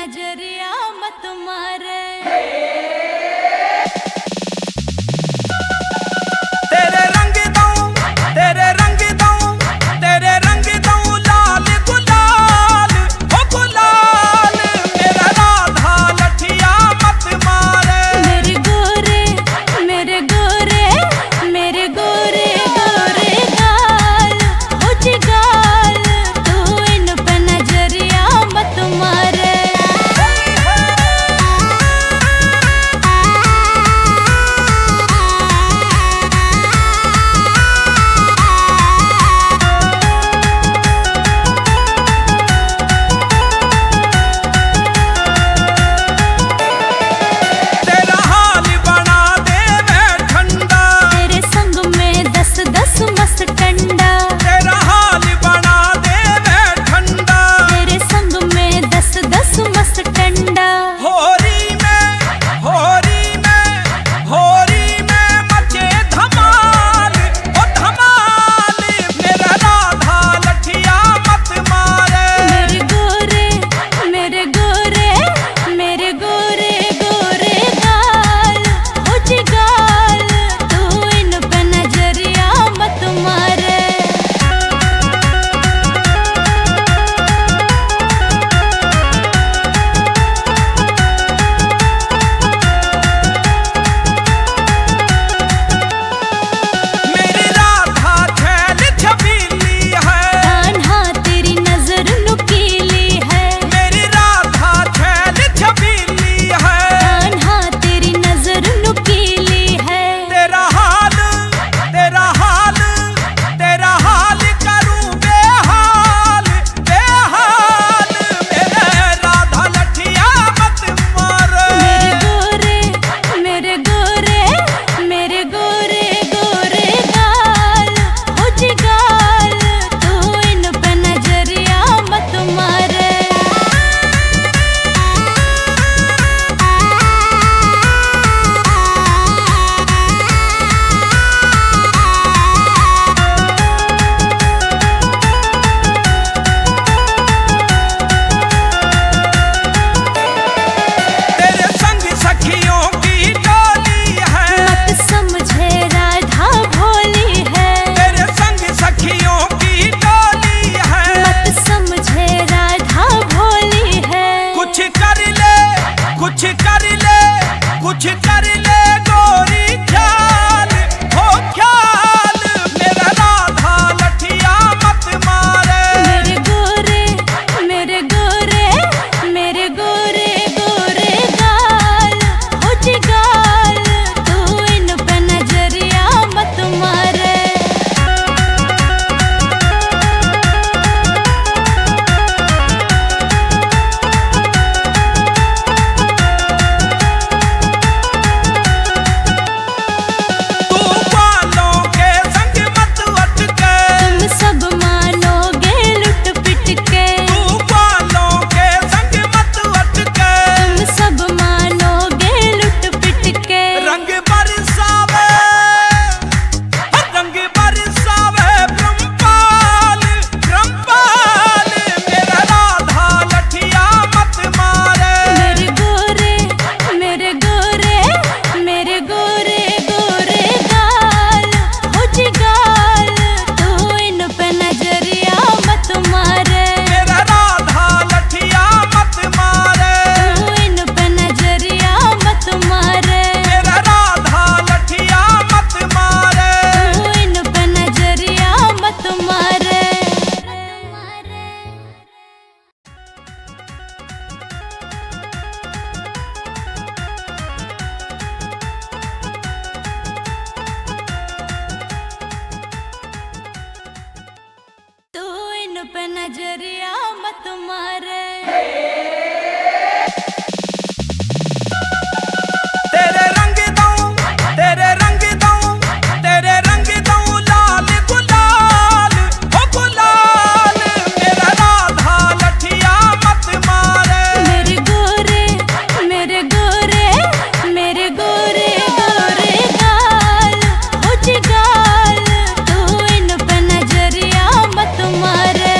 नजरिया मत मारे। तेरे रंग दऊं तेरे रंग दऊं तेरे रंग दऊं लाल गुलाल हो गुलाल मेरा राधा लठिया मत मारे। मेरे गोरे मेरे गोरे मेरे गोरे गोरे गाल हो जिगाल तू इन पे नजरिया मत मारे। तेरा हाल बना दे मैं ठंडा तेरे संग में 10-10 मस्त टंडा। तेरा हाल बना दे मैं ठंडा तेरे संग में 10-10 मस्त टंडा। होरी में मचे धमाल ओ धमाल मेरा राधा लठिया मत मारे। मेरे गोरे मेरे गोरे मेरे गोरे गोरे गाल हो जिगाल तू इन पे नजरिया मत मारे। मेरी राधा छैल छबीली है कान्हा तेरी नजर नुकीली है। मेरी राधा छैल छबीली है कान्हा तेरी नजर नुकीली है। तेरा हाल करूं बेहाल बेहाल मेरे राधा लठिया मत मारे। मेरे गोरे मेरे गोरे गोरे गाल हो जिगाल तू इन पे नजरिया मत मारे। तेरे संग सखियों की टोली है मत समझे राधा भोली है। तेरे संग सखियों की टोली है मत समझे राधा भोली है। कुछ कर ले कुछ कर ले कुछ कर ले गोरी ख्याल हो ख्याल मेरा राधा लठिया मत मारे। मेरे गोरे मेरे गोरे मेरे गोरे गोरे गाल हो जिगाल तू इन पे नजरिया मत मारे। तू बालों के संग मत अटके तुम सब मानोगे लुट पिट के। तू बालों के संग मत अटके तुम सब मानोगे लुट पिट के। रंग बरसावे ब्रह्मपाल ब्रह्मपाल मेरा राधा लठिया मत मारे। मेरे गोरे मेरे गोरे मेरे गोरे गोरे गाल हो जिगाल तू इन पे नजरिया मत मारे। मेरा राधा लठिया मत मारे। तू इन पे नजरिया मत मारे। मेरा राधा लठिया मत मारे। तू इन पे नजरिया मत मारे। तू इन पे नजरिया मत मारे। तेरे रंग दऊं तेरे रंग दऊं तेरे रंग दऊं लाल गुलाल हो गुलाल मेरा राधा लठिया मत मारे। मेरे गोरे मेरे गोरे मेरे गोरे गोरे गाल हो जिगाल तू इन पे नजरिया मत मारे।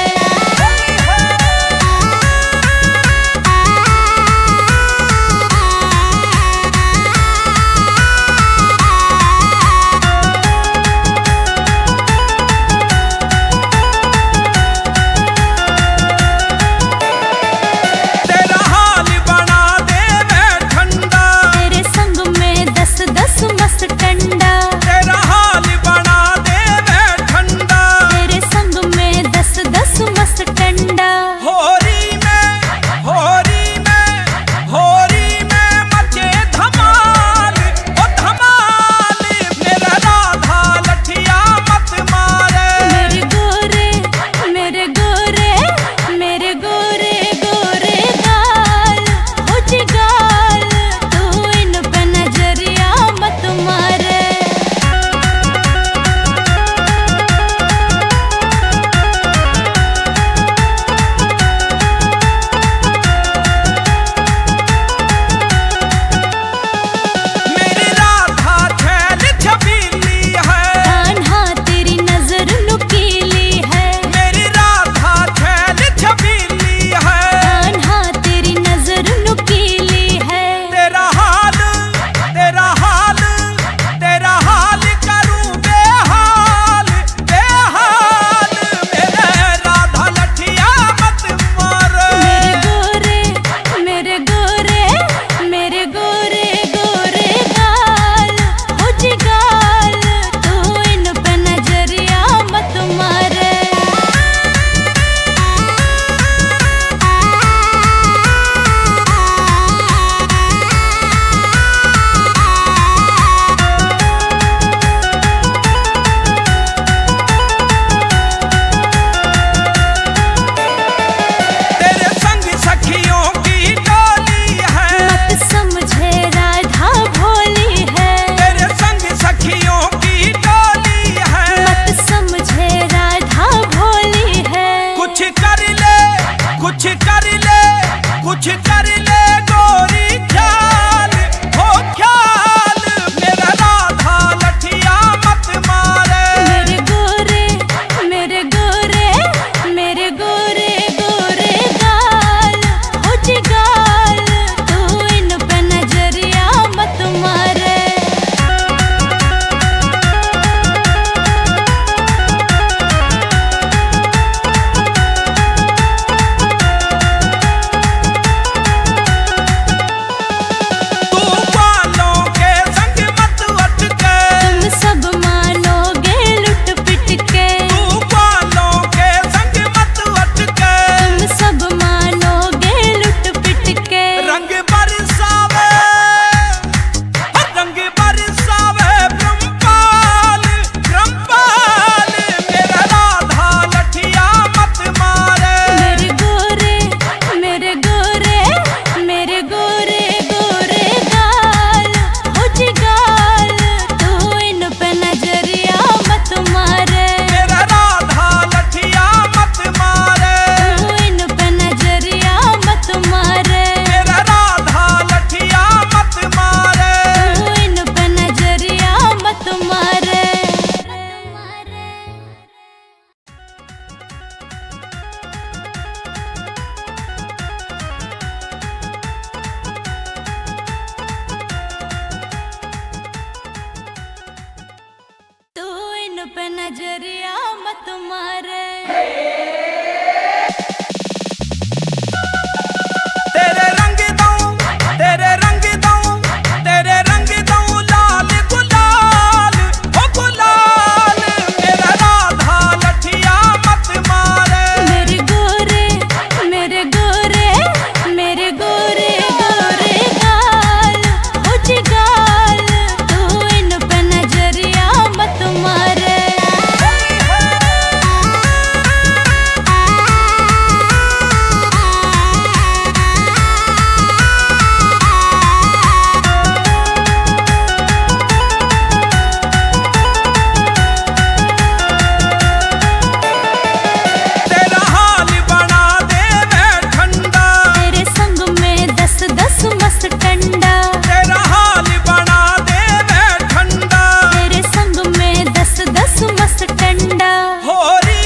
होरी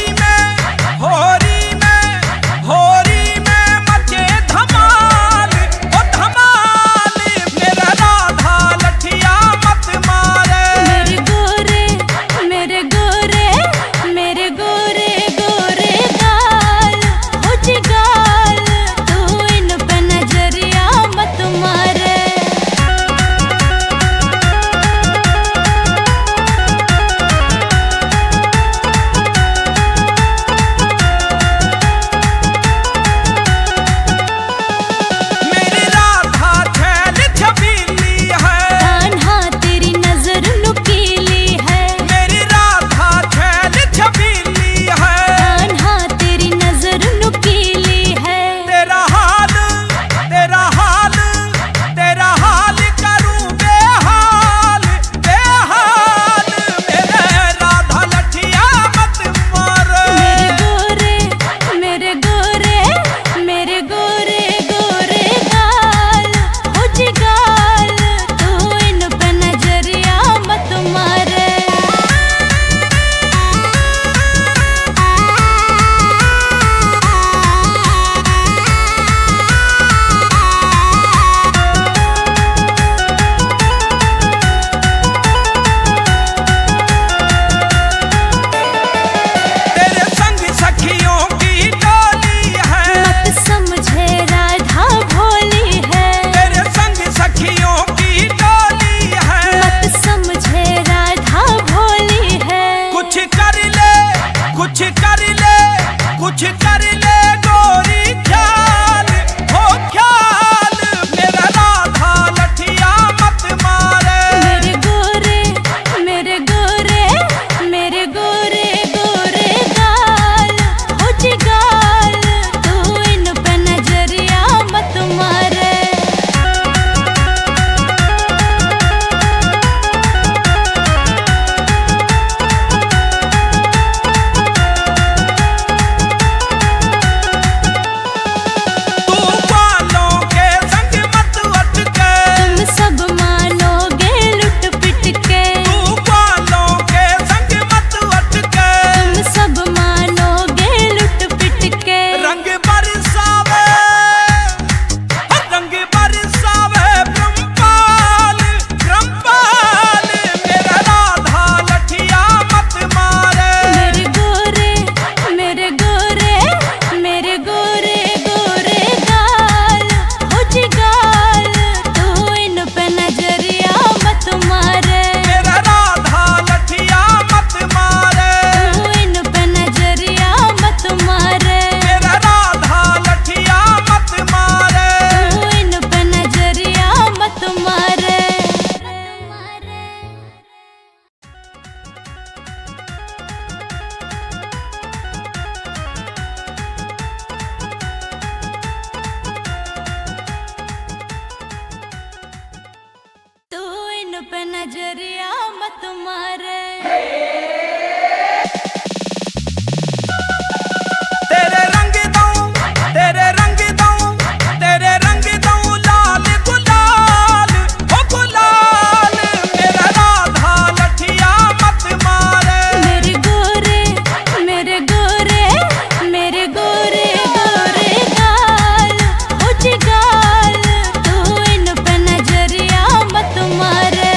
में मचे धमाल, ओ धमाल, मेरा राधा लठिया मत मारे। मेरे गोरे मेरे गोरे मेरे गोरे गोरे गाल हो जी गाल, तू इन पे नजरिया मत मारे। मेरी राधा छैल छबीली है, कान्हा तेरी नजर नुकीली है, मेरी राधा छैल छबीली है। कान्हा तेरी नजर नुकीली है। तेरा हाल तेरा हाल तेरा हाल करूं बेहाल बेहाल, मेरे राधा लठिया मत मारे। मेरे गोरे मेरे गोरे गोरे गाल हो जी गाल, तू इन पे नजरिया मत मारे। तेरे संग सखियों की टोली है, मत समझे राधा भोली है, तेरे संग सखियों की टोली है। मत समझे राधा भोली है। कुछ कर ले कुछ कर ले कुछ कर ले गोरी, ख्याल हो ख्याल, मेरा राधा लठिया मत मारे। मेरे गोरे मेरे गोरे मेरे गोरे गोरे गाल हो जी गाल, तू इन पे नजरिया मत मारे। तू बालों के संग मत अटके, तुम सब मानोगे लुट पिट के, तू बालों के संग मत अटके। तुम सब मानोगे लुट पिट के। रंग बरसावे ब्रह्मपाल ब्रह्मपाल, मेरा राधा लठिया मत मारे। मेरे गोरे मेरे गोरे मेरे गोरे गोरे गाल हो जी गाल, तू इन पे नजरिया मत मारे। मेरा राधा लठिया मत मारे, तू इन पे नजरिया मत मारे। मेरा राधा लठिया मत मारे। तू इन पे नजरिया मत मारे। तू इन पे नजरिया मत मारे। तेरे रंग दूं तेरे रंग दूं तेरे रंग दूं लाल गुलाल, ओ गुलाल, मेरा राधा लठिया मत मारे। मेरे गोरे मेरे गोरे मेरे गोरे गोरे गाल हो जी गाल, तू इन पे नजरिया मत मारे।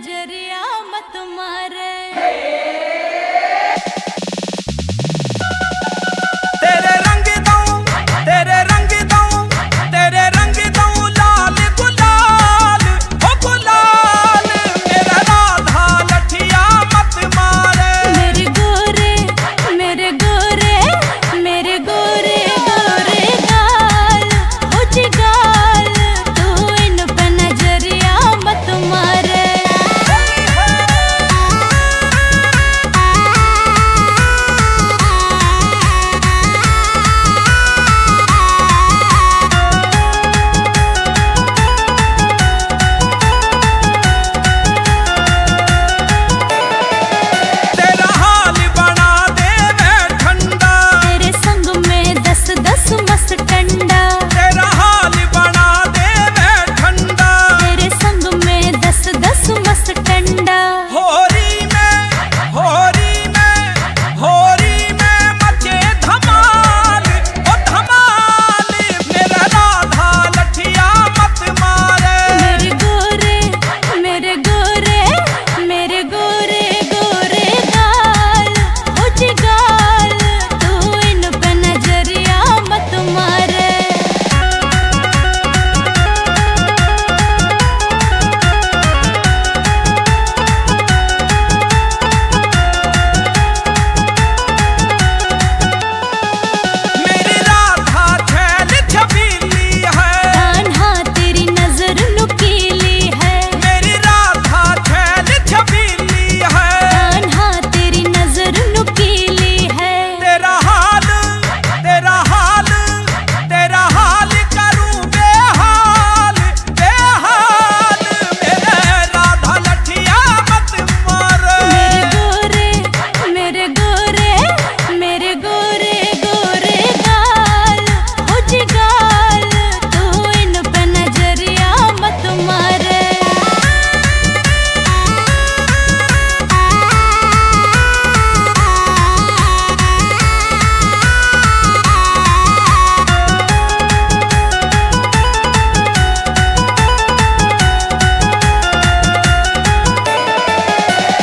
नजरिया मत मारे। तेरे रंग दूं, तेरे रंग दूं, तेरे रंग दूं लाल गुलाल, हो गुलाल मेरा राधा लठिया मत मारे। मेरे गोरे मेरे गोरे मेरे गोरे गोरे गाल, हो जी गाल, तू इन पे नजरिया मत मारे। तेरा हाल बना दे मैं ठंडा, तेरे संग में 10-10 मस्त टंडा, तेरा हाल बना दे मैं ठंडा। तेरे संग में 10-10 मस्त टंडा। होरी में होरी में होरी में मचे धमाल, ओ धमाल मेरा राधा लठिया मत मारे। मेरे गोरे मेरे गोरे मेरे गोरे गोरे गाल, हो जी गाल, तू इन पे नजरिया मत मारे। मेरी राधा छैल छबीली है, कान्हा तेरी नजर नुकीली है, मेरी राधा छैल छबीली है। कान्हा तेरी नजर नुकीली है। तेरा हाल तेरा हाल तेरा हाल करूं बेहाल बेहाल मेरे राधा लठिया मत मारे। मेरे गोरे मेरे गोरे गोरे गाल, हो जी गाल, तू इन पे नजरिया मत मारे।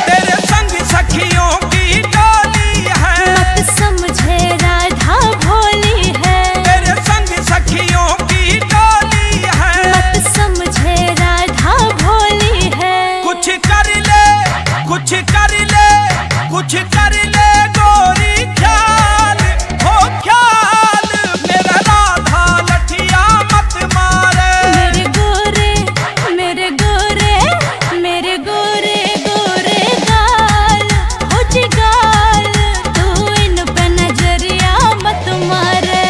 तेरे संग सखियों की टोली है, मत समझे राधा भोली है, तेरे संग सखियों की टोली है। मत समझे राधा भोली है। कुछ कर ले कुछ कर ले कुछ कर ले गोरी ख्याल, हो ख्याल मेरा राधा लठिया मत मारे। मेरे गोरे मेरे गोरे मेरे गोरे गोरे गाल, हो जी गाल, तू इन पे नजरिया मत मारे।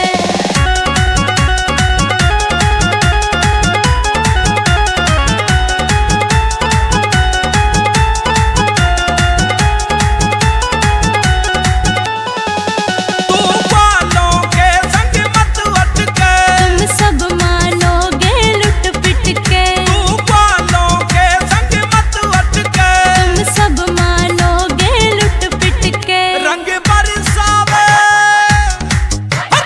तू बालों के संग मत अटके, तुम सब मानोगे लुट पिट के, तू बालों के संग मत अटके। तुम सब मानोगे लुट पिट के। रंग बरसावे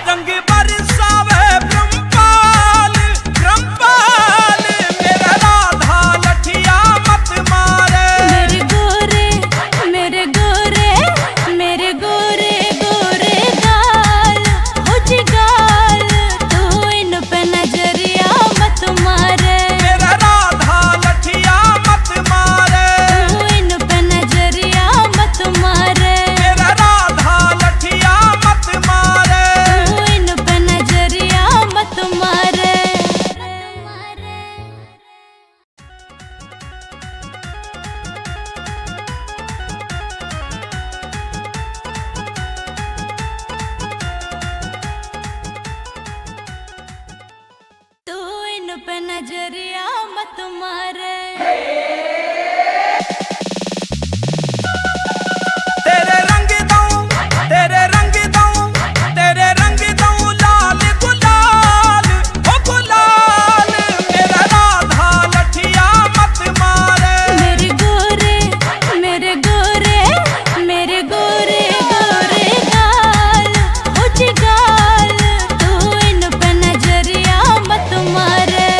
रंग बरसावे ब्रह्मपाल ब्रह्मपाल मेरा राधा लठिया मत मारे। मेरे गोरे मेरे गोरे मेरे गोरे गोरे गाल, हो जी गाल, तू इन पे नजरिया मत मारे। मेरा राधा लठिया मत मारे, तू इन पे नजरिया मत मारे। मेरा राधा लठिया मत मारे। तू इन पे नजरिया मत मारे। तू इन पे नजरिया मत मारे। तेरे रंग दूं, तेरे रंग दूं, तेरे रंग दूं लाल गुलाल, हो गुलाल मेरा राधा लठिया मत मारे। मेरे गोरे मेरे गोरे मेरे गोरे गोरे गाल, हो जी गाल, तू इन पे नजरिया मत मारे।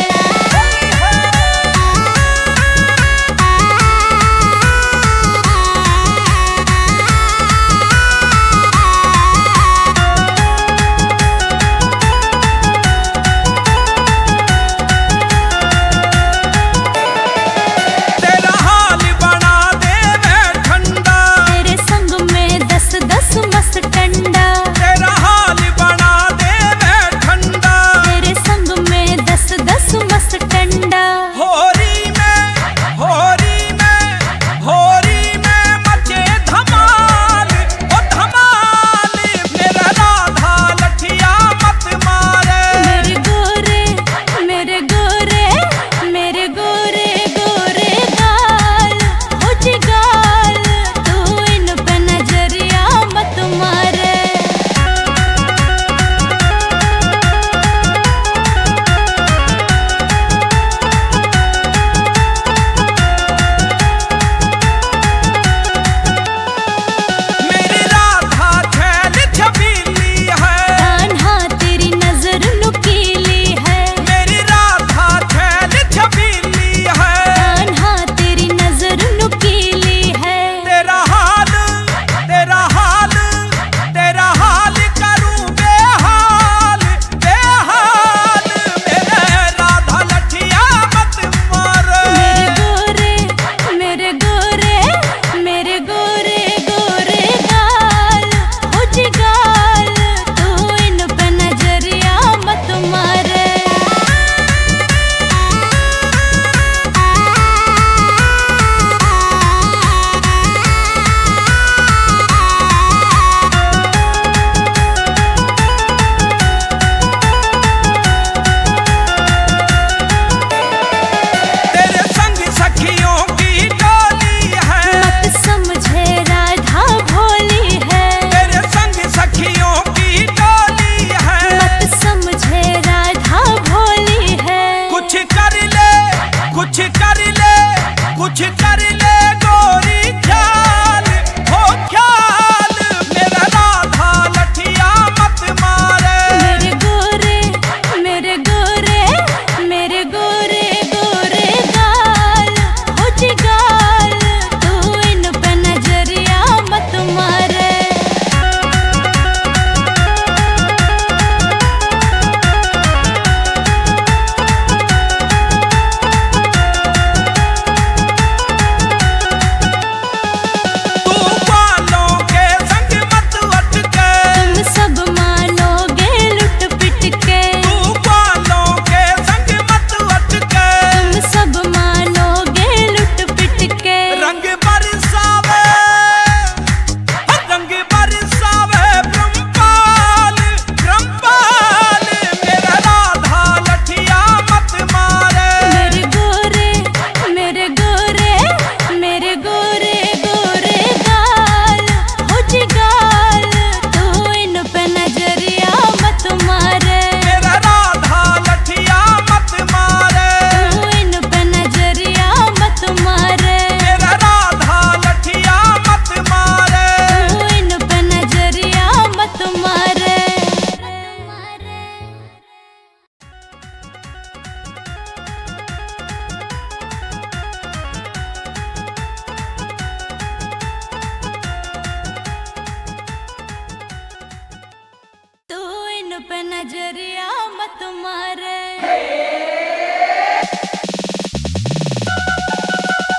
मारे।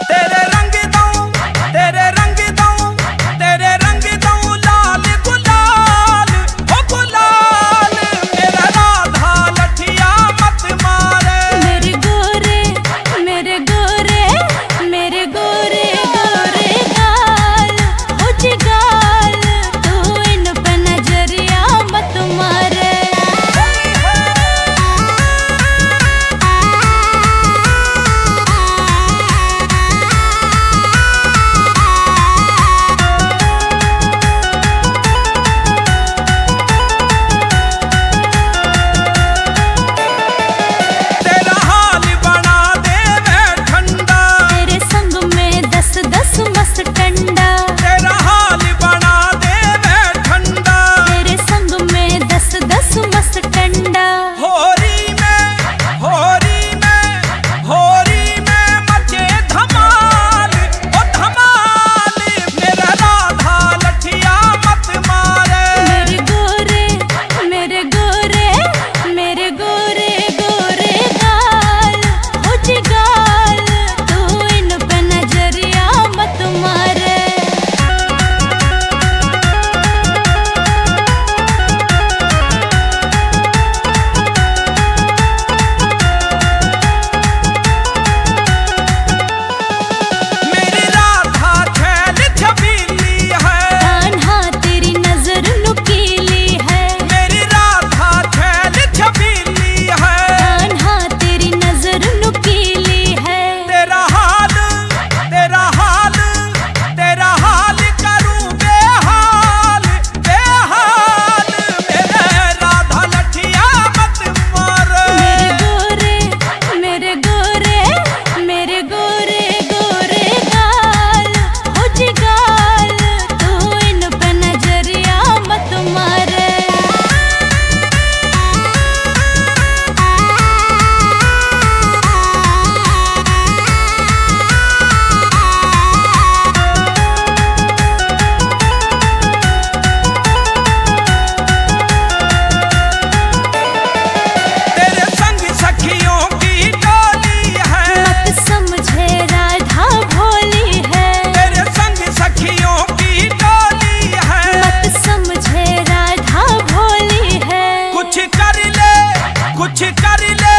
तेरे रंग दूं, तेरे रंग दूं, तेरे रंग दूं लाल गुलाल, ओ गुलाल मेरा राधा लठिया मत मारे। मेरे गोरे मेरे गोरे मेरे गोरे गोरे गाल हो जी गाल, तू इन पे नजरिया मत मारे। तेरा हाल बना दे मैं ठंडा, तेरे संग में 10-10 मस्त टंडा, तेरा हाल बना दे मैं ठंडा। तेरे संग में 10-10 मस्त टंडा। होरी में होरी में होरी में मचे धमाल, ओ धमाल मेरा राधा लठिया मत मारे। मेरे गोरे मेरे गोरे मेरे गोरे गोरे गाल हो जी गाल, तू इन पे नजरिया मत मारे। मेरी राधा छैल छबीली है, कान्हा तेरी नजर नुकीली है, मेरी राधा छैल छबीली है। कान्हा तेरी नजर नुकीली है। तेरा हाल तेरा हाल तेरा हाल करूं बेहाल बेहाल मेरे राधा लठिया मत मारे। मेरे गोरे मेरे गोरे गोरे गाल हो जी गाल, तू इन पे नजरिया मत मारे। तेरे संग सखियों की टोली है, मत समझे राधा भोली है, तेरे संग सखियों की टोली है। मत समझे राधा भोली है। कुछ कर ले कुछ कर ले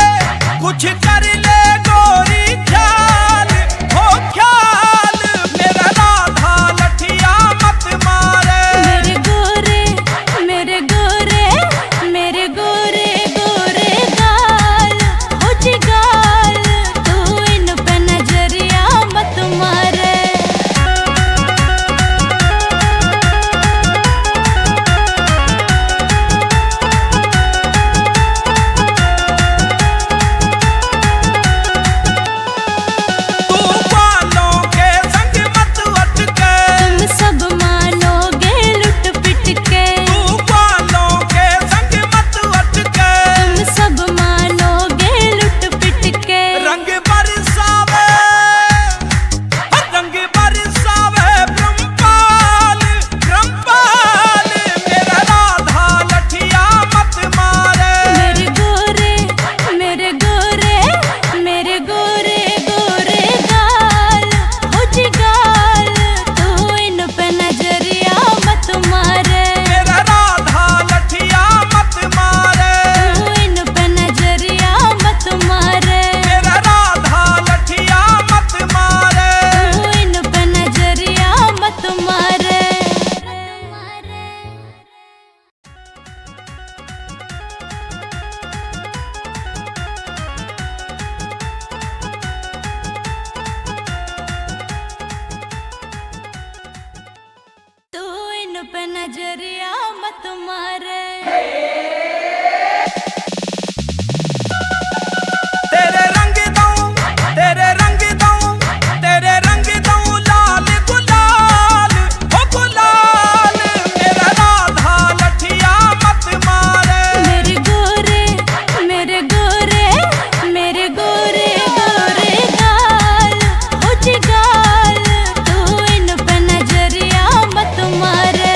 कुछ कर ले गोरी ख्याल, हो ख्याल मेरा राधा लठिया मत मारे। मेरे गोरे मेरे गोरे मेरे गोरे गोरे गाल हो जी गाल, तू इन पे नजरिया मत मारे। तू बालों के संग मत अटके, तुम सब मानोगे लुट पिट के, तू बालों के संग मत अटके। तुम सब मानोगे लुट पिट के। रंग बरसावे रंग बरसावे ब्रह्मपाल ब्रह्मपाल मेरा राधा लठिया मत मारे। मेरे गोरे मेरे गोरे मेरे गोरे गोरे गाल हो जी गाल, तू इन पे नजरिया मत मारे। मेरा राधा लठिया मत मारे। तू इन पे नजरिया मत मारे। मेरा राधा लठिया मत मारे। तू इन पे नजरिया मत मारे। तू इन पे नजरिया मत मारे। तेरे रंग दूं, तेरे रंग दूं, तेरे रंग दूं लाल गुलाल, ओ गुलाल मेरा राधा लठिया मत मारे। मेरे गोरे मेरे गोरे मेरे गोरे गोरे गाल हो जी गाल, तू इन पे नजरिया मत मारे।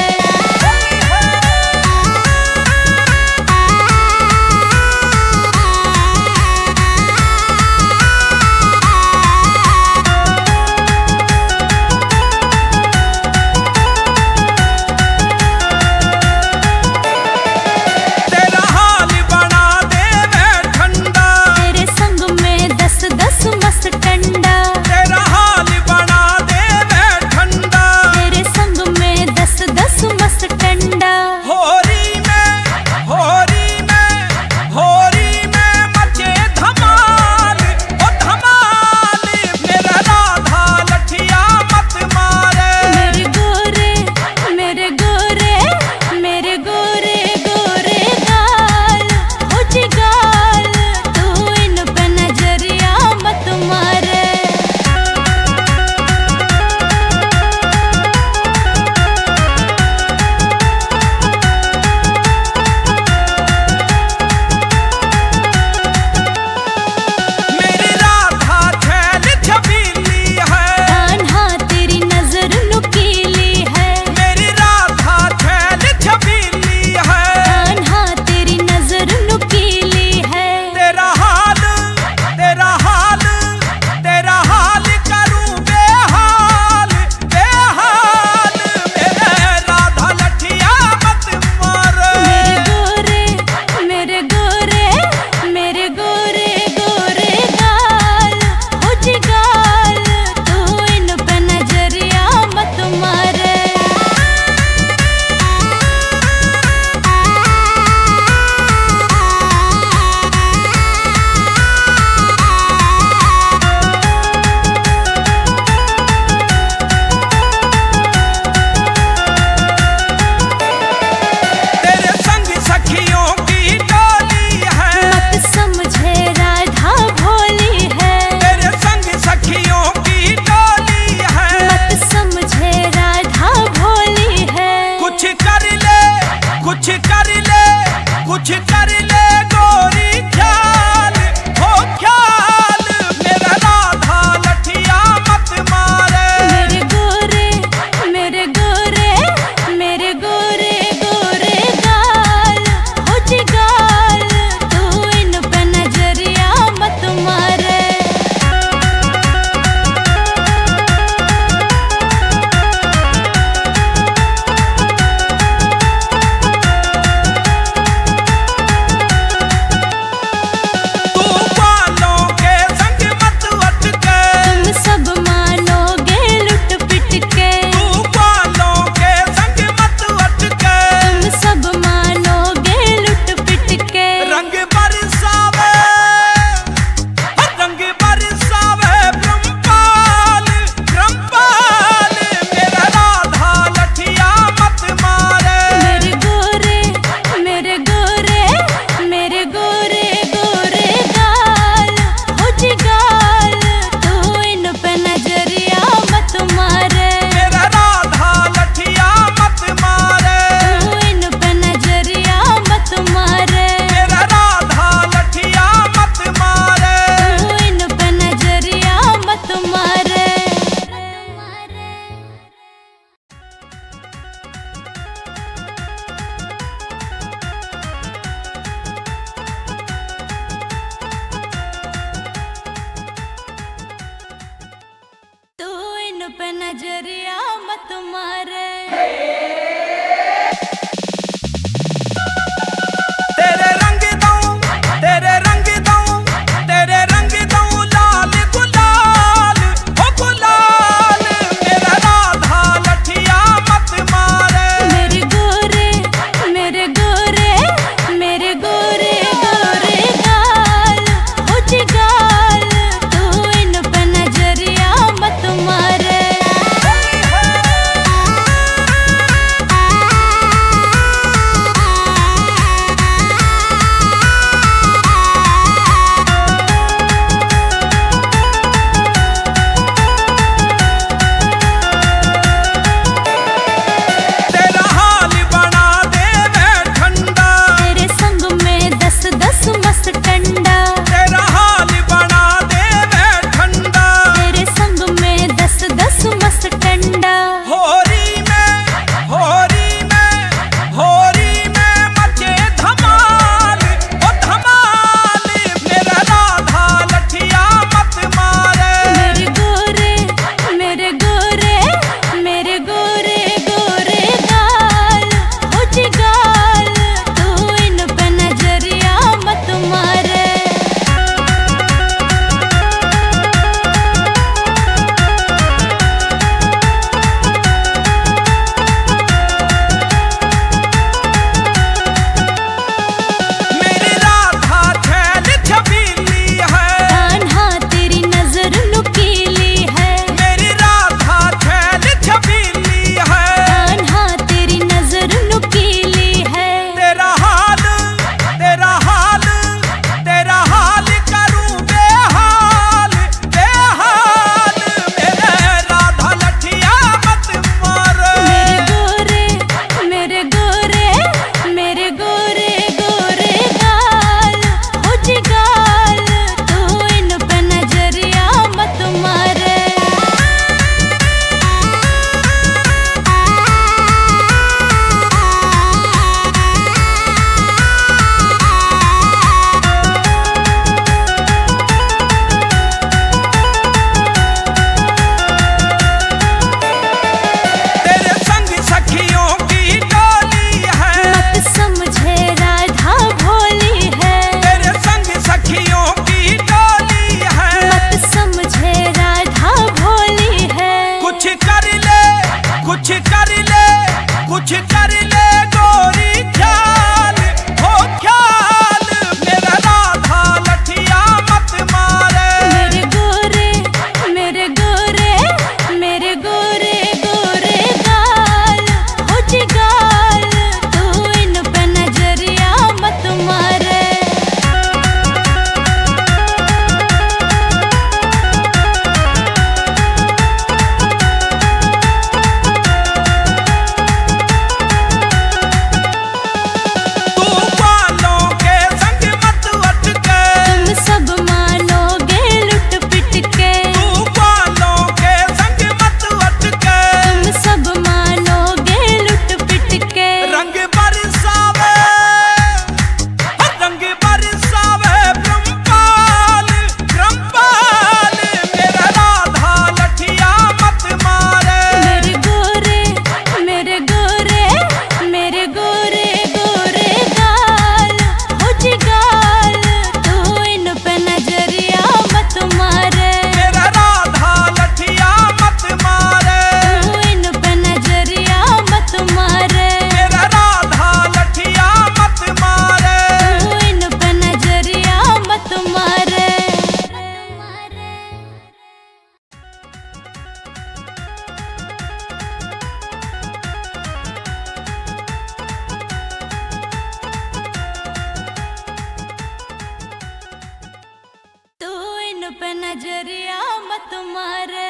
पे नजरिया मत मारे।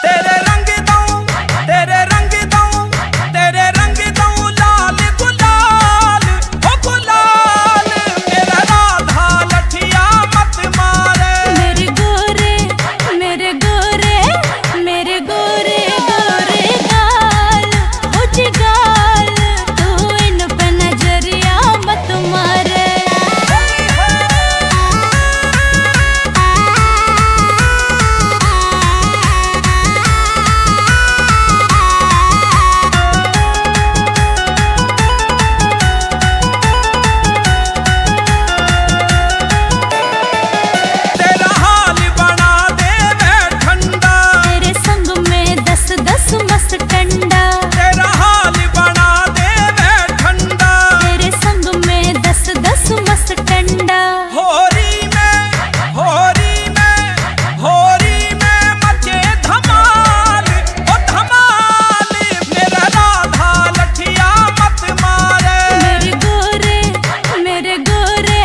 तेरे रंग दूं, तेरे रंग दूं, तेरे रंग दूं लाल गुलाल, ओ गुलाल मेरा राधा लठिया मत मारे। मेरे गोरे मेरे गोरे मेरे गोरे गोरे गाल, हो जी गाल, तू इन पे नजरिया मत मारे। तेरा हाल बना दे मैं ठंडा, तेरे संग में 10-10 मस्त टंडा, तेरा हाल बना दे मैं ठंडा। तेरे संग में 10-10 मस्त टंडा। होरी में होरी में होरी में मचे धमाल, ओ धमाल मेरा राधा लठिया मत मारे। मेरे गोरे मेरे गोरे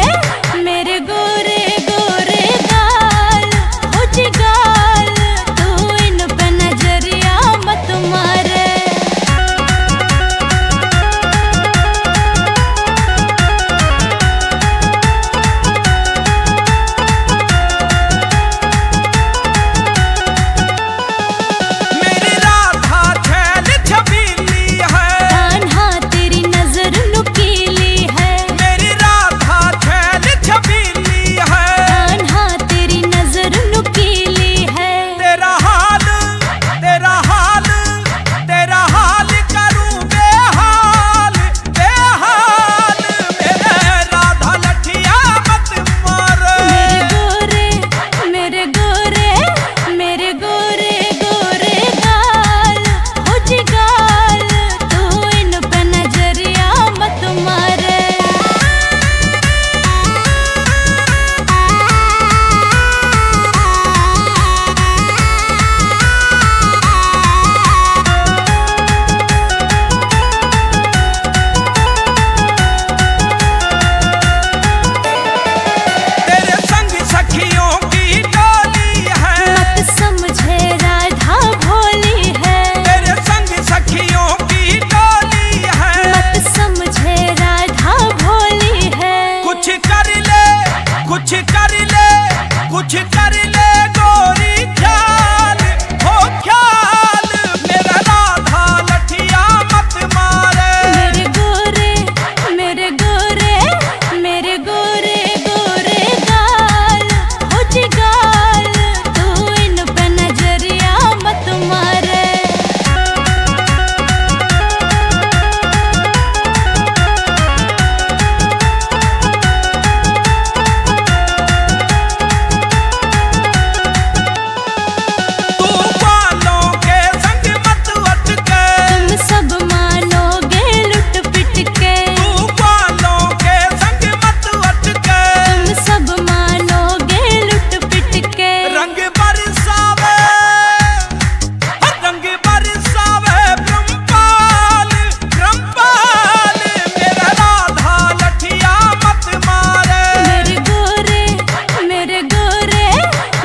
मेरे गोरे गोरे गाल, हो जी गाल, तू इन पे नजरिया मत मारे। मेरी राधा छैल छबीली है, कान्हा तेरी नजर नुकीली है, मेरी राधा छैल छबीली है। कान्हा तेरी नजर नुकीली है। तेरा हाल तेरा हाल तेरा हाल करूं बेहाल बेहाल मेरे राधा लठिया मत मारे। मेरे गोरे मेरे गोरे गोरे गाल, हो जी गाल, तू इन पे नजरिया मत मारे। तेरे संग सखियों की टोली है, मत समझे राधा भोली है, तेरे संग सखियों की टोली है। मत समझे राधा भोली है। कुछ कर ले कुछ कर ले कुछ कर ले गोरी ख्याल, हो ख्याल मेरा राधा लठिया मत मारे। मेरे गोरे मेरे गोरे मेरे गोरे गोरे गाल, हो जी गाल, तू इन पे नजरिया मत मारे। तू बालों के संग मत अटके, तुम सब मानोगे लुट पिट के, तू बालों के संग मत अटके। तुम सब मानोगे लुट पिट के। रंग बरसावे रंग बरसावे ब्रह्मपाल ब्रह्मपाल मेरा राधा लठिया मत मारे। मेरे गोरे मेरे गोरे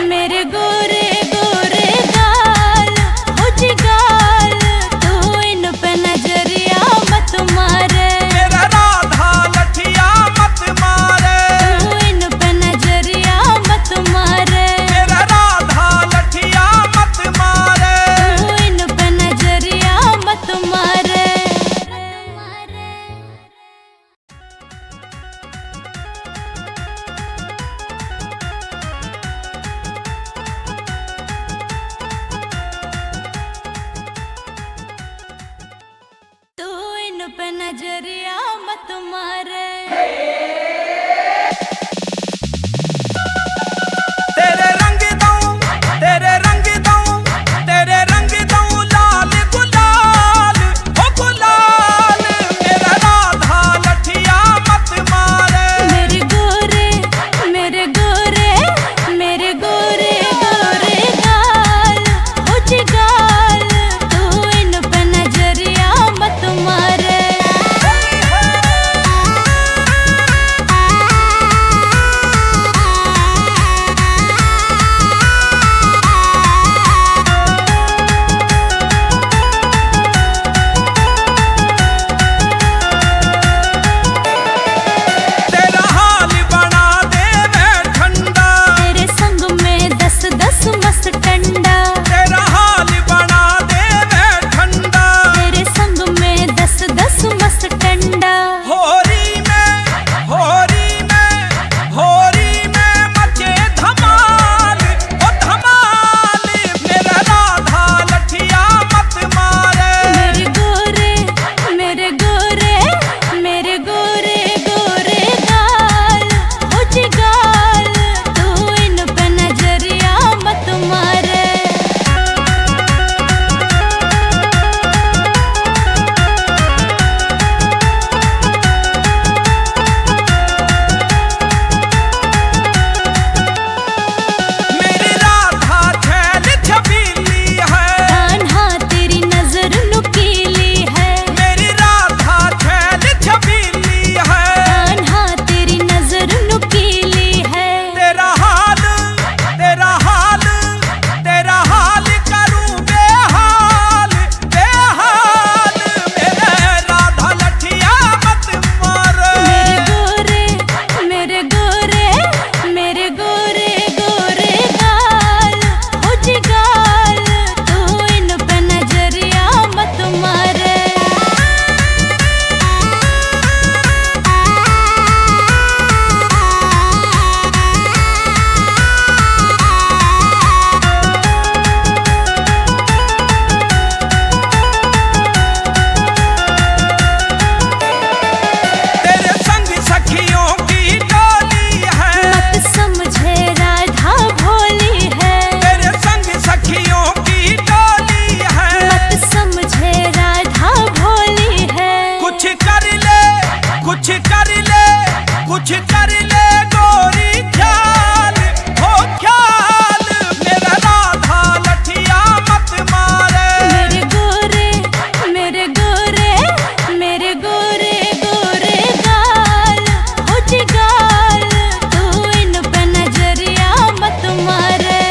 मेरे गोरे गोरे गाल, हो जी गाल, तू इन पे नजरिया मत मारे। मेरा राधा लठिया मत मारे। तू इन पे नजरिया मत मारे। मेरा राधा लठिया मत मारे। तू इन पे नजरिया मत मारे। तू इन पे नजरिया मत मारे। तेरे रंग दूं, तेरे रंग दूं, तेरे रंग दूं लाल गुलाल, ओ गुलाल मेरा राधा लठिया मत मारे। मेरे गोरे मेरे गोरे मेरे गोरे गोरे गाल, हो जी गाल, तू इन पे नजरिया मत मारे। कुछ कर ले गोरी ख्याल हो ख्याल, मेरा राधा लठिया मत मारे। मेरे गोरे मेरे गोरे मेरे गोरे गोरे गाल हो जी गाल, तू इन पे नजरिया मत मारे।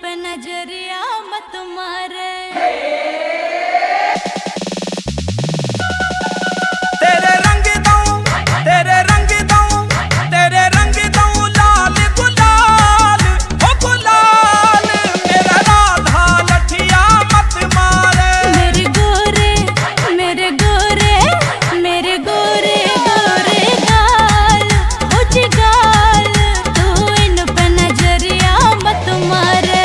पे नजरिया मत मारे। तेरे रंग दूं, तेरे रंग दूं, तेरे रंग दूं लाल गुलाल, ओ गुलाल मेरा राधा लठिया मत मारे। मेरे गोरे मेरे गोरे मेरे गोरे गोरे गाल, हो जी गाल, तू इन पे नजरिया मत मारे।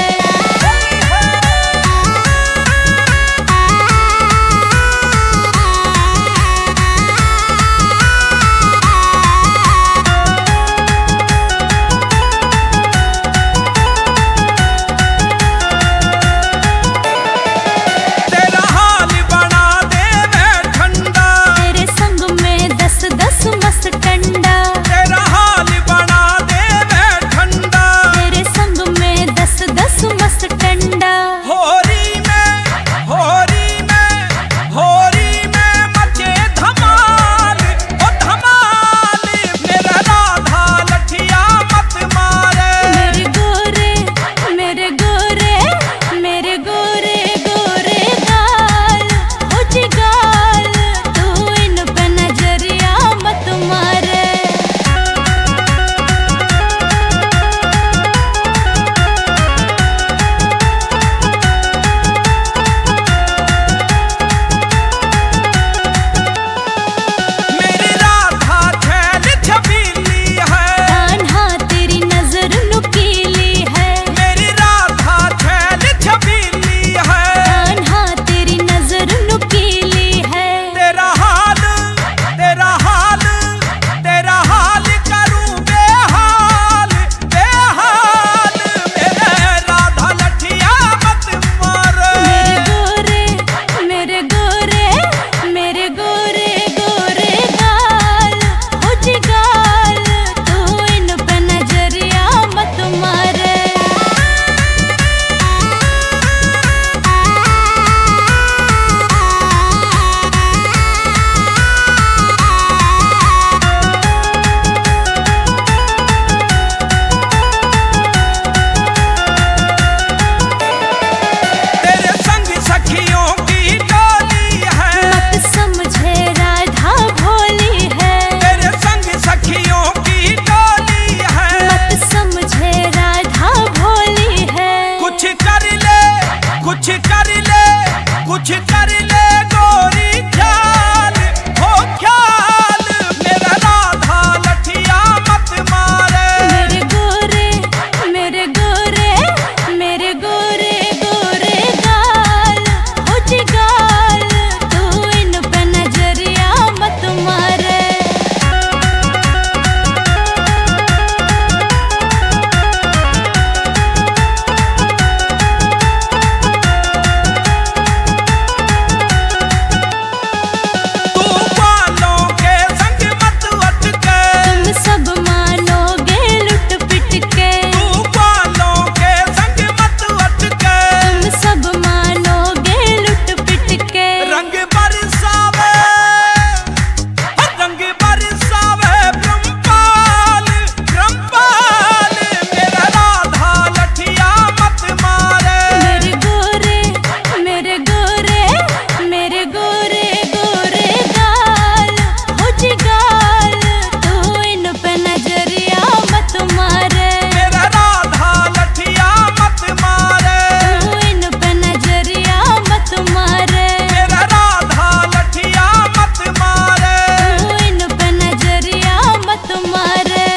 तेरा हाल बना दे मैं ठंडा, तेरे संग में 10-10 मस्त टंडा, तेरा हाल बना दे मैं ठंडा। तेरे संग में 10-10 मस्त टंडा। होरी में होरी में होरी में मचे धमाल, ओ धमाल मेरा राधा लठिया मत मारे। मेरे गोरे मेरे गोरे मेरे गोरे गोरे गाल, हो जी गाल, तू इन पे नजरिया मत मारे। मेरी राधा छैल छबीली है, कान्हा तेरी नजर नुकीली है, मेरी राधा छैल छबीली है। कान्हा तेरी नजर नुकीली है। तेरा हाल तेरा हाल तेरा हाल करूं बेहाल बेहाल मेरे राधा लठिया मत मारे। मेरे गोरे मेरे गोरे गोरे गाल, हो जी गाल, तू इन पे नजरिया मत मारे। तेरे संग सखियों की टोली है, मत समझे राधा भोली है, तेरे संग सखियों की टोली है। मत समझे राधा भोली है। कुछ कर ले कुछ कर ले कुछ कर ले गोरी ख्याल, हो ख्याल मेरा राधा लठिया मत मारे। मेरे गोरे मेरे गोरे मेरे गोरे गोरे गाल, हो जी गाल, तू इन पे नजरिया मत मारे। तू वालों के संग मत अटके, तुम सब मानोगे लुट पिट के, तू वालों के संग मत अटके। तुम सब मानोगे लुट पिट के। रंग बरसावे रंग बरसावे ब्रह्मपाल ब्रह्मपाल मेरा राधा लठिया मत मारे। मेरे गोरे मेरे गोरे मेरे गोरे गोरे गाल, हो जी गाल, तू इन पे नजरिया मत मारे। मेरा राधा लठिया मत मारे। तू इन पे नजरिया मत मारे। मेरा राधा लठिया मत मारे। तू इन पे नजरिया मत मारे।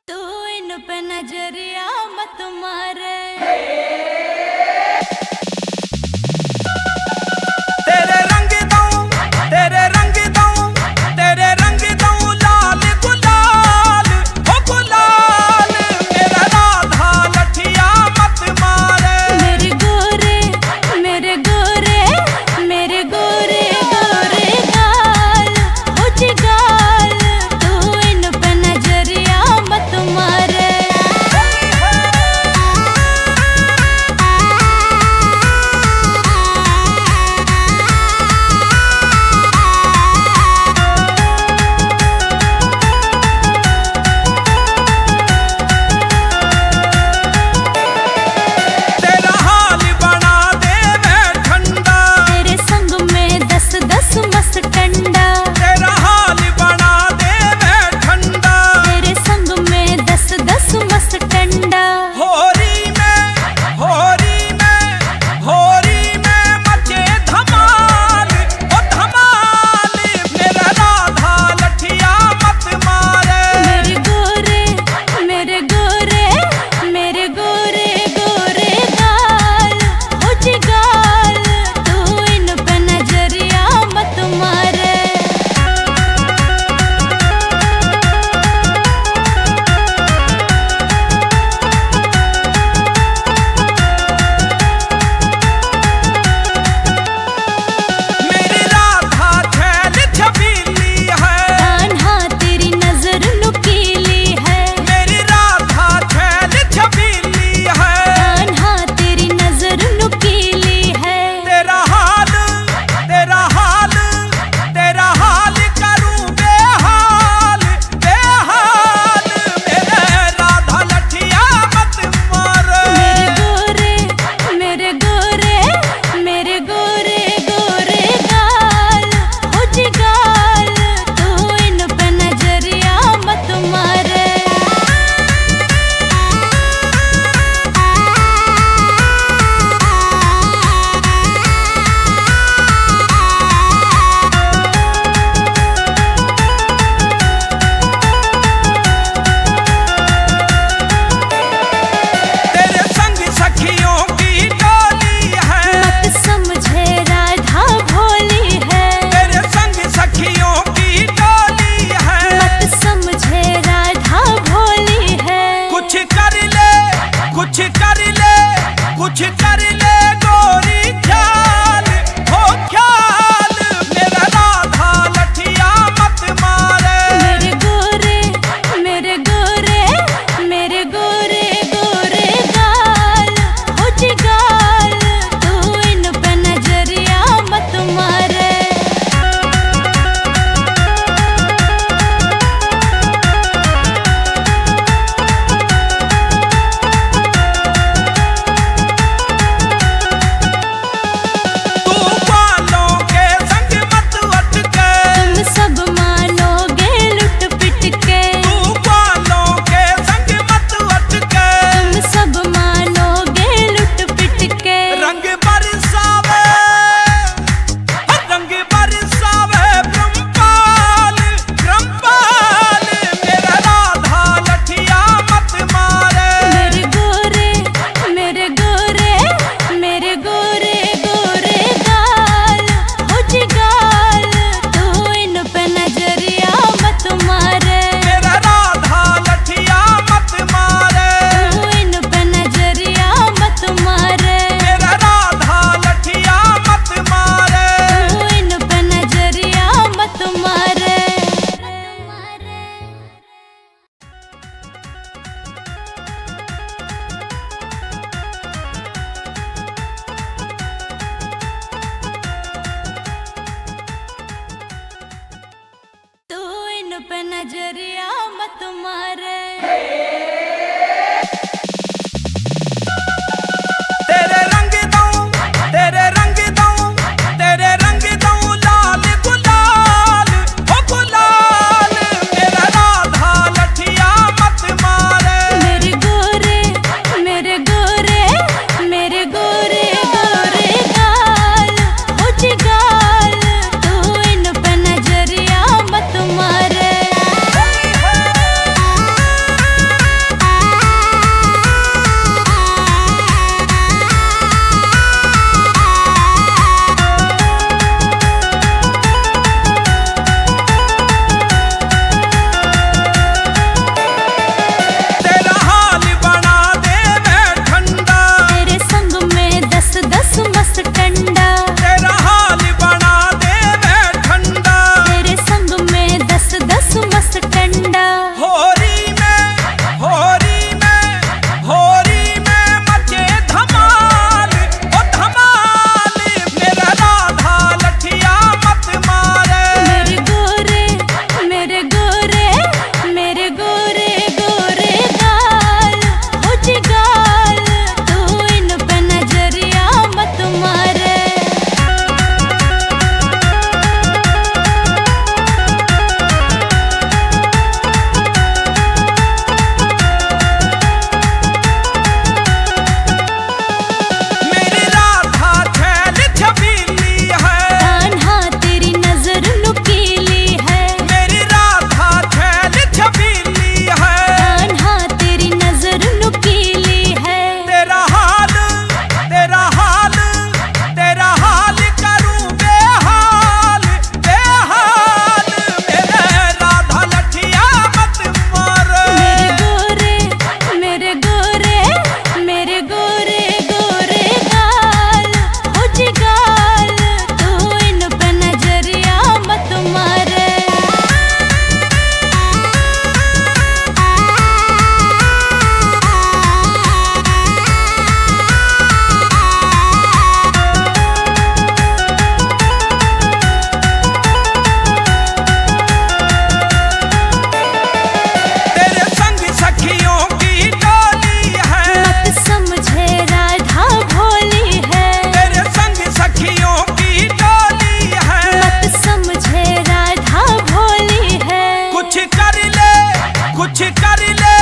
तू इन पे नजरिया मत मारे। तेरे रंग दूं, तेरे रंग दूं, तेरे रंग दूं लाल गुलाल, ओ गुलाल मेरा राधा लठिया मत मारे। मेरे गोरे मेरे गोरे मेरे गोरे गोरे गाल, हो जी गाल, तू इन पे नजरिया मत मारे। तेरे रंग दऊं तेरे रंग दऊं तेरे रंग दऊं लाल गुलाल हो गुलाल मेरा राधा लठिया मत मारे मेरे गोरे मेरे गोरे मेरे गोरे गोरे गाल हो जी गाल तू इन पे नजरिया मत मारे तेरा हाल बना दे मैं ठंडा तेरे संग में 10-10 मस्त टंडा तेरा हाल बना दे मैं ठंडा तेरे संग में 10-10 मस्त टंडा होरी में मचे धमाल ओ धमाल मेरा राधा लठिया मत मारे मेरे गोरे मेरे गोरे मेरे गोरे गोरे गाल हो जी गाल तू इन पे नजरिया मत मारे मेरी राधा छैल छबीली है कान्हा तेरी नजर नुकीली है मेरी राधा छैल छबीली है कान्हा तेरी नजर नुकीली है तेरा हाल करूं बेहाल बेहाल मेरे राधा लठिया मत मारे मेरे गोरे मेरे गोरे मेरे गोरे गोरे गाल हो जी गाल तू इन पे नजरिया मत मारे तेरे संग सखियों की टोली है मत समझे राधा भोली है तेरे संग सखियों की टोली है मत समझे राधा भोली है कुछ कर ले कुछ कर ले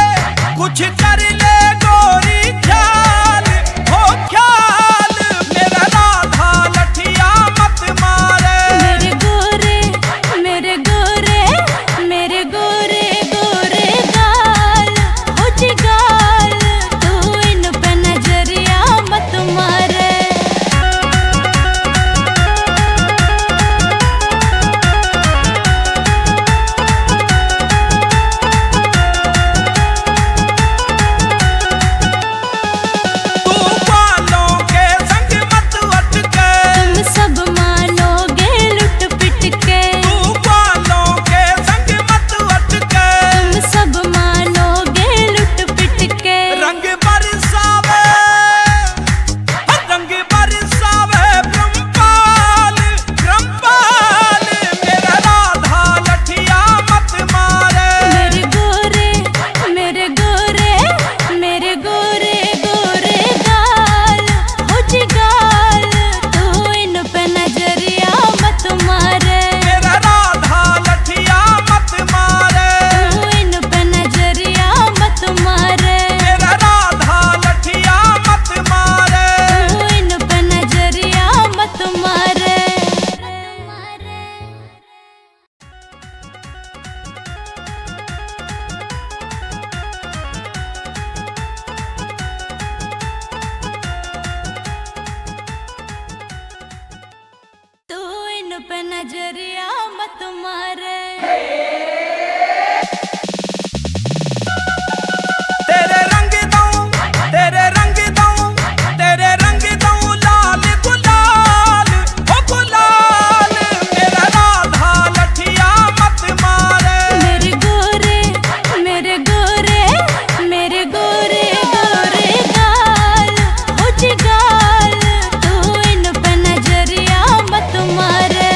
कुछ कर ले गोरी ख्याल हो ख्याल मेरा राधा लठिया मत मारे मेरे गोरे मेरे गोरे मेरे गोरे गोरे गाल हो जी गाल तू इन पे नजरिया मत मारे तू बालों के संग मत अटके तुम सब मानोगे लुट पिट के तू बालों के संग मत अटके तुम सब मानोगे लुट पिट के रंग बरसावे ब्रह्मपाल ब्रह्मपाल मेरा राधा लठिया मत मारे मेरे गोरे मेरे गोरे मेरे गोरे गोरे गाल हो जी गाल तू इन पे नजरिया मत मारे मेरा राधा लठिया मत मारे तू इन पे नजरिया मत मारे मेरा राधा लठिया मत मारे तू इन पे नजरिया मत मारे तू इन पे नजरिया मत मारे तेरे रंग दऊं तेरे रंग दऊं तेरे रंग दऊं लाल गुलाल हो गुलाल मेरा राधा लठिया मत मारे मेरे गोरे मेरे गोरे मेरे गोरे गोरे गाल हो जी गाल तू इन पे नजरिया मत मारे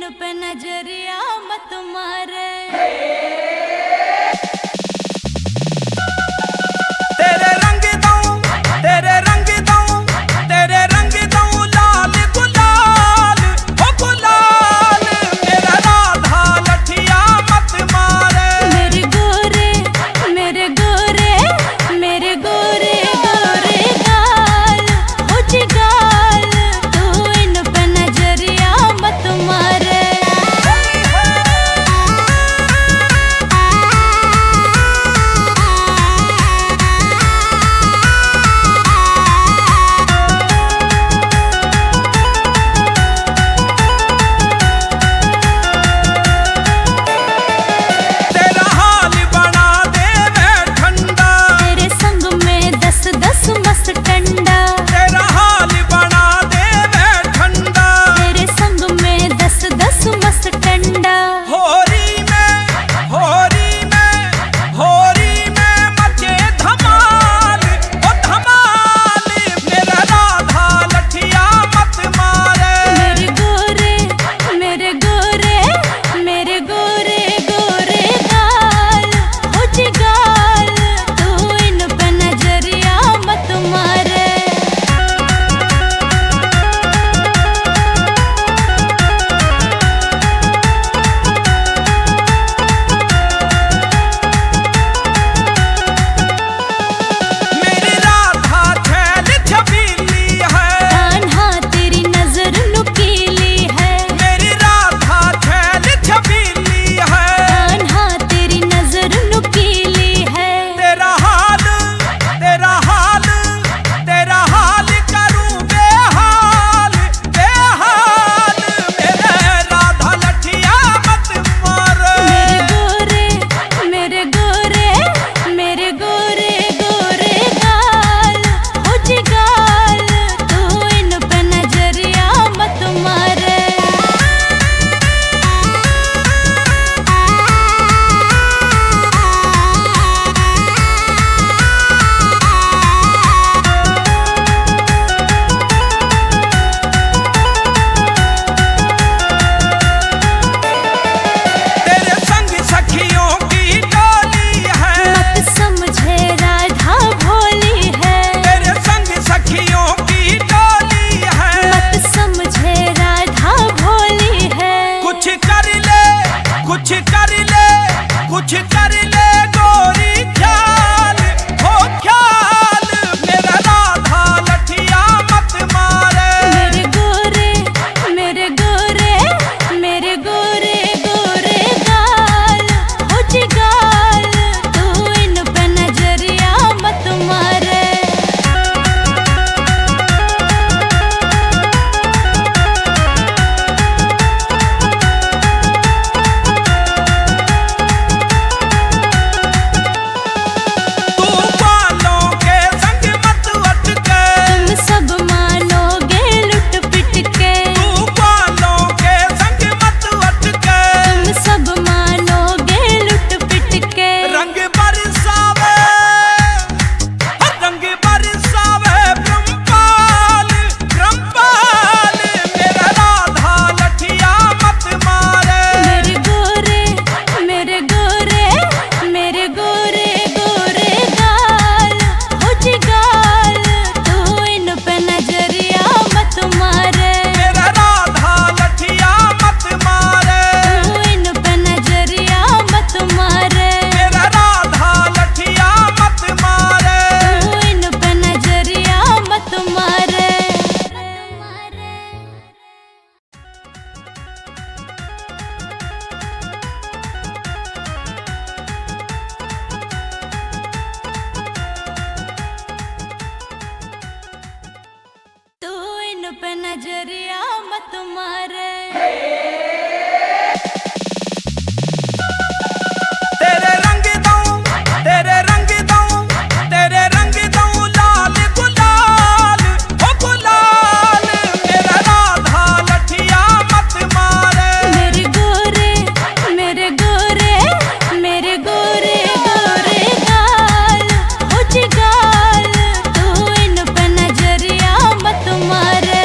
इन पे नजरिया मत मारे। तेरे रंग दूं, तेरे रंग दूं, तेरे रंग दूं लाल गुलाल, हो गुलाल मेरा राधा लठिया मत मारे। मेरे गोरे मेरे गोरे मेरे गोरे गोरे गाल, हो जी गाल, तू इन पे नजरिया मत मारे। तेरा हाल बना दे मैं ठंडा, तेरे संग में 10-10 मस्त टंडा, तेरा हाल बना दे मैं ठंडा। तेरे संग में 10-10 मस्त टंडा। होरी में होरी में होरी में मचे धमाल, ओ धमाल मेरा राधा लठिया मत मारे। मेरे गोरे मेरे गोरे मेरे गोरे गोरे गाल, हो जी गाल, तू इन पे नजरिया मत मारे। मेरी राधा छैल छबीली है, कान्हा तेरी नजर नुकीली है, मेरी राधा छैल छबीली है। कान्हा तेरी नजर नुकीली है। तेरा हाल तेरा हाल तेरा हाल करूं बेहाल बेहाल मेरे राधा लठिया मत मारे। मेरे गोरे मेरे गोरे गोरे गाल, हो जी गाल, तू इन पे नजरिया मत मारे। तेरे संग सखियों की टोली है, मत समझे राधा भोली है, तेरे संग सखियों की टोली है। मत समझे राधा भोली है। कुछ कर ले कुछ कर ले कुछ कर ले गोरी ख्याल, हो ख्याल मेरा राधा लठिया मत मारे। मेरे गोरे मेरे गोरे मेरे गोरे गोरे गाल, हो जी गाल, तू इन पे नजरिया मत मारे। तू बालों के संग मत अटके, तुम सब मानोगे लुट पिट के, तू बालों के संग मत अटके। तुम सब मानोगे लुट पिट के। रंग बरसावे रंग बरसावे ब्रह्मपाल ब्रह्मपाल मेरा राधा लठिया मत मारे। मेरे गोरे मेरे गोरे मेरे गोरे गोरे गाल, हो जी गाल, तू इन पे नजरिया मत मारे। मेरा राधा लठिया मत मारे, तू इन पे नजरिया मत मारे। मेरा राधा लठिया मत मारे। तू इन पे नजरिया मत मारे। तू इन पे नजरिया मत मारे। तेरे रंग दूं, तेरे रंग दूं, तेरे रंग दूं लाल गुलाल, हो गुलाल मेरा राधा लठिया मत मारे। मेरे गोरे मेरे गोरे मेरे गोरे गोरे गाल, हो जी गाल, तू इन पे नजरिया मत मारे।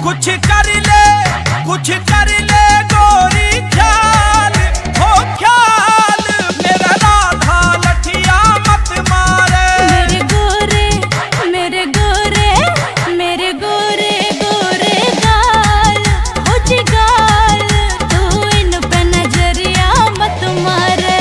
कुछ कर ले, कुछ कर ले गोरी ख्याल, हो ख्याल मेरा राधा लठिया मत मारे। मेरे गोरे मेरे गोरे मेरे गोरे गोरे गाल हो जी गाल, तू इन पे नजरिया मत मारे।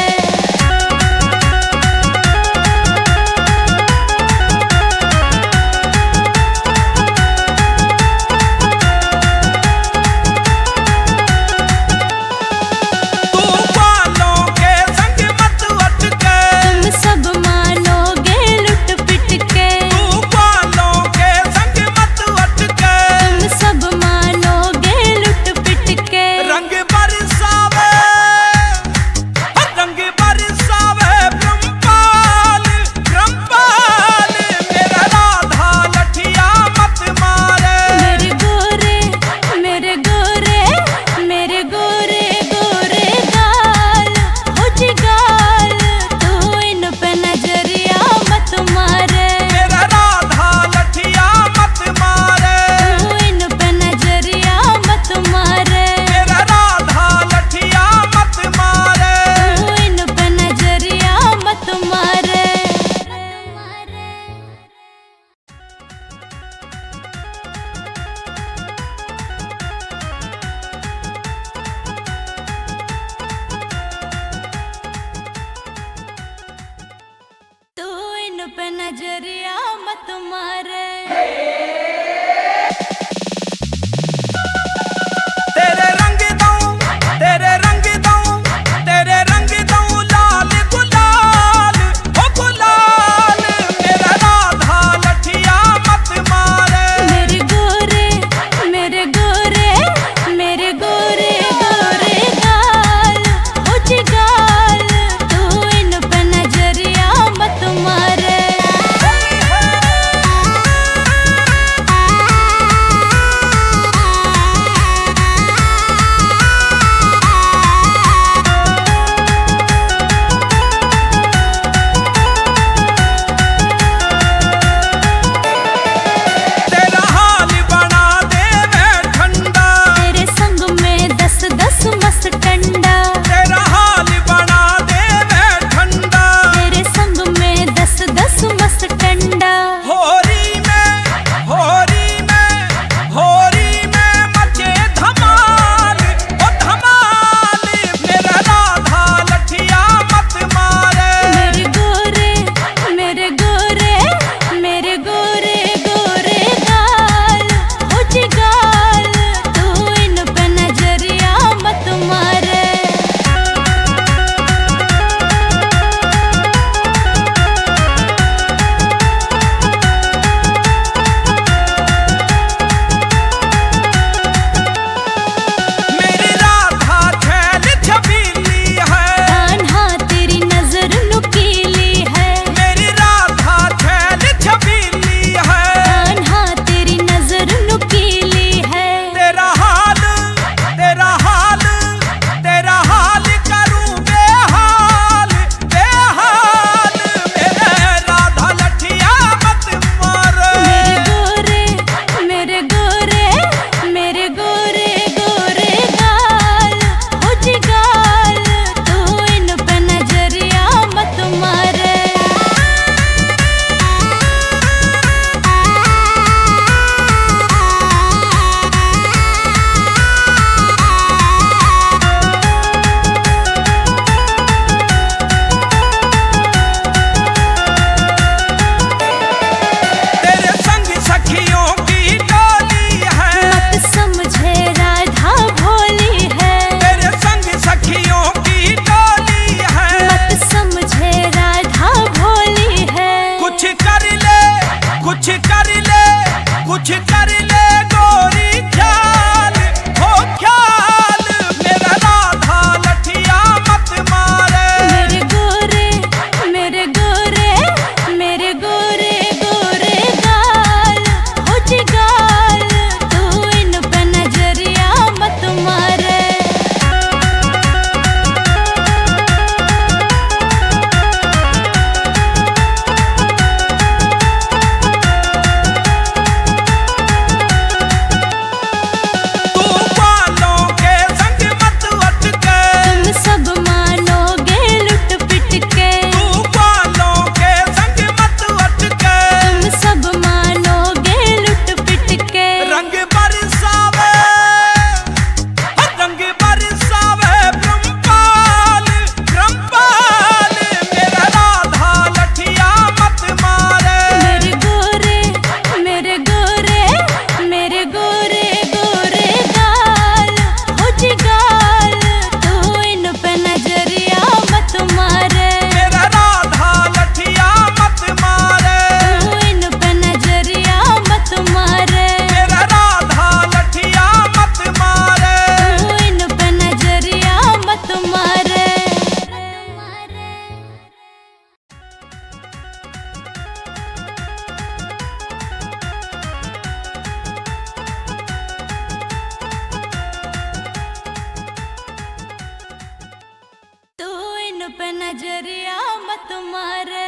नजरिया मत मारे।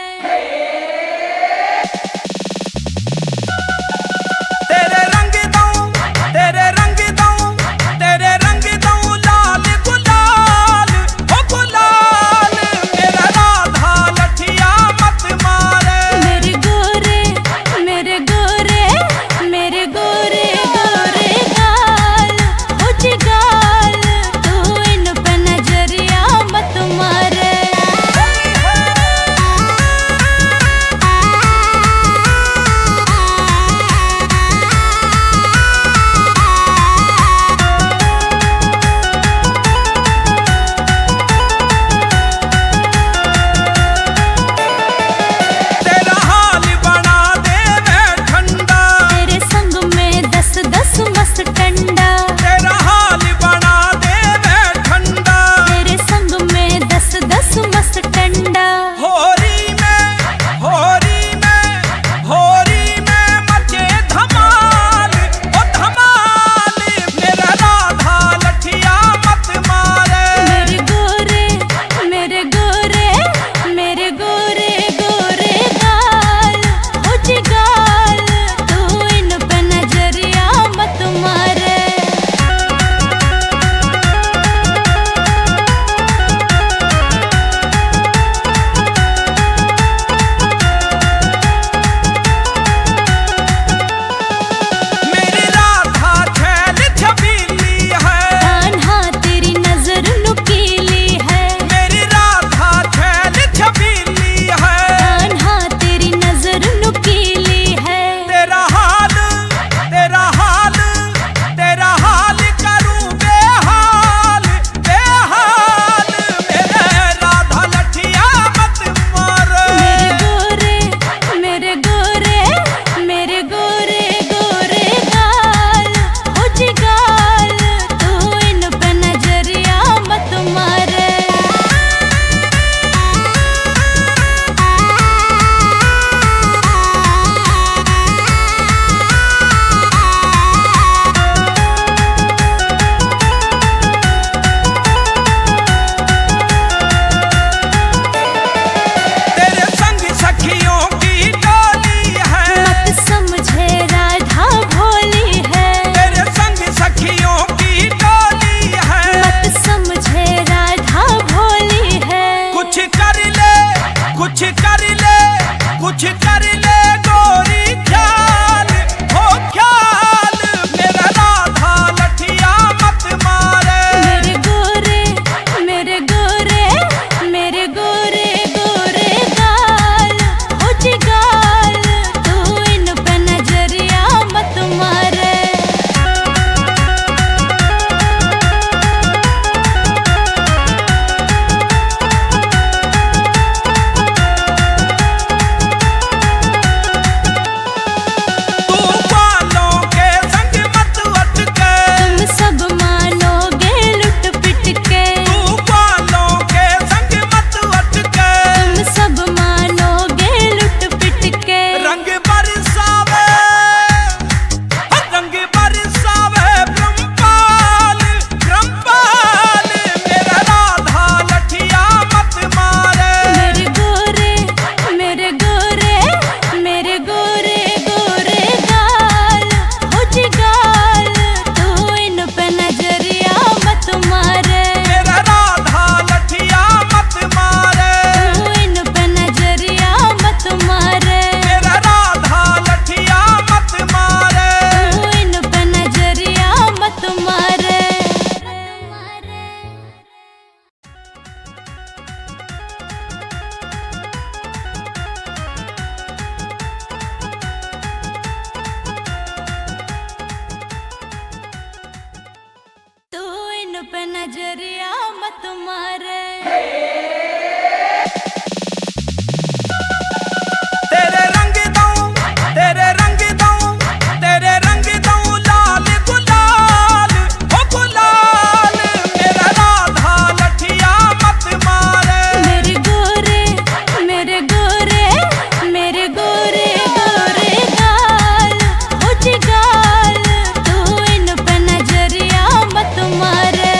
तेरे रंग दूं, तेरे रंग दूं, तेरे रंग दूं लाल गुलाल, हो गुलाल मेरा राधा लठिया मत मारे। मेरे गोरे मेरे गोरे मेरे गोरे गोरे गाल, हो जी गाल, तू इन पे नजरिया मत मारे। तेरा हाल बना दे मैं ठंडा, तेरे संग में 10-10 मस्त टंडा, तेरा हाल बना दे मैं ठंडा। तेरे संग में 10-10 मस्त टंडा। होरी में होरी में होरी में मचे धमाल, ओ धमाल मेरा राधा लठिया मत मारे। मेरे गोरे मेरे गोरे मेरे गोरे गोरे गाल, हो जी गाल, तू इन पे नजरिया मत मारे। मेरी राधा छैल छबीली है, कान्हा तेरी नजर नुकीली है, मेरी राधा छैल छबीली है। कान्हा तेरी नजर नुकीली है। तेरा हाल तेरा हाल तेरा हाल करूं बेहाल बेहाल मेरे राधा लठिया मत मारे। मेरे गोरे मेरे गोरे गोरे गाल, हो जी गाल, तू इन पे नजरिया मत मारे। तेरे संग सखियों की टोली है, मत समझे राधा भोली है, तेरे संग सखियों की टोली है। मत समझे राधा भोली है। कुछ कर ले कुछ कर ले कुछ कर ले गोरी ख्याल, हो ख्याल मेरा राधा लठिया मत मारे। मेरे गोरे मेरे गोरे मेरे गोरे गोरे गाल, हो जी गाल, तू इन पे नजरिया मत मारे। तू बालों के संग मत अटके, तुम सब मानोगे लुट पिट के, तू बालों के संग मत अटके। तुम सब मानोगे लुट पिट के। रंग बरसावे रंग बरसावे ब्रह्मपाल ब्रह्मपाल मेरा राधा लठिया मत मारे। मेरे गोरे मेरे गोरे मेरे गोरे गोरे गाल, हो जी गाल, तू इन पे नजरिया मत मारे। मेरा राधा लठिया मत मारे, तू इन पे नजरिया मत मारे। मेरा राधा लठिया मत मारे। तू इन पे नजरिया मत मारे। तू इन पे नजरिया मत मारे। तेरे रंग दूं, तेरे रंग दूं, तेरे रंग दूं लाल गुलाल, हो गुलाल मेरा राधा लठिया मत मारे। मेरे गोरे मेरे गोरे मेरे गोरे गोरे गाल, हो जी गाल, तू इन पे नजरिया मत मारे।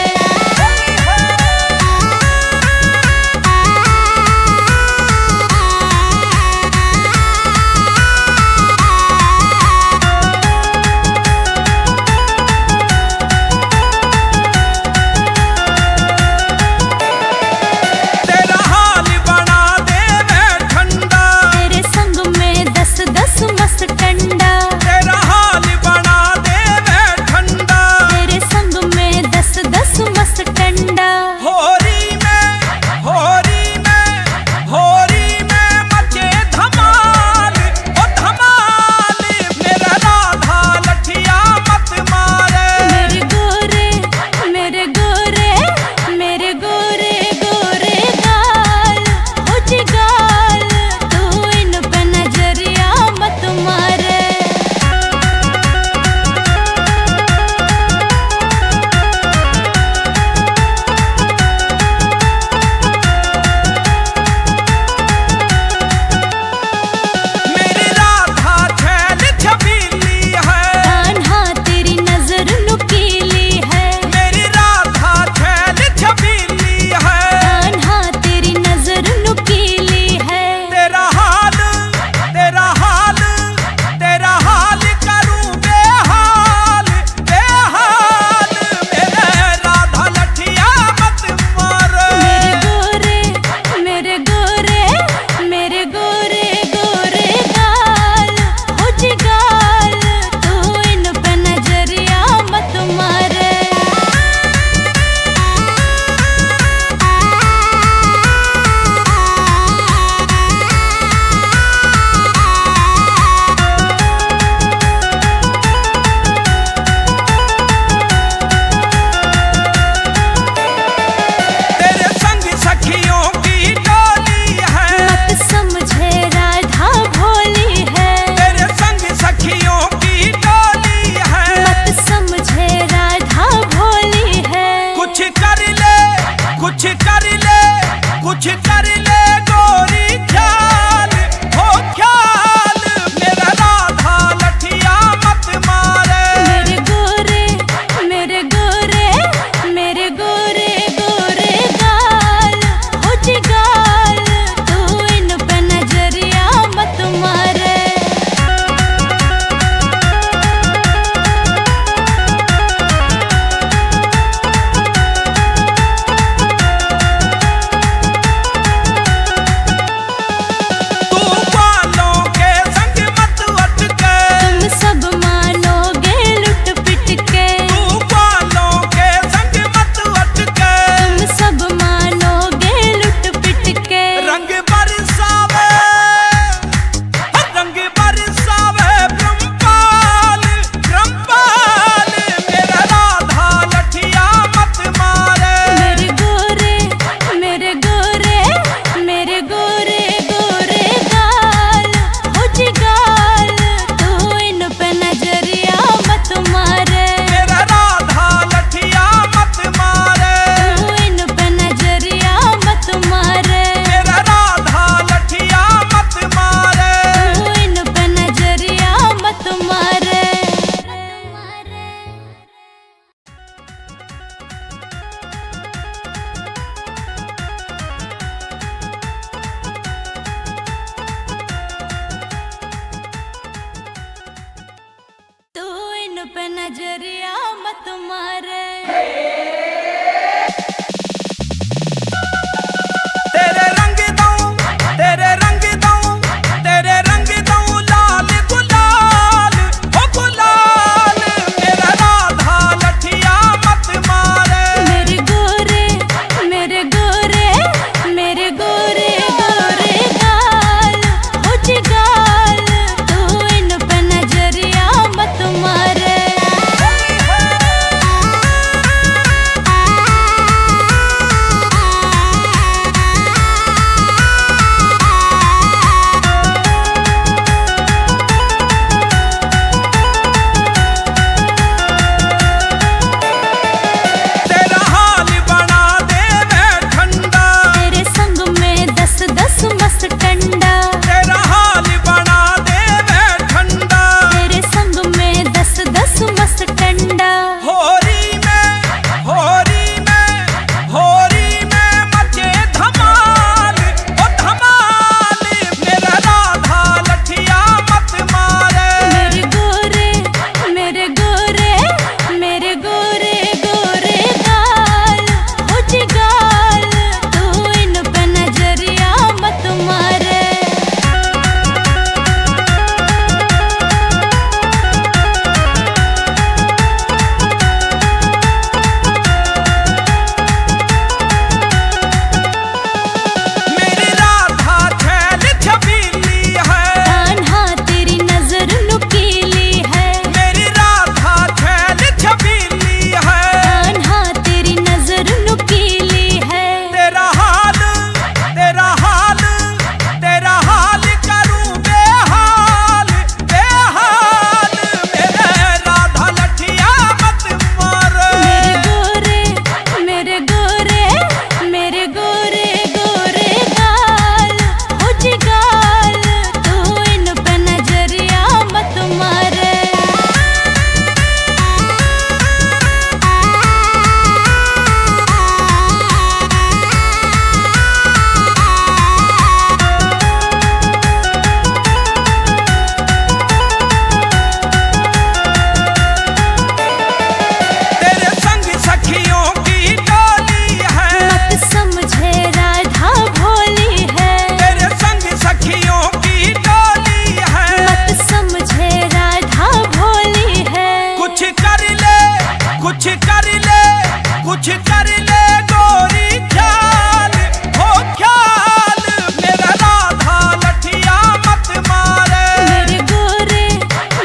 कुछ कर ले गोरी ख्याल हो ख्याल मेरा राधा लठिया मत मारे। मेरे गोरे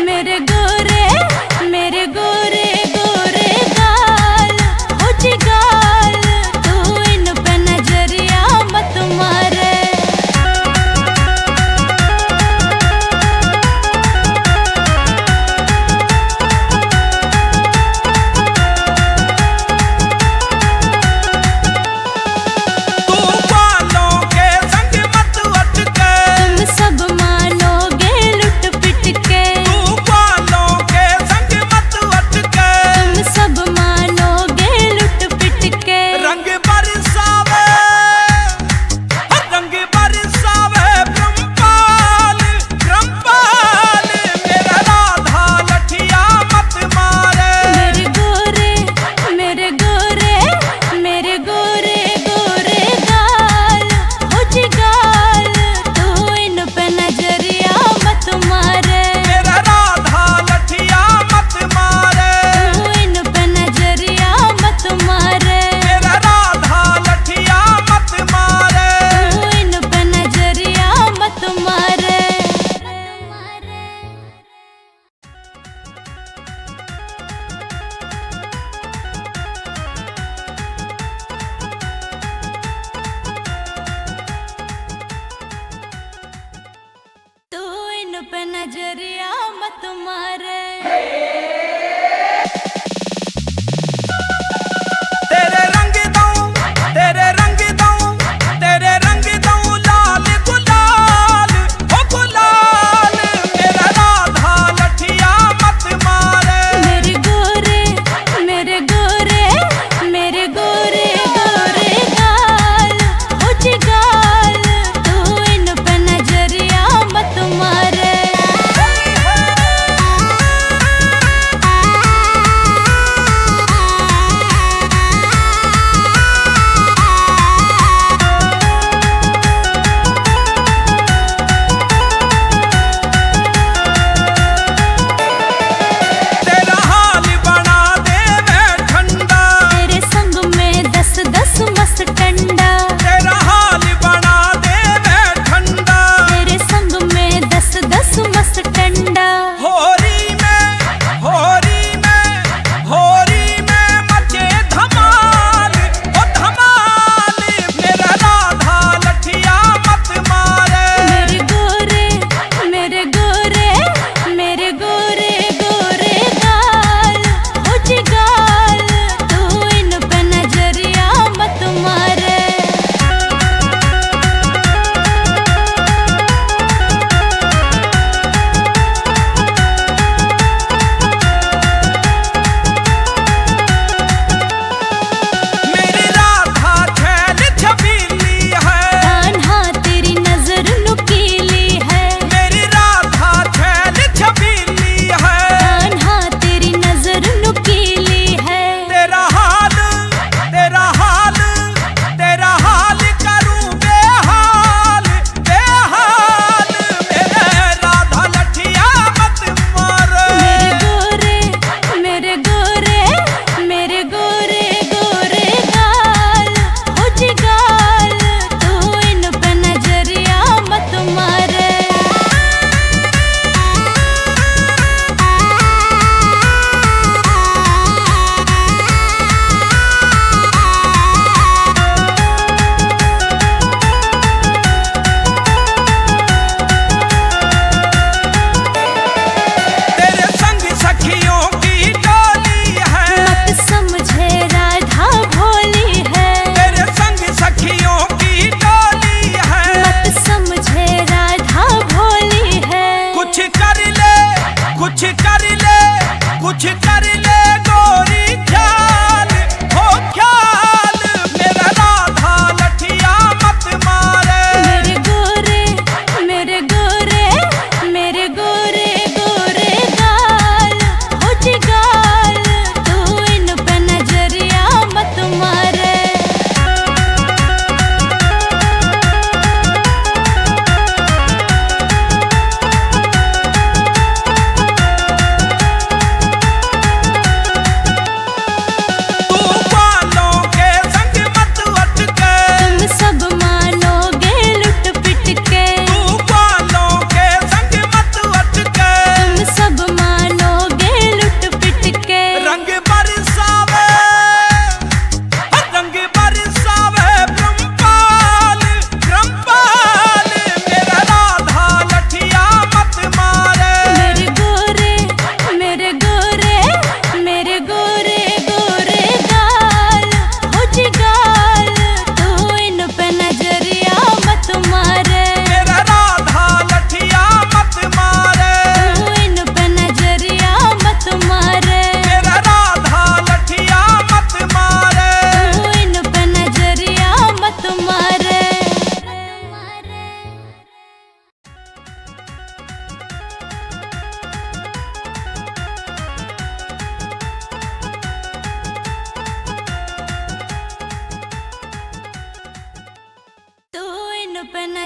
मेरे गोरे गोरे गाल हो जी गाल तू इन पे नजरिया मत मारे। पे नजरिया मत मारे। तेरे रंग दूं लाल गुलाल हो गुलाल मेरा राधा लठिया मत मारे। मेरे गोरे गोरे गाल हो जी गाल तू इन पे नजरिया मत मारे।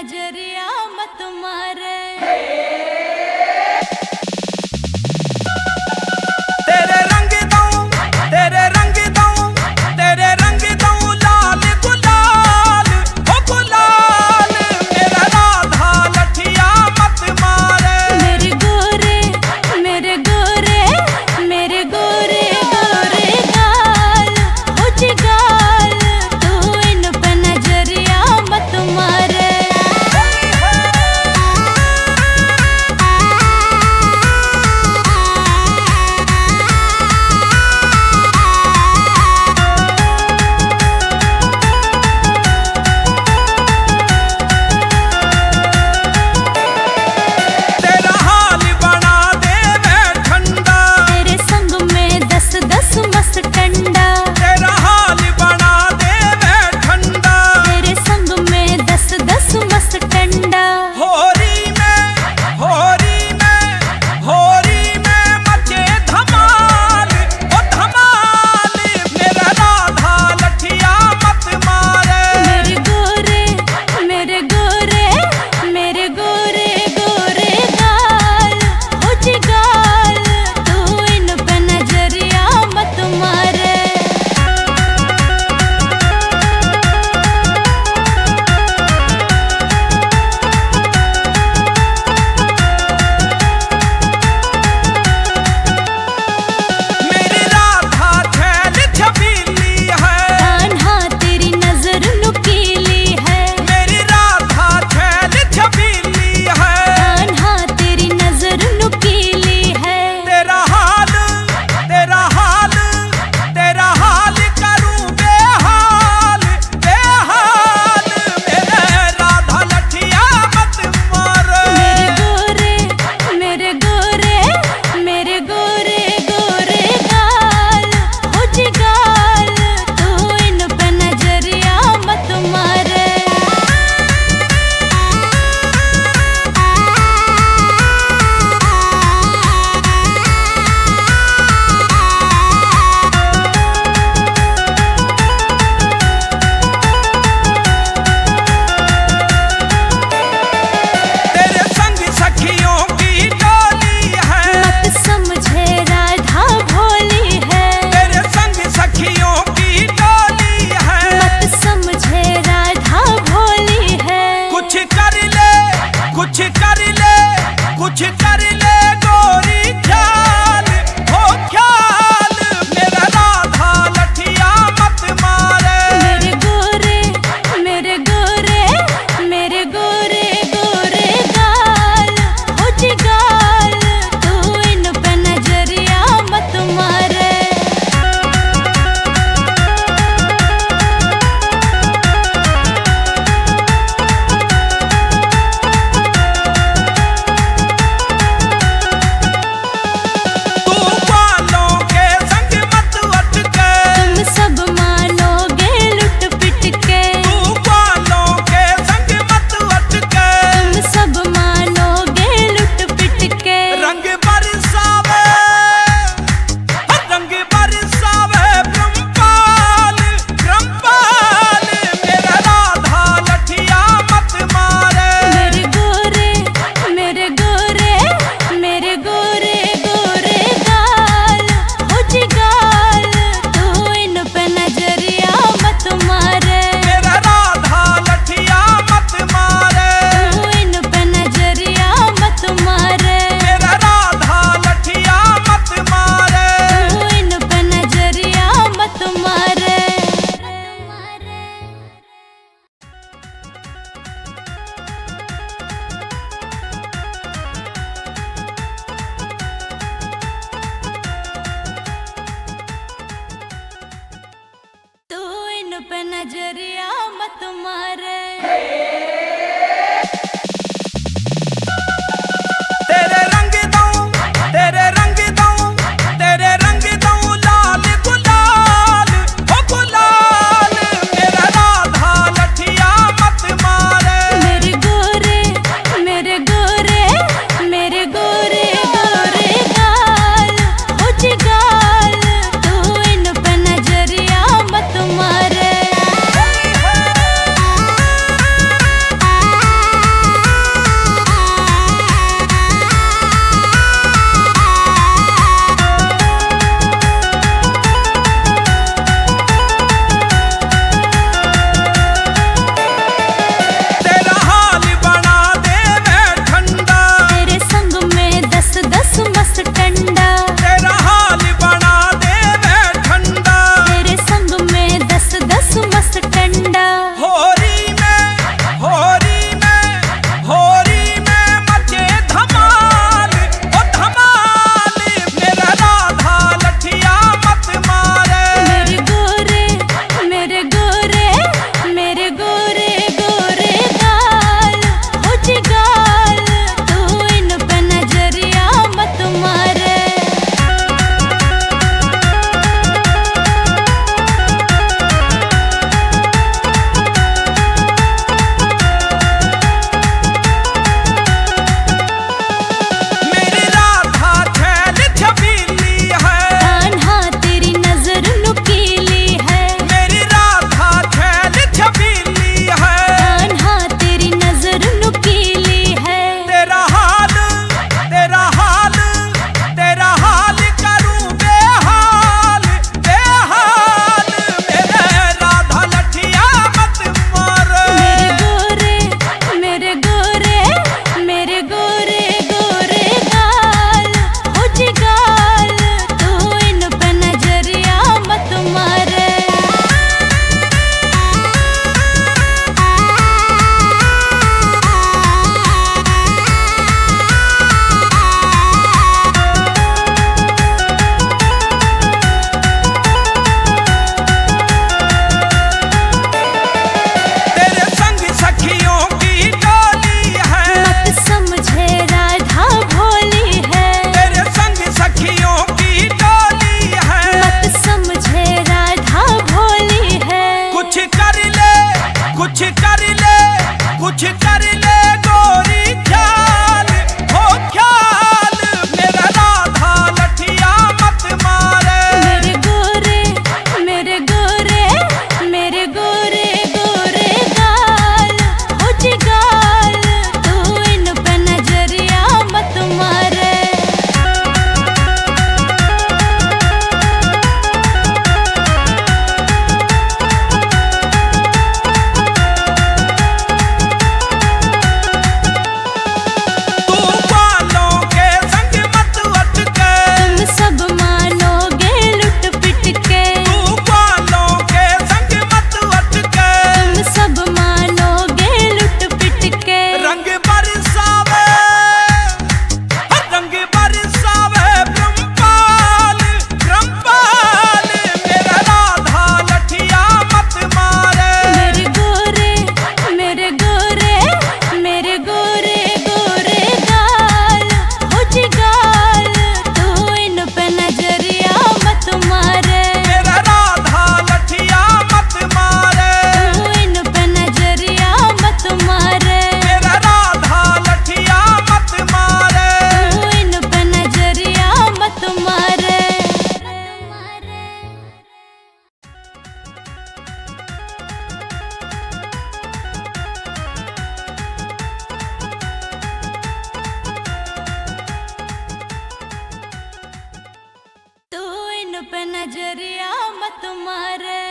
नजरिया मत मारे। तेरे रंग दूं, तेरे रंग दूं, तेरे रंग दूं लाल गुलाल, ओ गुलाल मेरा राधा लठिया मत मारे। मेरे गोरे मेरे गोरे मेरे गोरे गोरे गाल, हो जी गाल, तू इन पे नजरिया मत मारे। तेरा हाल बना दे मैं ठंडा, तेरे संग में 10-10 मस्त टंडा, तेरा हाल बना दे मैं ठंडा। तेरे संग में 10-10 मस्त टंडा। होरी में होरी में होरी में मचे धमाल, ओ धमाल मेरा राधा लठिया मत मारे। मेरे गोरे मेरे गोरे मेरे गोरे गोरे गाल, हो जी गाल, तू इन पे नजरिया मत मारे। मेरी राधा छैल छबीली है, कान्हा तेरी नजर नुकीली है, मेरी राधा छैल छबीली है। कान्हा तेरी नजर नुकीली है। तेरा हाल तेरा हाल तेरा हाल करूं बेहाल बेहाल मेरे राधा लठिया मत मारे। मेरे गोरे मेरे गोरे गोरे गाल, हो जी गाल, तू इन पे नजरिया मत मारे। तेरे संग सखियों की टोली है, मत समझे राधा भोली है, तेरे संग सखियों की टोली है। मत समझे राधा भोली है। कुछ कर ले कुछ कर ले कुछ कर ले गोरी ख्याल, हो ख्याल मेरा राधा लठिया मत मारे। मेरे गोरे मेरे गोरे मेरे गोरे गोरे गाल, हो जी गाल, तू इन पे नजरिया मत मारे। तू वालों के संग मत अटके, तुम सब मानोगे लुट पिट के, तू वालों के संग मत अटके। तुम सब मानोगे लुट पिट के। रंग बरसावे रंग बरसावे ब्रह्मपाल ब्रह्मपाल मेरा राधा लठिया मत मारे। मेरे गोरे मेरे गोरे मेरे गोरे गोरे गाल, हो जी गाल, तू इन पे नजरिया मत मारे। मेरा राधा लठिया मत मारे। तू इन पे नजरिया मत मारे। मेरा राधा लठिया मत मारे। तू इन पे नजरिया मत मारे। तू इन पे नजरिया मत मारे। तेरे रंग दूं, तेरे रंग दूं, तेरे रंग दूं लाल गुलाल, ओ गुलाल मेरा राधा लठिया मत मारे। मेरे गोरे मेरे गोरे मेरे गोरे गोरे गाल, हो जी गाल, तू इन पे नजरिया मत मारे। मत मारे।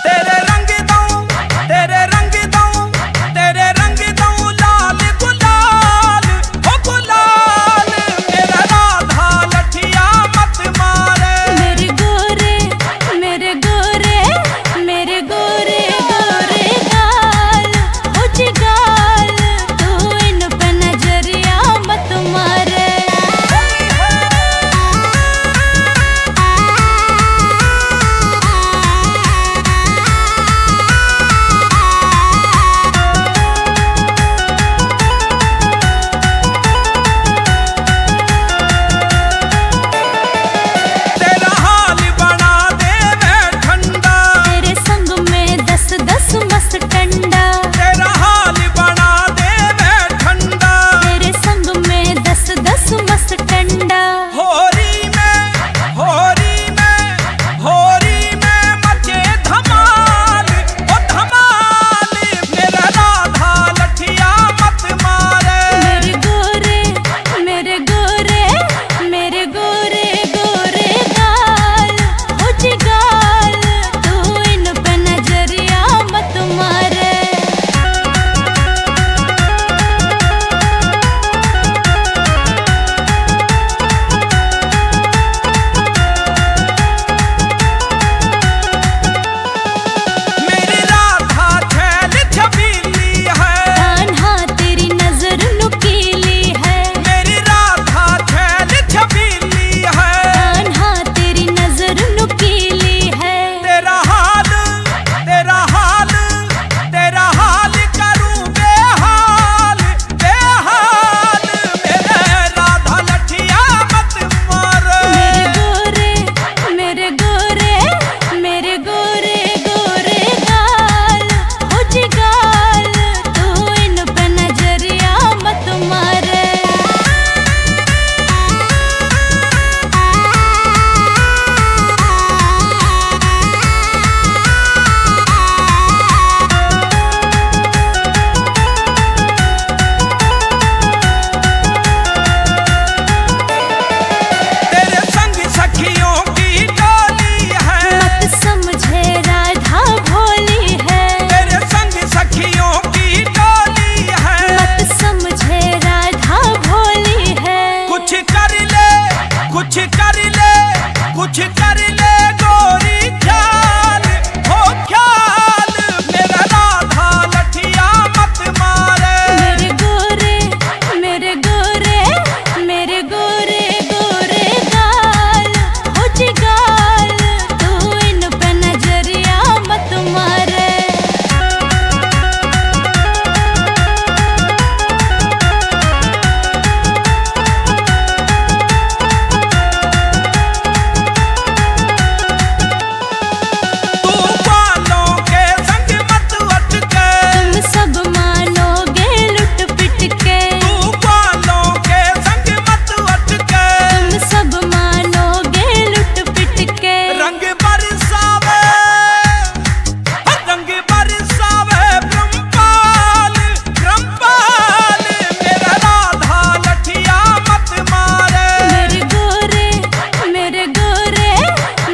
तेरे रंग दूं, तेरे रंग दूं, तेरे रंग दूं लाल गुलाल, हो गुलाल मेरा राधा लठिया मत मारे। मेरे गोरे मेरे गोरे मेरे गोरे गोरे गाल, हो जी गाल तू इन पे नजरिया मत मारे। तेरा हाल बना दे मैं ठंडा, तेरे संग में 10-10 मस्त टंडा, तेरा हाल बना दे मैं ठंडा। तेरे संग में 10-10 मस्त टंडा। होरी में होरी में होरी में मचे धमाल, ओ धमाल मेरा राधा लठिया मत मारे। मेरे गोरे मेरे गोरे मेरे गोरे गोरे गाल, हो जी गाल तू इन पे नजरिया मत मारे। मेरी राधा छैल छबीली है, कान्हा तेरी नजर नुकीली है, मेरी राधा छैल छबीली है। कान्हा तेरी नजर नुकीली है। तेरा हाल तेरा हाल तेरा हाल करूं बेहाल बेहाल मेरे राधा लठिया मत मारे। मेरे गोरे मेरे गोरे गोरे गाल, हो जी गाल तू इन पे नजरिया मत मारे। तेरे संग सखियों की टोली है, मत समझे राधा भोली है, तेरे संग सखियों की टोली है। मत समझे राधा भोली है। कुछ कर ले कुछ कर ले कुछ कर ले गोरी ख्याल, हो ख्याल मेरा राधा लठिया मत मारे। मेरे गोरे मेरे गोरे मेरे गोरे गोरे गाल, हो जी गाल तू इन पे नजरिया मत मारे। तू बालों के संग मत अटके, तुम सब मानोगे लुट पिट के, तू बालों के संग मत अटके। तुम सब मानोगे लुट पिट के। रंग बरसावे रंग बरसावे ब्रह्मपाल ब्रह्मपाल मेरा राधा लठिया मत मारे। मेरे गोरे मेरे गोरे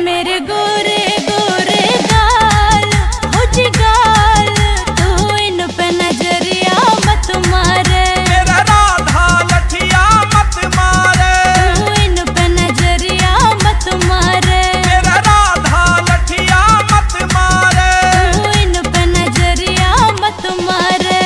मेरे गोरे गोरे गाल, हो जी गाल तू इन पे नजरिया मत मारे। मेरा राधा लठिया मत मारे, तू इन पे नजरिया मत मारे। मेरा राधा लठिया मत मारे। तू इन पे नजरिया मत मारे।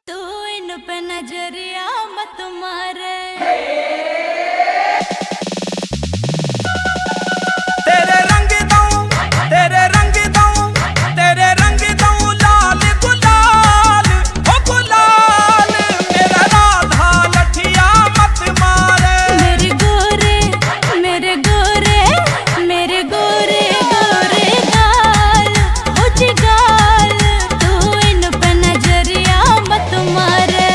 तू इन पे नजरिया मत मारे। तेरे रंग दूं, तेरे रंग दूं, तेरे रंग दूं लाल गुलाल, हो गुलाल मेरा राधा लठिया मत मारे। मेरे गोरे मेरे गोरे मेरे गोरे गोरे गाल, हो जी गाल तू इन पे नजरिया मत मारे।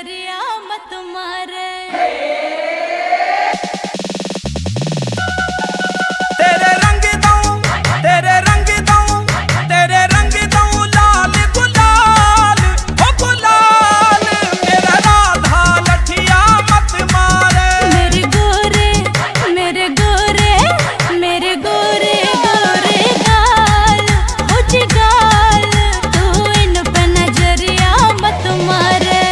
नजरिया मत मारे। तेरे रंग दूं, तेरे रंग दूं, तेरे रंग दूं लाल गुलाल, हो गुलाल मेरा राधा लठिया मत मारे। मेरे गोरे मेरे गोरे मेरे गोरे गोरे गाल, हो जी गाल, तू इन पे नजरिया मत मारे।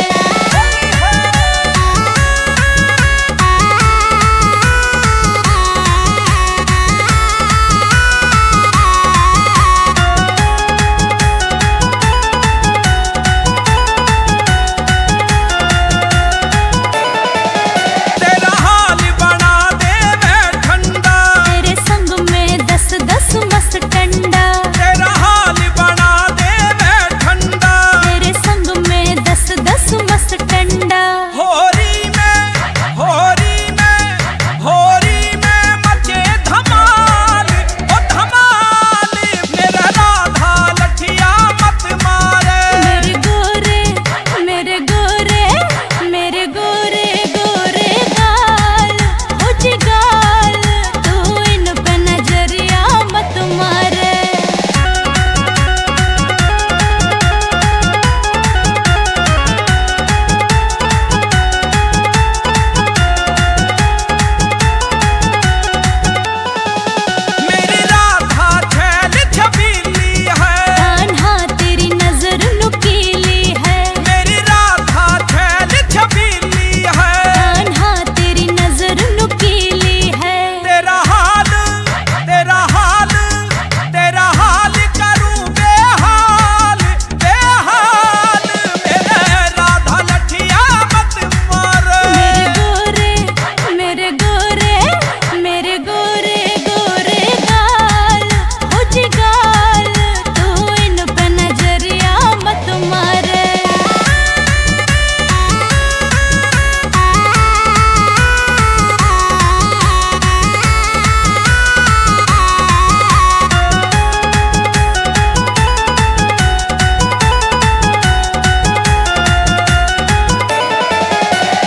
तेरा हाल बना दे मैं ठंडा, तेरे संग में 10-10 मस्त टंडा, तेरा हाल बना दे मैं ठंडा। तेरे संग में 10-10 मस्त टंडा। होरी में होरी में होरी में मचे धमाल, ओ धमाल मेरा राधा लठिया मत मारे। मेरे गोरे मेरे गोरे मेरे गोरे गोरे गाल, हो जी गाल, तू इन पे नजरिया मत मारे। मेरी राधा छैल छबीली है, कान्हा तेरी नजर नुकीली है, मेरी राधा छैल छबीली है। कान्हा तेरी नजर नुकीली है। तेरा हाल तेरा हाल तेरा हाल करूं बेहाल बेहाल मेरे राधा लठिया मत मारे। मेरे गोरे मेरे गोरे गोरे गाल, हो जी गाल, तू इन पे नजरिया मत मारे।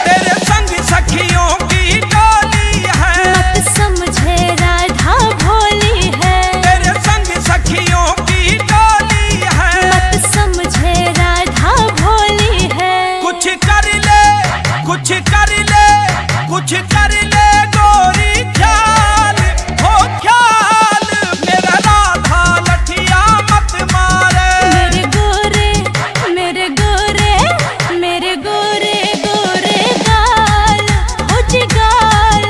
तेरे संग सखियों की टोली है, मत समझे राधा भोली है, तेरे संग सखियों की टोली है। मत समझे राधा भोली है। कुछ कर ले कुछ कर ले कुछ कर ले गोरी ख्याल, हो ख्याल मेरा राधा लठिया मत मारे। मेरे गोरे मेरे गोरे मेरे गोरे गोरे गाल, हो जी गाल,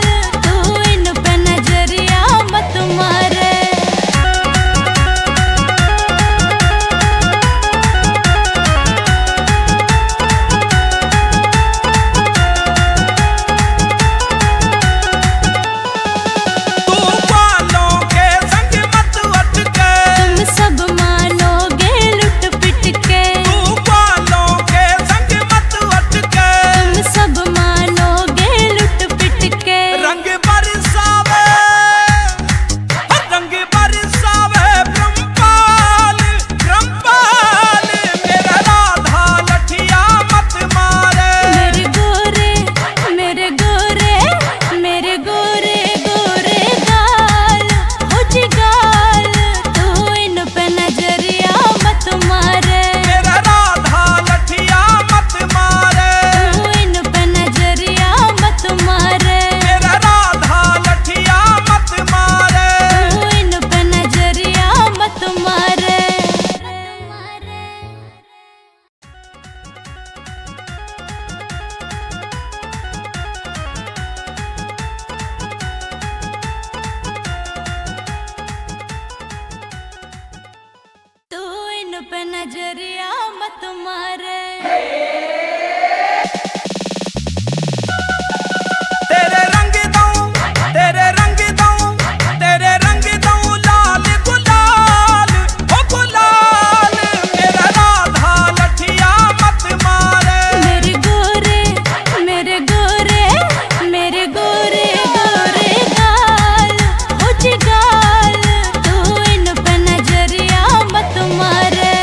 तू इन पे नजरिया मत मारे। तू बालों के संग मत अटके, तुम सब मानोगे लुट पिट के, तू बालों के संग मत अटके। तुम सब मानोगे लुट पिट के। रंग बरसावे रंग बरसावे ब्रह्मपाल ब्रह्मपाल मेरा राधा लठिया मत मारे। मेरे गोरे मेरे गोरे मेरे गोरे गोरे गाल, हो जी गाल, तू इन पे नजरिया मत मारे। मेरा राधा लठिया मत मारे। तू इन पे नजरिया मत मारे। मेरा राधा लठिया मत मारे। तू इन पे नजरिया मत मारे। तू इन पे नजरिया मत मारे। तेरे रंग दूं, तेरे रंग दूं, तेरे रंग दूं लाल गुलाल, हो गुलाल मेरा राधा लठिया मत मारे। मेरे गोरे मेरे गोरे मेरे गोरे गोरे गाल, हो जी गाल, तू इन पे नजरिया मत मारे।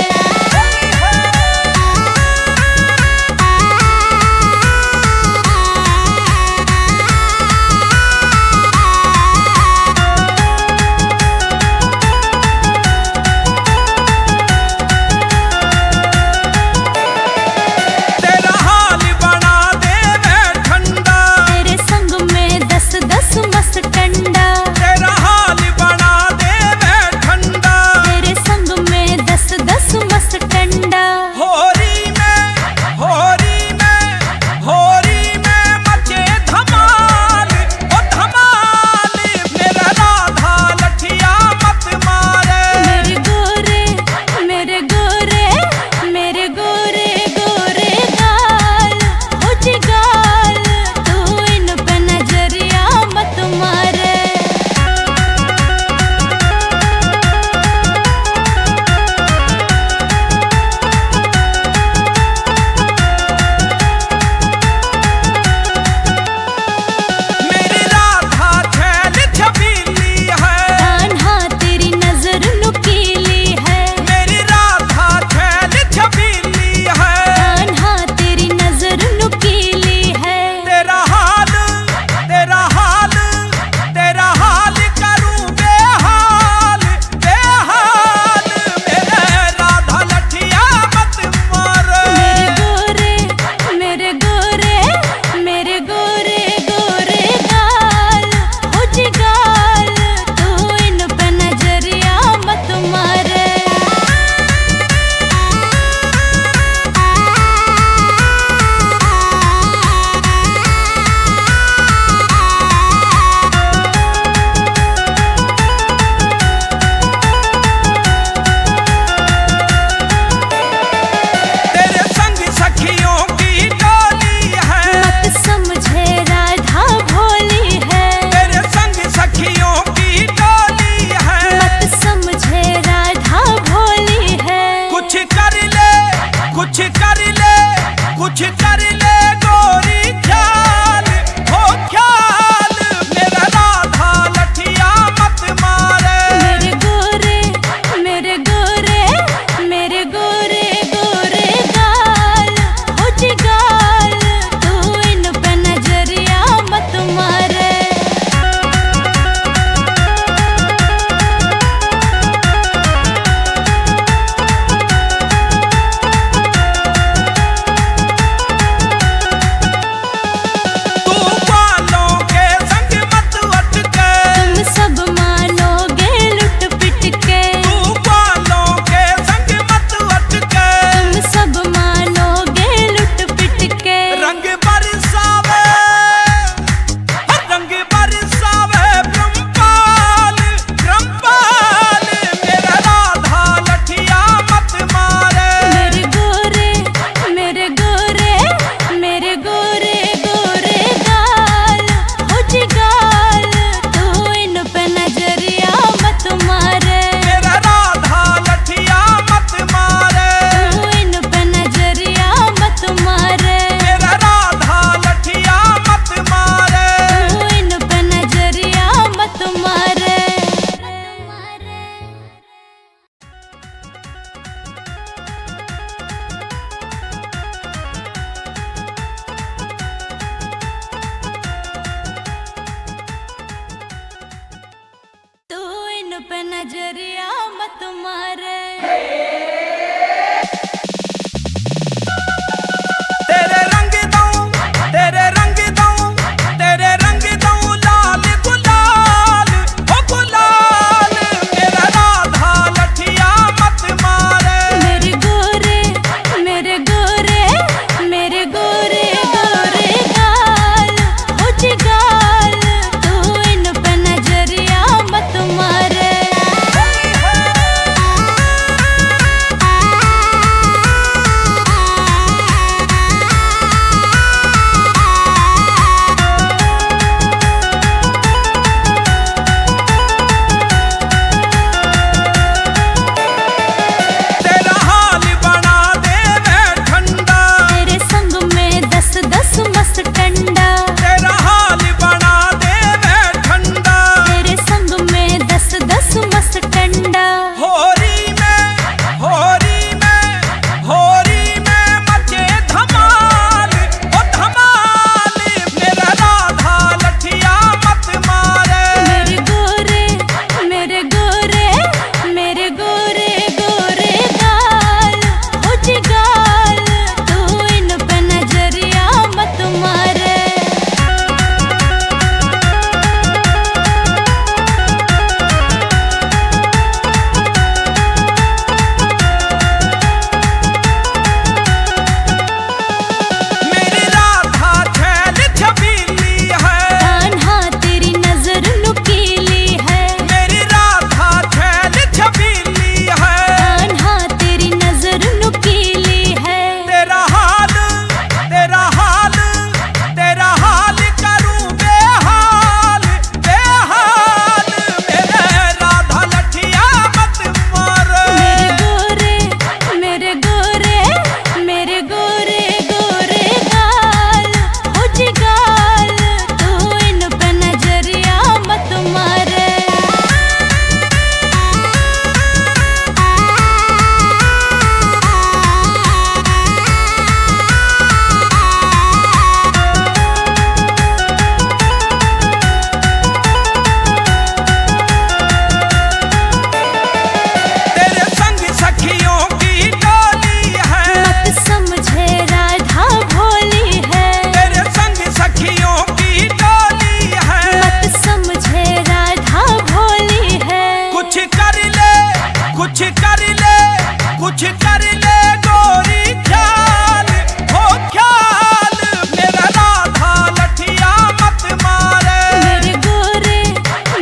कुछ कर ले गोरी ख्याल, हो ख्याल मेरा राधा लठिया मत मारे। मेरे गोरे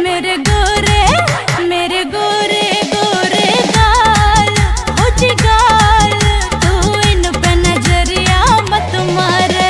मेरे गोरे मेरे गोरे गोरे गाल हो जिगाल, तू इन पे नजरिया मत मारे।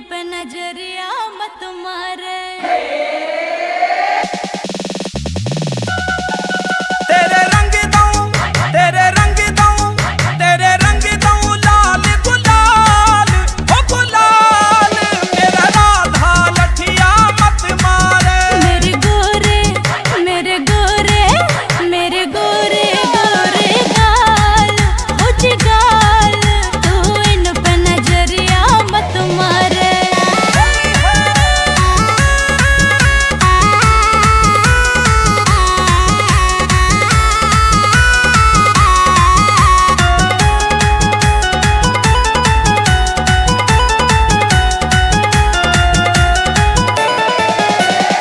पे नजरिया मत मारे। तेरे रंग दूं, तेरे रंग दूं, तेरे रंग दूं लाल गुलाल, ओ गुलाल मेरा राधा लठिया मत मारे। मेरे गोरे मेरे गोरे मेरे गोरे गोरे गाल, हो जी गाल, तू इन पे नजरिया मत मारे।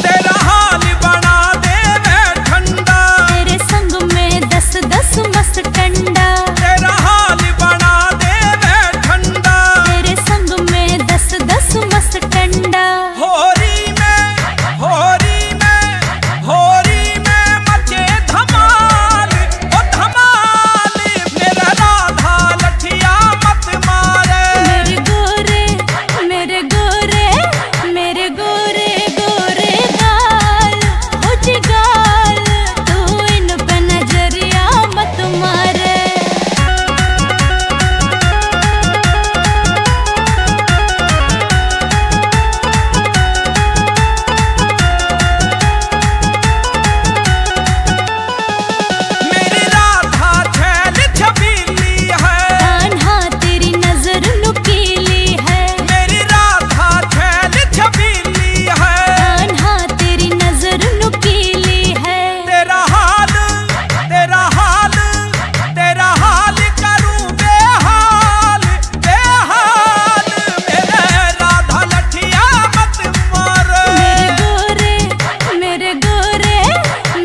तेरा हाल बना देवे ठंडा, तेरे संग में 10-10 मस्त टंडा, तेरा हाल बना देवे ठंडा। तेरे संग में 10-10 मस्त टंडा। होरी में होरी में होरी में मचे धमाल, ओ धमाल मेरा राधा लठिया मत मारे। मेरे गोरे मेरे गोरे मेरे गोरे गोरे गाल, हो जी गाल, तू इन पे नजरिया मत मारे। मेरी राधा छैल छबीली है, कान्हा तेरी नजर नुकीली है, मेरी राधा छैल छबीली है। कान्हा तेरी नजर नुकीली है। तेरा हाल तेरा हाल तेरा हाल करूं बेहाल बेहाल मेरे राधा लठिया मत मारे। मेरे गोरे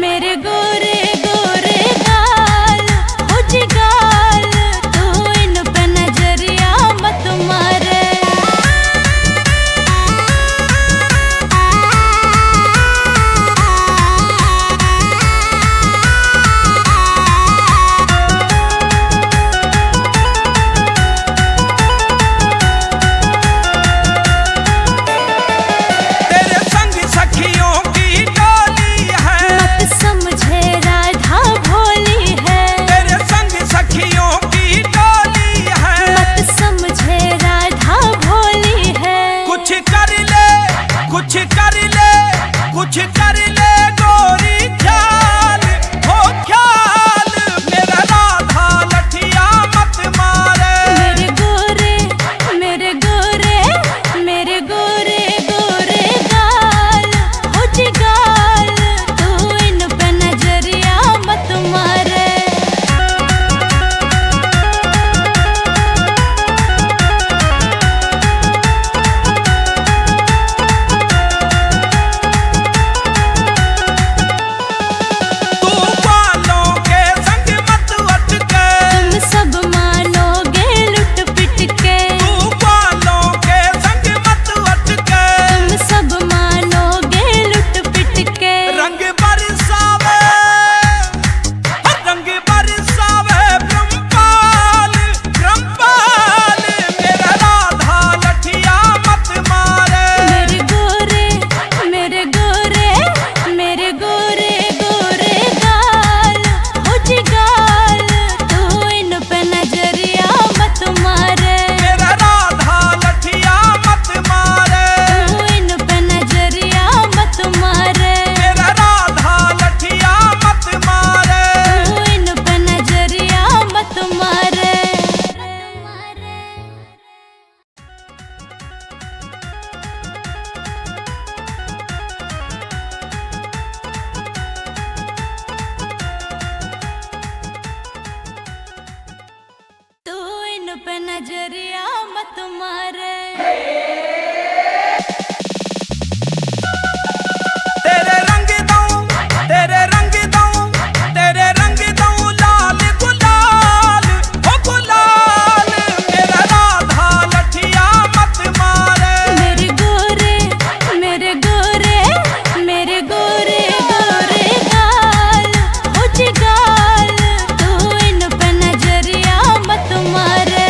मेरे गोरे गोरे गाल, हो जी गाल, तू इन पे नजरिया मत मारे। तेरे संग सखियों की टोली है, मत समझे राधा भोली है, तेरे संग सखियों की टोली है। मत समझे राधा भोली है। कुछ कर ले कुछ कर ले कुछ कर ले गोरी ख्याल, हो ख्याल मेरा राधा लठिया मत मारे। मेरे गोरे मेरे गोरे मेरे गोरे गोरे गाल, हो जी गाल, तू इन पे नजरिया मत मारे। तू बालों के संग मत अटके, तुम सब मानोगे लुट पिट के, तू बालों के संग मत अटके। तुम सब मानोगे लुट पिट के। रंग बरसावे रंग बरसावे ब्रह्मपाल ब्रह्मपाल मेरा राधा लठिया मत मारे। मेरे गोरे मेरे गोरे मेरे गोरे गोरे गाल, हो जी गाल, तू इन पे नजरिया मत मारे। मेरा राधा लठिया मत मारे। तू इन पे नजरिया मत मारे। मेरा राधा लठिया मत मारे। तू इन पे नजरिया मत मारे। तू इन पे नजरिया मत मारे। तेरे रंग दूं, तेरे रंग दूं, तेरे रंग दूं लाल गुलाल, ओ गुलाल मेरा राधा लठिया मत मारे। मेरे गोरे मेरे गोरे मेरे गोरे गोरे गाल, हो जी गाल, तू इन पे नजरिया मत मारे।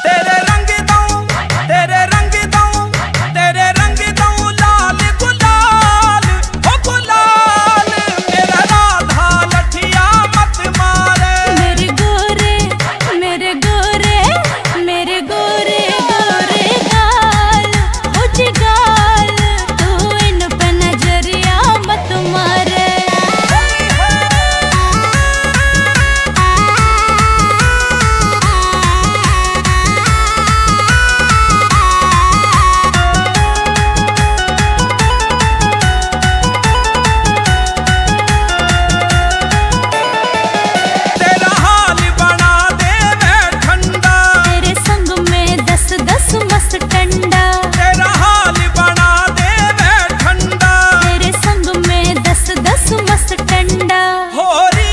तेरे रंग दऊं तेरे रंग दऊं तेरे रंग दऊं लाल गुलाल हो गुलाल मेरा राधा लठिया मत मारे मेरे गोरे मेरे गोरे मेरे गोरे गोरे गाल हो जी गाल तू इन पे नजरिया मत मारे तेरा हाल बना दे मैं ठंडा तेरे संग में 10-10 मस्त टंडा तेरा हाल बना दे मैं ठंडा तेरे संग में 10-10 मस्त टंडा होरी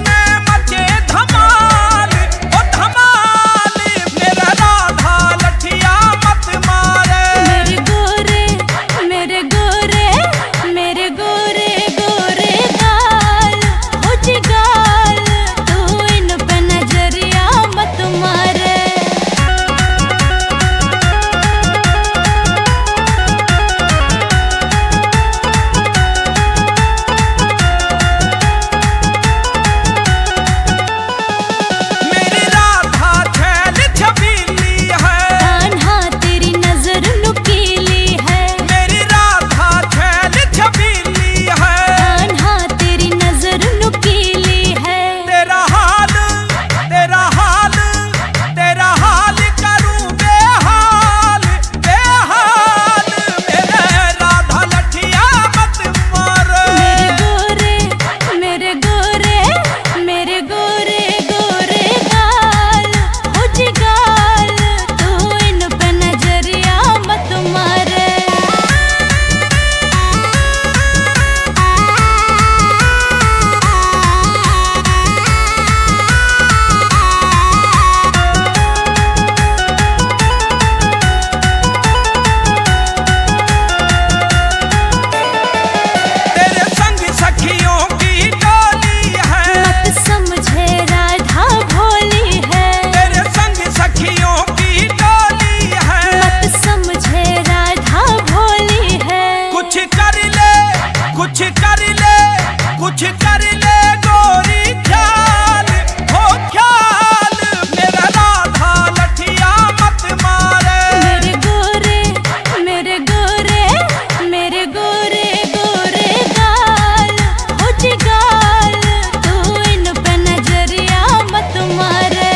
में मचे धमाल ओ धमाल मेरा राधा लठिया मत मारे मेरे गोरे मेरे गोरे मेरे गोरे गोरे गाल हो जी गाल तू इन पे नजरिया मत मारे मेरी राधा छैल छबीली है कान्हा तेरी नजर नुकीली है मेरी राधा छैल छबीली है कान्हा तेरी नजर नुकीली है तेरा हाल करूं बेहाल बेहाल मेरे राधा लठिया मत मार मेरे गोरे मेरे गोरे गोरे गाल हो जी गाल तू इन पे नजरिया मत मारे तेरे संग सखियों की टोली है मत समझे राधा भोली है तेरे संग सखियों की टोली है मत समझे राधा भोली है कुछ कर ले कुछ कर ले कुछ कर ले गोरी ख्याल हो ख्याल मेरा राधा लठिया मत मारे मेरे गोरे मेरे गोरे मेरे गोरे गोरे गाल हो जी गाल तू इन पे नजरिया मत मारे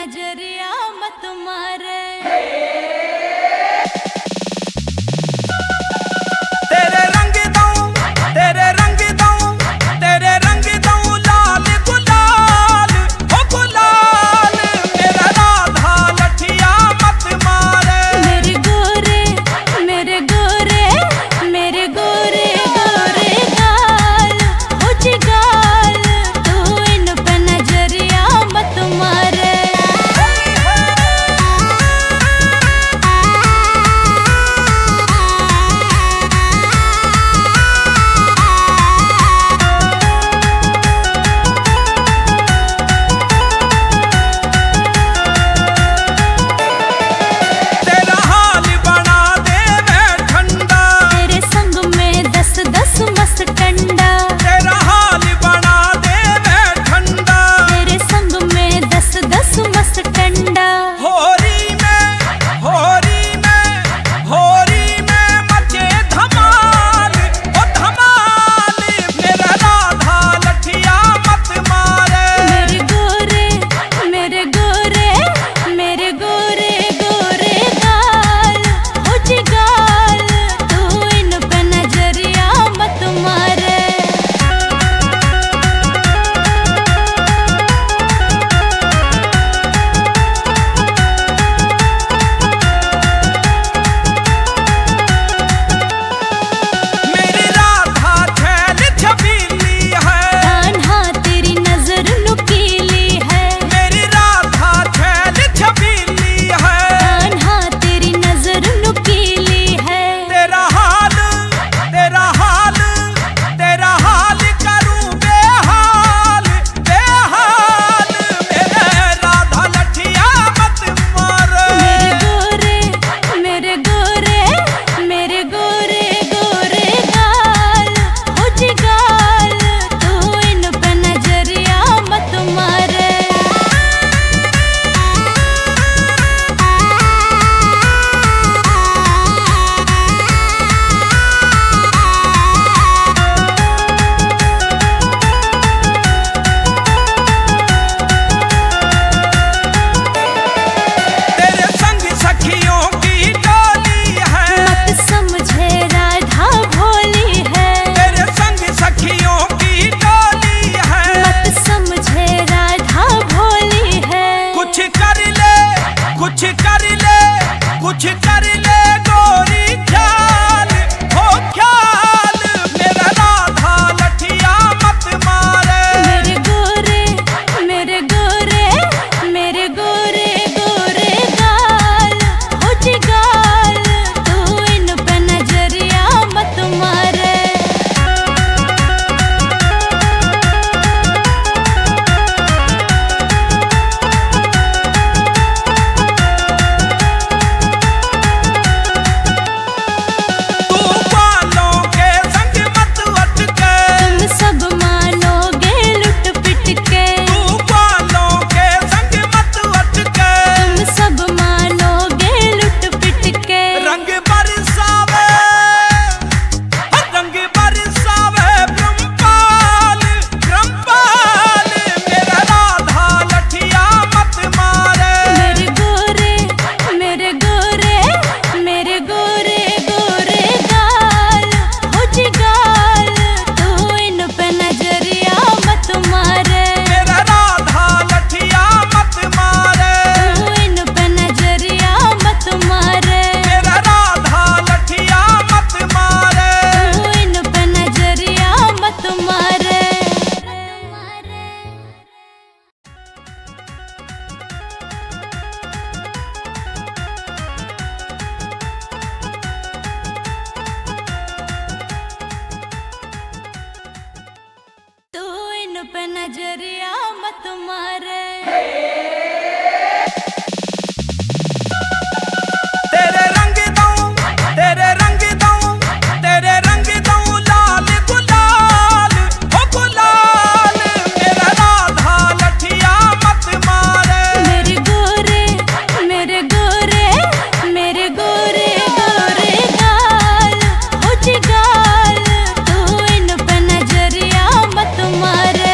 नजरिया मत मारे। तेरे रंग दूं, तेरे रंग दूं, तेरे रंग दूं लाल गुलाल, ओ गुलाल मेरा राधा लठिया मत मारे। मेरे गोरे मेरे गोरे मेरे गोरे गोरे गाल हो जिगाल, तू इन पे नजरिया मत मारे। तेरा हाल बना दे मैं ठंडा, तेरे संग में 10-10 मस्त टंडा, तेरा हाल बना दे मैं ठंडा। तेरे संग में 10-10 मस्त टंडा। होरी में होरी में होरी में मचे धमाल, ओ धमाल मेरा राधा लठिया मत मारे। मेरे गोरे मेरे गोरे मेरे गोरे गोरे गाल हो जिगाल, तू इन पे नजरिया मत मारे। मेरी राधा छैल छबीली है, कान्हा तेरी नजर नुकीली है, मेरी राधा छैल छबीली है। कान्हा तेरी नजर नुकीली है। तेरा हाल तेरा हाल तेरा हाल करूं बेहाल बेहाल मेरे राधा लठिया मत मारे। मेरे गोरे मेरे गोरे गोरे गाल हो जिगाल, तू इन पे नजरिया मत मारे। तेरे संग सखियों की टोली है, मत समझे राधा भोली है, तेरे संग सखियों की टोली है। मत समझे राधा भोली है। कुछ कर ले कुछ कर ले कुछ कर ले गोरी ख्याल हो ख्याल मेरा राधा लठिया मत मारे। मेरे गोरे मेरे गोरे मेरे गोरे गोरे गाल हो जिगाल, तू इन पे नजरिया मत मारे। तू बालों के संग मत अटके, तुम सब मानोगे लुट पिट के, तू बालों के संग मत अटके। तुम सब मानोगे लुट पिट के। रंग बरसावे रंग बरसावे ब्रह्मपाल ब्रह्मपाल मेरा राधा लठिया मत मारे। मेरे गोरे मेरे गोरे मेरे गोरे गोरे गाल हो जिगाल, तू इन पे नजरिया मत मारे। मेरा राधा लठिया मत मारे। तू इन पे नजरिया मत मारे। मेरा राधा लठिया मत मारे। तू इन पे नजरिया मत मारे। तू इन पे नजरिया मत मारे। तेरे रंग दूं, तेरे रंग दूं, तेरे रंग दूं लाल गुलाल, ओ गुलाल मेरा राधा लठिया मत मारे। मेरे गोरे मेरे गोरे मेरे गोरे गोरे गाल हो जिगाल, तू इन पे नजरिया मत मारे।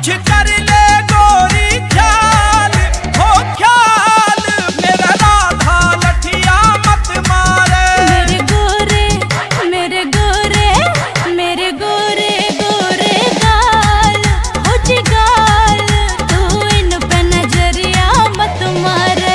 कुछ कर ले गोरी ख्याल हो ख्याल, मेरा राधा लठिया मत मारे। मेरे गोरे मेरे गोरे मेरे गोरे गोरे गाल हो जी गाल, तू इन पे नजरिया मत मारे।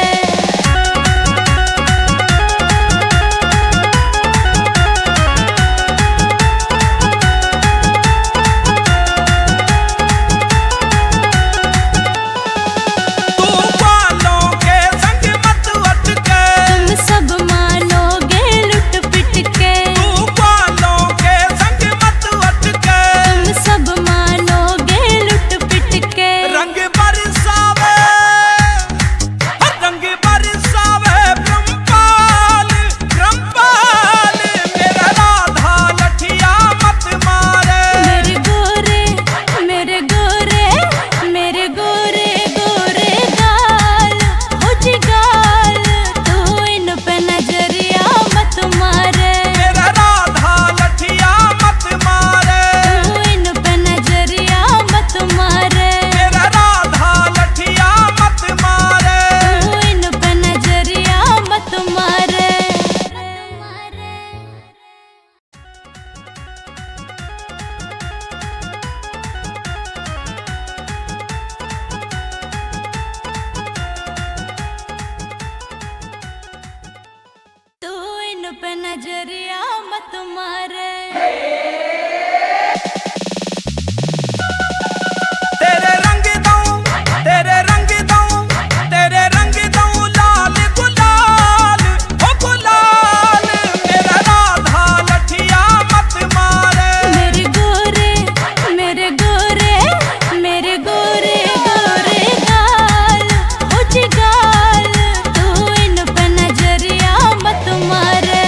तू वालों के संग मत अटके, तुम सब मानोगे लुट पिट के, तू वालों के संग मत अटके। तुम सब मानोगे लुट पिट के। रंग बरसावे रंग बरसावे ब्रह्मपाल ब्रह्मपाल, मेरा राधा लठिया मत मारे। मेरे गोरे मेरे गोरे मेरे गोरे गोरे गाल हो जी गाल, तू इन पे नजरिया मत मारे। मेरा राधा लठिया मत मारे। तू इन पे नजरिया मत मारे। मेरा राधा लठिया मत मारे। तू इन पे नजरिया मत मारे। तू इन पे नजरिया मत मारे। तेरे रंग दूं तेरे रंग दूं तेरे रंग दूं लाल गुलाल हो गुलाल, मेरा राधा लठिया मत मारे। मेरे गोरे मेरे गोरे मेरे गोरे गोरे गाल हो जी गाल, तू इन पे नजरिया मत मारे।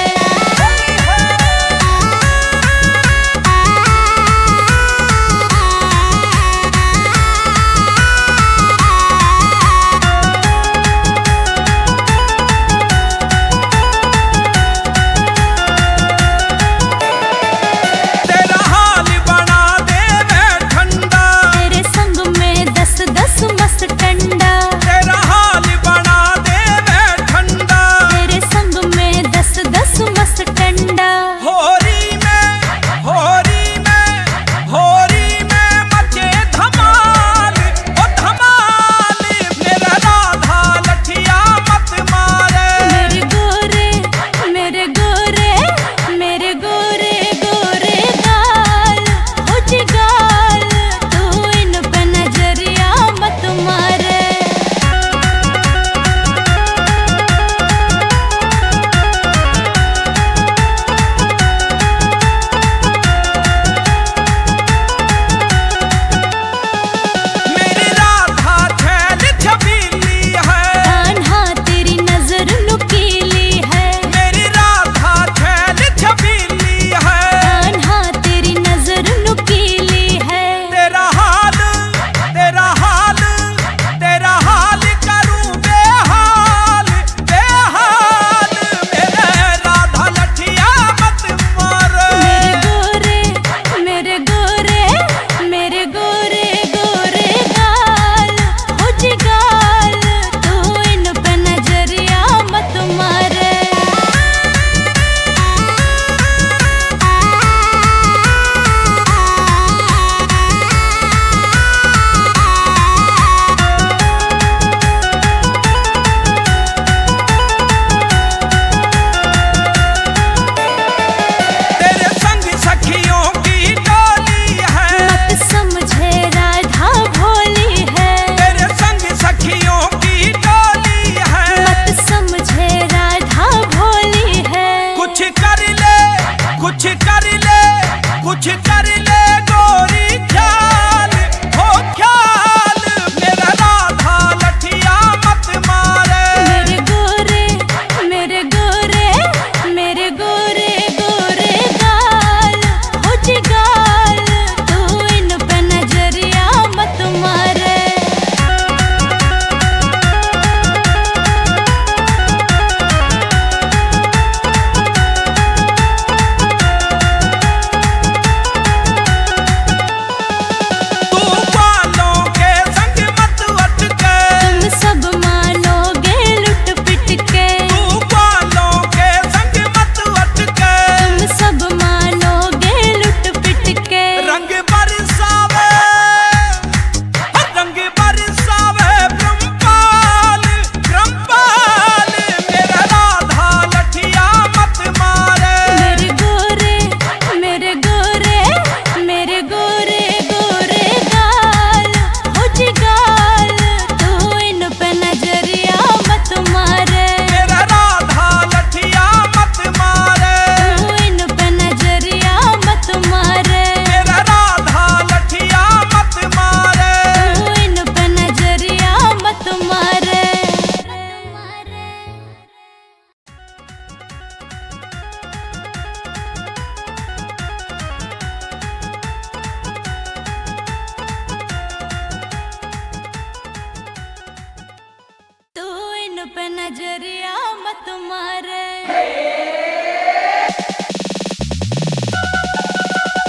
नजरिया मत मारे।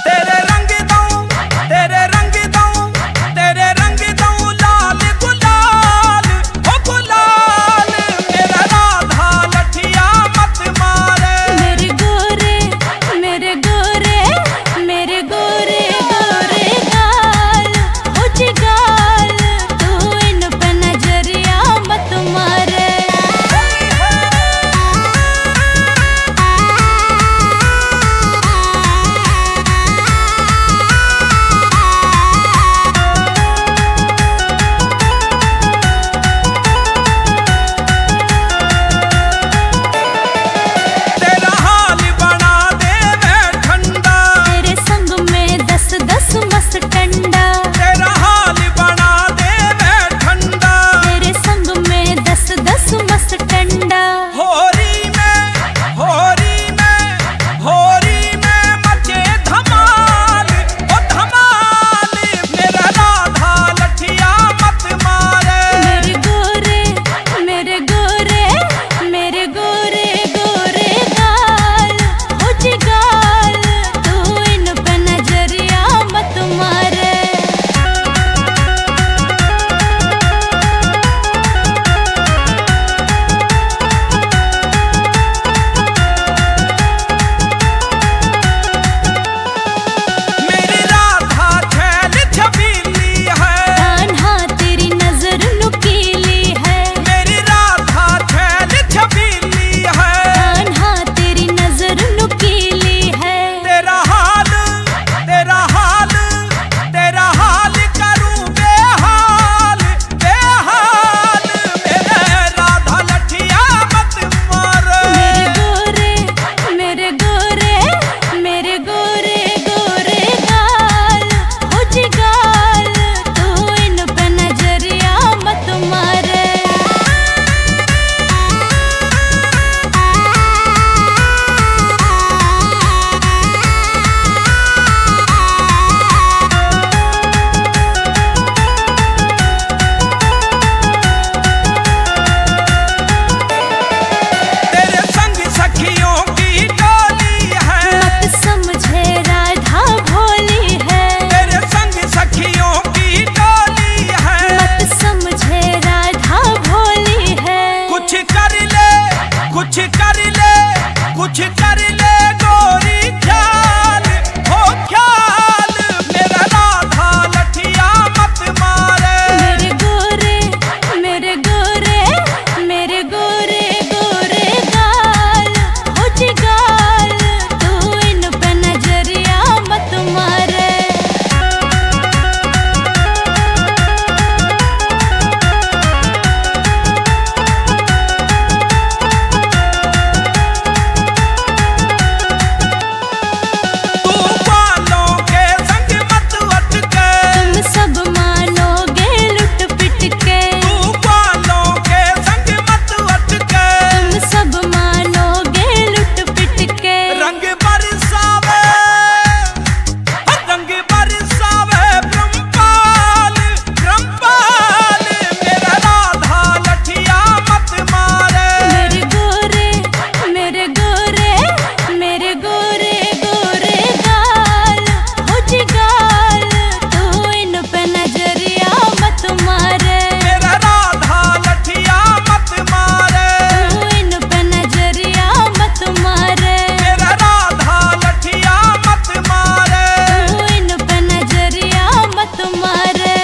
तेरे रंग दूं, तेरे रंग दूं, तेरे रंग दूं लाल गुलाल, हो गुलाल मेरा राधा लठिया मत मारे। मेरे गोरे मेरे गोरे मेरे गोरे गोरे गाल, हो जी गाल, तू इन पे नजरिया मत मारे। तेरा हाल बना दे मैं ठंडा, तेरे संग में 10-10 मस्त टंडा, तेरा हाल बना दे मैं ठंडा। तेरे संग में 10-10 मस्त टंडा। होरी में होरी में होरी में मचे धमाल, ओ धमाल मेरा राधा लठिया मत मारे। मेरे गोरे मेरे गोरे मेरे गोरे गोरे गाल, हो जी गाल, तू इन पे नजरिया मत मारे। मेरी राधा छैल छबीली है, कान्हा तेरी नजर नुकीली है, मेरी राधा छैल छबीली है। कान्हा तेरी नजर नुकीली है। तेरा हाल तेरा हाल तेरा हाल करूं बेहाल बेहाल मेरे राधा लठिया मत मारे। मेरे गोरे मेरे गोरे गोरे गाल, हो जी गाल, तू इन पे नजरिया मत मारे। तेरे संग सखियों की टोली है, मत समझे राधा भोली है, तेरे संग सखियों की टोली है। मत समझे राधा भोली है। कुछ कर ले कुछ कर ले कुछ कर ले गोरी ख्याल, हो ख्याल मेरा राधा लठिया मत मारे। मेरे गोरे मेरे गोरे मेरे गोरे गोरे गाल, हो जी गाल, तू इन पे नजरिया मत मारे। तू बालों के संग मत अटके, तुम सब मानोगे लुट पिट के, तू बालों के संग मत अटके। तुम सब मानोगे लुट पिट के। रंग बरसावे रंग बरसावे ब्रह्मपाल ब्रह्मपाल मेरा राधा लठिया मत मारे। मेरे गोरे मेरे गोरे मेरे गोरे गोरे गाल, हो जी गाल, तू इन पे नजरिया मत मारे। मेरा राधा लठिया मत मारे। तू इन पे नजरिया मत मारे। मेरा राधा लठिया मत मारे। तू इन पे नजरिया मत मारे।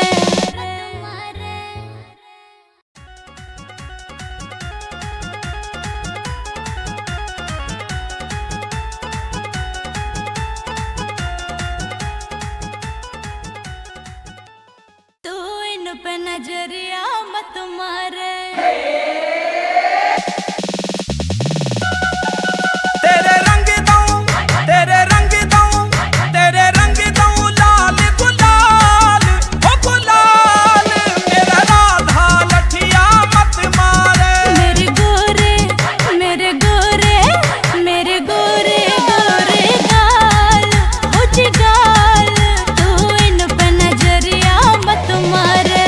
तू इन पे नजरिया मत मारे। तेरे रंग दूं, तेरे रंग दूं, तेरे रंग दूं लाल गुलाल, हो गुलाल मेरा राधा लठिया मत मारे। मेरे गोरे मेरे गोरे मेरे गोरे गोरे गाल, हो जी गाल, तू इन पे नजरिया मत मारे।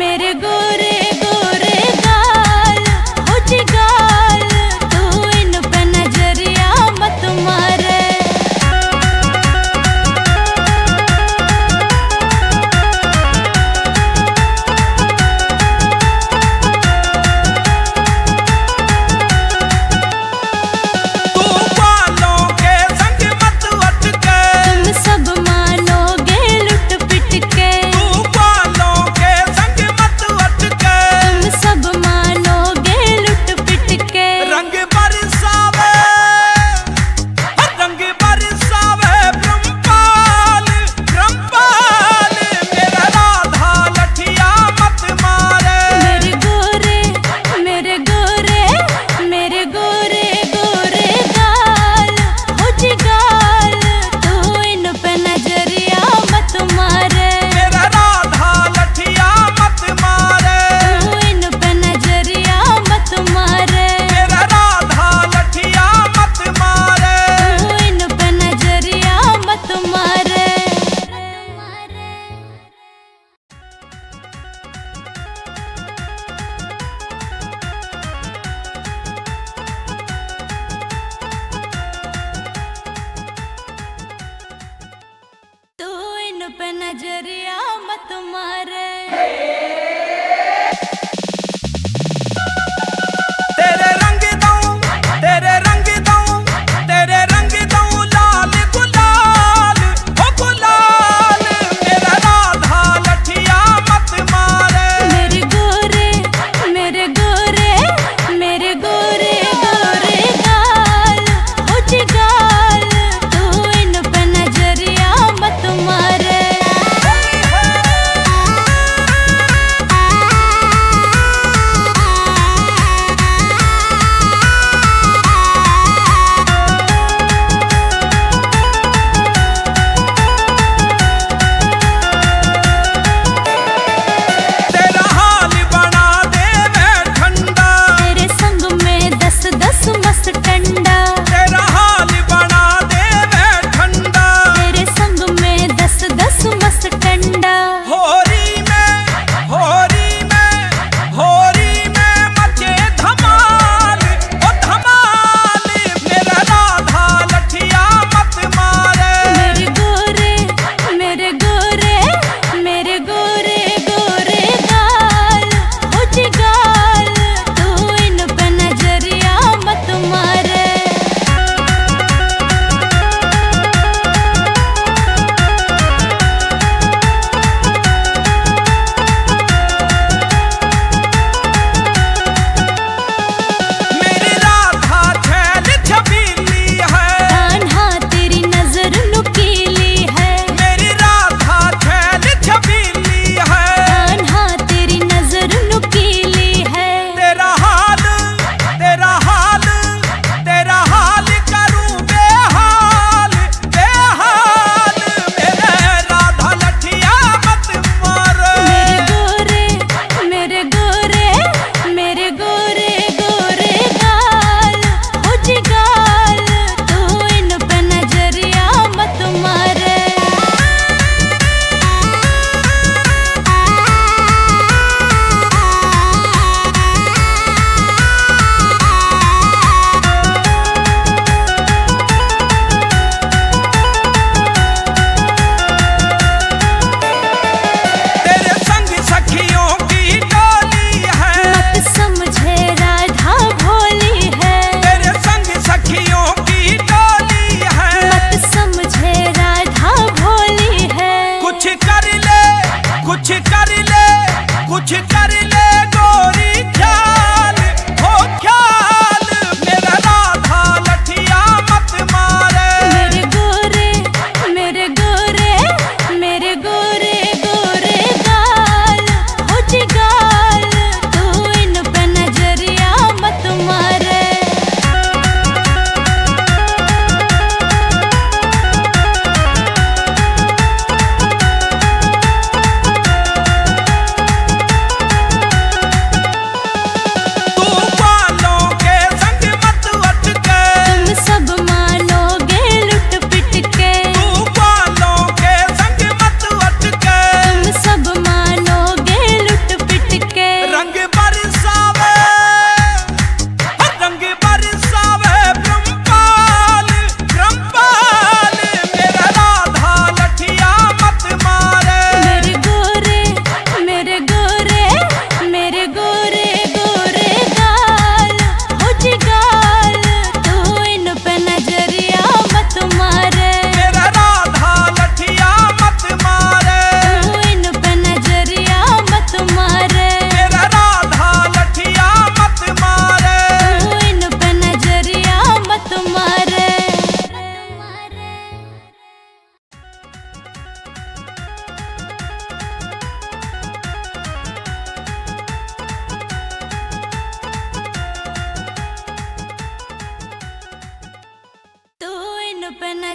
मेरे गोरे गोरे गाल हो जी गाल, तू इन पे नजरिया मत मारे। तू बालों के संग मत अटके, तुम सब मानोगे लुट पिट के। तू बालों के संग मत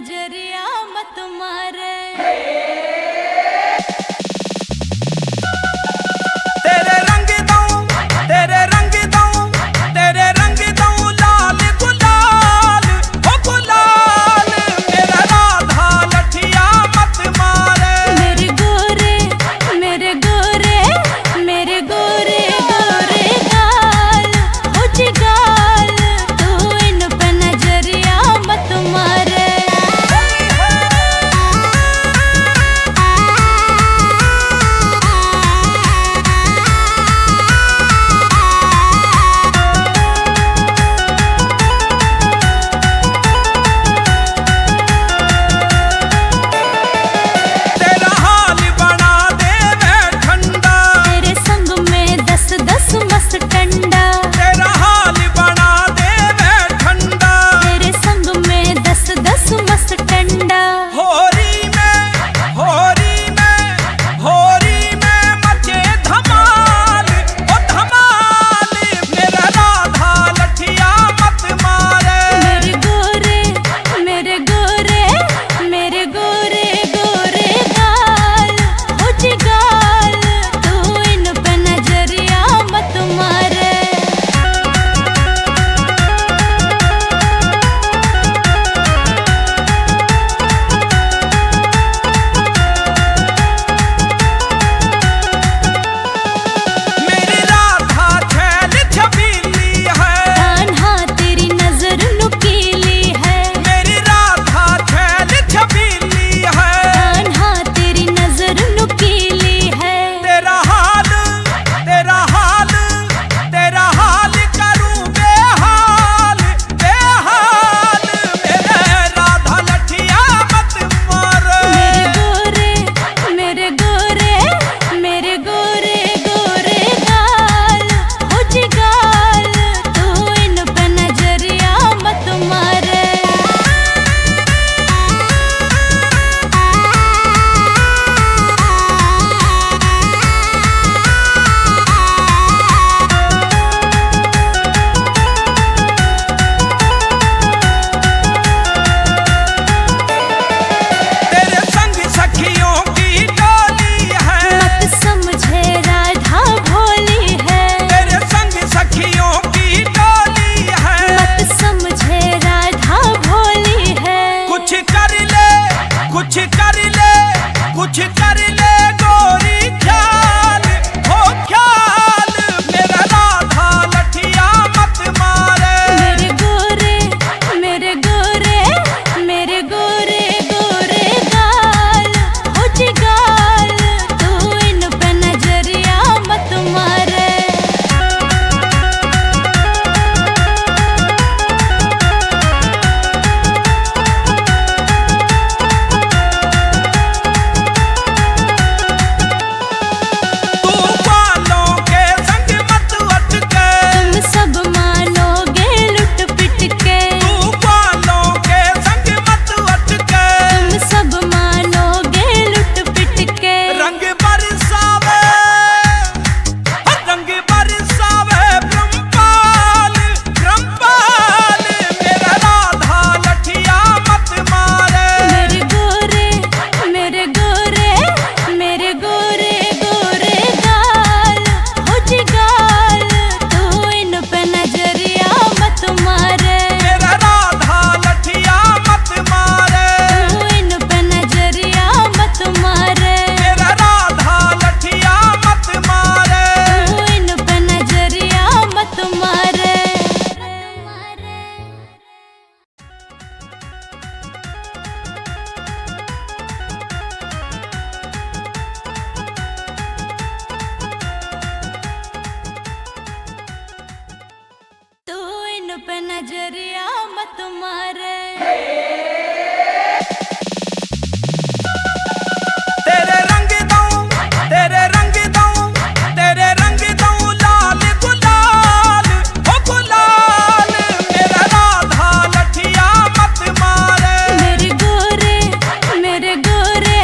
नजरिया मत मारे। तेरे रंग दूं, तेरे रंग दूं, तेरे रंग दूं लाल गुलाल, ओ गुलाल मेरा राधा लठिया मत मारे। मेरे गोरे मेरे गोरे मेरे गोरे गोरे गाल, हो जी गाल, तू इन पे नजरिया मत मारे। तेरा हाल बना दे मैं ठंडा, तेरे संग में 10-10 मस टंडा, तेरा हाल बना दे मैं ठंडा। तेरे संग में 10-10 मस टंडा। होरी में होरी में होरी में मचे धमाल, ओ धमाल मेरा राधा लठिया मत मारे। मेरे गोरे मेरे गोरे मेरे गोरे गोरे गाल, हो जी गाल, तू इन पे नजरिया मत मारे। मेरी राधा छैल छबीली है, कान्हा तेरी नजर नुकीली है, मेरी राधा छैल छबीली है। कान्हा तेरी नजर नुकीली है। तेरा हाल तेरा हाल तेरा हाल करूं बेहाल बेहाल मेरे राधा लठिया मत मारे। मेरे गोरे मेरे गोरे गोरे गाल, हो जी गाल, तू इन पे नजरिया मत मारे। तेरे संग सखियों की टोली है, मत समझे राधा भोली है, तेरे संग सखियों की टोली है। मत समझे राधा भोली है। कुछ कर ले कुछ कर ले कुछ कर ले गोरी ख्याल, हो ख्याल मेरा राधा लठिया मत मारे। मेरे गोरे मेरे गोरे मेरे गोरे गोरे गाल, हो जी गाल, तू इन पे नजरिया मत मारे। तू बालों के संग मत अटके, तुम सब मानोगे लुट पिट के, तू बालों के संग मत अटके। तुम सब मानोगे लुट पिट के। रंग बरसावे रंग बरसावे ब्रह्मपाल ब्रह्मपाल मेरा राधा लठिया मत मारे। मेरे गोरे मेरे गोरे मेरे गोरे गोरे गाल, हो जी गाल, तू इन पे नजरिया मत मारे। मेरा राधा लठिया मत मारे। तू इन पे नजरिया मत मारे। मेरा राधा लठिया मत मारे। तू इन पे नजरिया मत मारे। तू इन पे नजरिया मत मारे। तेरे रंग दूं, तेरे रंग दूं, तेरे रंग दूं लाल गुलाल, ओ गुलाल मेरा राधा लठिया मत मारे। मेरे गोरे मेरे गोरे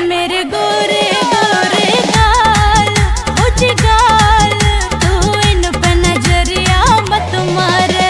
मेरे गोरे गोरे गाल, हो जी गाल, तू इन पे नजरिया मत मारे।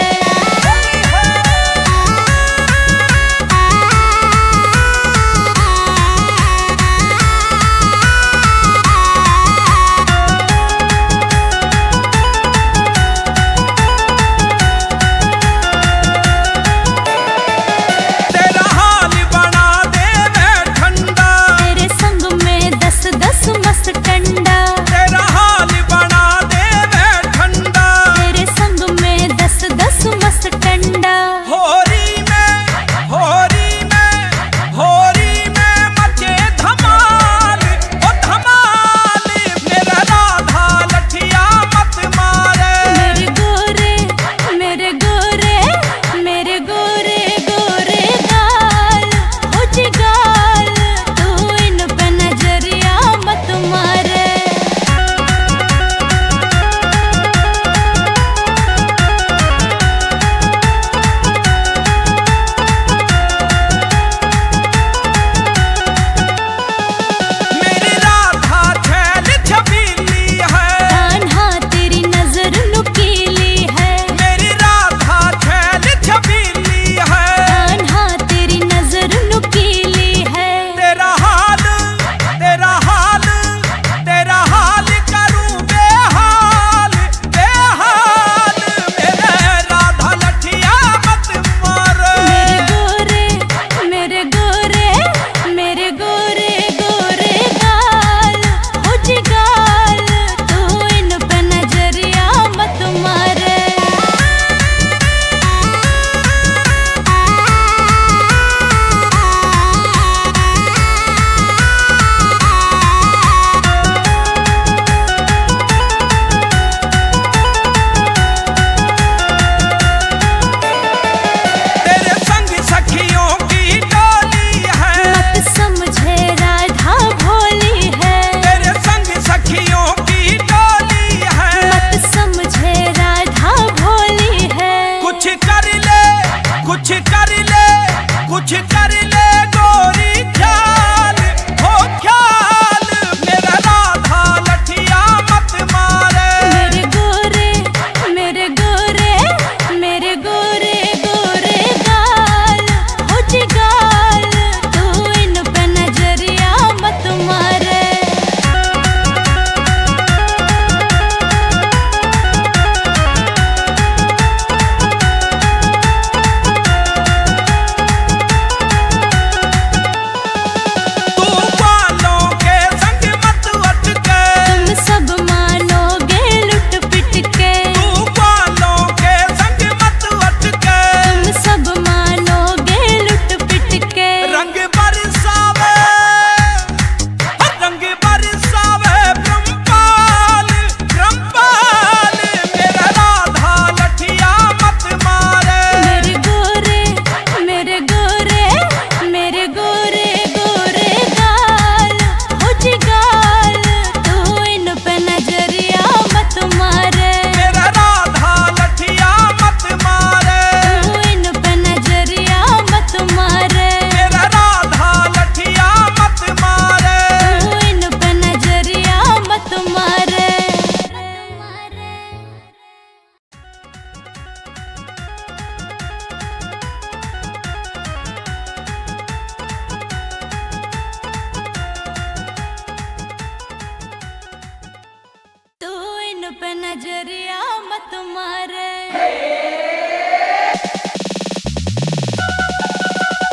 नजरिया मत मारे।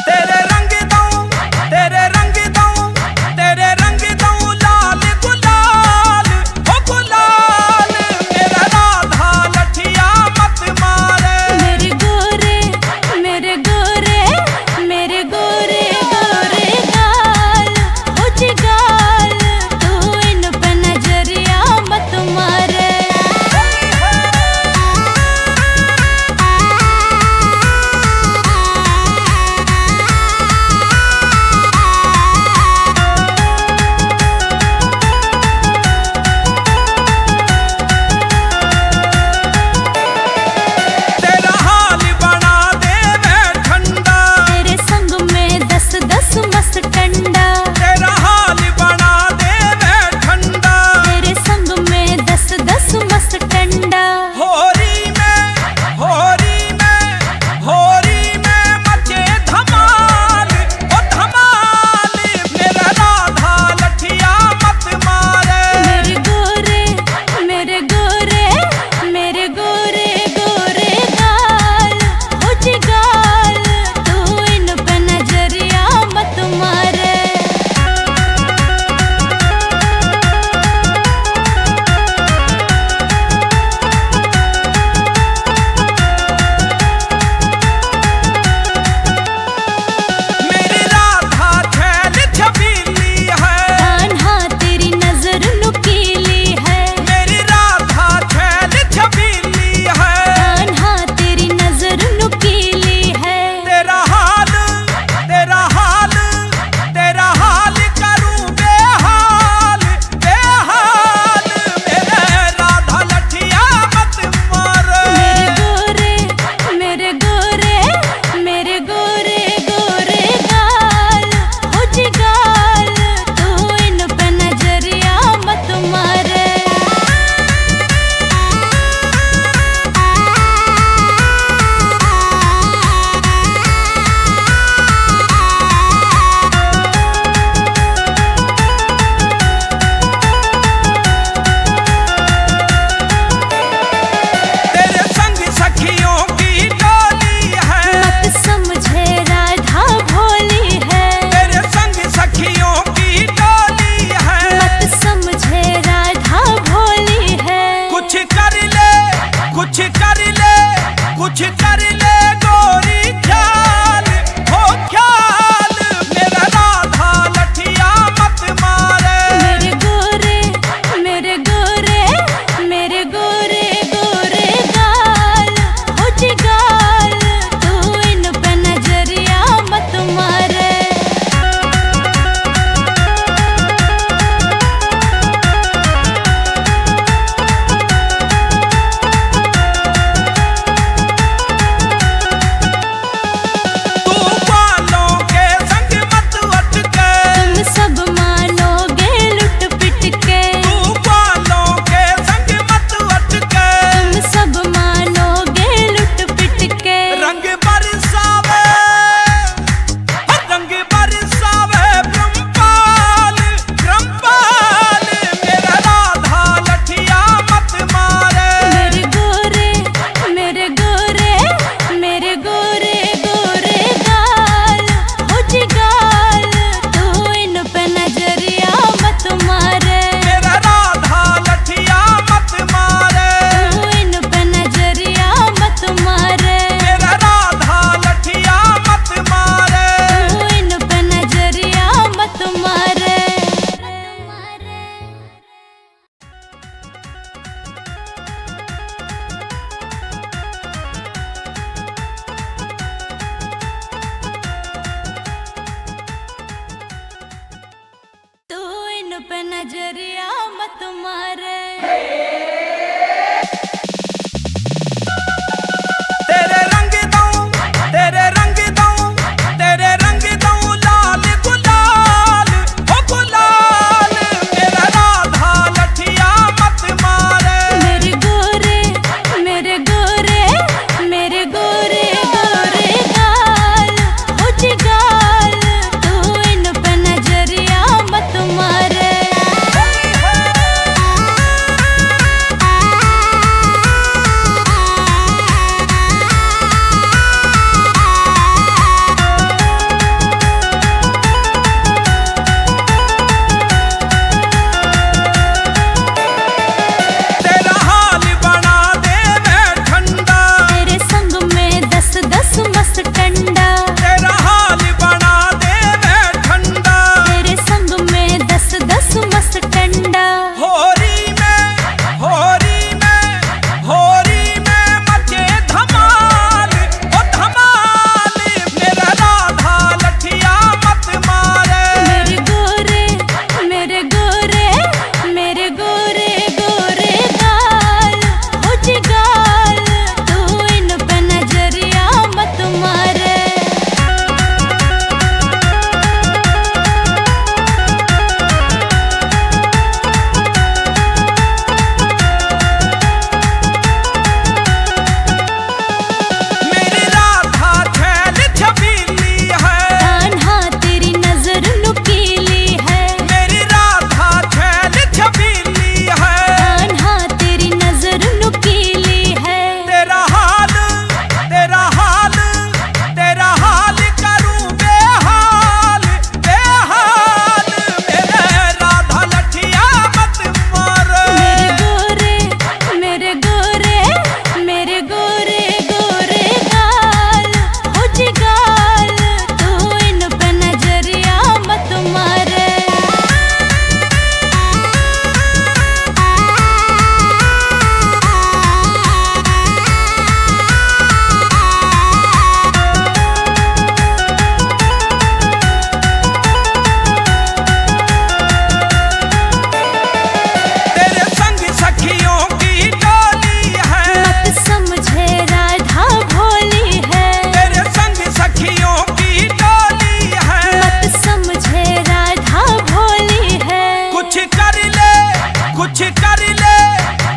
तेरे रंग दूं तेरे रंग दूं तेरे रंग दूं लाल गुलाल हो गुलाल मेरा राधा लठिया मत मारे। मेरे गोरे मेरे गोरे मेरे गोरे गोरे गाल हो जी गाल तू इन पे नजरिया मत मारे।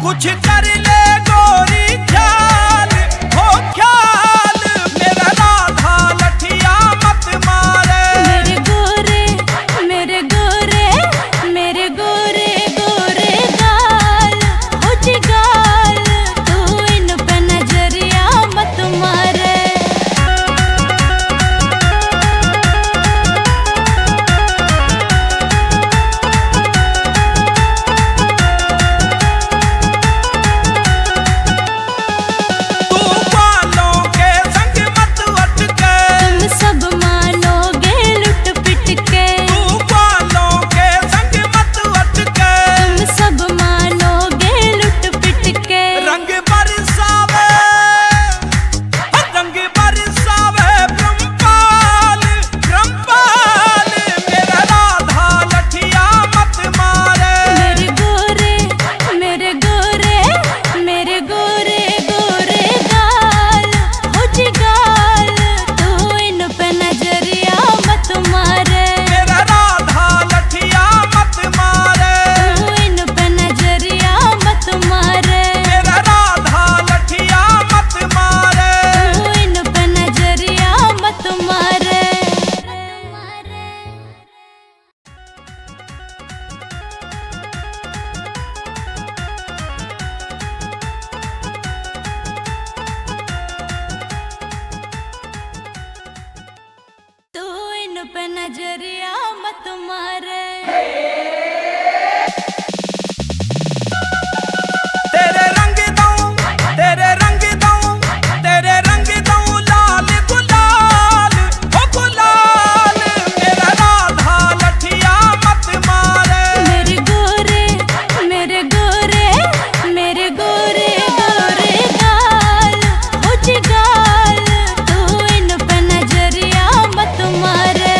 कुछ कर ले गोरी ख्याल, हो ख्याल मेरा राधा लठिया मत मारे। मेरे गोरे मेरे गोरे मेरे गोरे गोरे गाल हो जी गाल, तू इन पे नजरिया मत मारे। तू बालों के संग मत अटके, तुम सब मानोगे लुट पिट के, तू बालों के संग मत अटके। तुम सब मानोगे लुट पिट के। रंग बरसावे रंग बरसावे ब्रह्मपाल ब्रह्मपाल मेरा राधा लठिया मत मारे। मेरे गोरे मेरे गोरे मेरे गोरे गोरे गाल हो जी गाल, तू इन पे नजरिया मत मारे। मेरा राधा लठिया मत मारे। तू इन पे नजरिया मत मारे। मेरा राधा लठिया मत मारे। तू इन पे नजरिया मत मारे। तू इन पे नजरिया मत मारे। तेरे रंग दूं तेरे रंग दूं तेरे रंग दूं लाल गुलाल, हो गुलाल मेरा राधा लठिया मत मारे। मेरे गोरे मेरे गोरे मेरे गोरे गोरे गाल हो जी गाल, तू इन पे नजरिया मत मारे।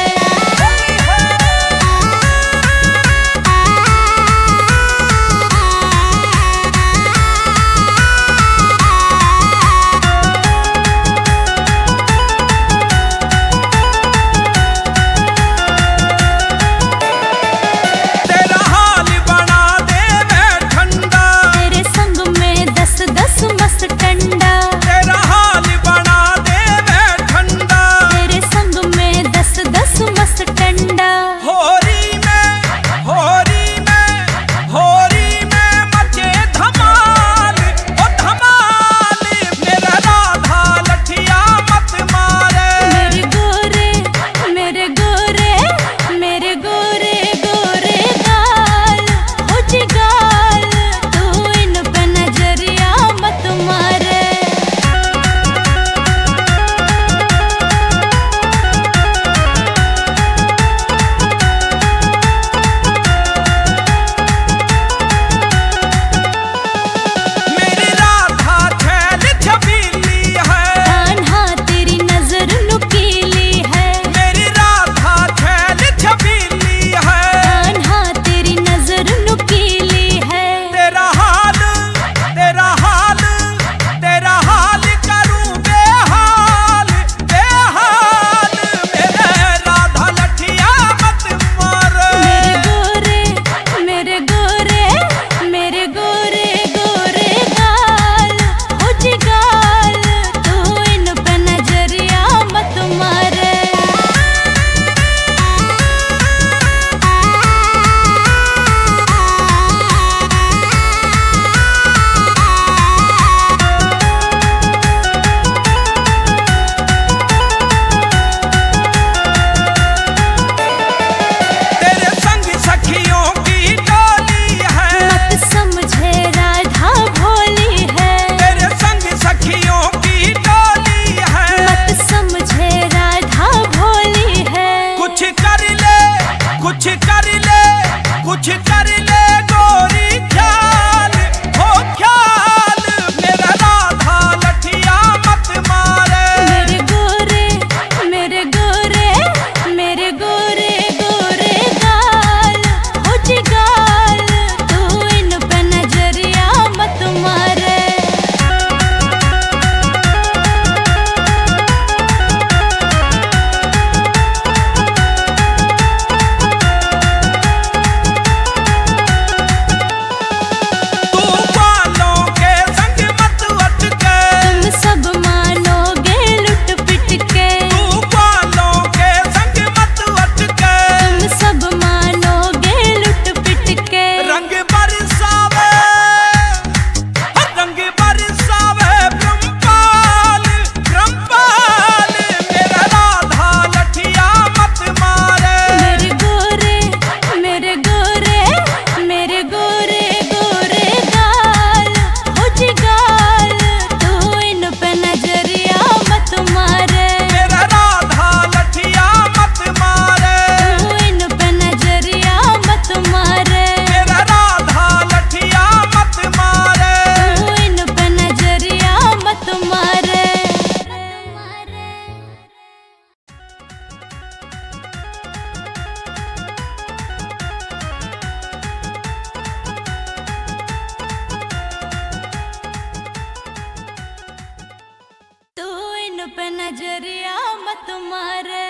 मारे।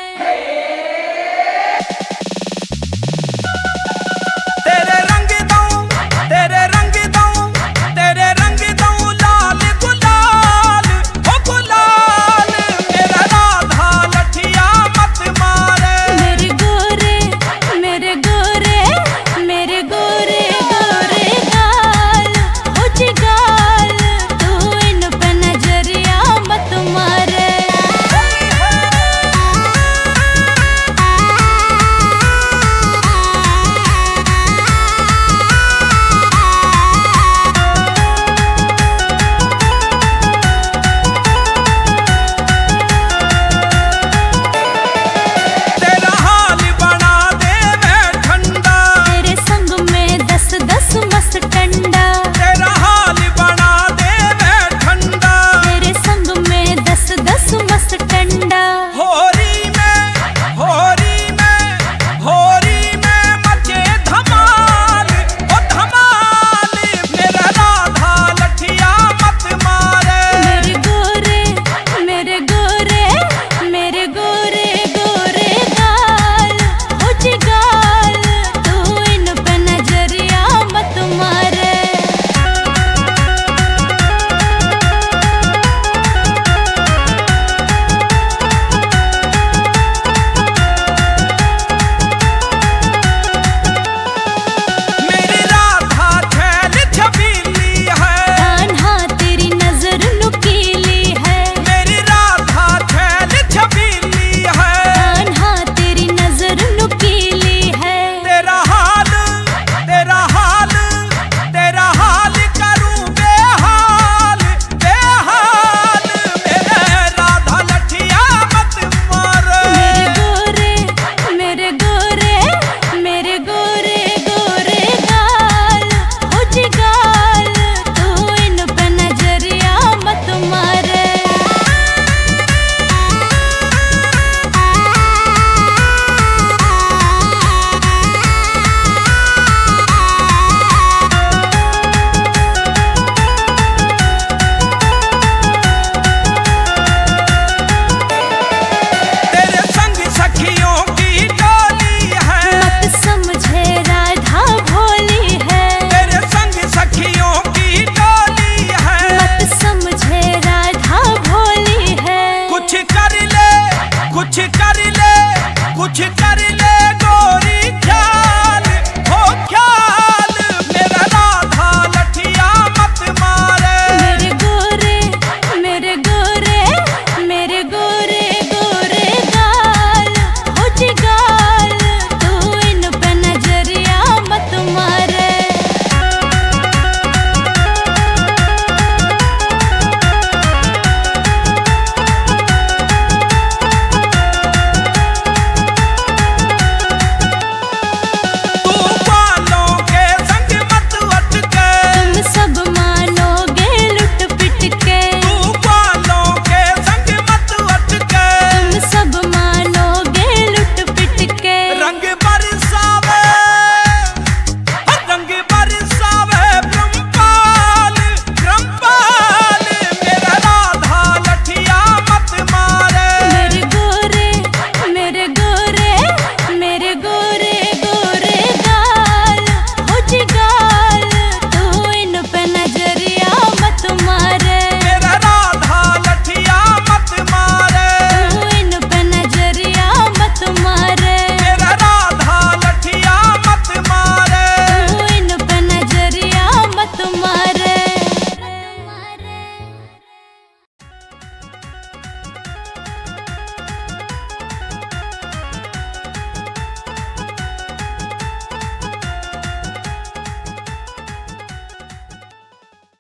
तेरे रंग दूं, तेरे रंग दूं, तेरे रंग दूं लाल गुलाल, ओ गुलाल मेरा राधा लठिया मत मारे। मेरे गोरे मेरे गोरे मेरे गोरे गोरे गाल, हो जी गाल तू इन पे नजरिया मत मारे। तेरा हाल बना दे मैं ठंडा, तेरे संग में 10-10 मस्त टंडा, तेरा हाल बना दे मैं ठंडा। तेरे संग में 10-10 मस्त टंडा। होरी में होरी में होरी में मचे धमाल, ओ धमाल मेरा राधा लठिया मत मारे। मेरे गोरे मेरे गोरे मेरे गोरे गोरे गाल, हो जी गाल तू इन पे नजरिया मत मारे। मेरी राधा छैल छबीली है, कान्हा तेरी नजर नुकीली है, मेरी राधा छैल छबीली है। कान्हा तेरी नजर नुकीली है। तेरा हाल तेरा हाल तेरा हाल करूं बेहाल बेहाल मेरे राधा लठिया मत मारे। मेरे गोरे मेरे गोरे गोरे गाल, हो जी गाल तू इन पे नजरिया मत मारे। तेरे संग सखियों की टोली है, मत समझे राधा भोली है, तेरे संग सखियों की टोली है। मत समझे राधा भोली है। कुछ कर ले कुछ कर ले कुछ कर ले गोरी ख्याल, हो ख्याल मेरा राधा लठिया मत मारे। मेरे गोरे मेरे गोरे मेरे गोरे गोरे गाल, हो जी गाल तू इन पे नजरिया मत मारे। तू बालों के संग मत अटके, तुम सब मानोगे लुट पिट के, तू बालों के संग मत अटके। तुम सब मानोगे लुट पिट के। रंग बरसावे रंग बरसावे ब्रह्मपाल ब्रह्मपाल मेरा राधा लठिया मत मारे। मेरे गोरे मेरे गोरे मेरे गोरे गोरे गाल, हो जी गाल तू इन पे नजरिया मत मारे। मेरा राधा लठिया मत मारे। तू इन पे नजरिया मत मारे। मेरा राधा लठिया मत मारे। तू इन पे नजरिया मत मारे।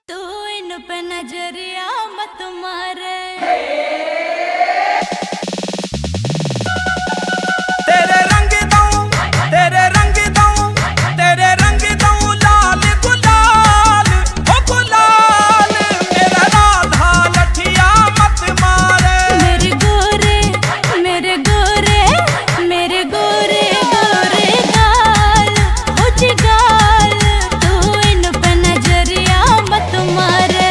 तू इन पे नजरिया मत मारे। तेरे रंग दूं, तेरे रंग दूं, तेरे रंग दूं लाल गुलाल, ओ गुलाल मेरा राधा लठिया मत मारे। मेरे गोरे मेरे गोरे मेरे गोरे गोरे गाल, हो जी गाल तू इन पे नजरिया मत मारे।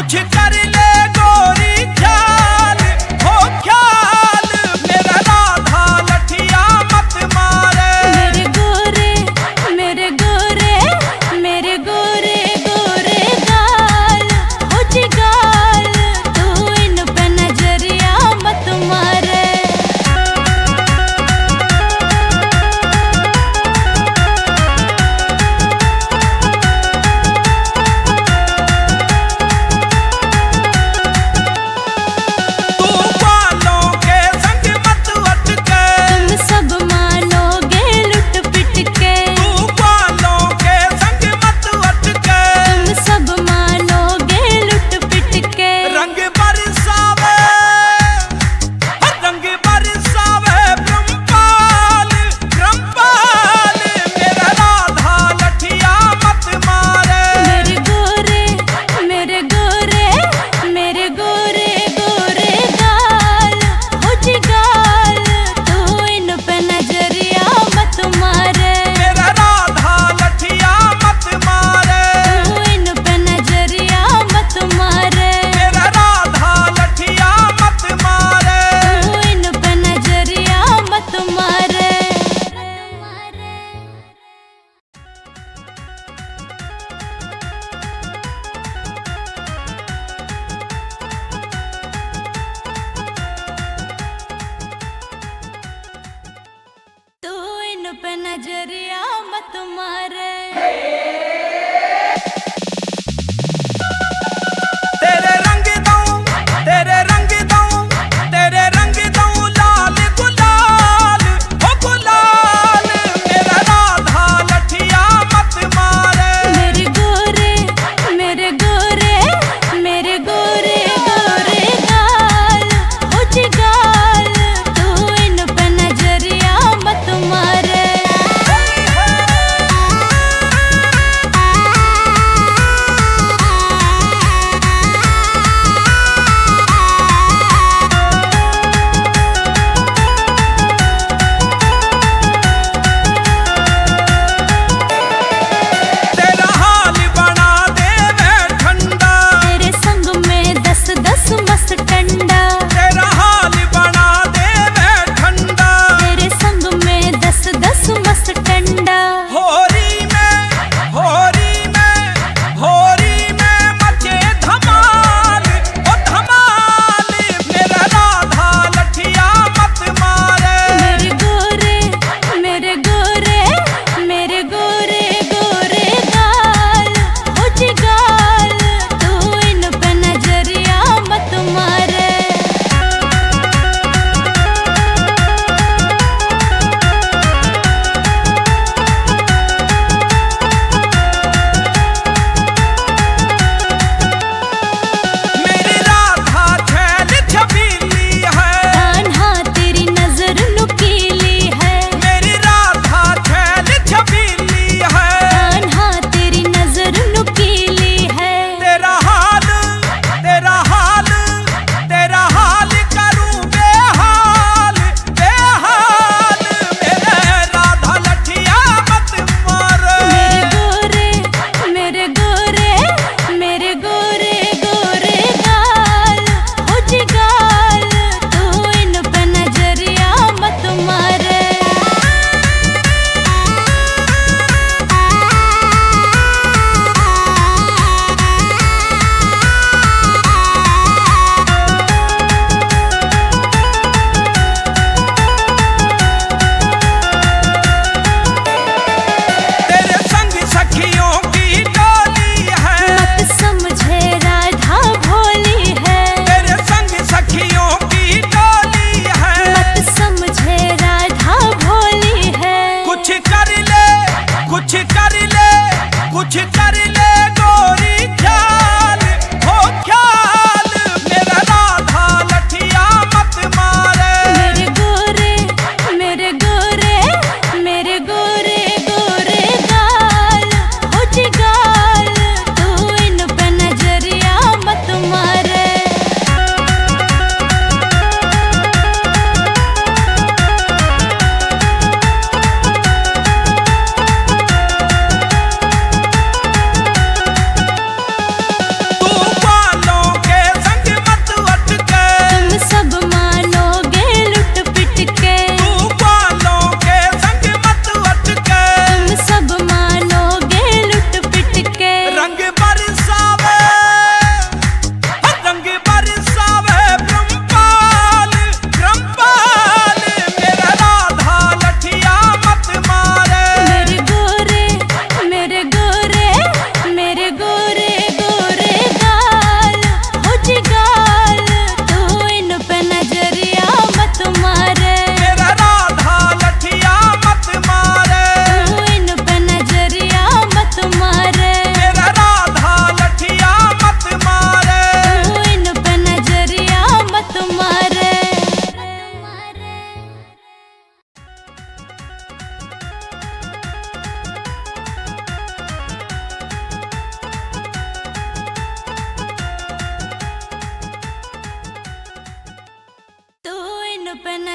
कुछ कर ले गोरी ख्याल हो ख्याल, मेरा राधा लठिया मत मारे। मेरे गोरे मेरे गोरे मेरे गोरे गोरे गाल हो जी गाल, तू इन पे नजरिया मत मारे।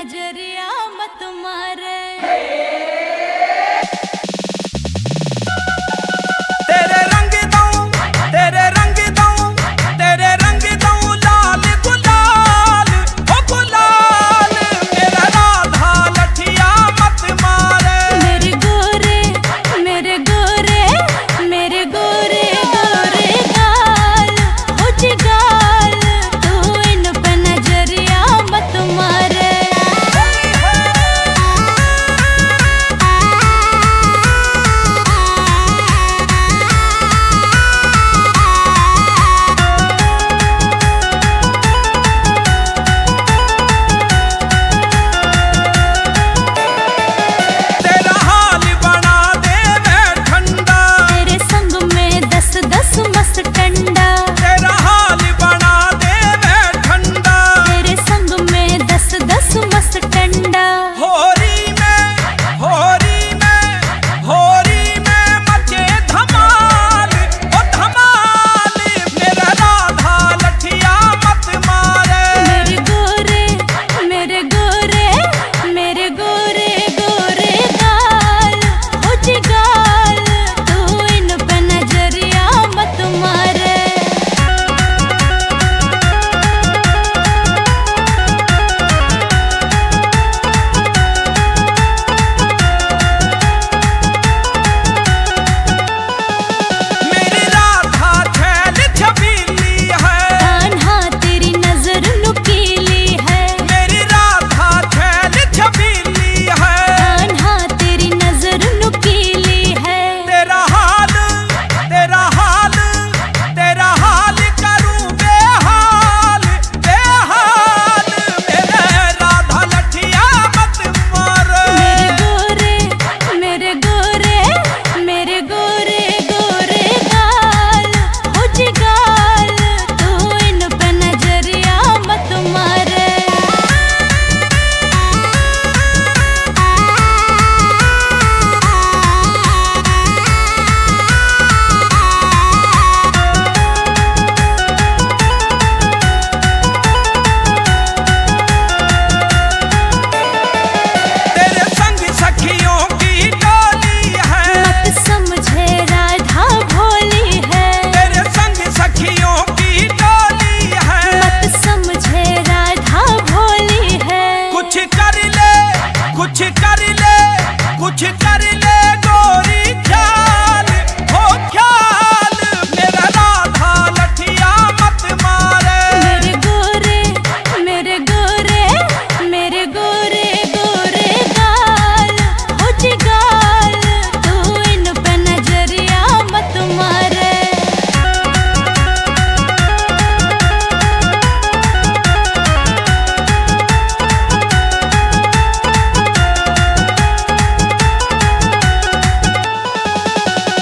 नजरिया मत मारे। तेरे रंग दूं, तेरे रंग दूं, तेरे रंग दूं लाल गुलाल, ओ गुलाल मेरा राधा लठिया मत मारे। मेरे गोरे मेरे गोरे मेरे गोरे गोरे गाल हो जिगाल, तू इन पे नजरिया मत मारे। तेरा हाल बना दे मैं ठंडा, तेरे संग में 10-10 मस्त टंडा, तेरा हाल बना दे मैं ठंडा। तेरे संग में 10-10 मस्त टंडा। होरी में होरी में होरी में मचे धमाल, ओ धमाल मेरा राधा लठिया मत मारे। मेरे गोरे मेरे गोरे मेरे गोरे गोरे गाल हो जिगाल, तू इन पे नजरिया मत मारे। मेरी राधा छैल छबीली है, कान्हा तेरी नजर नुकीली है, मेरी राधा छैल छबीली है। कान्हा तेरी नजर नुकीली है। तेरा हाल तेरा हाल तेरा हाल करूं बेहाल बेहाल मेरे राधा लठिया मत मारे। मेरे गोरे मेरे गोरे गोरे गाल हो जिगाल, तू इन पे नजरिया मत मारे। तेरे संग सखियों की टोली है, मत समझे राधा भोली है, तेरे संग सखियों की टोली है। मत समझे राधा भोली है। कुछ कर ले कुछ कर ले कुछ कर ले गोरी ख्याल, हो ख्याल मेरा राधा लठिया मत मारे। मेरे गोरे मेरे गोरे मेरे गोरे गोरे गाल हो जिगाल, तू इन पे नजरिया मत मारे।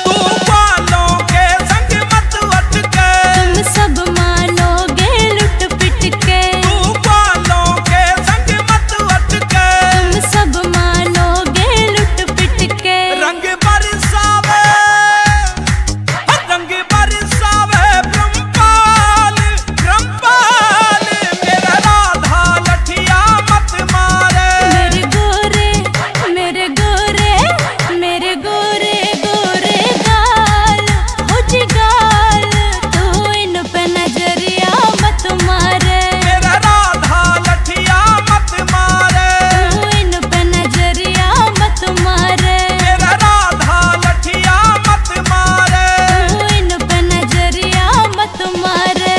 तू बालों के संग मत अटके, तुम सब मानोगे लुट पिट के, तू बालों के संग मत अटके। तुम सब मानोगे लुट पिट के। रंग बरसावे रंग बरसावे ब्रह्मपाल ब्रह्मपाल मेरा राधा लठिया मत मारे। मेरे गोरे मेरे गोरे मेरे गोरे गोरे गाल हो जिगाल, तू इन पे नजरिया मत मारे। मेरा राधा लठिया मत मारे, तू इन पे नजरिया मत मारे। मेरा राधा लठिया मत मारे। तू इन पे नजरिया मत मारे।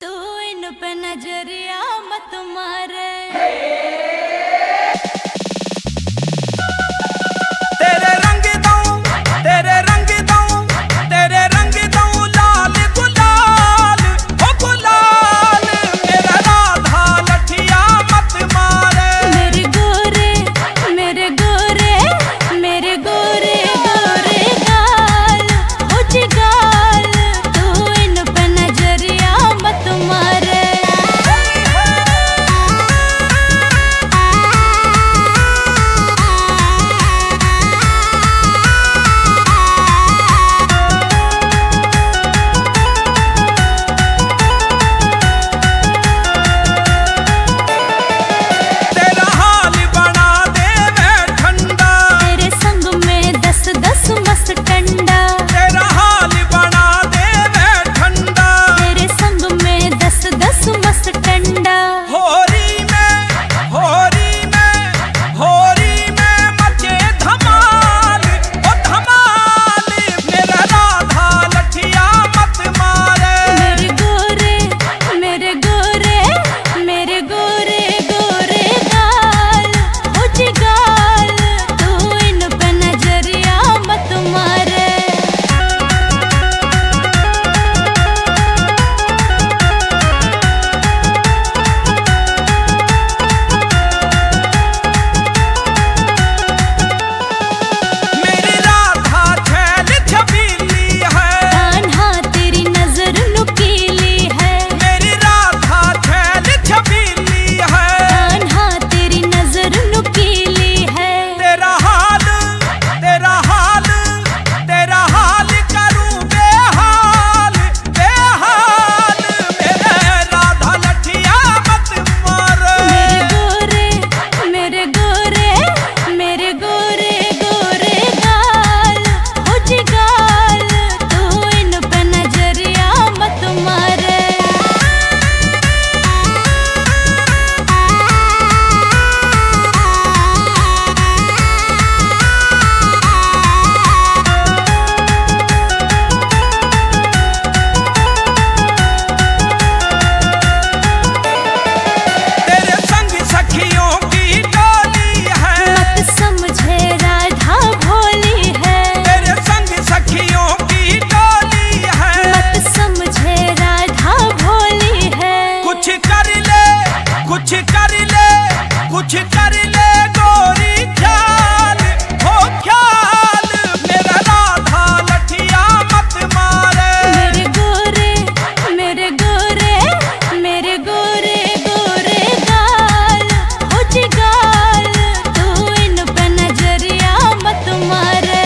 तू इन पे नजरिया मत मारे। तेरे रंग दूं, तेरे रंग दूं, तेरे रंग दूं लाल गुलाल, ओ गुलाल मेरा राधा लठिया मत मारे। मेरे गोरे मेरे गोरे मेरे गोरे गोरे गाल हो जिगाल, तू इन पे नजरिया मत मारे। कुछ कर ले गोरी ख्याल हो ख्याल मेरा राधा लठिया मत मारे। मेरे गोरे मेरे गोरे मेरे गोरे गोरे गाल हो जी गाल तू इन पे नजरिया मत मारे।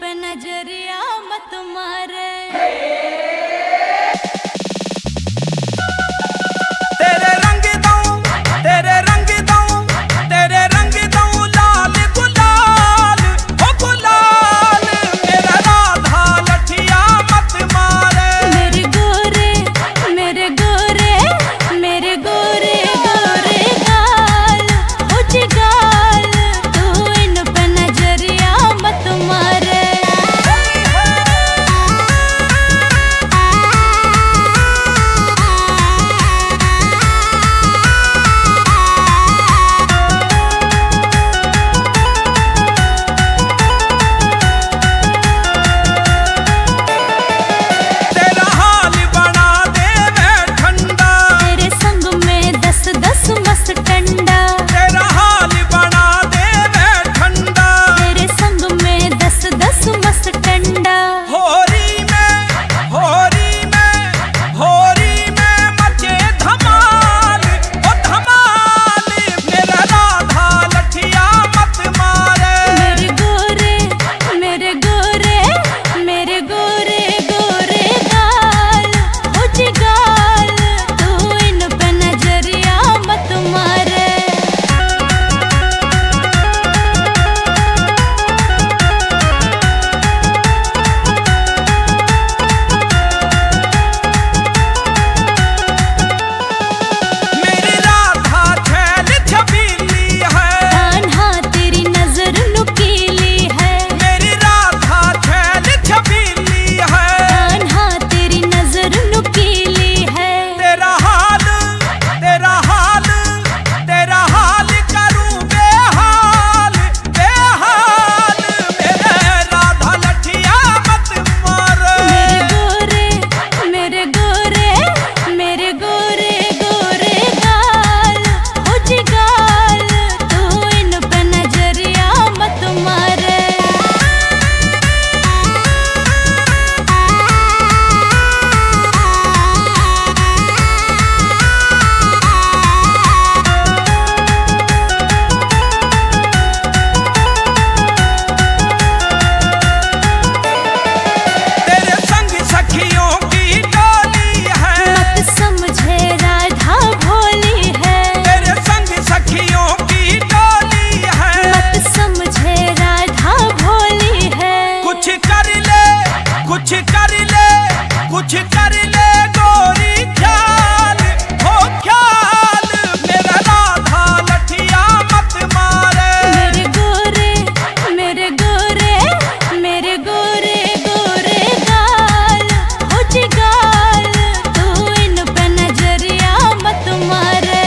पे नजरिया मत मारे। तेरे रंग दूं लाल गुलाल हो गुलाल मेरा राधा लठिया मत मारे। मेरे गोरे मेरे गोरे मेरे गोरे गोरे गाल हो जी गाल तू इन पे नजरिया मत मारे। कुछ कर ले गोरी ख्याल हो ख्याल मेरा राधा लठिया मत मारे। मेरे गोरे मेरे गोरे मेरे गोरे गोरे गाल हो जी गाल तू इन पे नजरिया मत मारे।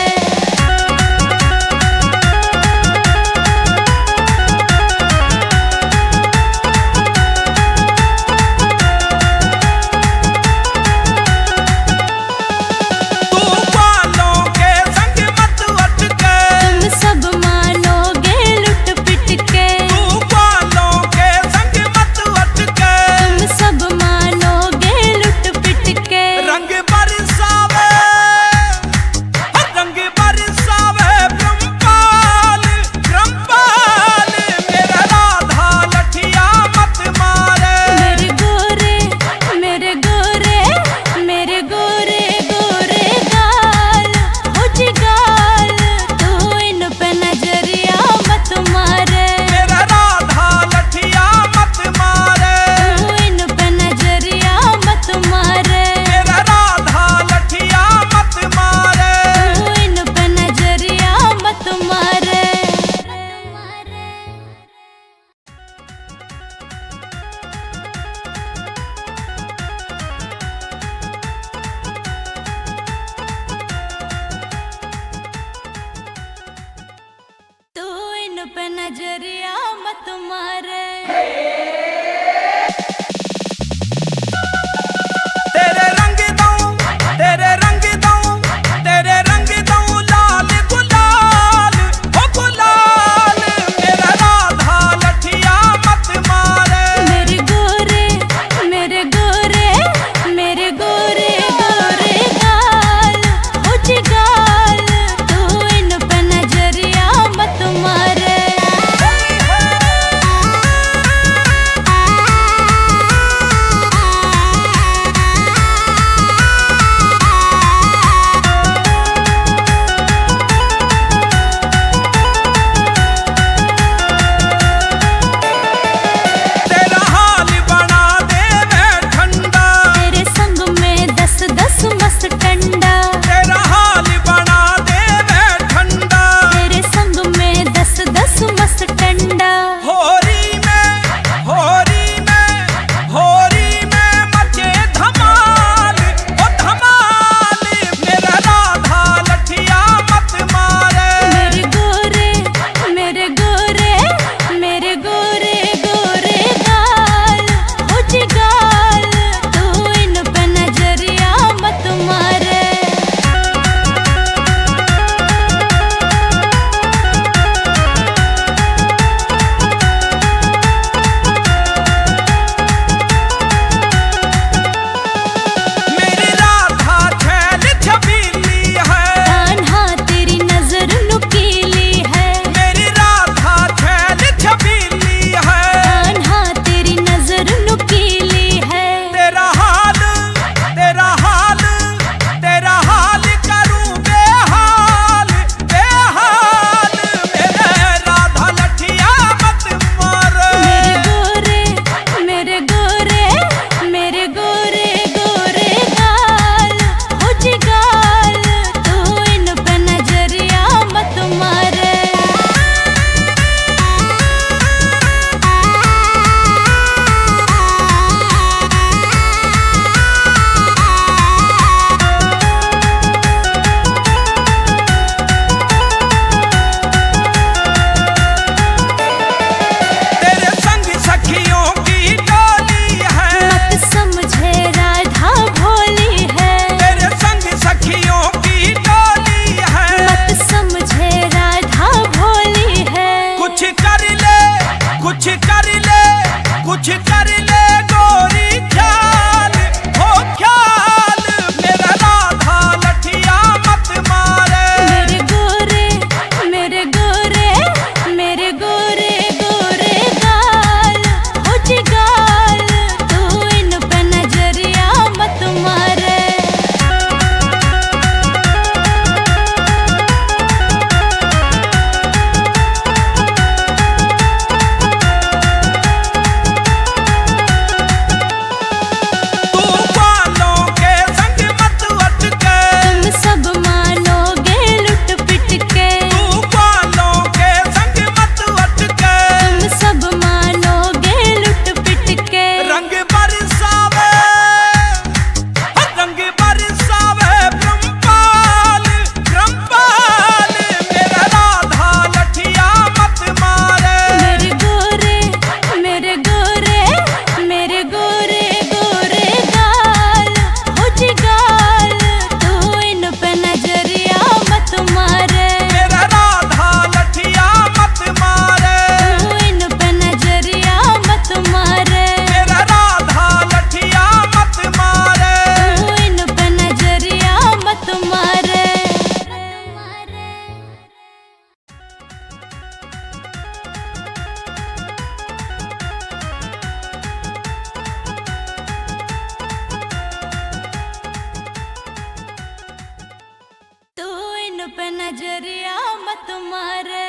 नजरिया मत मारे।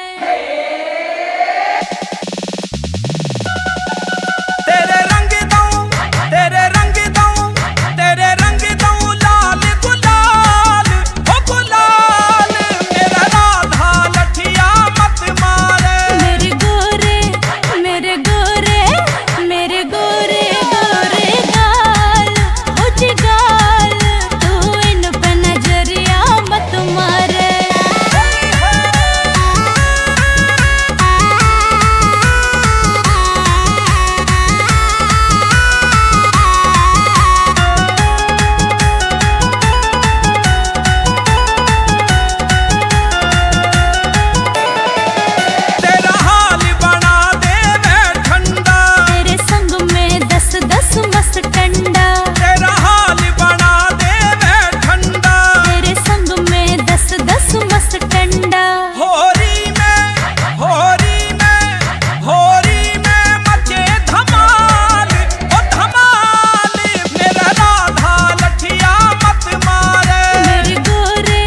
तेरे रंग दूं, तेरे रंग दूं, तेरे रंग दूं लाल गुलाल, ओ गुलाल मेरा राधा लठिया मत मारे। मेरे गोरे मेरे गोरे मेरे गोरे गोरे गाल, हो जी गाल, तू इन पे नजरिया मत मारे। तेरा हाल बना दे मैं ठंडा, तेरे संग में 10-10 मस्त टंडा, तेरा हाल बना दे मैं ठंडा। तेरे संग में 10-10 मस्त टंडा। होरी में होरी में होरी में मचे धमाल, ओ धमाल मेरा राधा लठिया मत मारे। मेरे गोरे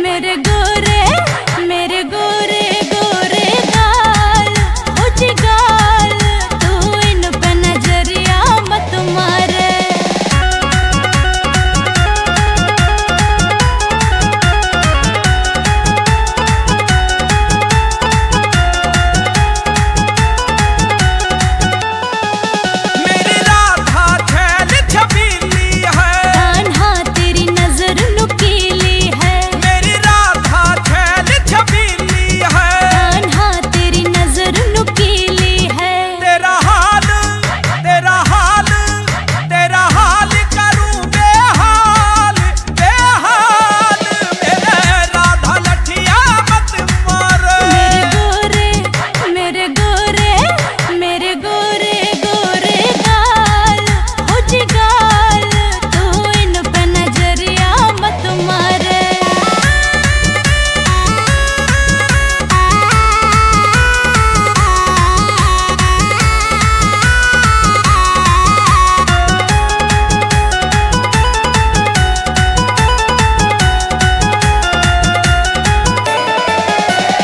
मेरे गोरे मेरे गोरे गोरे गाल, हो जी गाल, तू इन पे नजरिया मत मारे। मेरी राधा छैल छबीली है, कान्हा तेरी नजर नुकीली है, मेरी राधा छैल छबीली है। कान्हा तेरी नजर नुकीली है। तेरा हाल तेरा हाल तेरा हाल करूं बेहाल बेहाल मेरे राधा लठिया मत मारे। मेरे गोरे मेरे गोरे गोरे गाल, हो जी गाल, तू इन पे नजरिया मत मारे।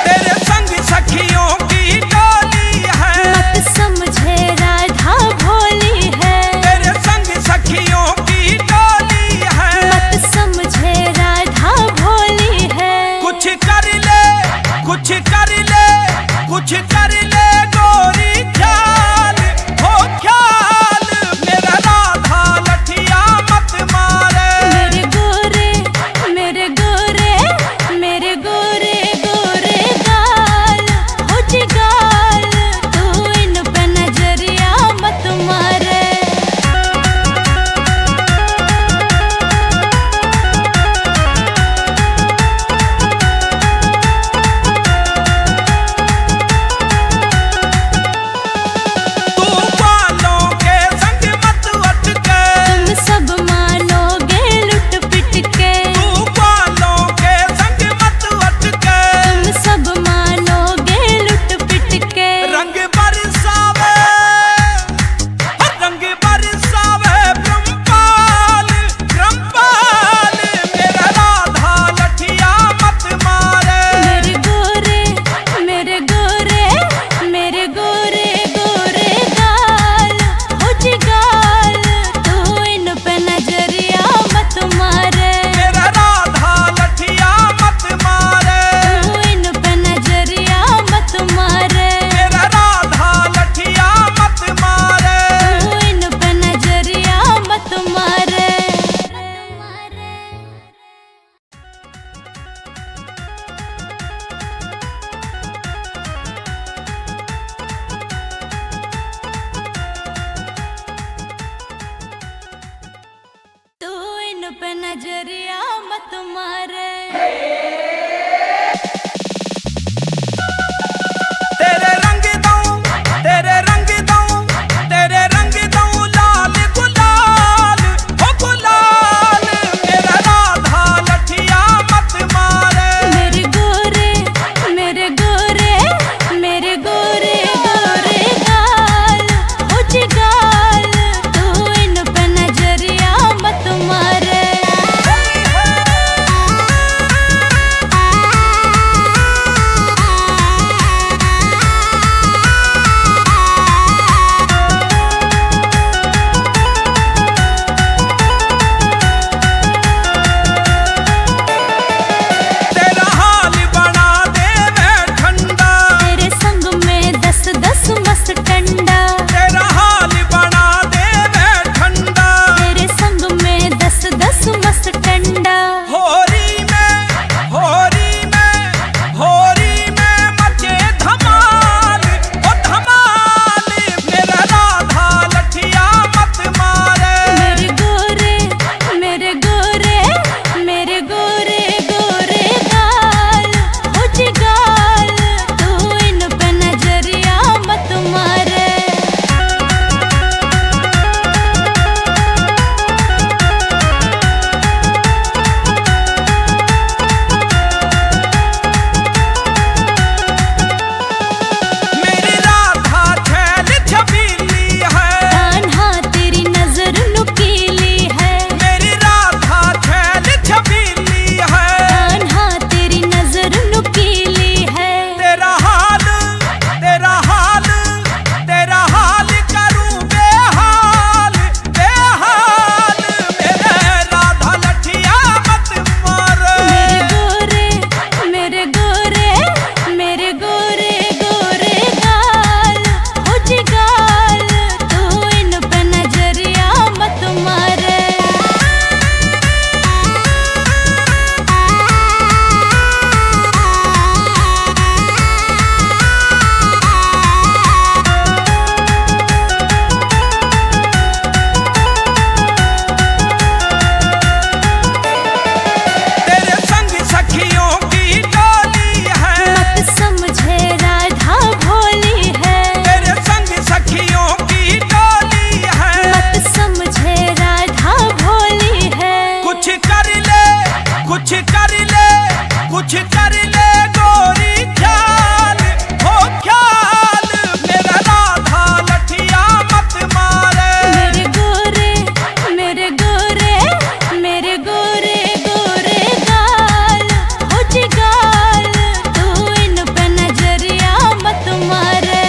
तेरे संग सखियों की डोली है, मत समझे राधा भोली है, तेरे संग सखियों की डोली है। मत समझे राधा भोली है। कुछ कर ले कुछ कर ले कुछ कर ले गोरी ख्याल, हो ख्याल मेरा राधा लठिया मत मारे। मेरे गोरे मेरे गोरे मेरे गोरे गोरे गाल, हो जी गाल, तू इन पे नजरिया मत मारे। तू बालों के संग मत अटके, तुम सब मानोगे लुट पिट के, तू बालों के संग मत अटके। तुम सब मानोगे लुट पिट के। रंग बरसावे रंग बरसावे ब्रह्मपाल ब्रह्मपाल मेरा राधा लठिया मत मारे। मेरे गोरे मेरे गोरे मेरे गोरे गोरे गाल, हो जी गाल, तू इन पे नजरिया मत मारे। मेरा राधा लठिया मत मारे। तू इन पे नजरिया मत मारे। मेरा राधा लठिया मत मारे। तू इन पे नजरिया मत मारे। तू इन पे नजरिया मत मारे। तेरे रंग दूं, तेरे रंग दूं, तेरे रंग दूं लाल गुलाल, ओ गुलाल मेरा राधा लठिया मत मारे। मेरे गोरे मेरे गोरे मेरे गोरे गोरे गाल, हो जी गाल, तू इन पे नजरिया मत मारे। कुछ कर ले गोरी ख्याल हो ख्याल, मेरा राधा लठिया मत मारे। मेरे गोरे मेरे गोरे मेरे गोरे गोरे गाल हो जी गाल, तू इन पे नजरिया मत मारे।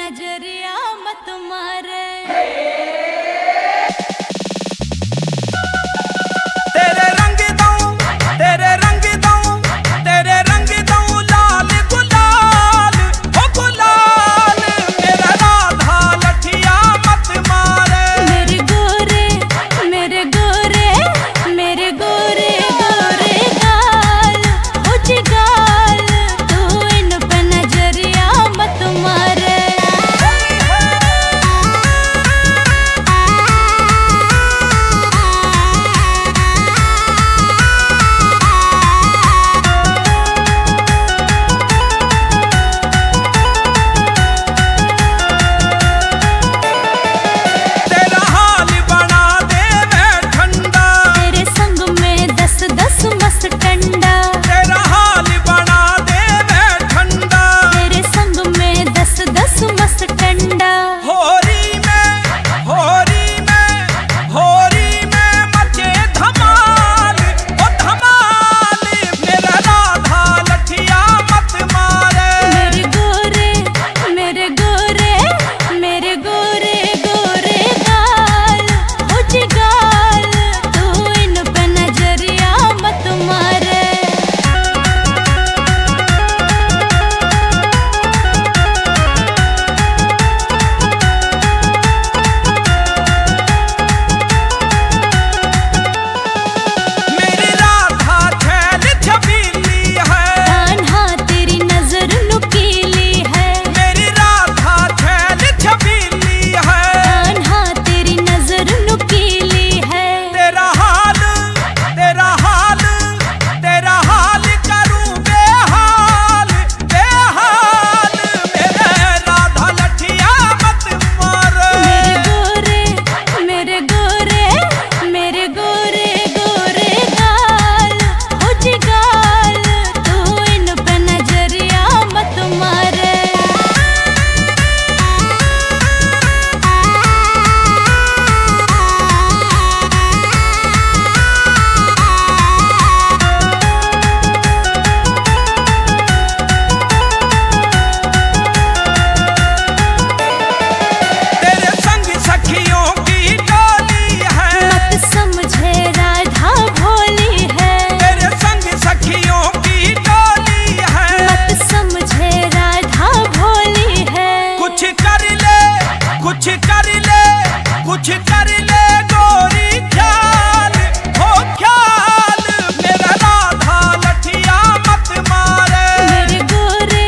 नजरिया मत मारे। तेरे रंग दूं, तेरे रंग दूं, तेरे रंग दूं लाल गुलाल, ओ गुलाल मेरा राधा लठिया मत मारे। मेरे गोरे मेरे गोरे मेरे गोरे गोरे गाल, हो जिगाल तू इन पे नजरिया मत मारे। तेरा हाल बना दे मैं ठंडा, तेरे संग में 10-10 मस्त टंडा। तेरा हाल बना दे मैं ठंडा। तेरे संग में 10-10 मस्त टंडा। होरी में होरी में होरी में मचे धमाल, ओ धमाल मेरा राधा लठिया मत मारे। मेरे गोरे मेरे गोरे मेरे गोरे गोरे गाल, हो जिगाल तू इन पे नजरिया मत मारे। मेरी राधा छैल छबीली है, कान्हा तेरी नजर नुकीली है। मेरी राधा छैल छबीली है। कान्हा तेरी नजर नुकीली है। तेरा हाल तेरा हाल तेरा हाल करूं बेहाल बेहाल मेरे राधा लठिया मत मारे। मेरे गोरे मेरे गोरे गोरे गाल, हो जिगाल तू इन पे नजरिया मत मारे। तेरे संग सखियों की टोली है, मत समझे राधा भोली है। तेरे संग सखियों की टोली है। मत समझे राधा भोली है। कुछ कर ले कुछ कर ले कुछ कर ले गोरी ख्याल, हो ख्याल मेरा राधा लठिया मत मारे। मेरे गोरे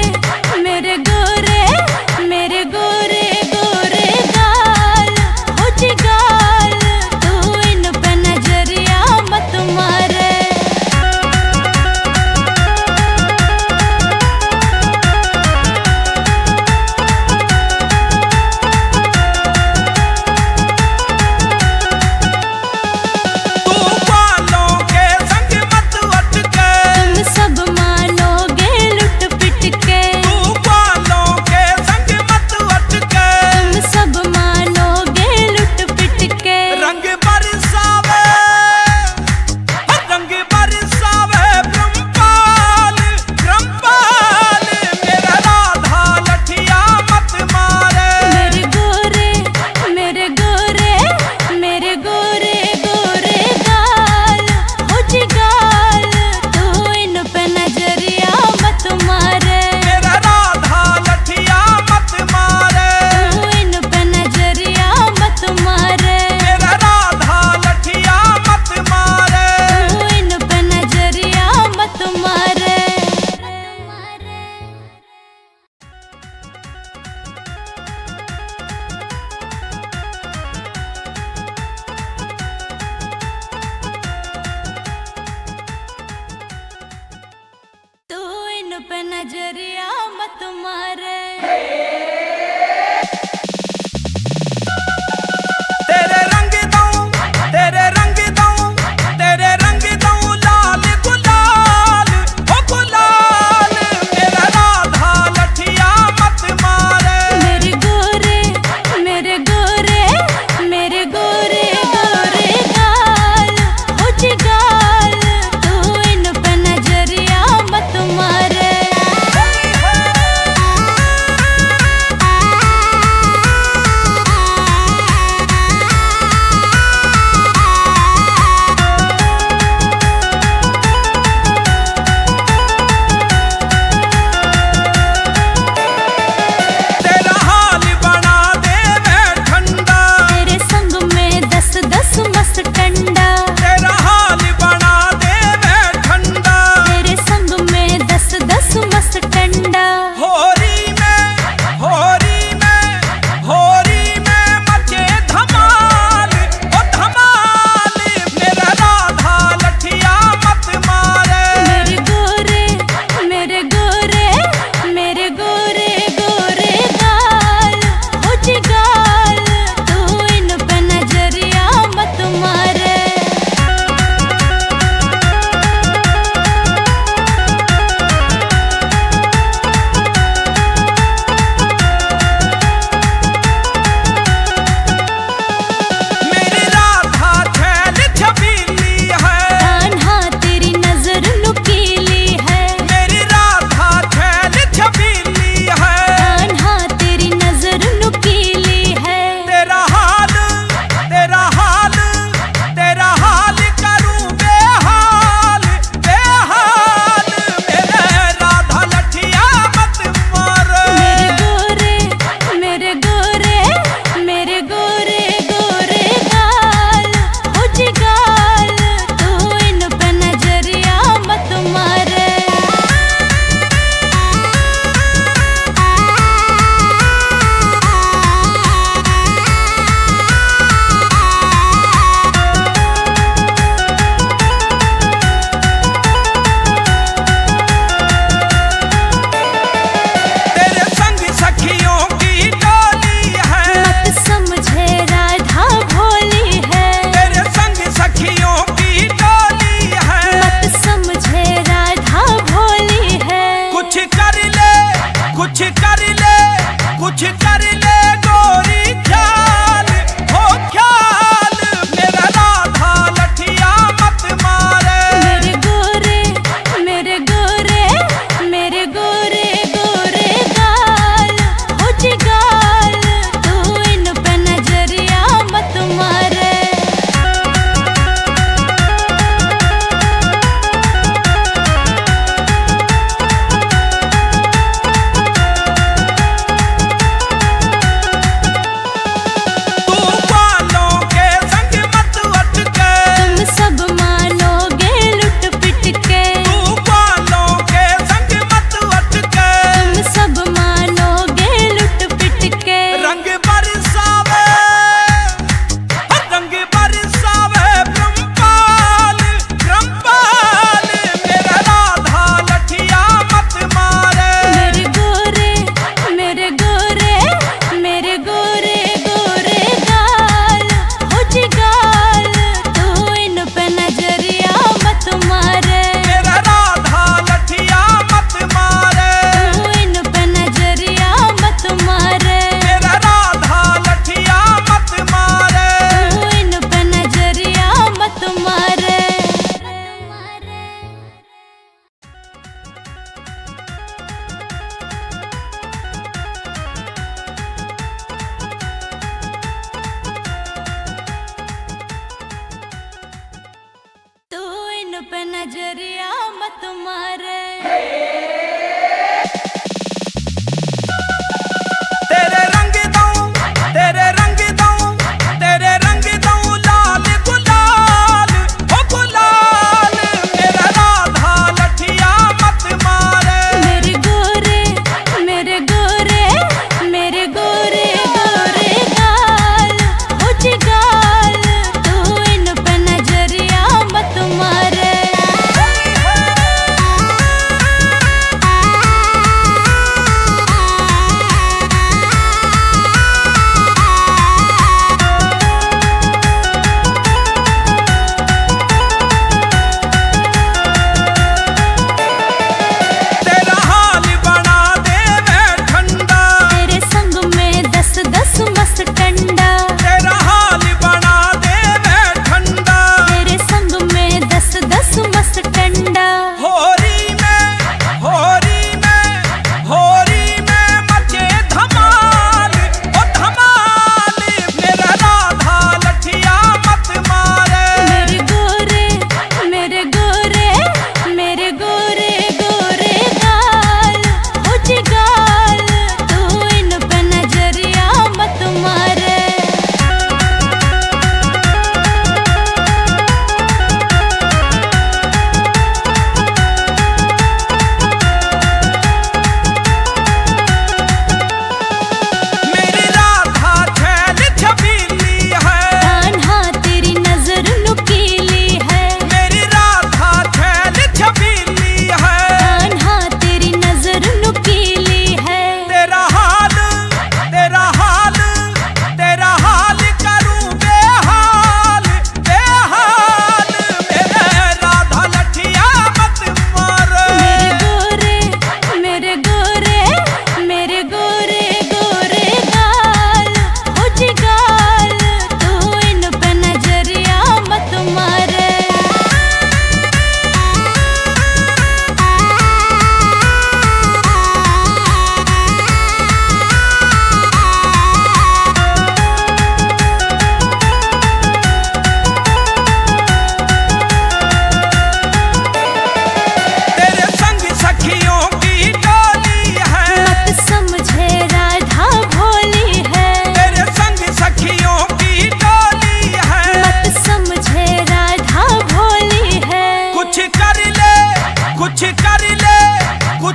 मेरे गोरे मेरे गोरे गोरे गाल, हो जिगाल तू इन पे नजरिया मत मारे। तू बालों के संग मत अटके, तुम सब मानोगे लुट पिट के। तू बालों के संग मत अटके। तुम सब मानोगे लुट पिट के। रंग बरसावे रंग बरसावे ब्रह्मपाल ब्रह्मपाल मेरा राधा लठिया मत मारे। मेरे गोरे मेरे गोरे मेरे गोरे गोरे गाल, हो जिगाल तू इन पे नजरिया मत मारे। मेरा राधा लठिया मत मारे। तू इन पे नजरिया मत मारे। मेरा राधा लठिया मत मारे। तू इन पे नजरिया मत मारे। तू इन पे नजरिया मत मारे। तेरे रंग दूं, तेरे रंग दूं, तेरे रंग दूं लाल गुलाल, ओ गुलाल मेरा राधा लठिया मत मारे। मेरे गोरे मेरे गोरे मेरे गोरे गोरे गाल, हो जिगाल तू इन पे नजरिया मत मारे।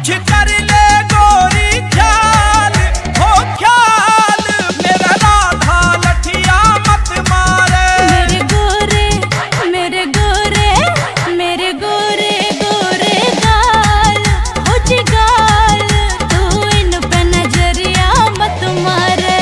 कुछ कर ले गोरी ख्याल हो ख्याल, मेरा राधा लठिया मत मारे। मेरे गोरे मेरे गोरे मेरे गोरे गोरे गाल हो जी गाल, तू इन पे नजरिया मत मारे।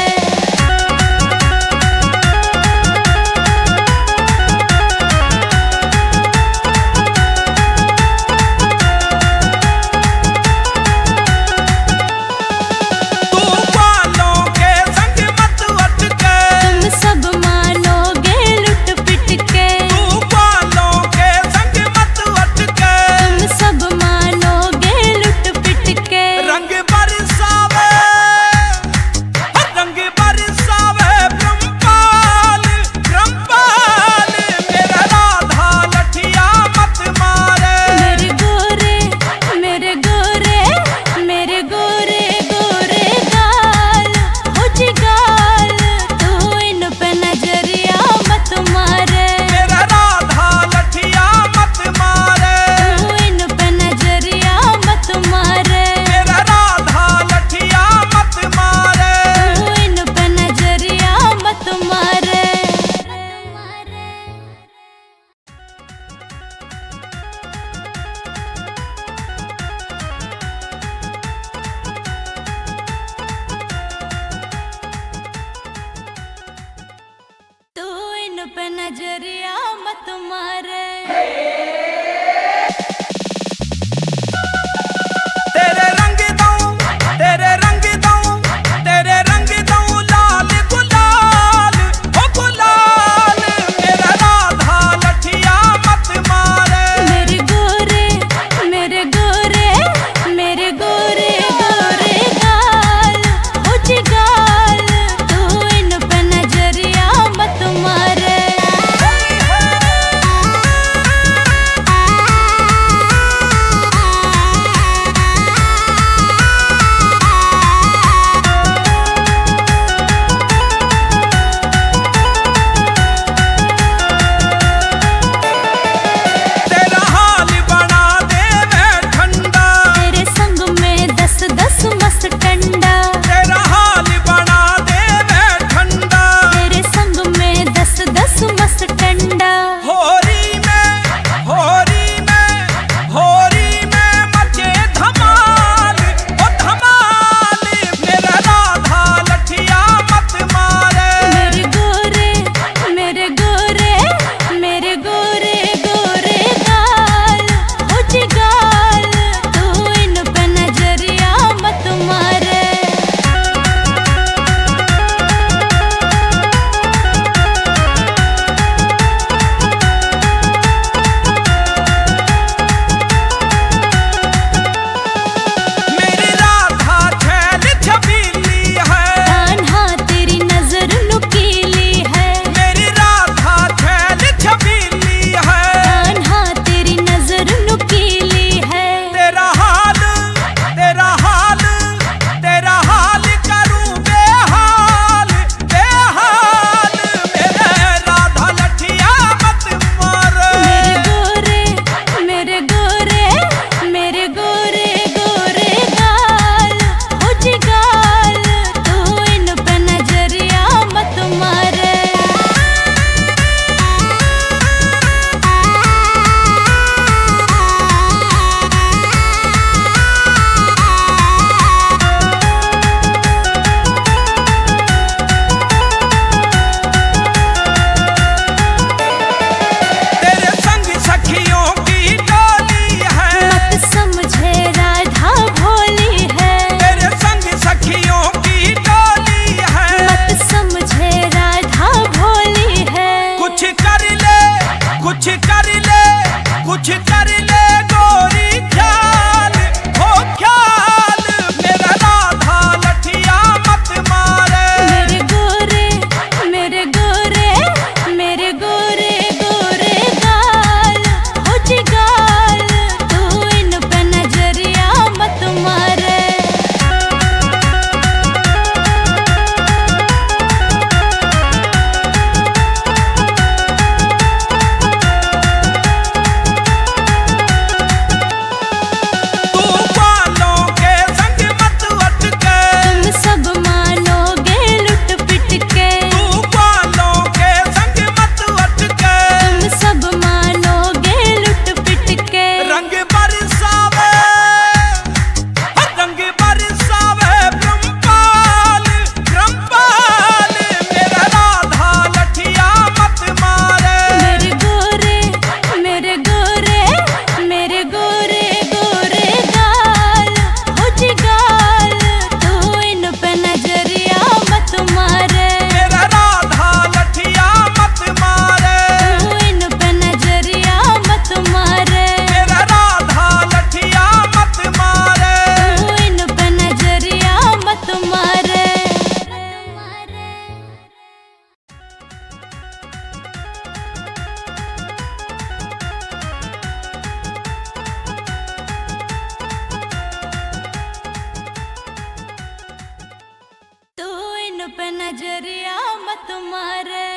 इन पे नजरिया मत मारे।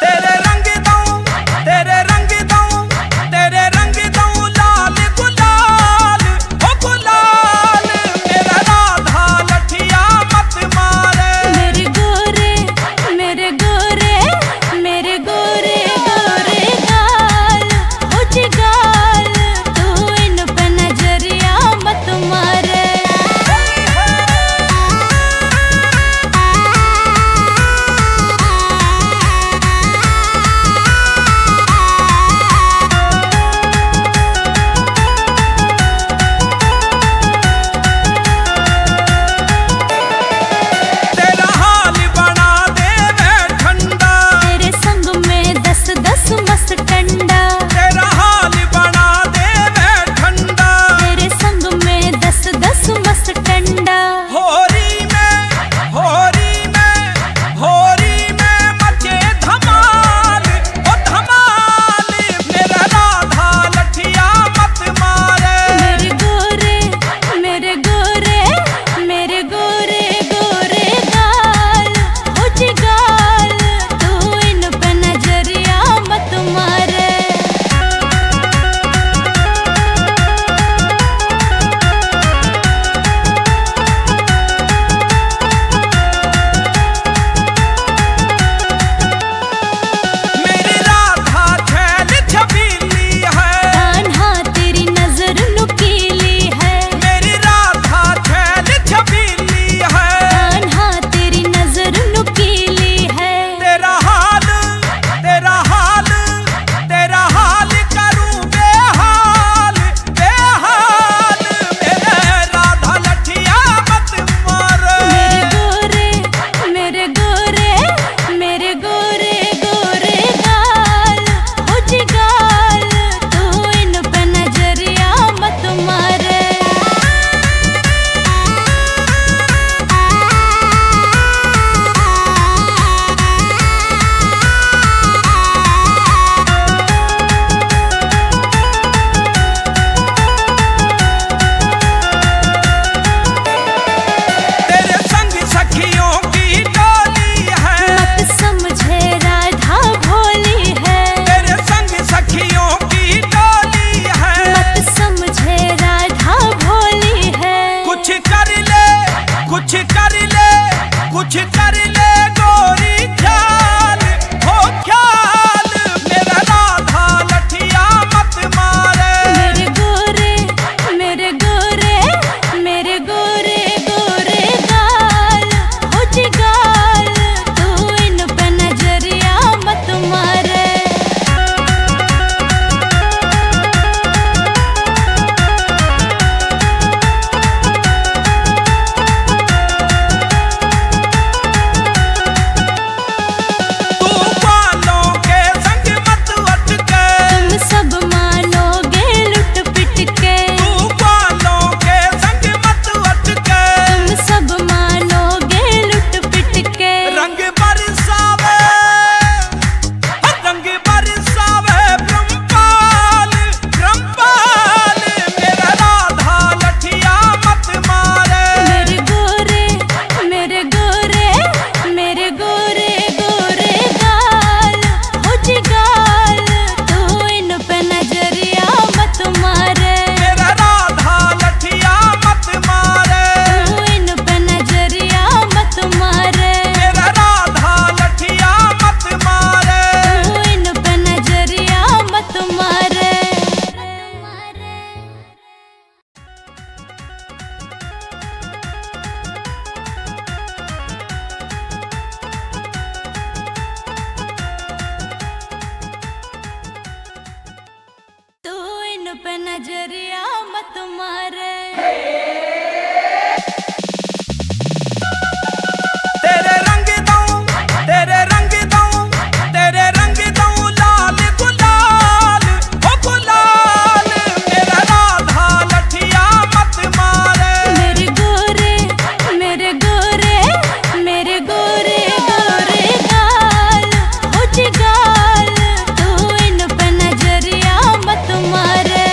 तेरे रंग दूं, तेरे रंग दूं, तेरे रंग दूं लाल गुलाल, ओ गुलाल मेरा राधा लठिया मत मारे। मेरे गोरे मेरे गोरे मेरे गोरे गोरे गाल हो जिगाल, तू इन पे नजरिया मत मारे। तेरा हाल बना दे मैं ठंडा, तेरे संग में 10-10 मस्त टंडा, तेरा हाल बना दे मैं ठंडा। तेरे संग में 10-10 मस्त टंडा। होरी में होरी में होरी में मचे धमाल, ओ धमाल मेरा राधा लठिया मत मारे। मेरे गोरे मेरे गोरे मेरे गोरे गोरे गाल हो जिगाल, तू इन पे नजरिया मत मारे। मेरी राधा छैल छबीली है, कान्हा तेरी नजर नुकीली है, मेरी राधा छैल छबीली है। कान्हा तेरी नजर नुकीली है। तेरा हाल तेरा हाल तेरा हाल करूं बेहाल बेहाल मेरे राधा लठिया मत मारे। मेरे गोरे मेरे गोरे गोरे गाल हो जिगाल, तू इन पे नजरिया मत मारे। तेरे संग सखियों की टोली है, मत समझे राधा भोली है, तेरे संग सखियों की टोली है। मत समझे राधा भोली है। कुछ कर ले कुछ कर ले कुछ कर ले गोरी ख्याल हो ख्याल मेरा राधा लठिया मत मारे। मेरे गोरे मेरे गोरे मेरे गोरे गोरे गाल हो जिगाल, तू इन पे नजरिया मत मारे। तू बालों के संग मत अटके, तुम सब मानोगे लुट पिट के, तू बालों के संग मत अटके। तुम सब मानोगे लुट पिट के। रंग बरसावे रंग बरसावे ब्रह्मपाल ब्रह्मपाल मेरा राधा लठिया मत मारे। मेरे गोरे मेरे गोरे मेरे गोरे गोरे गाल हो जिगाल, तू इन पे नजरिया मत मारे। मेरा राधा लठिया मत मारे। तू इन पे नजरिया मत मारे। मेरा राधा लठिया मत मारे। तू इन पे नजरिया मत मारे। तू इन पे नजरिया मत मारे। तेरे रंग दूं, तेरे रंग दूं, तेरे रंग दूं लाल गुलाल, ओ गुलाल मेरा राधा लठिया मत मारे। मेरे गोरे मेरे गोरे मेरे गोरे गोरे गाल हो जिगाल, तू इन पे नजरिया मत मारे।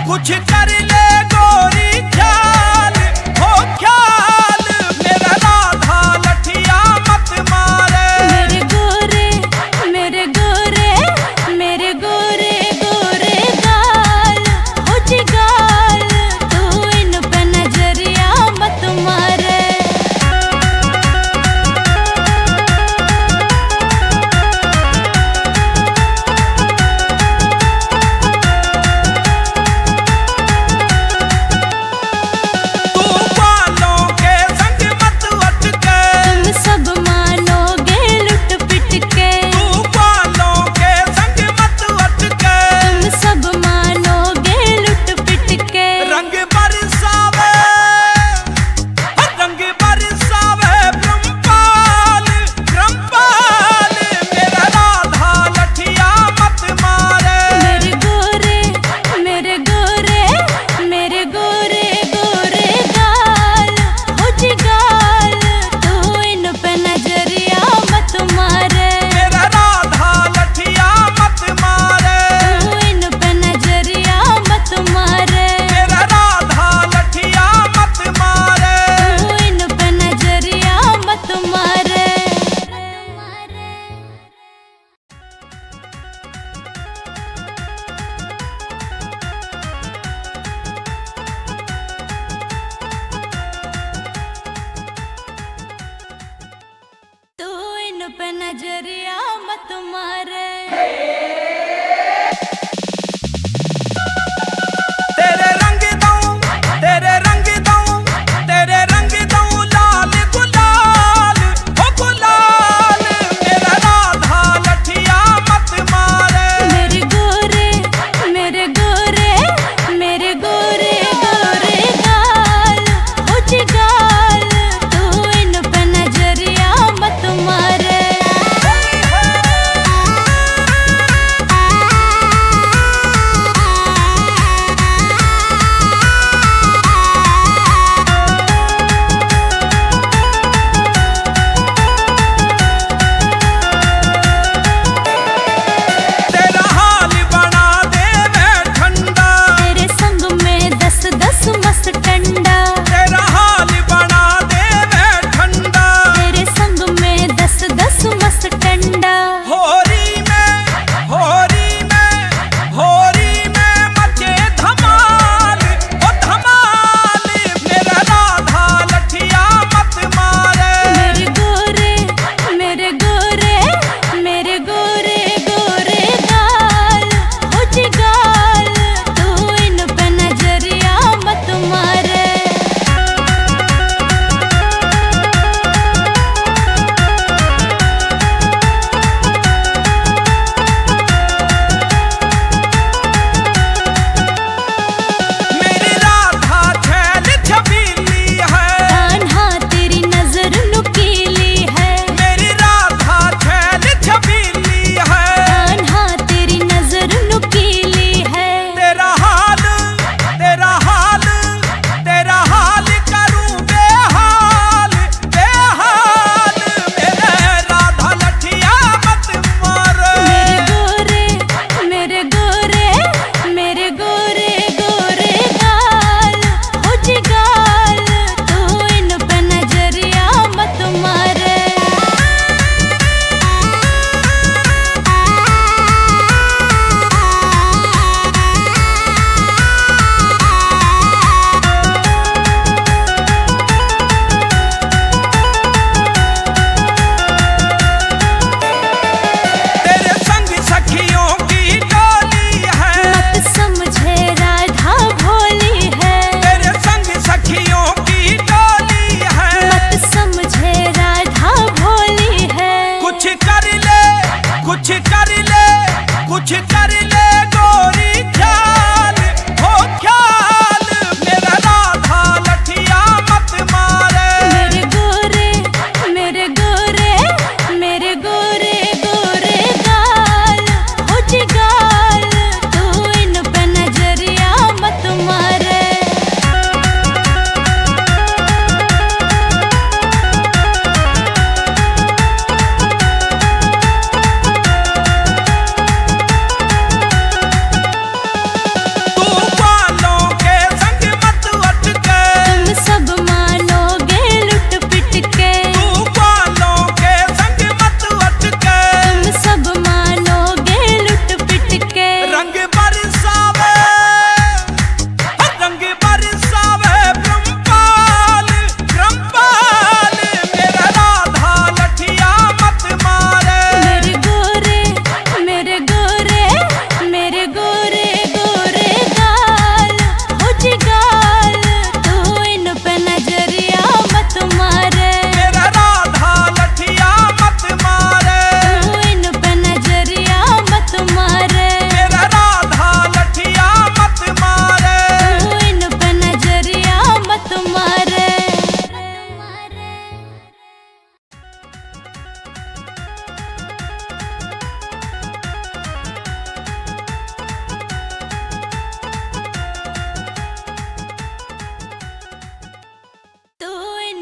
कुछ कर ले गोरी ख्याल, हो ख्याल मेरा राधा लठिया मत मारे। मेरे गोरे मेरे गोरे मेरे गोरे गोरे गाल हो जी गाल, तू इन पे नजरिया मत मारे। पे नजरिया मत मारे। तेरे रंग दूं, तेरे रंग दूं, तेरे रंग दूं लाल गुलाल, हो गुलाल मेरा राधा लठिया मत मारे। मेरे गोरे मेरे गोरे मेरे गोरे गोरे गाल हो जी गाल, तू इन पे नजरिया मत मारे।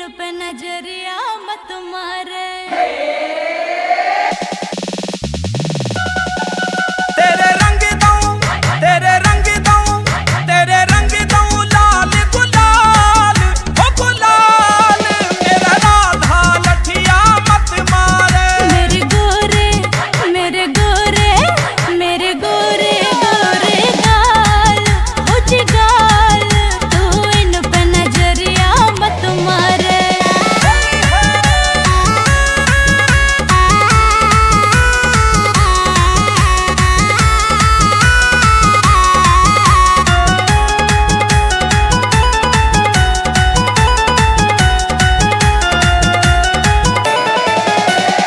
पे नजरिया मत मारे। तेरे रंग दूं, तेरे रंग दूं, तेरे रंग दूं लाल गुलाल, ओ गुलाल मेरा राधा लठिया मत मारे। मेरे गोरे मेरे गोरे मेरे गोरे गोरे गाल हो जी गाल, तू इन पे नजरिया मत मारे।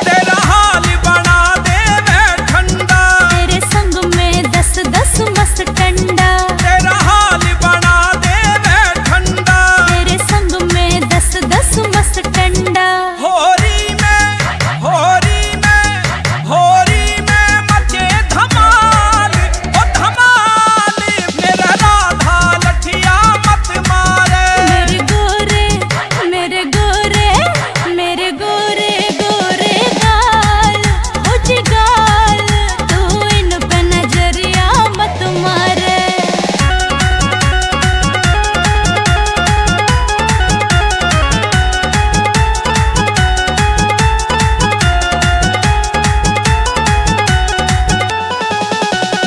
तेरा हाल बना दे मैं ठंडा, तेरे संग में 10-10 मस्त टंडा, तेरा हाल बना दे मैं ठंडा। तेरे संग में 10-10 मस्त टंडा। होरी में होरी में होरी में मचे धमाल, ओ धमाल मेरा राधा लठिया मत मारे। मेरे गोरे मेरे गोरे मेरे गोरे गोरे गाल हो जी गाल, तू इन पे नजरिया मत मारे।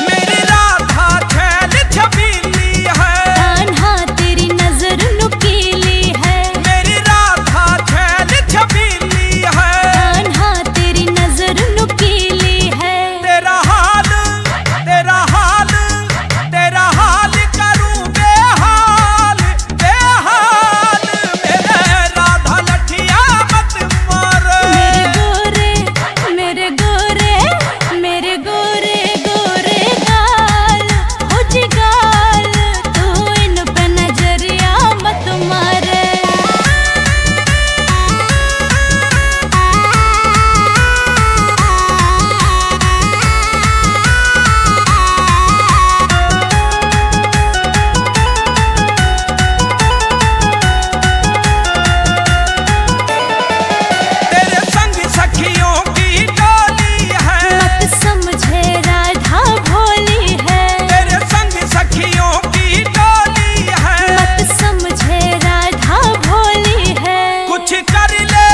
मेरी राधा छैल छबीली है, कान्हा तेरी नजर नुकीली है, मेरी राधा छैल छबीली है। कान्हा तेरी नजर नुकीली है। तेरा हाल तेरा हाल तेरा हाल करूं बेहाल बेहाल मेरे राधा लठिया मत मारे। मेरे गोरे मेरे गोरे गोरे गाल हो जी गाल, तू इन पे नजरिया मत मारे। तेरे संग सखियों की टोली है, मत समझे राधा भोली है, तेरे संग सखियों की टोली है। मत समझे राधा भोली है। कुछ कर ले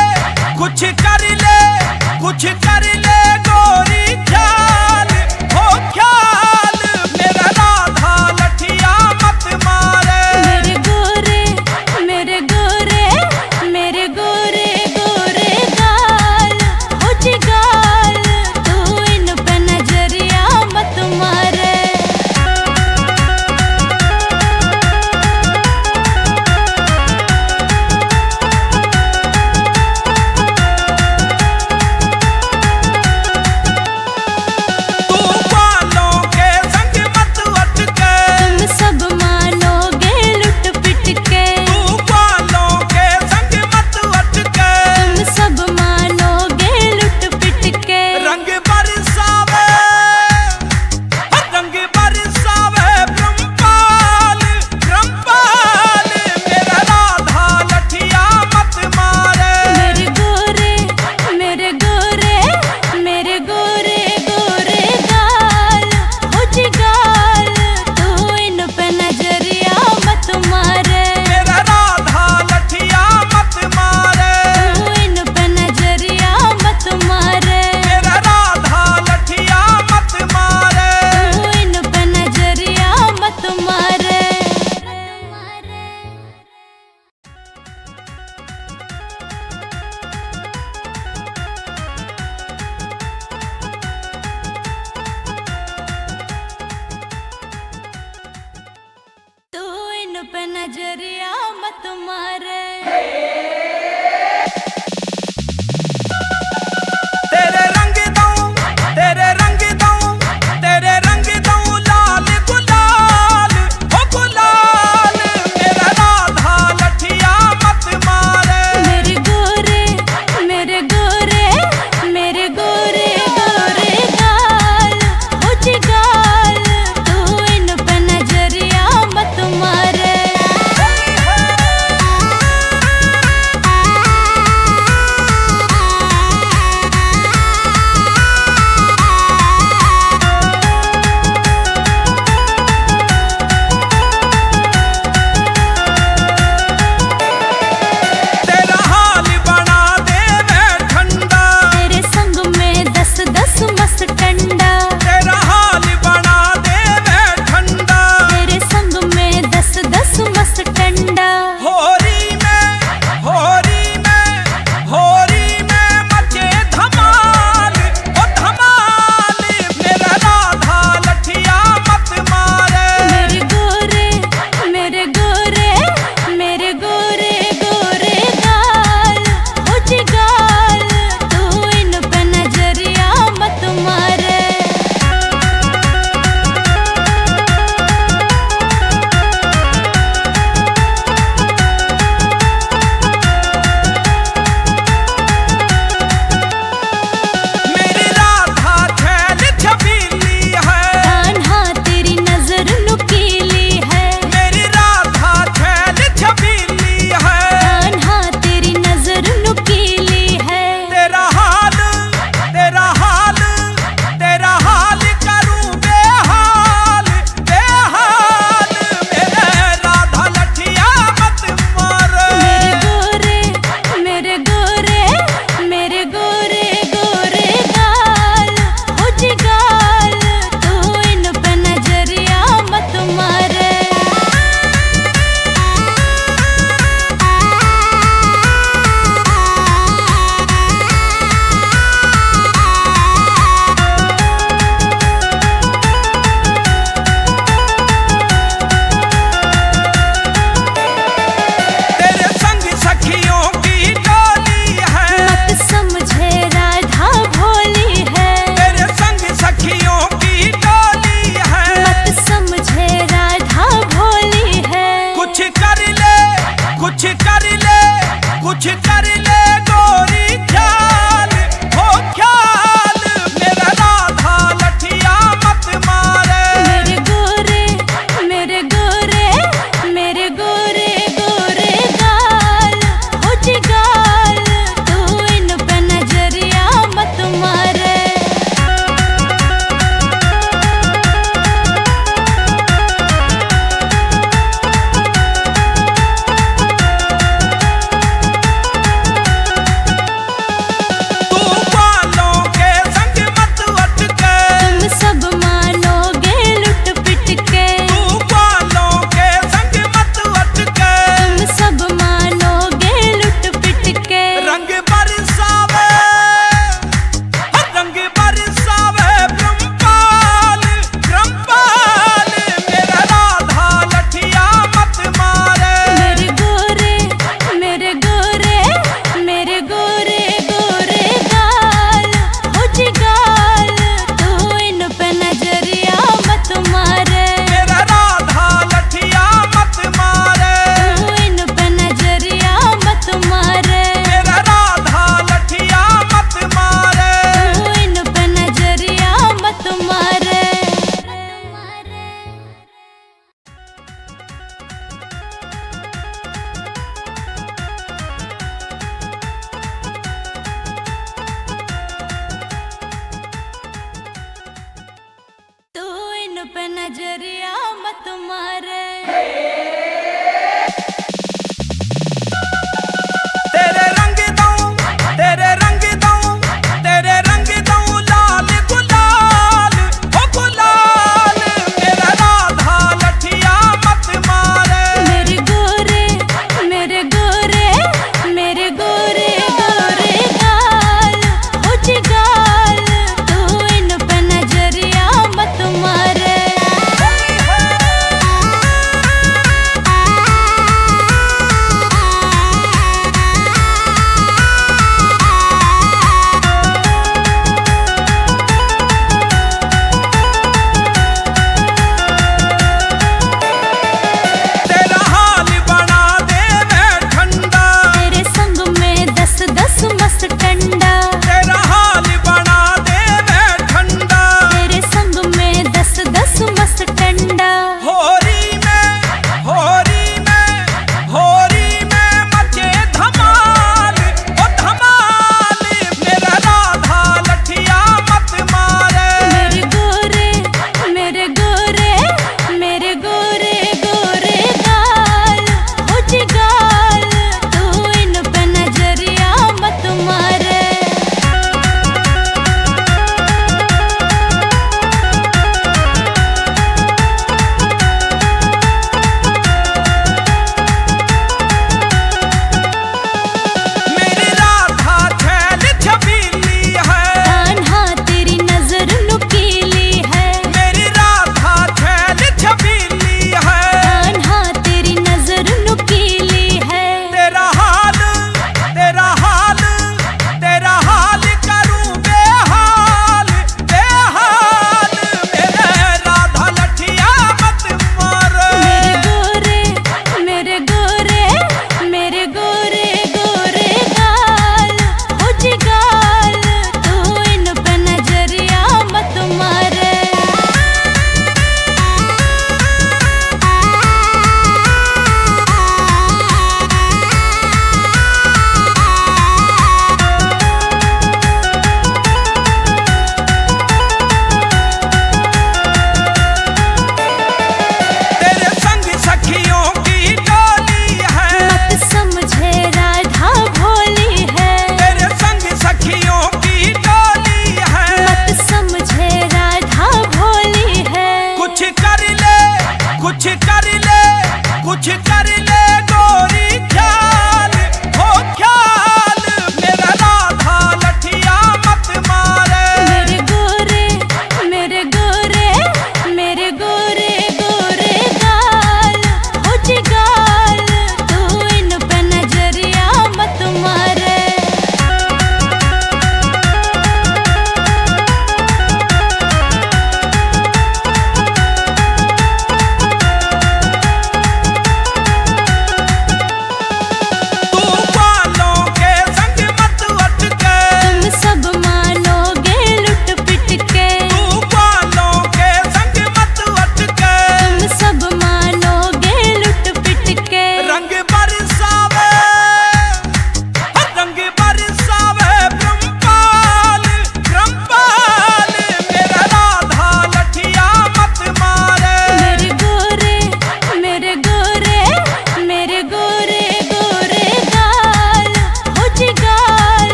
कुछ कर ले कुछ कर ले गोरी ख्याल, हो ख्याल मेरा राधा लठिया मत मारे। मेरे गोरे मेरे गोरे मेरे गोरे गोरे गाल हो जी गाल, तू इन पे नजरिया मत मारे। तू बालों के संग मत अटके, तुम सब मानोगे लुट पिट के, तू बालों के संग मत अटके। तुम सब मानोगे लुट पिट के। रंग बरसावे रंग बरसावे ब्रह्मपाल ब्रह्मपाल मेरा राधा लठिया मत मारे। मेरे गोरे मेरे गोरे मेरे गोरे गोरे गाल हो जी गाल, तू इन पे नजरिया मत मारे। मेरा राधा लठिया मत मारे। तू इन पे नजरिया मत मारे। मेरा राधा लठिया मत मारे। तू इन पे नजरिया मत मारे। तू इन पे नजरिया मत मारे। तेरे रंग दूं, तेरे रंग दूं, तेरे रंग दूं लाल गुलाल, ओ गुलाल मेरा राधा लठिया मत मारे। मेरे गोरे मेरे गोरे मेरे गोरे गोरे गाल हो जी गाल, तू इन पे नजरिया मत मारे।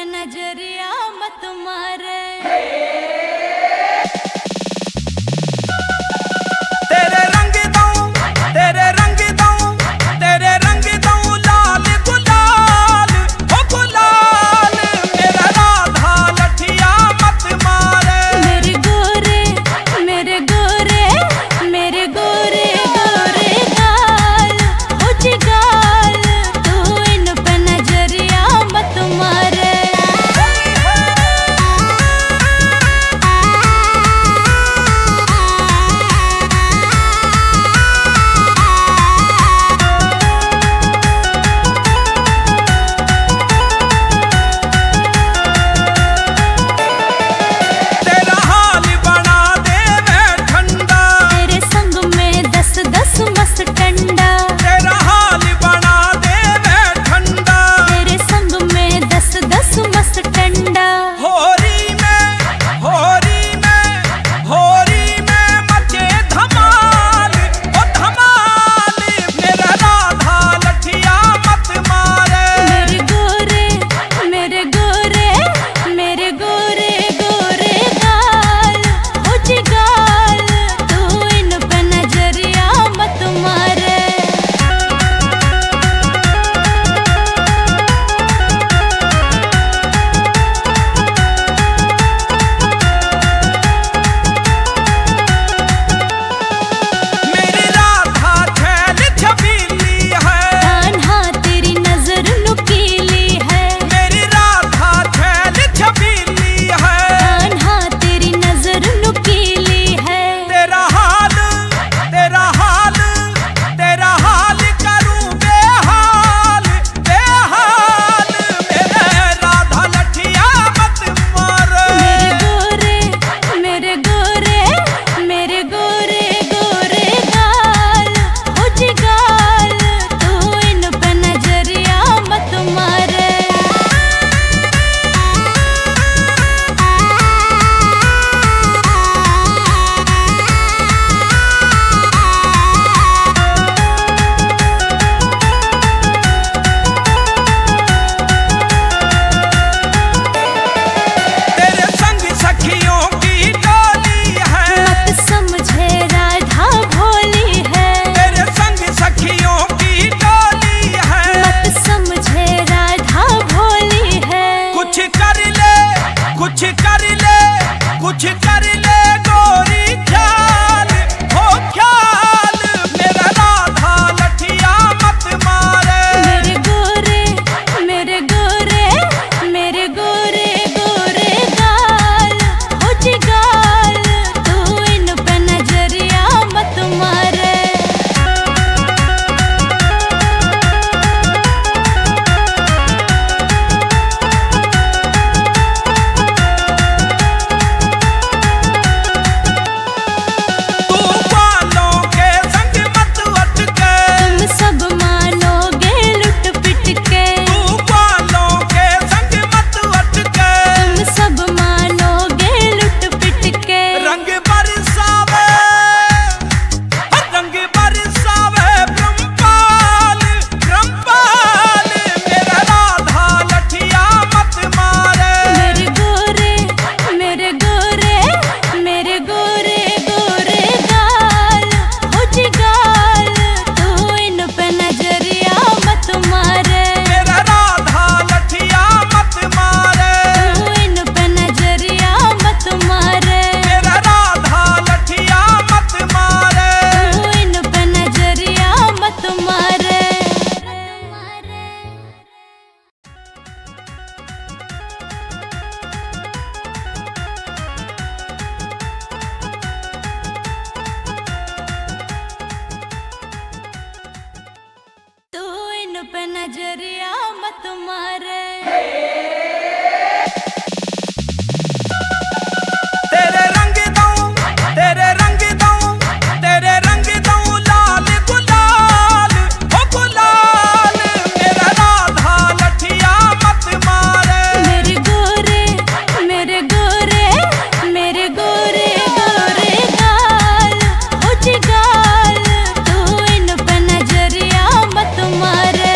नजरिया मत मारे। तेरे रंग दूं, तेरे रंग दूं, तेरे रंग दूं लाल गुलाल, ओ गुलाल मेरा राधा लठिया मत मारे। मेरे गोरे मेरे गोरे मेरे गोरे गोरे गाल हो जिगाल, तू इन पे नजरिया मत मारे। तेरा हाल बना दे मैं ठंडा, तेरे संग में 10-10 मस्त टंडा, तेरा हाल बना दे मैं ठंडा। तेरे संग में 10-10 मस्त टंडा। होरी में होरी में होरी में मचे धमाल, ओ धमाल मेरा राधा लठिया मत मारे। मेरे गोरे मेरे गोरे मेरे गोरे गोरे गाल हो जिगाल, तू इन पे नजरिया मत मारे। मेरी राधा छैल छबीली है, कान्हा तेरी नजर नुकीली है, मेरी राधा छैल छबीली है। कान्हा तेरी नजर नुकीली है। तेरा हाल तेरा हाल तेरा हाल करूं बेहाल बेहाल मेरे राधा लठिया मत मारे। मेरे गोरे मेरे गोरे गोरे गाल हो जिगाल, तू इन पे नजरिया मत मारे। तेरे संग सखियों की टोली है, मत समझे राधा भोली है, तेरे संग सखियों की टोली है। मत समझे राधा भोली है। कुछ कर ले कुछ कर ले कुछ कर ले गोरी ख्याल, हो ख्याल मेरा राधा लठिया मत मारे। मेरे गोरे मेरे गोरे मेरे गोरे गोरे गाल हो जिगाल, तू इन पे नजरिया मत मारे। तू बालों के संग मत अटके, तुम सब मानोगे लुट पिट के, तू बालों के संग मत अटके। तुम सब मानोगे लुट पिट के। रंग बरसावे रंग बरसावे ब्रह्मपाल ब्रह्मपाल मेरा राधा लठिया मत मारे। मेरे गोरे मेरे गोरे मेरे गोरे गोरे गाल हो जिगाल, तू इन पे नजरिया मत मारे। मेरा राधा लठिया मत मारे। तू इन पे नजरिया मत मारे। मेरा राधा लठिया मत मारे। तू इन पे नजरिया मत मारे। तू इन पे नजरिया मत मारे। तेरे रंग दूं, तेरे रंग दूं, तेरे रंग दूं लाल गुलाल, ओ गुलाल मेरा राधा लठिया मत मारे। मेरे गोरे मेरे गोरे मेरे गोरे गोरे गाल हो जिगाल, तू इन पे नजरिया मत मारे।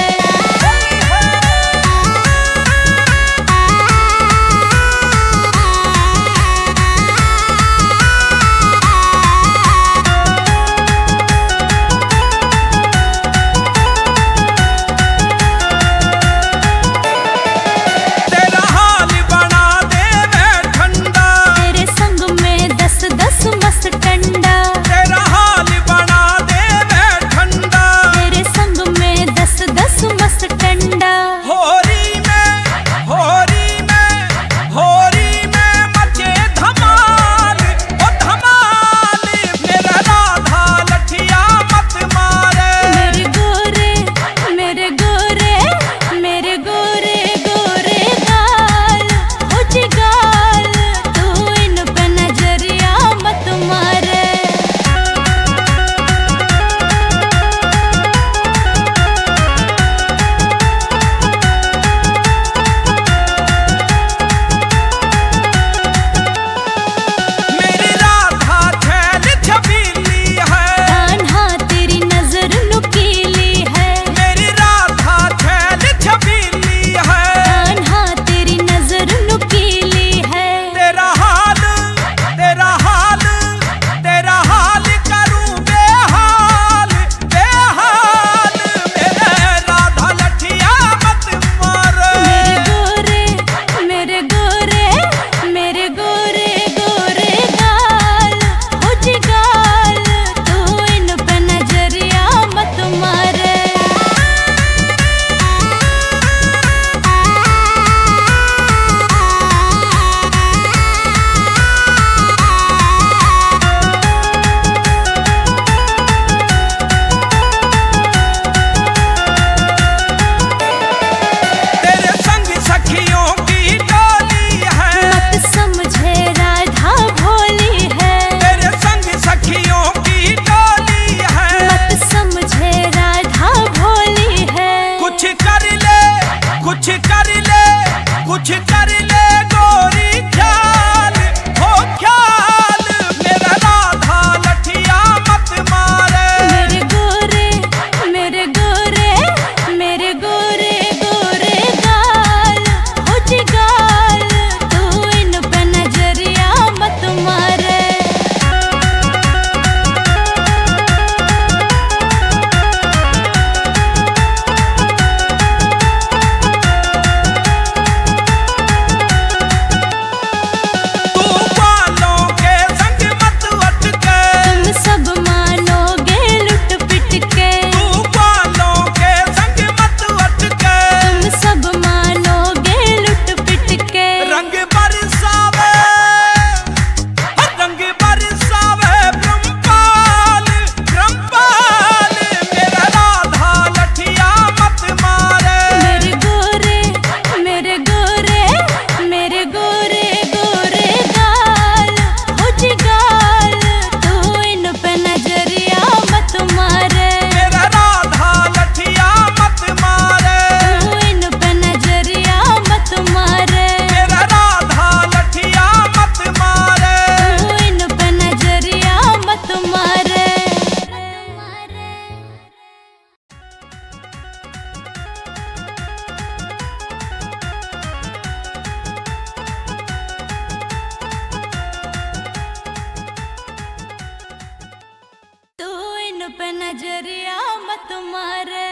पे नजरिया मत मारे।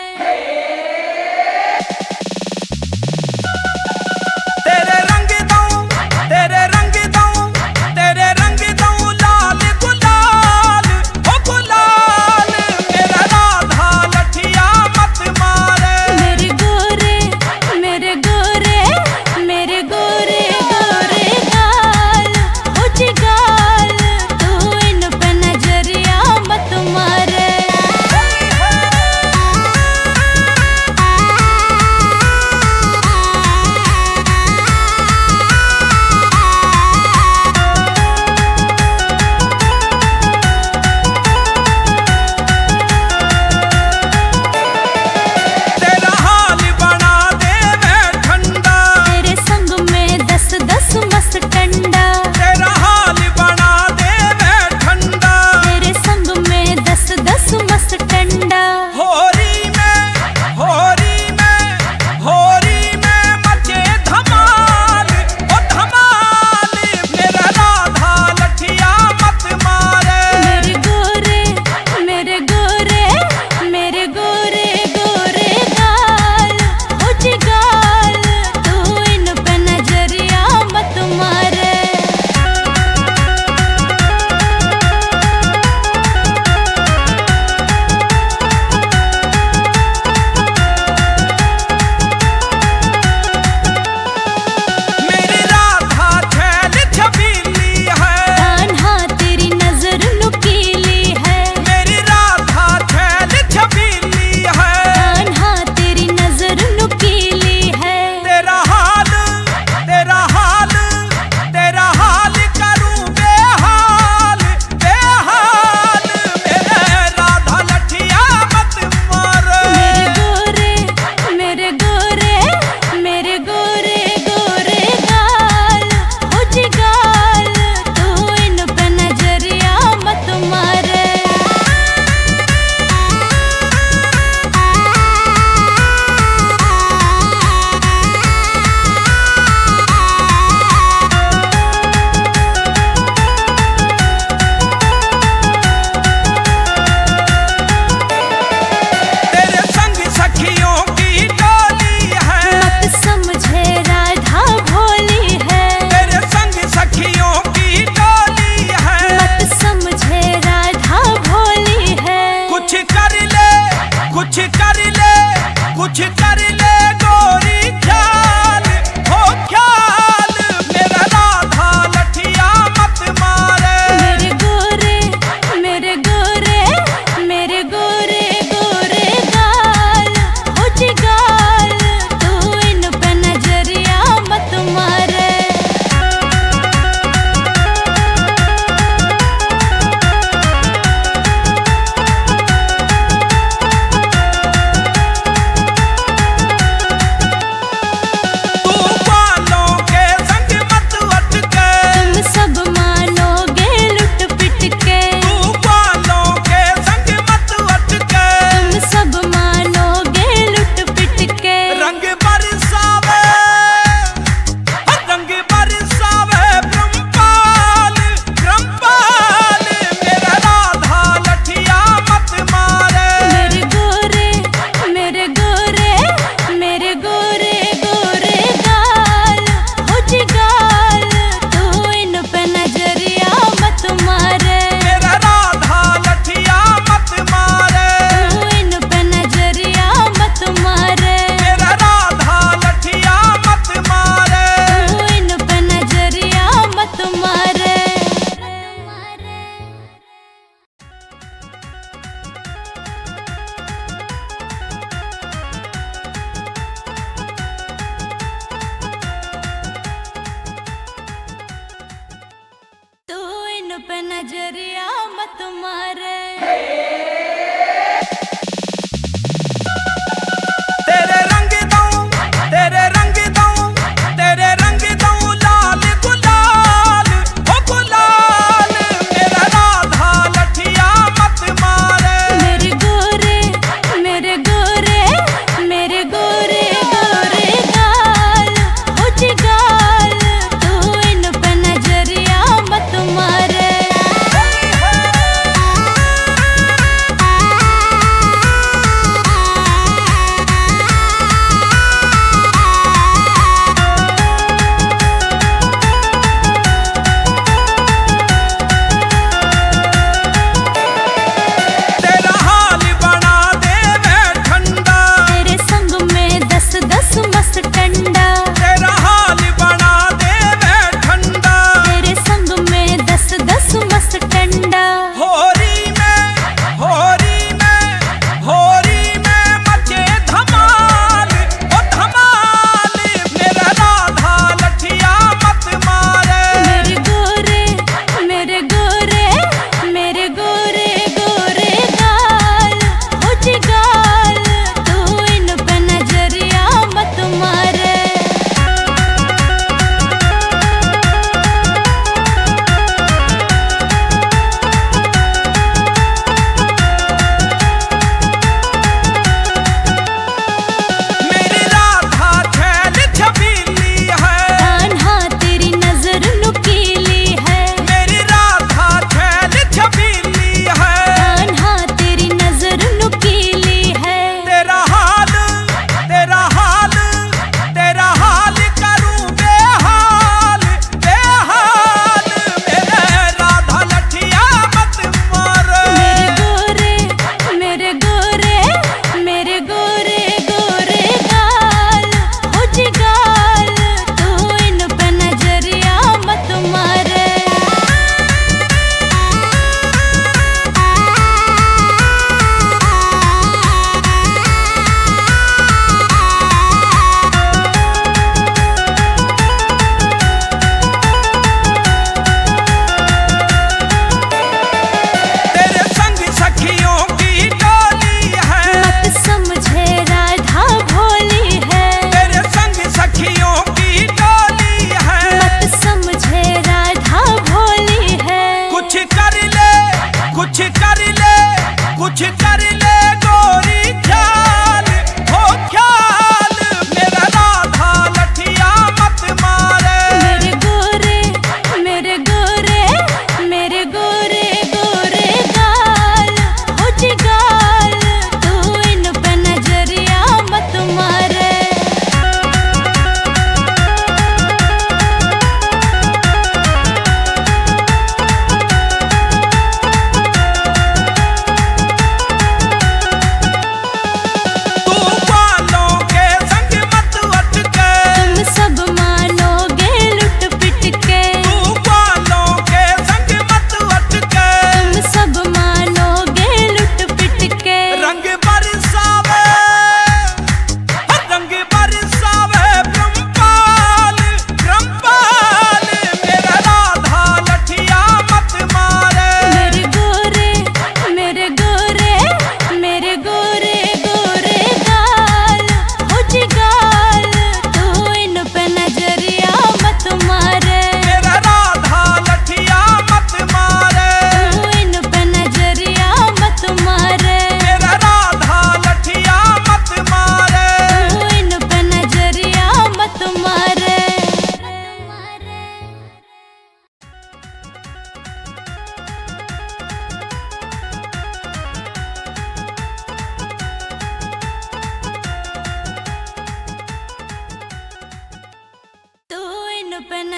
तेरे रंग दूं, तेरे रंग दूं, तेरे रंग दूं लाल गुलाल, ओ गुलाल मेरा राधा लठिया मत मारे। मेरे गोरे मेरे गोरे मेरे गोरे गोरे गाल हो जी गाल, तू इन पे नजरिया मत मारे।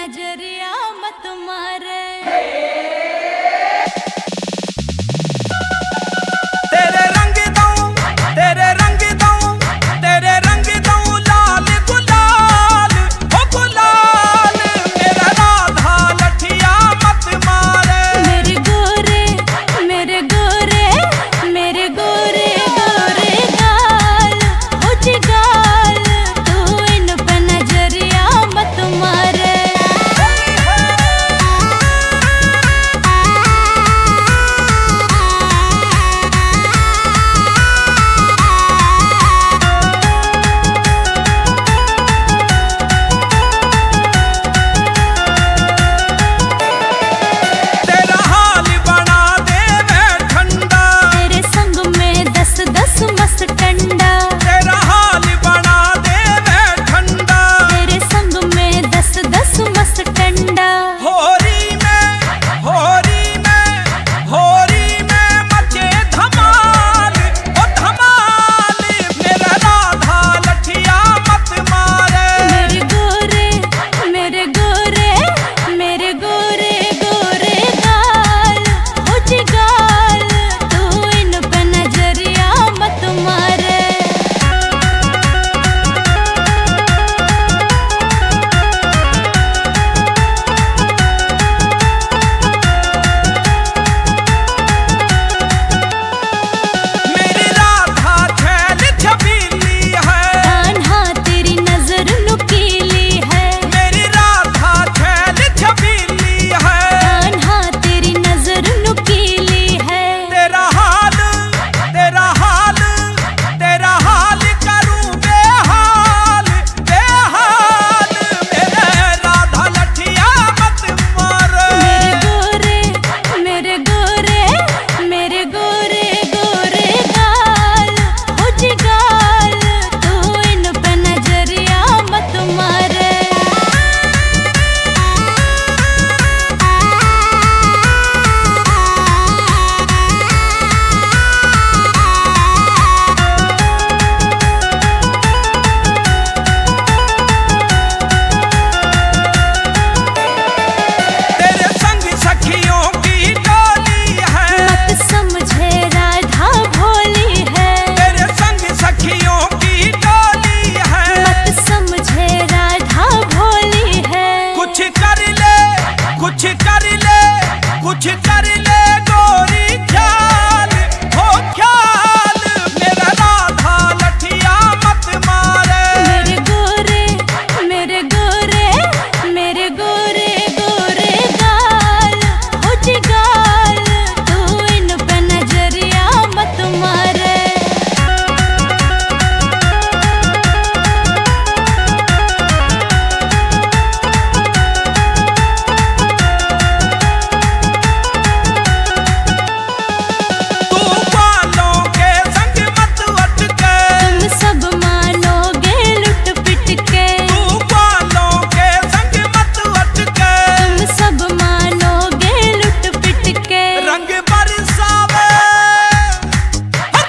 नजरिया मत मारे। तेरे रंग दूं, तेरे रंग दूं, तेरे रंग दूं लाल गुलाल, हो गुलाल मेरा राधा लठिया मत मारे। मेरे गोरे मेरे गोरे मेरे गोरे गोरे गाल, हो जी गाल, तू इन पे नजरिया मत मारे। तेरा हाल बना दे मैं ठंडा, तेरे संग में 10-10 मस्त टंडा, तेरा हाल बना दे मैं ठंडा। तेरे संग में 10-10 मस्त टंडा। होरी में होरी में होरी में मचे धमाल, ओ धमाल मेरा राधा लठिया मत मारे। मेरे गोरे मेरे गोरे मेरे गोरे गोरे गाल, हो जी गाल, तू इन पे नजरिया मत मारे। मेरी राधा छैल छबीली है, कान्हा तेरी नजर नुकीली है, मेरी राधा छैल छबीली है। कान्हा तेरी नजर नुकीली है। तेरा हाल तेरा हाल तेरा हाल करूं बेहाल बेहाल मेरे राधा लठिया मत मारे। मेरे गोरे मेरे गोरे गोरे गाल, हो जी गाल, तू इन पे नजरिया मत मारे। तेरे संग सखियों की टोली है, मत समझे राधा भोली है, तेरे संग सखियों की टोली है। मत समझे राधा भोली है। कुछ कर ले कुछ कर ले कुछ कर ले गोरी ख्याल, हो ख्याल मेरा राधा लठिया मत मारे। मेरे गोरे मेरे गोरे मेरे गोरे गोरे गाल, हो जी गाल, तू इन पे नजरिया मत मारे। तू बालों के संग मत अटके, तुम सब मानोगे लुट पिट के, तू बालों के संग मत अटके। तुम सब मानोगे लुट पिट के। रंग बरसावे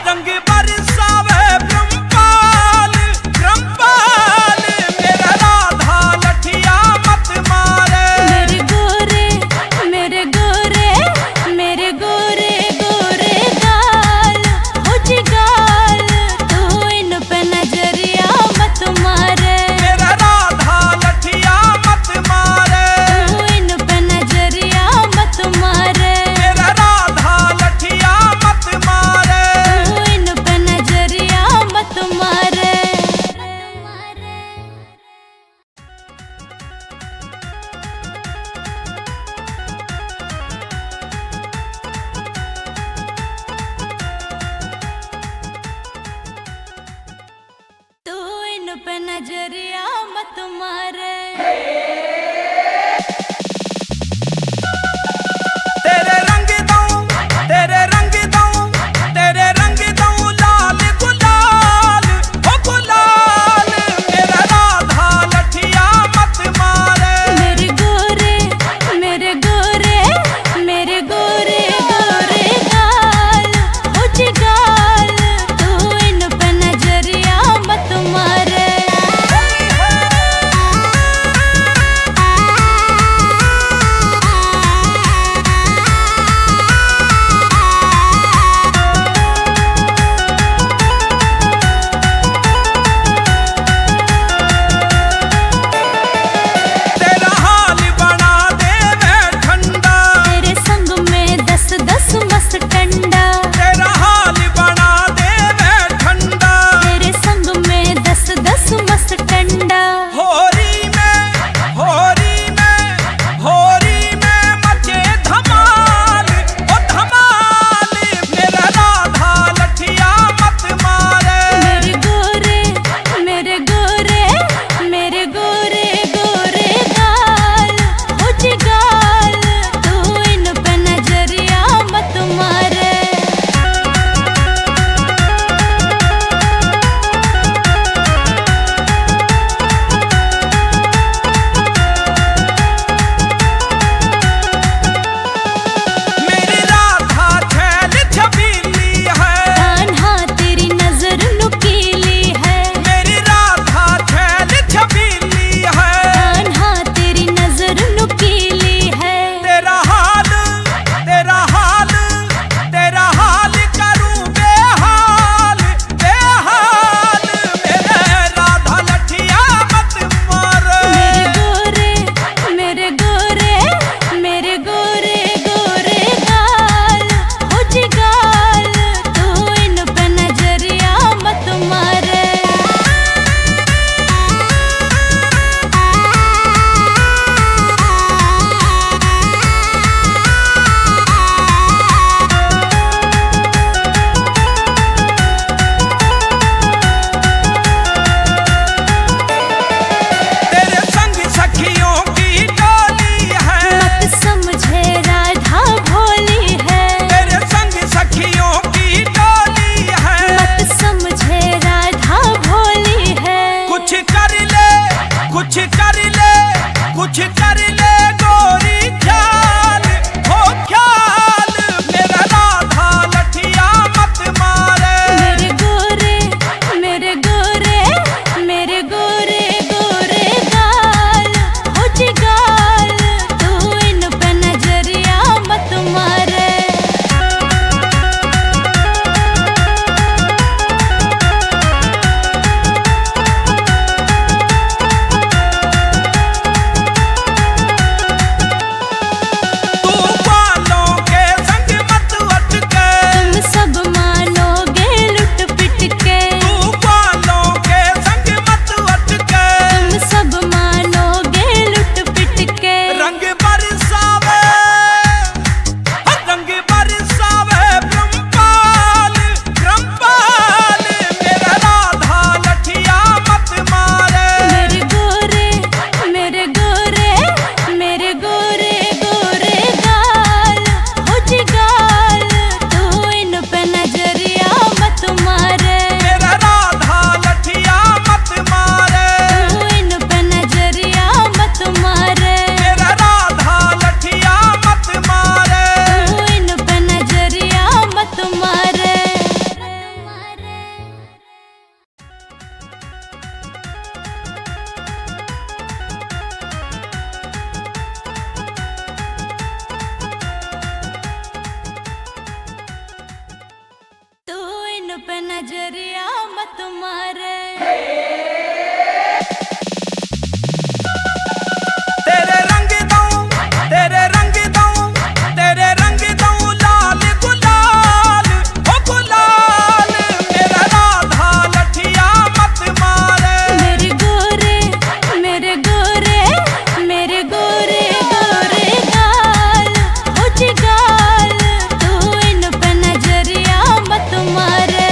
रंग बरसावे ब्रह्मपाल ब्रह्मपाल मेरा राधा लठिया मत मारे। मेरे गोरे मेरे गोरे मेरे गोरे गोरे गाल, हो जी गाल, तू इन पे नजरिया मत मारे। मेरा राधा लठिया मत मारे, तू इन पे नजरिया मत मारे। मेरा राधा लठिया मत मारे। तू इन पे नजरिया मत मारे। तू इन पे नजरिया मत मारे। तेरे रंग दूं, तेरे रंग दूं, तेरे रंग दूं लाल गुलाल, हो गुलाल मेरा राधा लठिया मत मारे। मेरे गोरे मेरे गोरे मेरे गोरे गोरे गाल, हो जी गाल, तू इन पे नजरिया मत मारे। इन पे नजरिया मत मारे। तेरे रंग दूं, तेरे रंग दूं, तेरे रंग दूं लाल गुलाल, ओ गुलाल मेरा राधा लठिया मत मारे। मेरे गोरे मेरे गोरे मेरे गोरे गोरे गाल हो जी गाल, तू इन पे नजरिया मत मारे।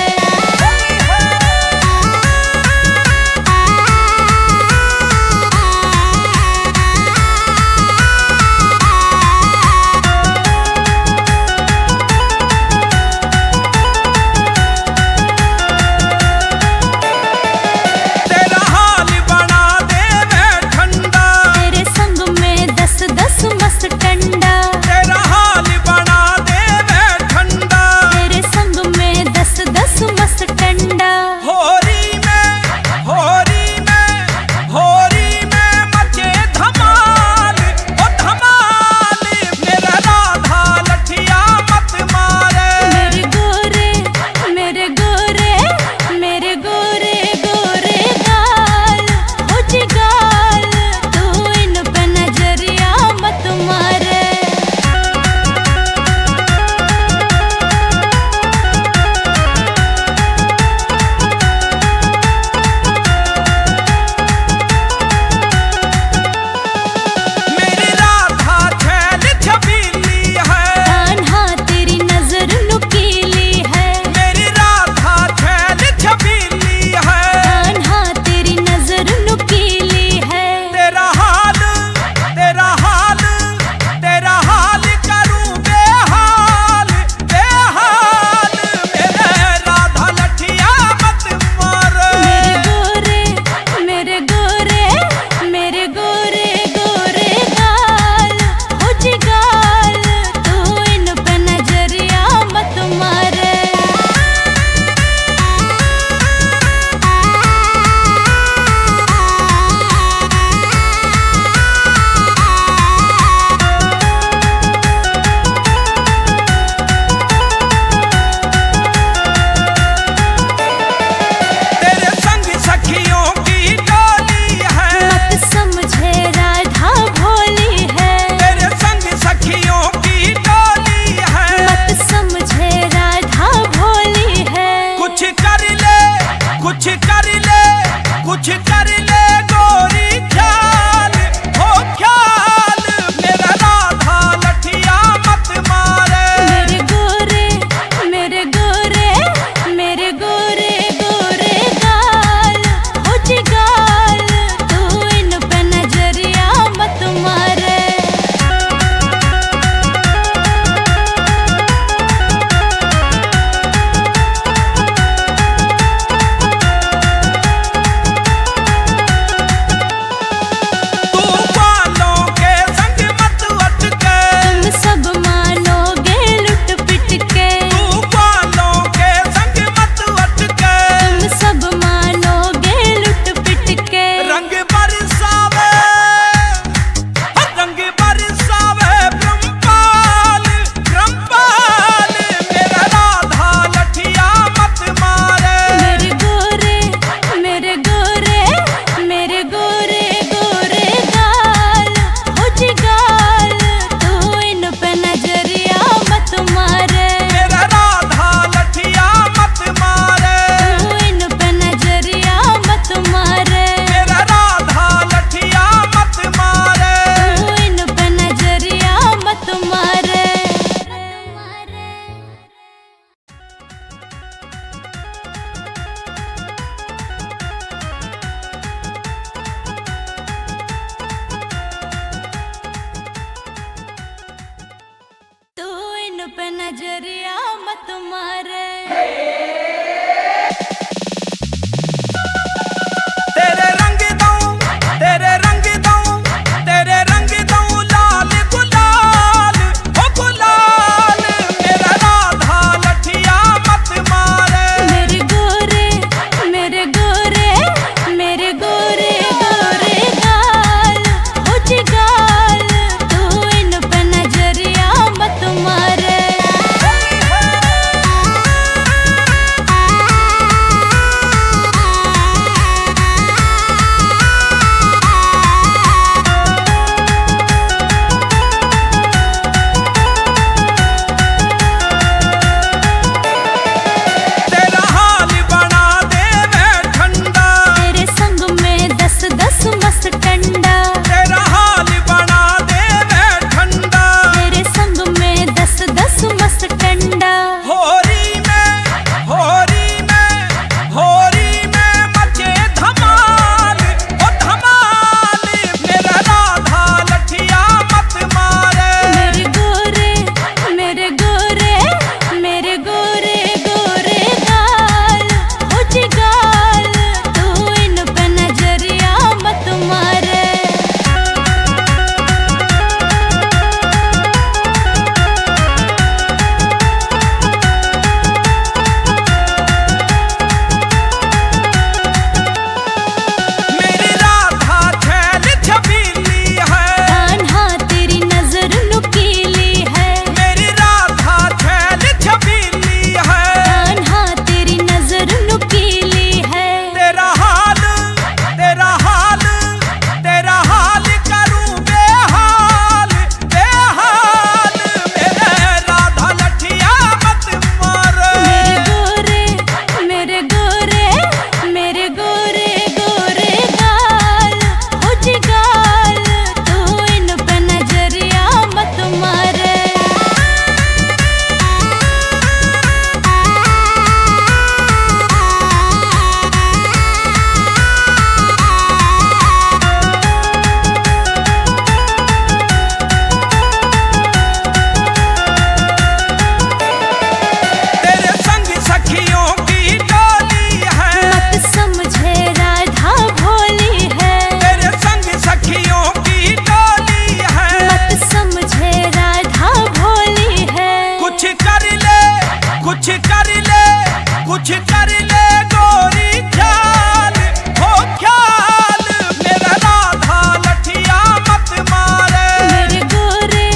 कर ले गोरी ख्याल, हो ख्याल मेरा राधा लठिया मत मारे। मेरे गोरे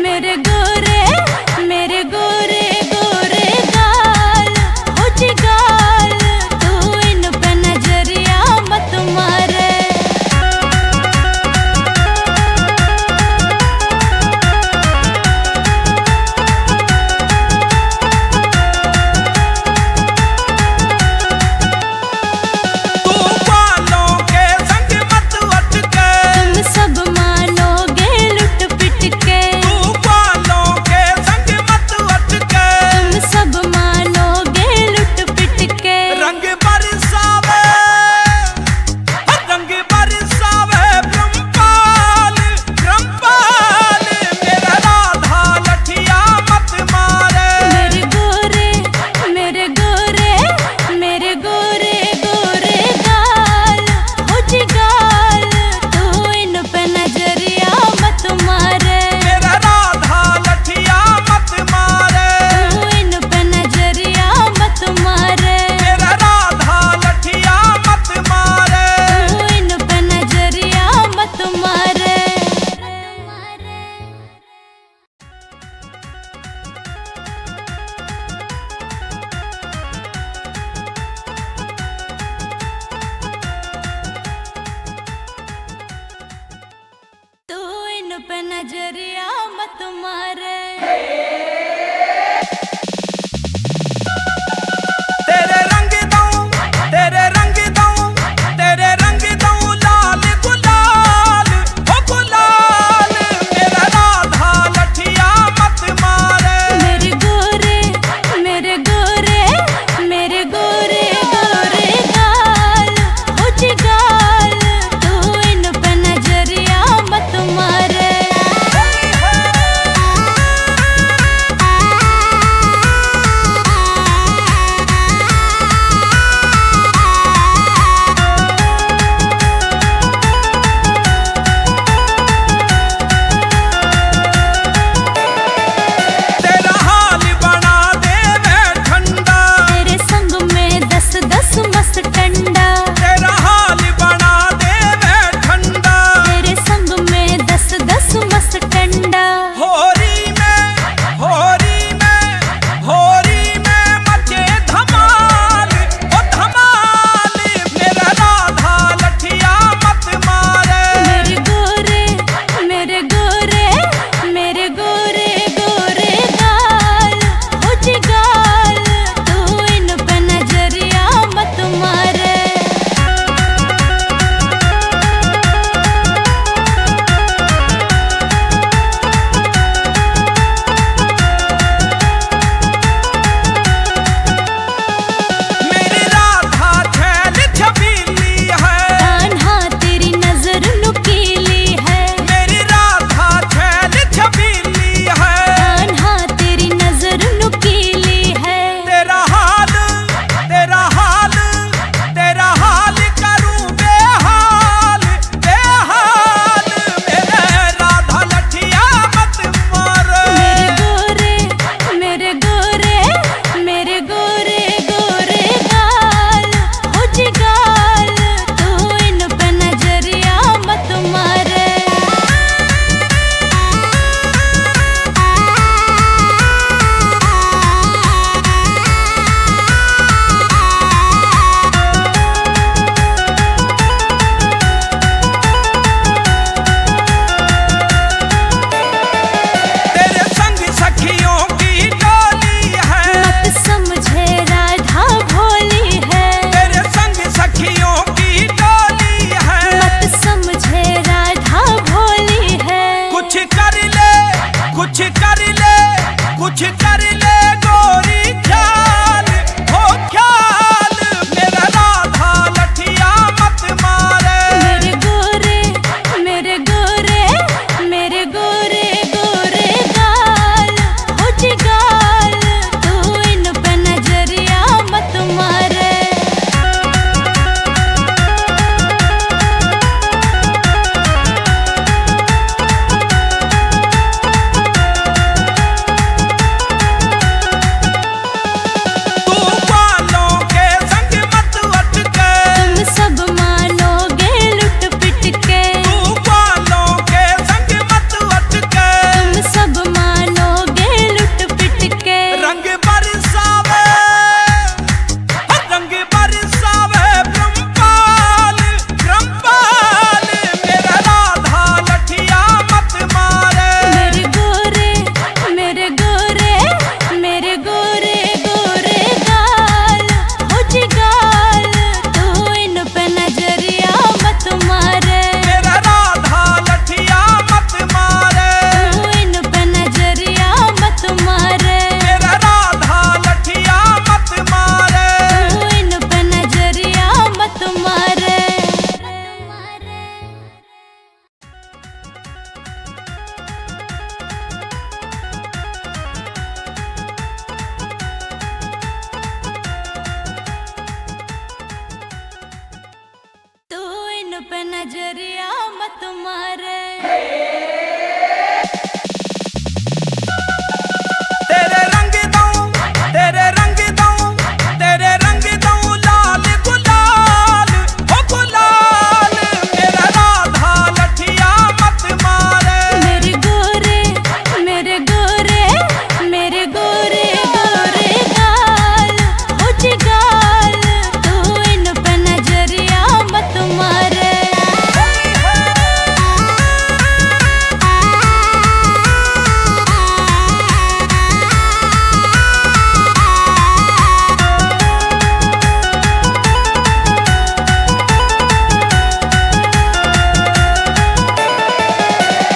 मेरे गोरे मेरे गोरे गोरे गाल हो जी गाल, तू इन पे नजरिया मत मारे। नजरिया मत मारे। तेरे रंग दूं, तेरे रंग दूं, तेरे रंग दूं लाल गुलाल, हो गुलाल मेरा राधा लठिया मत मारे। मेरे गोरे मेरे गोरे मेरे गोरे गोरे गाल, हो जी गाल, तू इन पे नजरिया मत मारे।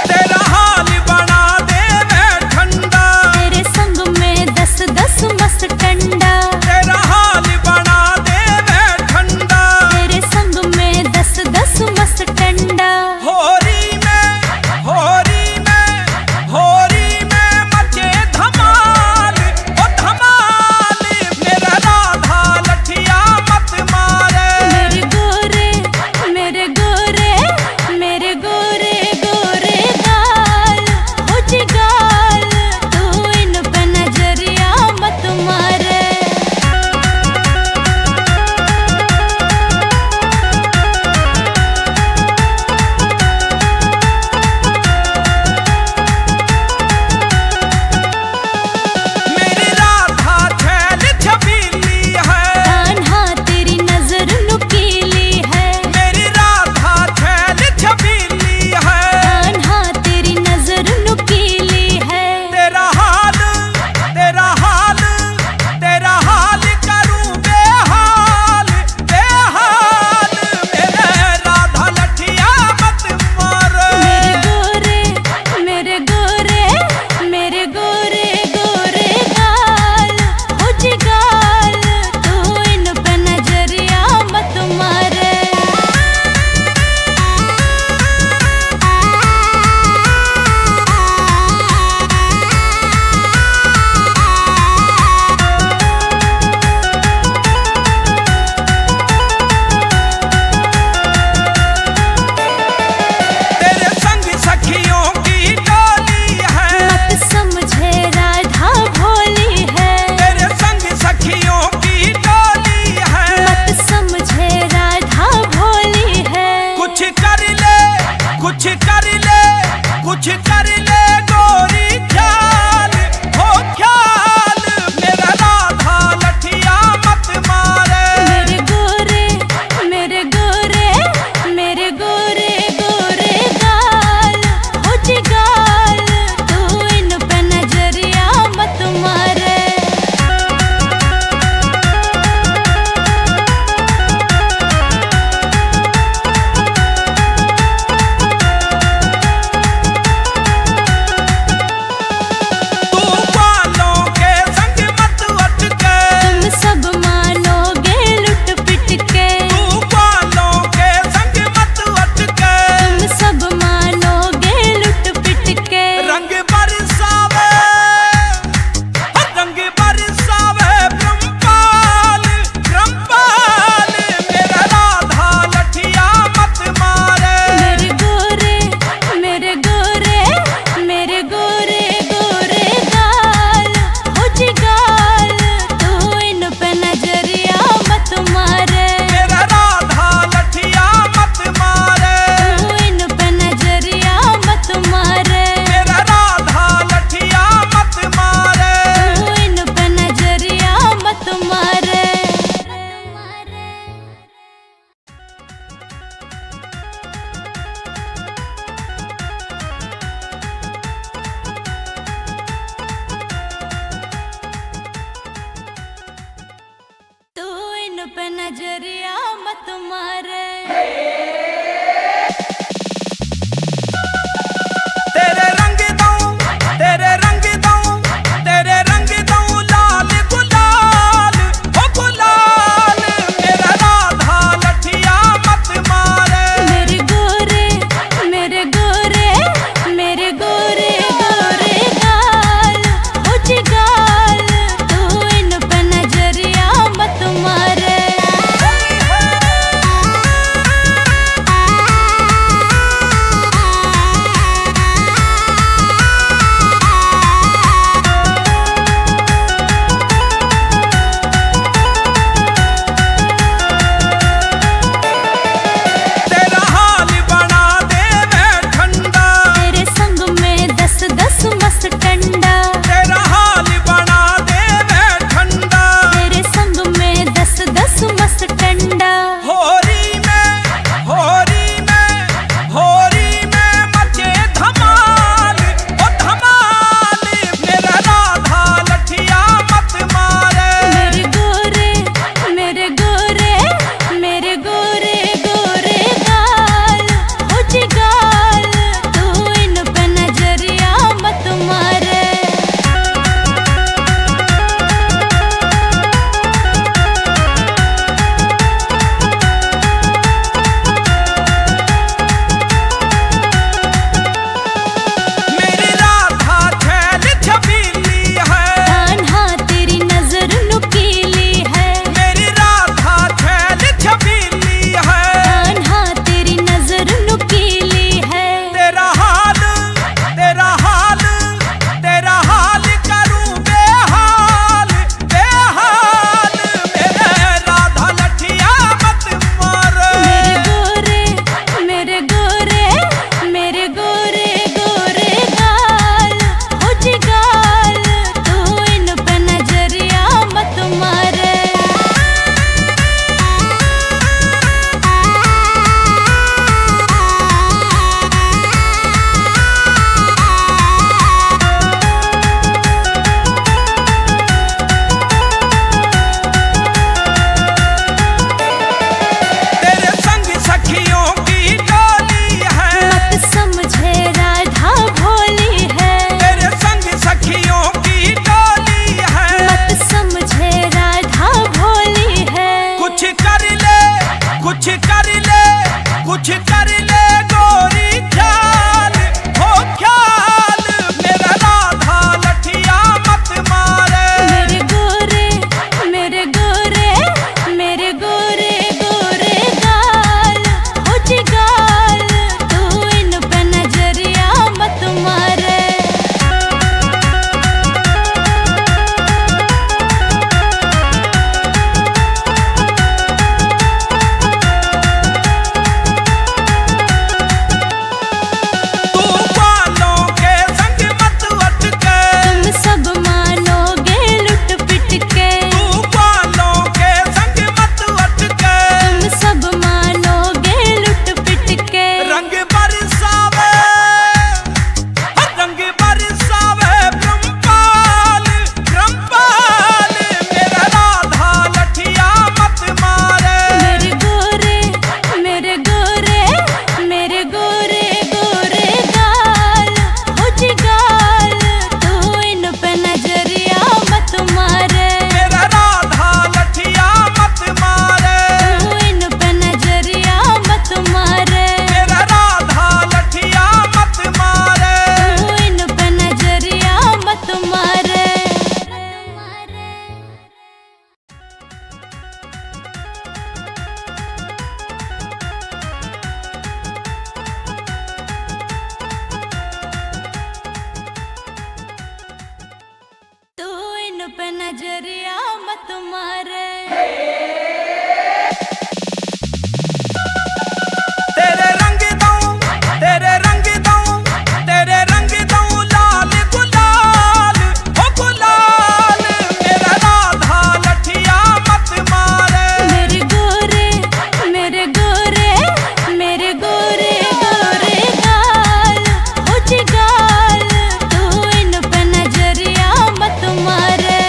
तेरा हाल बना दे मैं ठंडा, तेरे संग में 10-10 मस्त टंडा, तेरा हाल बना दे मैं ठंडा। तेरे संग में 10-10 मस्त टंडा। होरी में होरी में होरी में मचे धमाल, ओ धमाल मेरा राधा लठिया मत मारे। मेरे गोरे मेरे गोरे मेरे गोरे गोरे गाल, हो जी गाल, तू इन पे नजरिया मत मारे। मेरी राधा छैल छबीली है, कान्हा तेरी नजर नुकीली है, मेरी राधा छैल छबीली है। कान्हा तेरी नजर नुकीली है। तेरा हाल तेरा हाल तेरा हाल करूं बेहाल बेहाल मेरे राधा लठिया मत मारे। मेरे गोरे मेरे गोरे गोरे गाल, हो जी गाल, तू इन पे नजरिया मत मारे। तेरे संग सखियों की टोली है, मत समझे राधा भोली है, तेरे संग सखियों की टोली है। मत समझे राधा भोली है। कुछ कर ले कुछ कर ले कुछ कर ले गोरी ख्याल, हो ख्याल मेरा राधा लठिया मत मारे। मेरे गोरे मेरे गोरे मेरे गोरे गोरे गाल, हो जी गाल, तू इन पे नजरिया मत मारे। तू बालों के संग मत अटके, तुम सब मानोगे लुट पिट के, तू बालों के संग मत अटके। तुम सब मानोगे लुट पिट के। रंग बरसावे रंग बरसावे ब्रह्मपाल ब्रह्मपाल मेरा राधा लठिया मत मारे। मेरे गोरे मेरे गोरे मेरे गोरे गोरे गाल, हो जी गाल, तू इन पे नजरिया मत मारे। मेरा राधा लठिया मत मारे, तू इन पे नजरिया मत मारे। मेरा राधा लठिया मत मारे। तू इन पे नजरिया मत मारे। तू इन पे नजरिया मत मारे। तेरे रंग दूं, तेरे रंग दूं, तेरे रंग दूं लाल गुलाल, हो गुलाल मेरा राधा लठिया मत मारे। मेरे गोरे मेरे गोरे मेरे गोरे गोरे गाल, हो जी गाल, तू इन पे नजरिया मत मारे। कर ले कुछ कर ले कुछ कर ले गोरी ख्याल हो ख्याल मेरा राधा लठिया मत मारे। मेरे गोरे मेरे गोरे मेरे गोरे गोरे गाल हो जी गाल तू इन पे नजरिया मत मारे। पे नजरिया मत मारे। तेरे रंग दूं तेरे रंग दूं तेरे रंग दूं लाल गुलाल हो गुलाल मेरा राधा लठिया मत मारे। मेरे गोरे मेरे गोरे मेरे गोरे गोरे गाल हो जी गाल तू इन पे नजरिया मत मारे।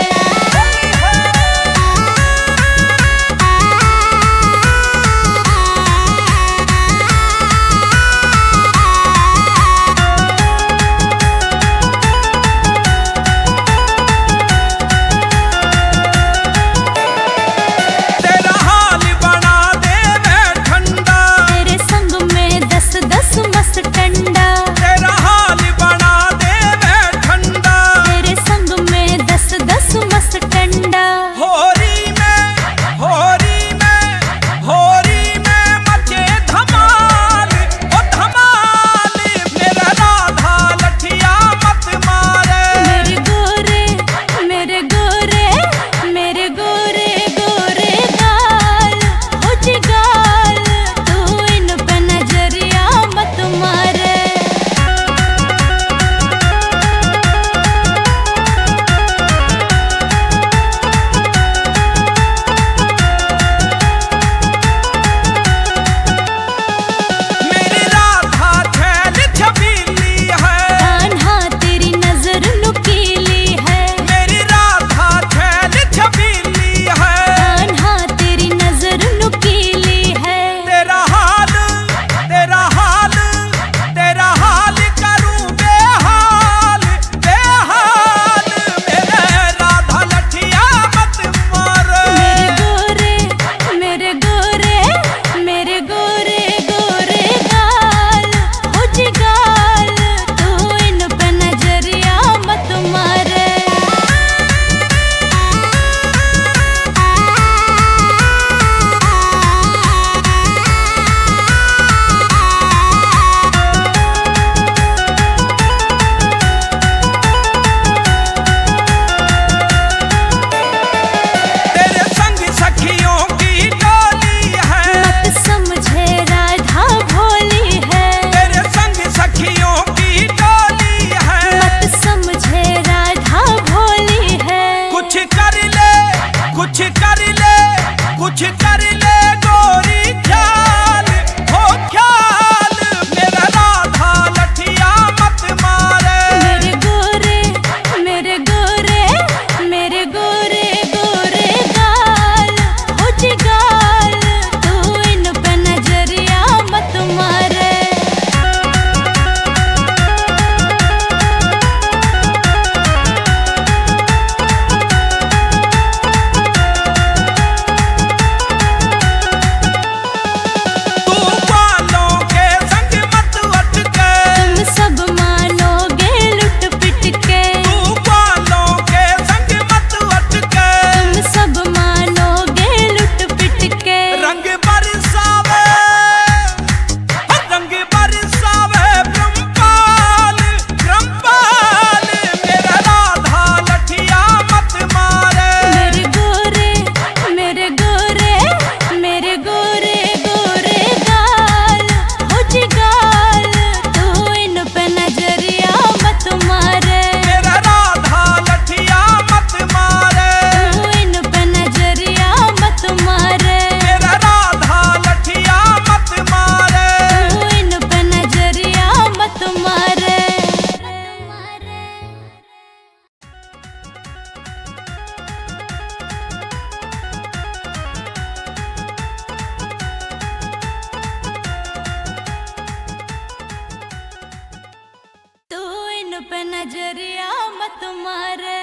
नजरिया मत मारे।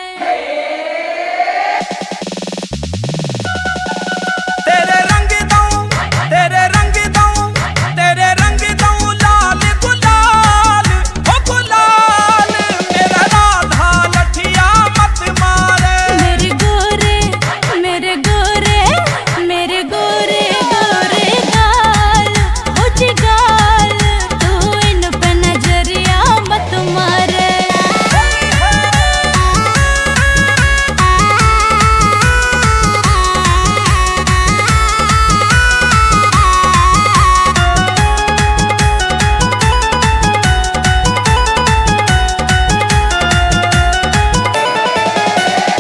तेरे रंग दूं, तेरे रंग दूं, तेरे रंग दूं लाल गुलाल, ओ गुलाल मेरा राधा लठिया मत मारे। मेरे गोरे मेरे गोरे मेरे गोरे गोरे गाल हो जिगाल, तू इन पे नजरिया मत मारे।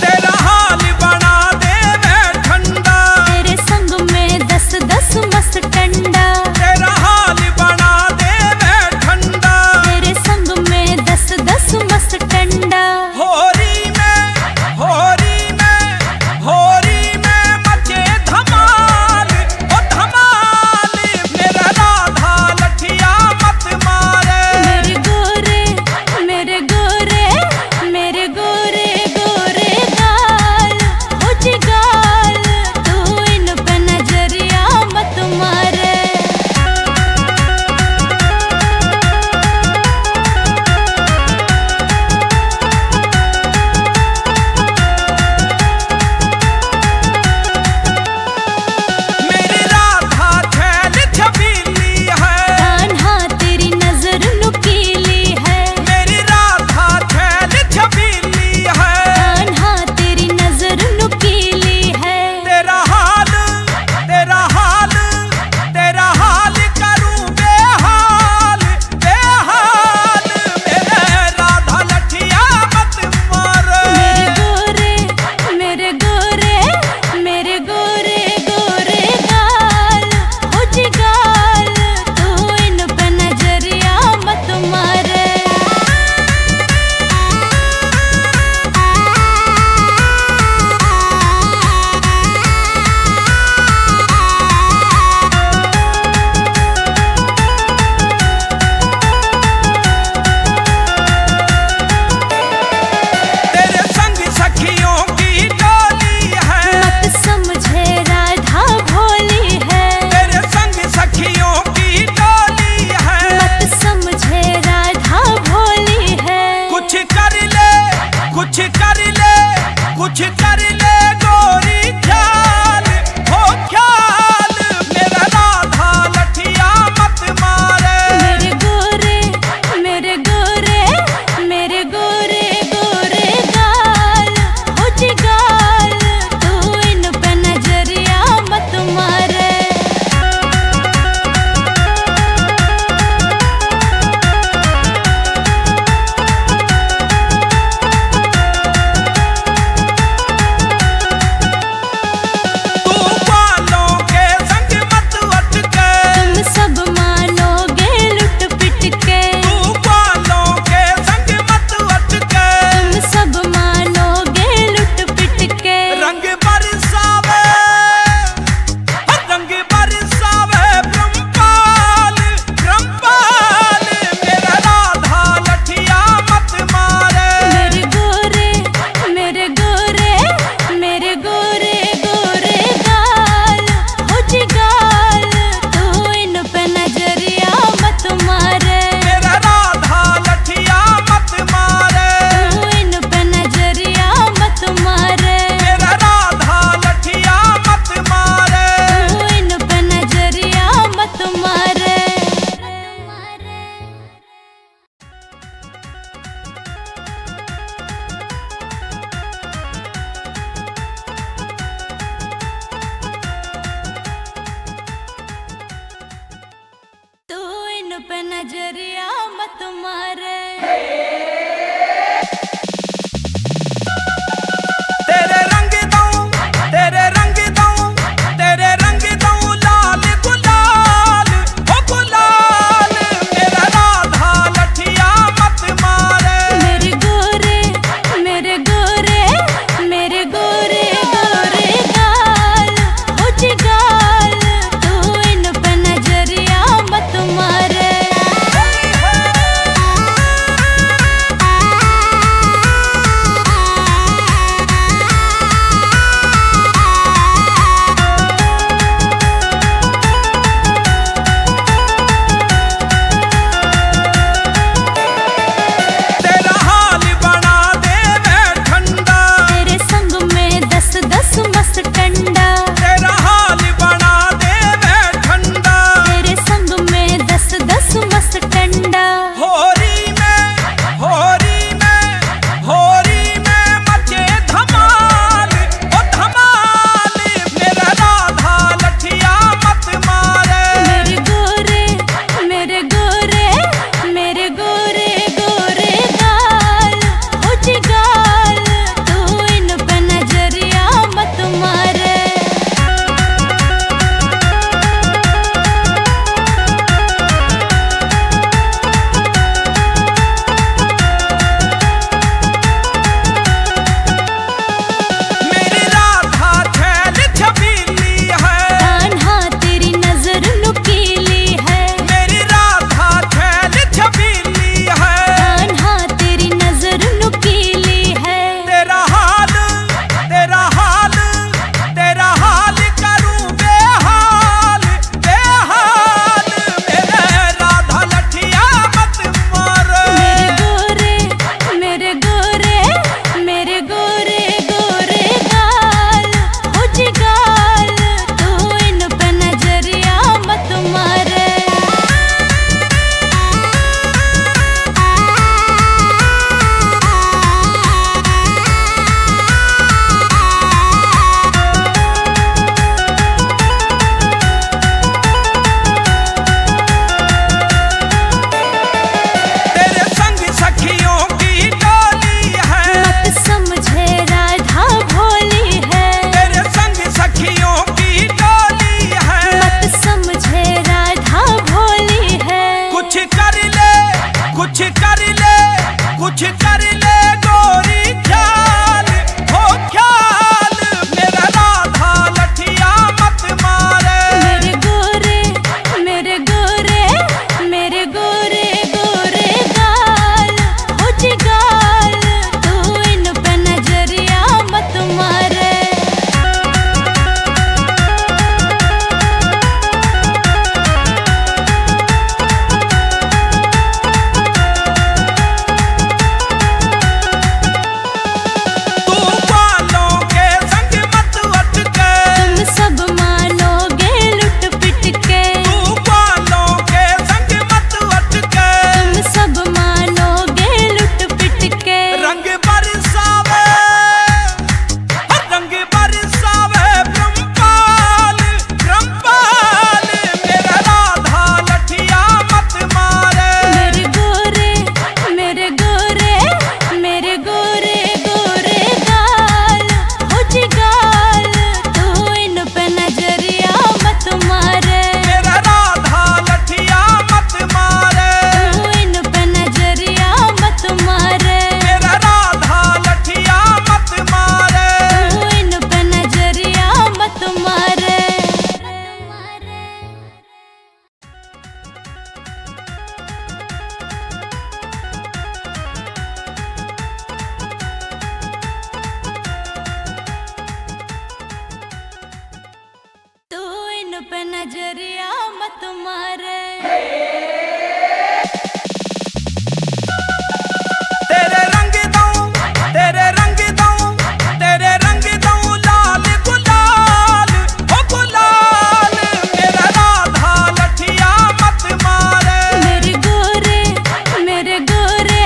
तेरा हाल बना दे मैं ठंडा, तेरे संग में 10-10 मस्त टंडा, तेरा हाल बना दे मैं ठंडा। तेरे संग में 10-10 मस्त टंडा। होरी में होरी में होरी में मचे धमाल, ओ धमाल मेरा राधा लठिया मत मारे। मेरे गोरे मेरे गोरे मेरे गोरे गोरे गाल हो जिगाल, तू इन पे नजरिया मत मारे। मेरी राधा छैल छबीली है, कान्हा तेरी नजर नुकीली है, मेरी राधा छैल छबीली है। कान्हा तेरी नजर नुकीली है। तेरा हाल तेरा हाल तेरा हाल करूं बेहाल बेहाल मेरे राधा लठिया मत मारे। मेरे गोरे मेरे गोरे गोरे गाल हो जिगाल, तू इन पे नजरिया मत मारे। तेरे संग सखियों की टोली है, मत समझे राधा भोली है, तेरे संग सखियों की टोली है। मत समझे राधा भोली है। कुछ कर ले कुछ कर ले कुछ कर ले गोरी ख्याल हो ख्याल मेरा राधा लठिया मत मारे। मेरे गोरे मेरे गोरे मेरे गोरे गोरे गाल हो जिगाल, तू इन पे नजरिया मत मारे। तू बालों के संग मत अटके, तुम सब मानोगे लुट पिट के, तू बालों के संग मत अटके। तुम सब मानोगे लुट पिट के। रंग बरसावे रंग बरसावे ब्रह्मपाल ब्रह्मपाल मेरा राधा लठिया मत मारे। मेरे गोरे मेरे गोरे मेरे गोरे गोरे गाल हो जिगाल, तू इन पे नजरिया मत मारे। मेरा राधा लठिया मत मारे। तू इन पे नजरिया मत मारे। मेरा राधा लठिया मत मारे। तू इन पे नजरिया मत मारे। तू इन पे नजरिया मत मारे। तेरे रंग दूं, तेरे रंग दूं, तेरे रंग दूं लाल गुलाल, ओ गुलाल मेरा राधा लठिया मत मारे। मेरे गोरे मेरे गोरे मेरे गोरे गोरे गाल हो जिगाल, तू इन पे नजरिया मत मारे। नजरिया मत मारे। तेरे रंग दूं, तेरे रंग दूं, तेरे रंग दूं लाल गुलाल, ओ गुलाल मेरा राधा लठिया मत मारे। मेरे गोरे मेरे गोरे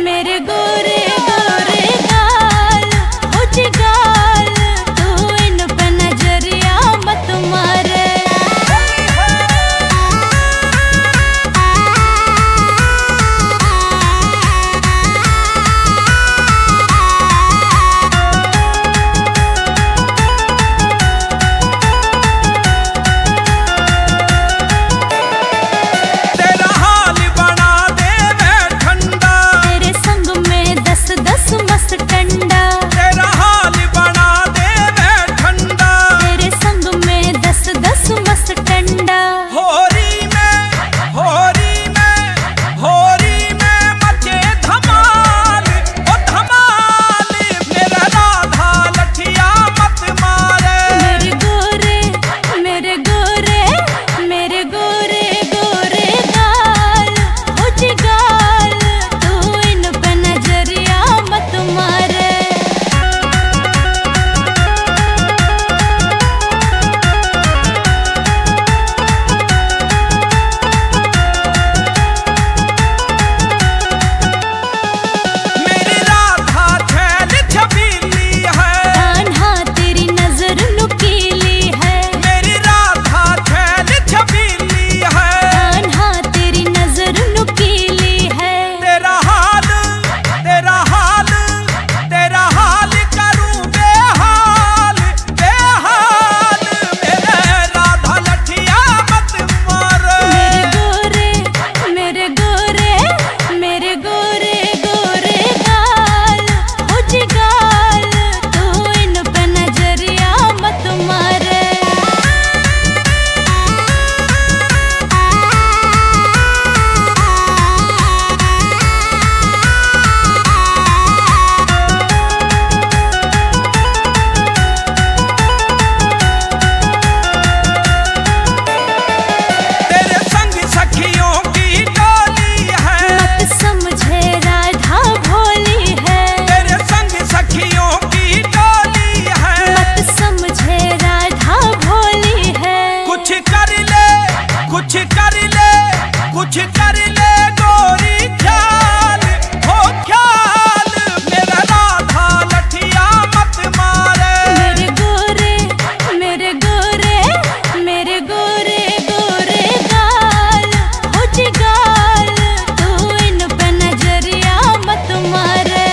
मेरे गोरे गोरे गाल हो जी गाल, तू इन पे नजरिया मत मारे। तेरा हाल बना दे मैं ठंडा, तेरे संग में 10-10 मस्त टंडा, तेरा हाल बना दे मैं ठंडा। तेरे संग में 10-10 मस्त टंडा। होरी में होरी में होरी में मचे धमाल, ओ धमाल मेरा राधा लठिया मत मारे। मेरे गोरे मेरे गोरे मेरे गोरे गोरे गाल हो जी गाल, तू इन पे नजरिया मत मारे। मेरी राधा छैल छबीली है, कान्हा तेरी नजर नुकीली है, मेरी राधा छैल छबीली है। कान्हा तेरी नजर नुकीली है। तेरा हाल तेरा हाल तेरा हाल करूं बेहाल बेहाल मेरे राधा लठिया मत मारे। मेरे गोरे मेरे गोरे गोरे गाल हो जी गाल, तू इन पे नजरिया मत मारे। तेरे संग सखियों की टोली है, मत समझे राधा भोली है, तेरे संग सखियों की टोली है। मत समझे राधा भोली है। कुछ कर ले कुछ कर ले कुछ कर ले गोरी ख्याल, हो ख्याल मेरा राधा लठिया मत मारे। मेरे गोरे मेरे गोरे मेरे गोरे गोरे गाल हो जी गाल, तू इन पे नजरिया मत मारे।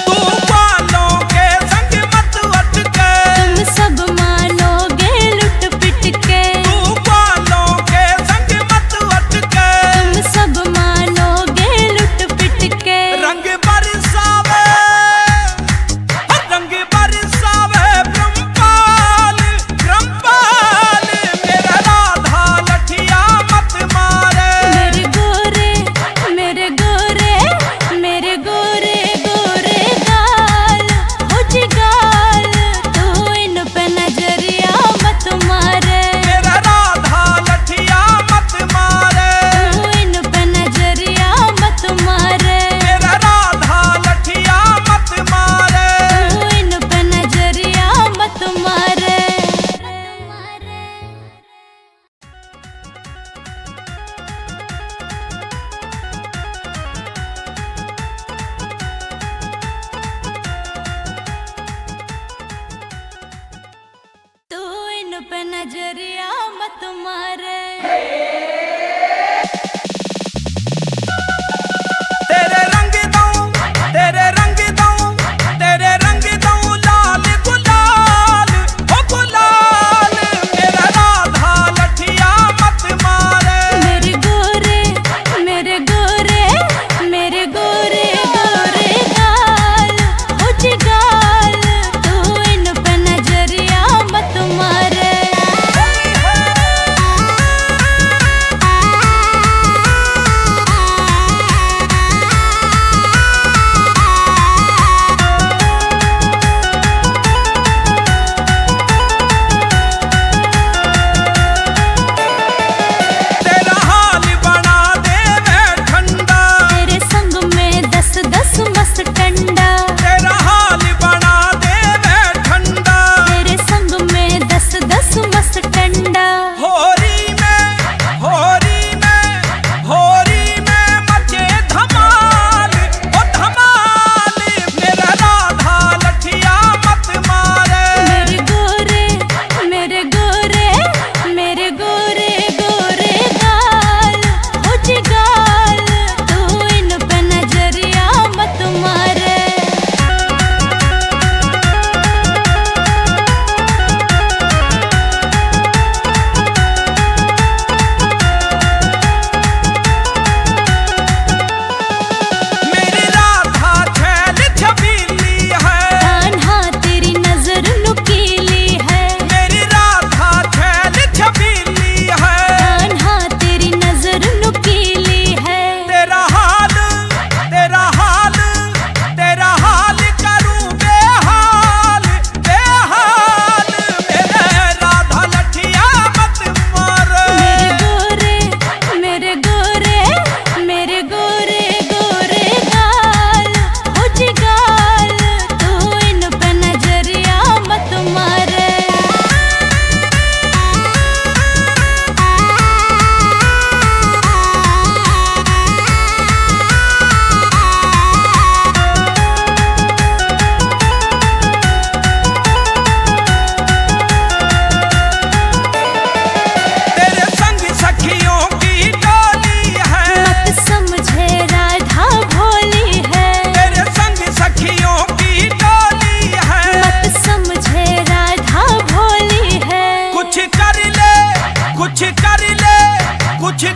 तू बालों के संग मत अटके, तुम सब मानोगे लुट पिट के, तू बालों के संग मत अटके। तुम सब मानोगे लुट पिट के। रंग बरसावे रंग बरसावे ब्रह्मपाल ब्रह्मपाल मेरा राधा लठिया मत मारे। मेरे गोरे मेरे गोरे मेरे गोरे गोरे गाल हो जी गाल, तू इन पे नजरिया मत मारे। मेरा राधा लठिया मत मारे। तू इन पे नजरिया मत मारे। मेरा राधा लठिया मत मारे। तू इन पे नजरिया मत मारे। तू इन पे नजरिया मत मारे। तेरे रंग दूं, तेरे रंग दूं, तेरे रंग दूं लाल गुलाल, ओ गुलाल मेरा राधा लठिया मत मारे। मेरे गोरे मेरे गोरे मेरे गोरे गोरे गाल हो जी गाल, तू इन पे नजरिया मत मारे।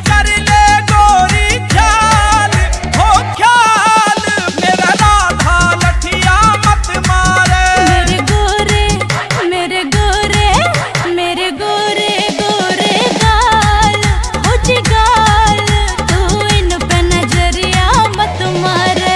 कर ले गोरी ख्याल, हो ख्याल मेरा राधा लठिया मत मारे। मेरे गोरे मेरे गोरे मेरे गोरे गोरे गाल हो जी गाल, तू इन पे नजरिया मत मारे।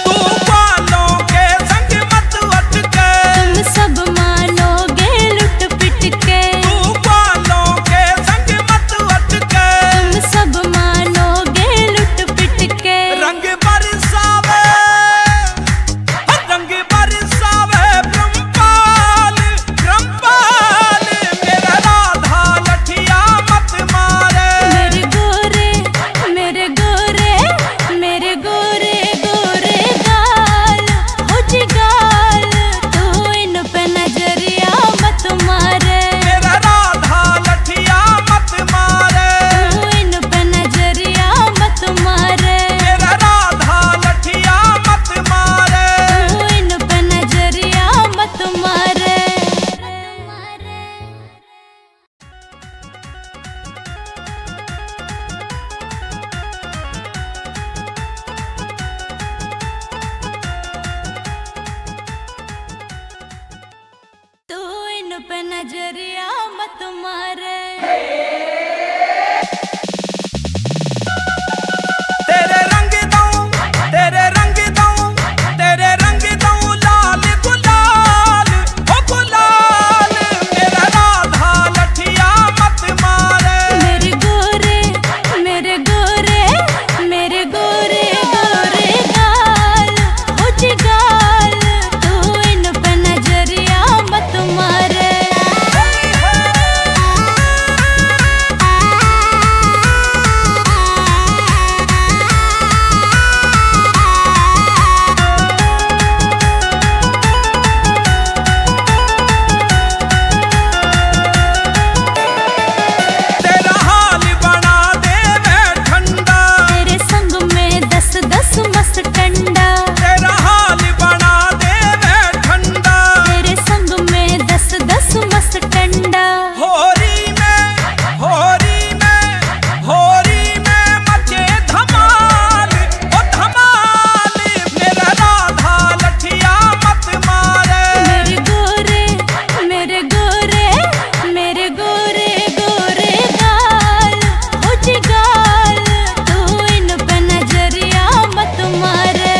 तू बालों के संग मत अटके, तुम सब मानोगे लुट पिट के, तू बालों के संग मत अटके। तुम सब मानोगे लुट पिट के। रंग बरसावे, रंग बरसावे ब्रह्मपाल, ब्रह्मपाल मेरा राधा लठिया मत मारे। मेरे गोरे मेरे गोरे मेरे गोरे गोरे गाल हो जी गाल, तू इन पे नजरिया मत मारे। मेरा राधा लठिया मत मारे, तू इन पे नजरिया मत मारे। मेरा राधा लठिया मत मारे। तू इन पे नजरिया मत मारे। तू इन पे नजरिया मत मारे। तेरे रंग दूं, तेरे रंग दूं, तेरे रंग दूं लाल गुलाल, हो गुलाल मेरा राधा लठिया मत मारे। मेरे गोरे मेरे गोरे मेरे गोरे गोरे गाल हो जी गाल, तू इन पे नजरिया मत मारे। तेरा हाल बना दे मैं ठंडा, तेरे संग में 10-10 मस्त टंडा, तेरा हाल बना दे मैं ठंडा। तेरे संग में 10-10 मस्त टंडा। होरी में, होरी में, होरी में मचे धमाल, ओ धमाल मेरा राधा लठिया मत मारे। मेरे गोरे मेरे गोरे मेरे गोरे गोरे गाल हो जी गाल, तू इन पे नजरिया मत मारे।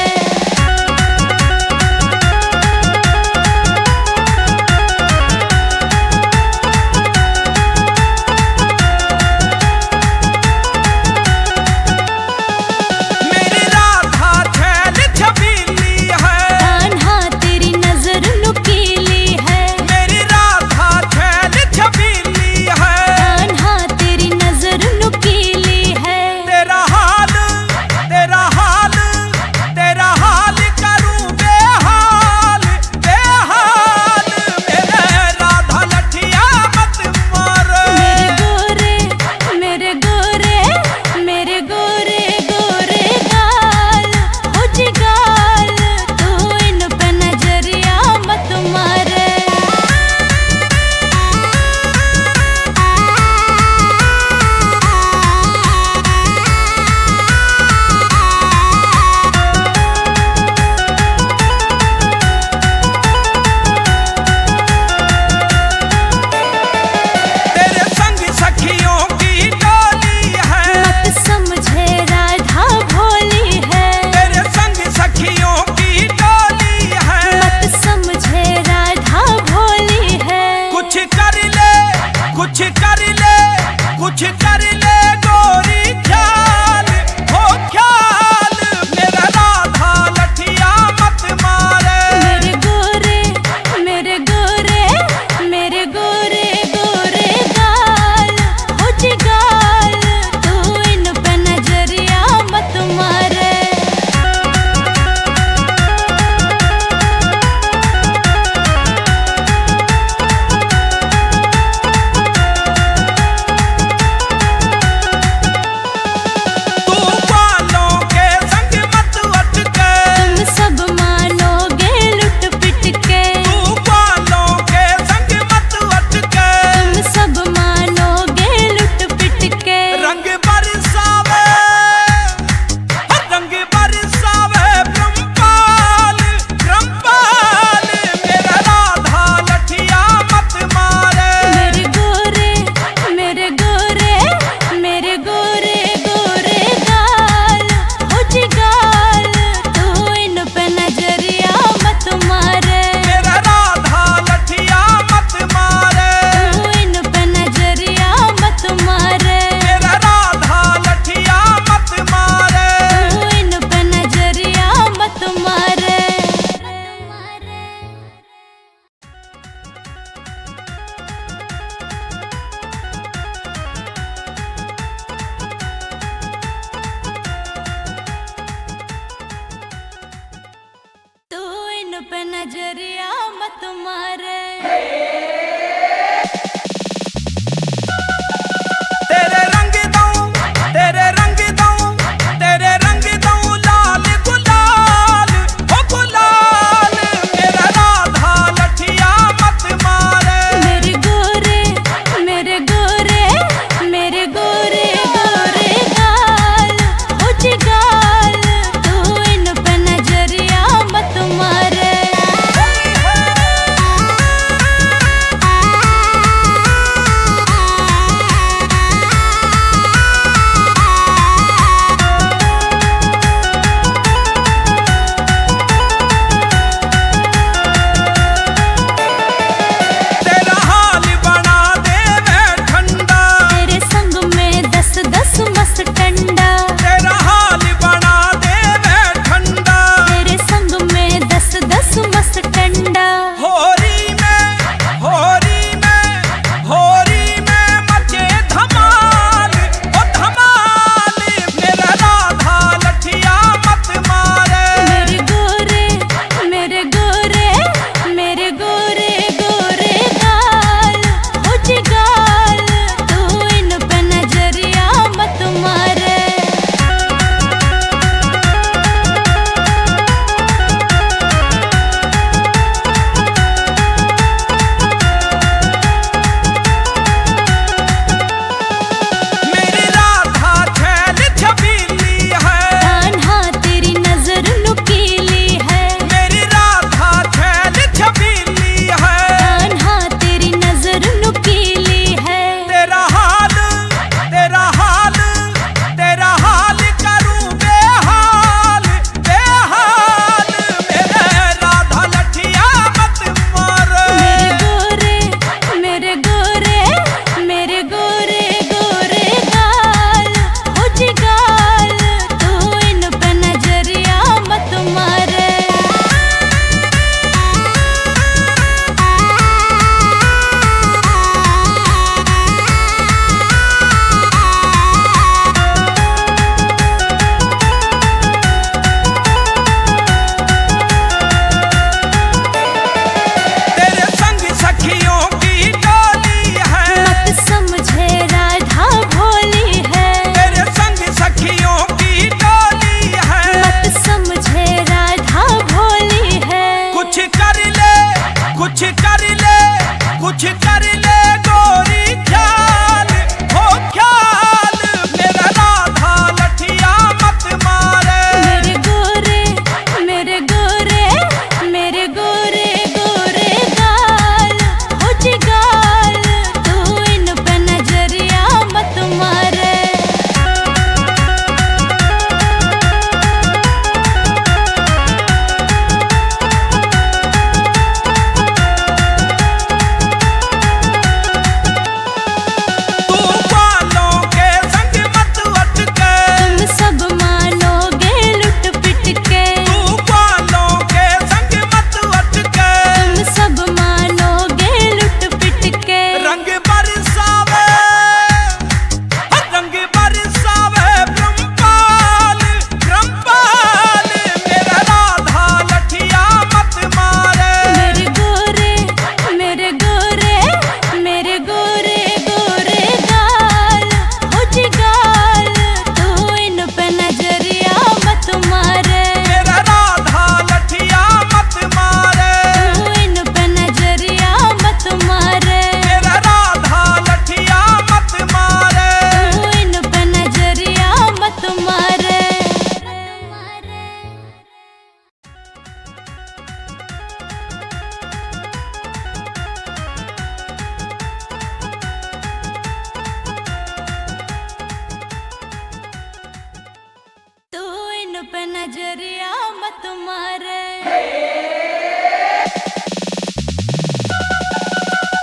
नजरिया मत मारे।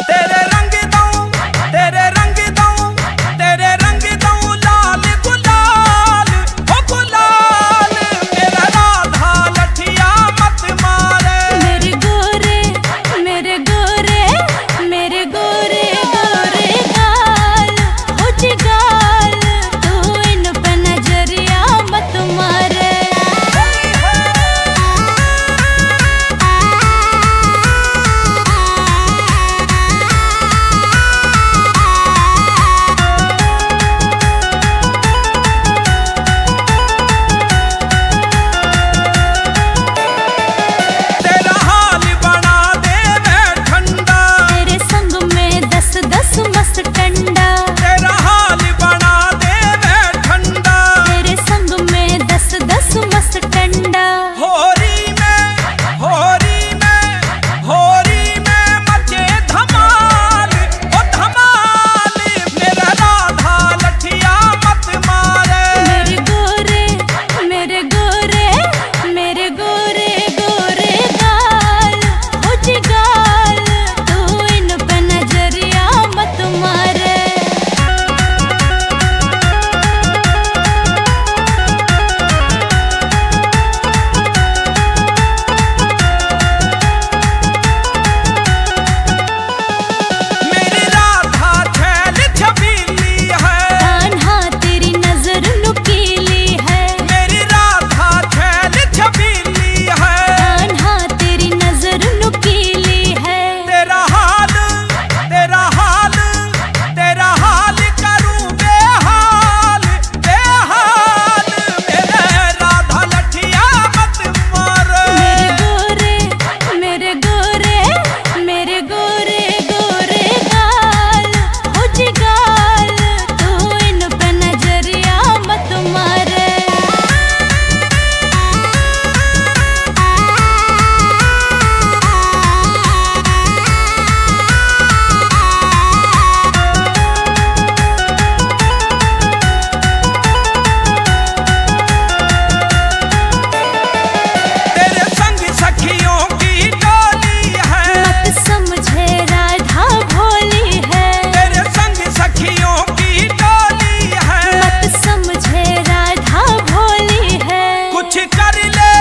तेरे रंग दूं, तेरे रंग दूं, तेरे रंग दूं लाल गुलाल, ओ गुलाल मेरा राधा लठिया मत मारे। मेरे गोरे मेरे गोरे मेरे गोरे गोरे गाल हो जिगाल, तू इन पे नजरिया मत मारे। तेरा हाल बना दे मैं ठंडा, तेरे संग में 10-10 मस्त टंडा, तेरा हाल बना दे मैं ठंडा। तेरे संग में 10-10 मस्त टंडा। होरी में होरी में होरी में मचे धमाल, ओ धमाल मेरा राधा लठिया मत मारे। मेरे गोरे मेरे गोरे मेरे गोरे गोरे गाल हो जिगाल, तू इन पे नजरिया मत मारे। मेरी राधा छैल छबीली है, कान्हा तेरी नजर नुकीली है, मेरी राधा छैल छबीली है। कान्हा तेरी नजर नुकीली है। तेरा हाल तेरा हाल तेरा हाल करूं बेहाल बेहाल मेरे राधा लठिया मत मारे। मेरे गोरे मेरे गोरे गोरे गाल हो जिगाल, तू इन पे नजरिया मत मारे। तेरे संग सखियों की टोली है, मत समझे राधा भोली है, तेरे संग सखियों की टोली है। मत समझे राधा भोली है। कुछ कर ले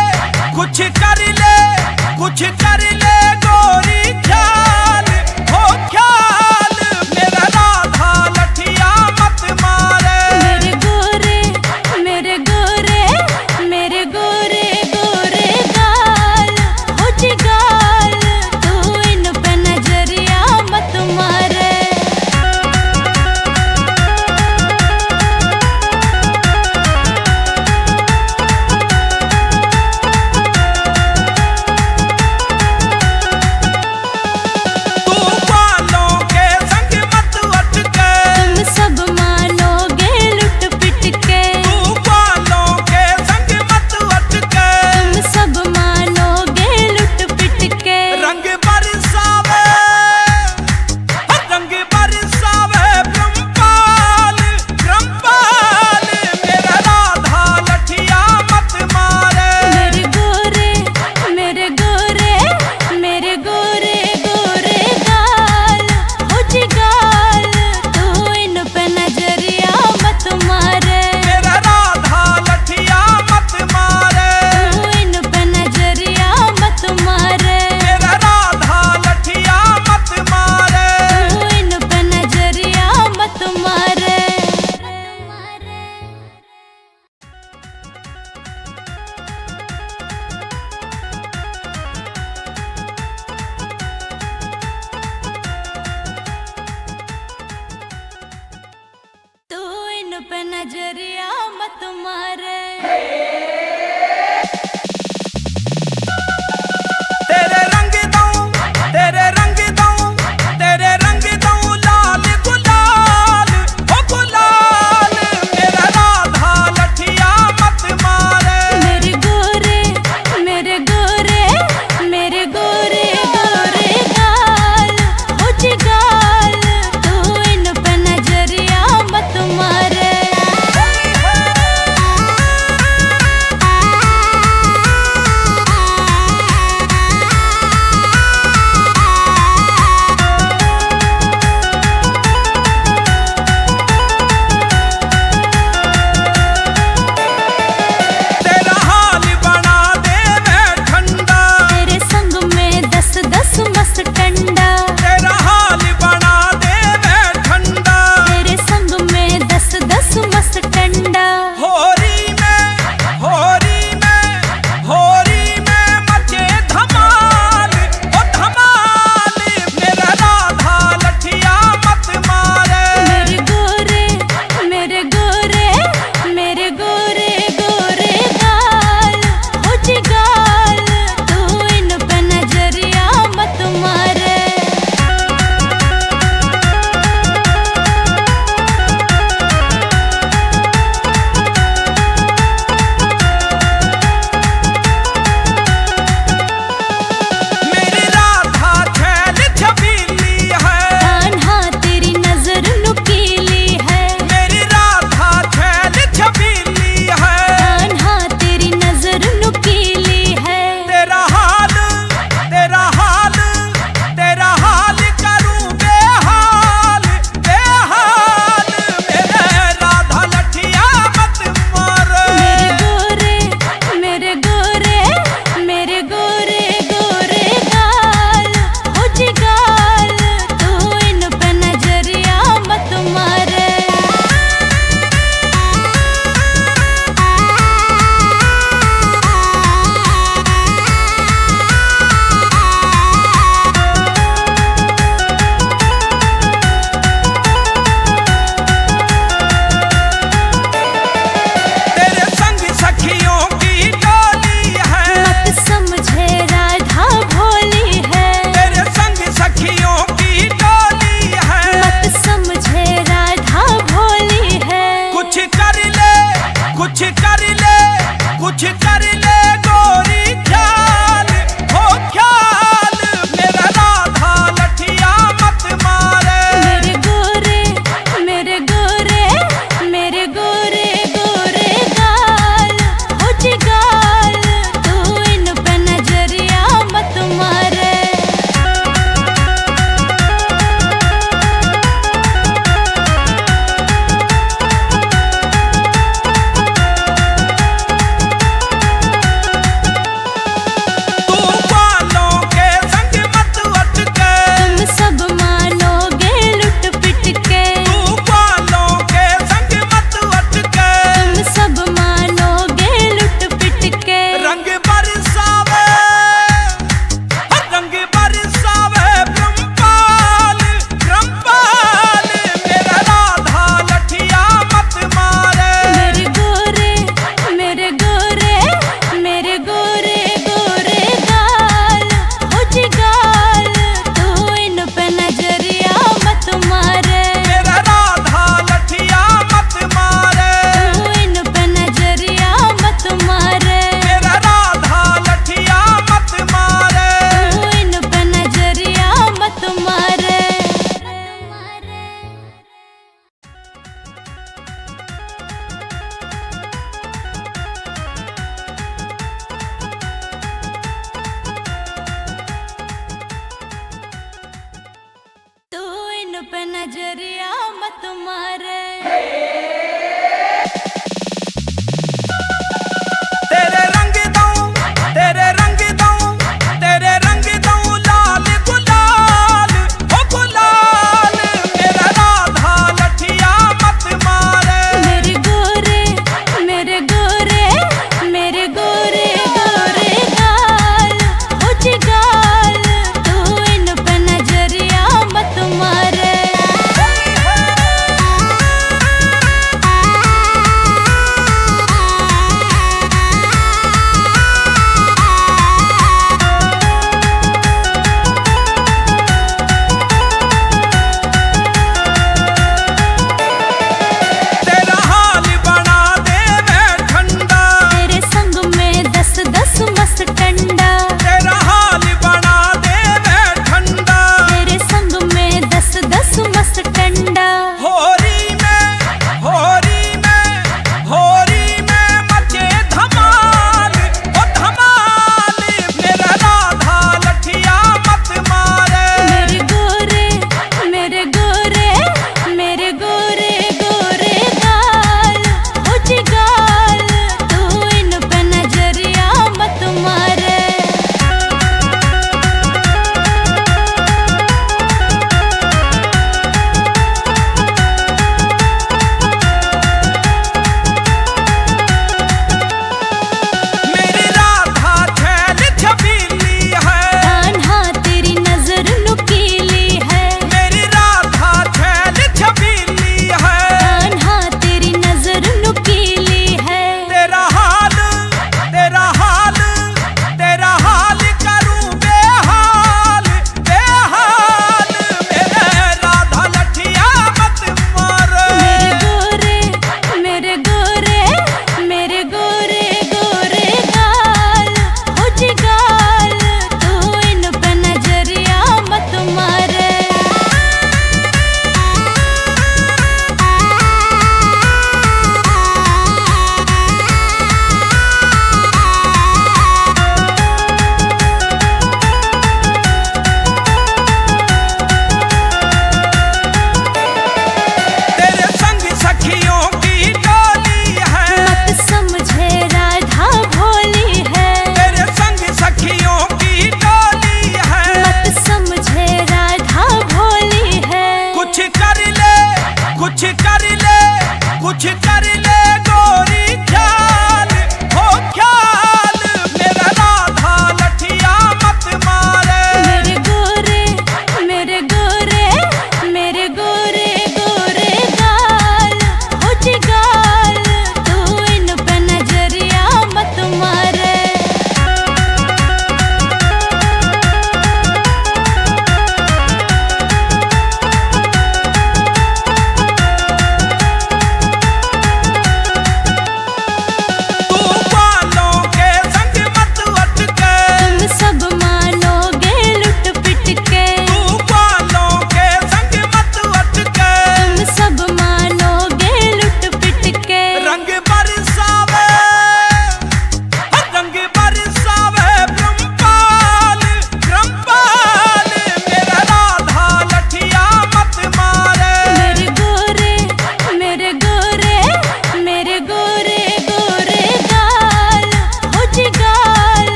कुछ कर ले कुछ कर ले गोरी ख्याल हो ख्याल मेरा राधा लठिया मत मारे। मेरे गोरे मेरे गोरे मेरे गोरे गोरे गाल हो जिगाल, तू इन पे नजरिया मत मारे। तू बालों के संग मत अटके, तुम सब मानोगे लुट पिट के, तू बालों के संग मत अटके। तुम सब मानोगे लुट पिट के। रंग बरसावे रंग बरसावे ब्रह्मपाल ब्रह्मपाल मेरा राधा लठिया मत मारे। मेरे गोरे मेरे गोरे मेरे गोरे गोरे गाल हो जिगाल, तू इन पे नजरिया मत मारे। मेरा राधा लठिया मत मारे। तू इन पे नजरिया मत मारे। मेरा राधा लठिया मत मारे। तू इन पे नजरिया मत मारे। तू इन पे नजरिया मत मारे। तेरे रंग दूं, तेरे रंग दूं, तेरे रंग दूं लाल गुलाल, ओ गुलाल मेरा राधा लठिया मत मारे। मेरे गोरे मेरे गोरे मेरे गोरे गोरे गाल हो जिगाल, तू इन पे नजरिया मत मारे।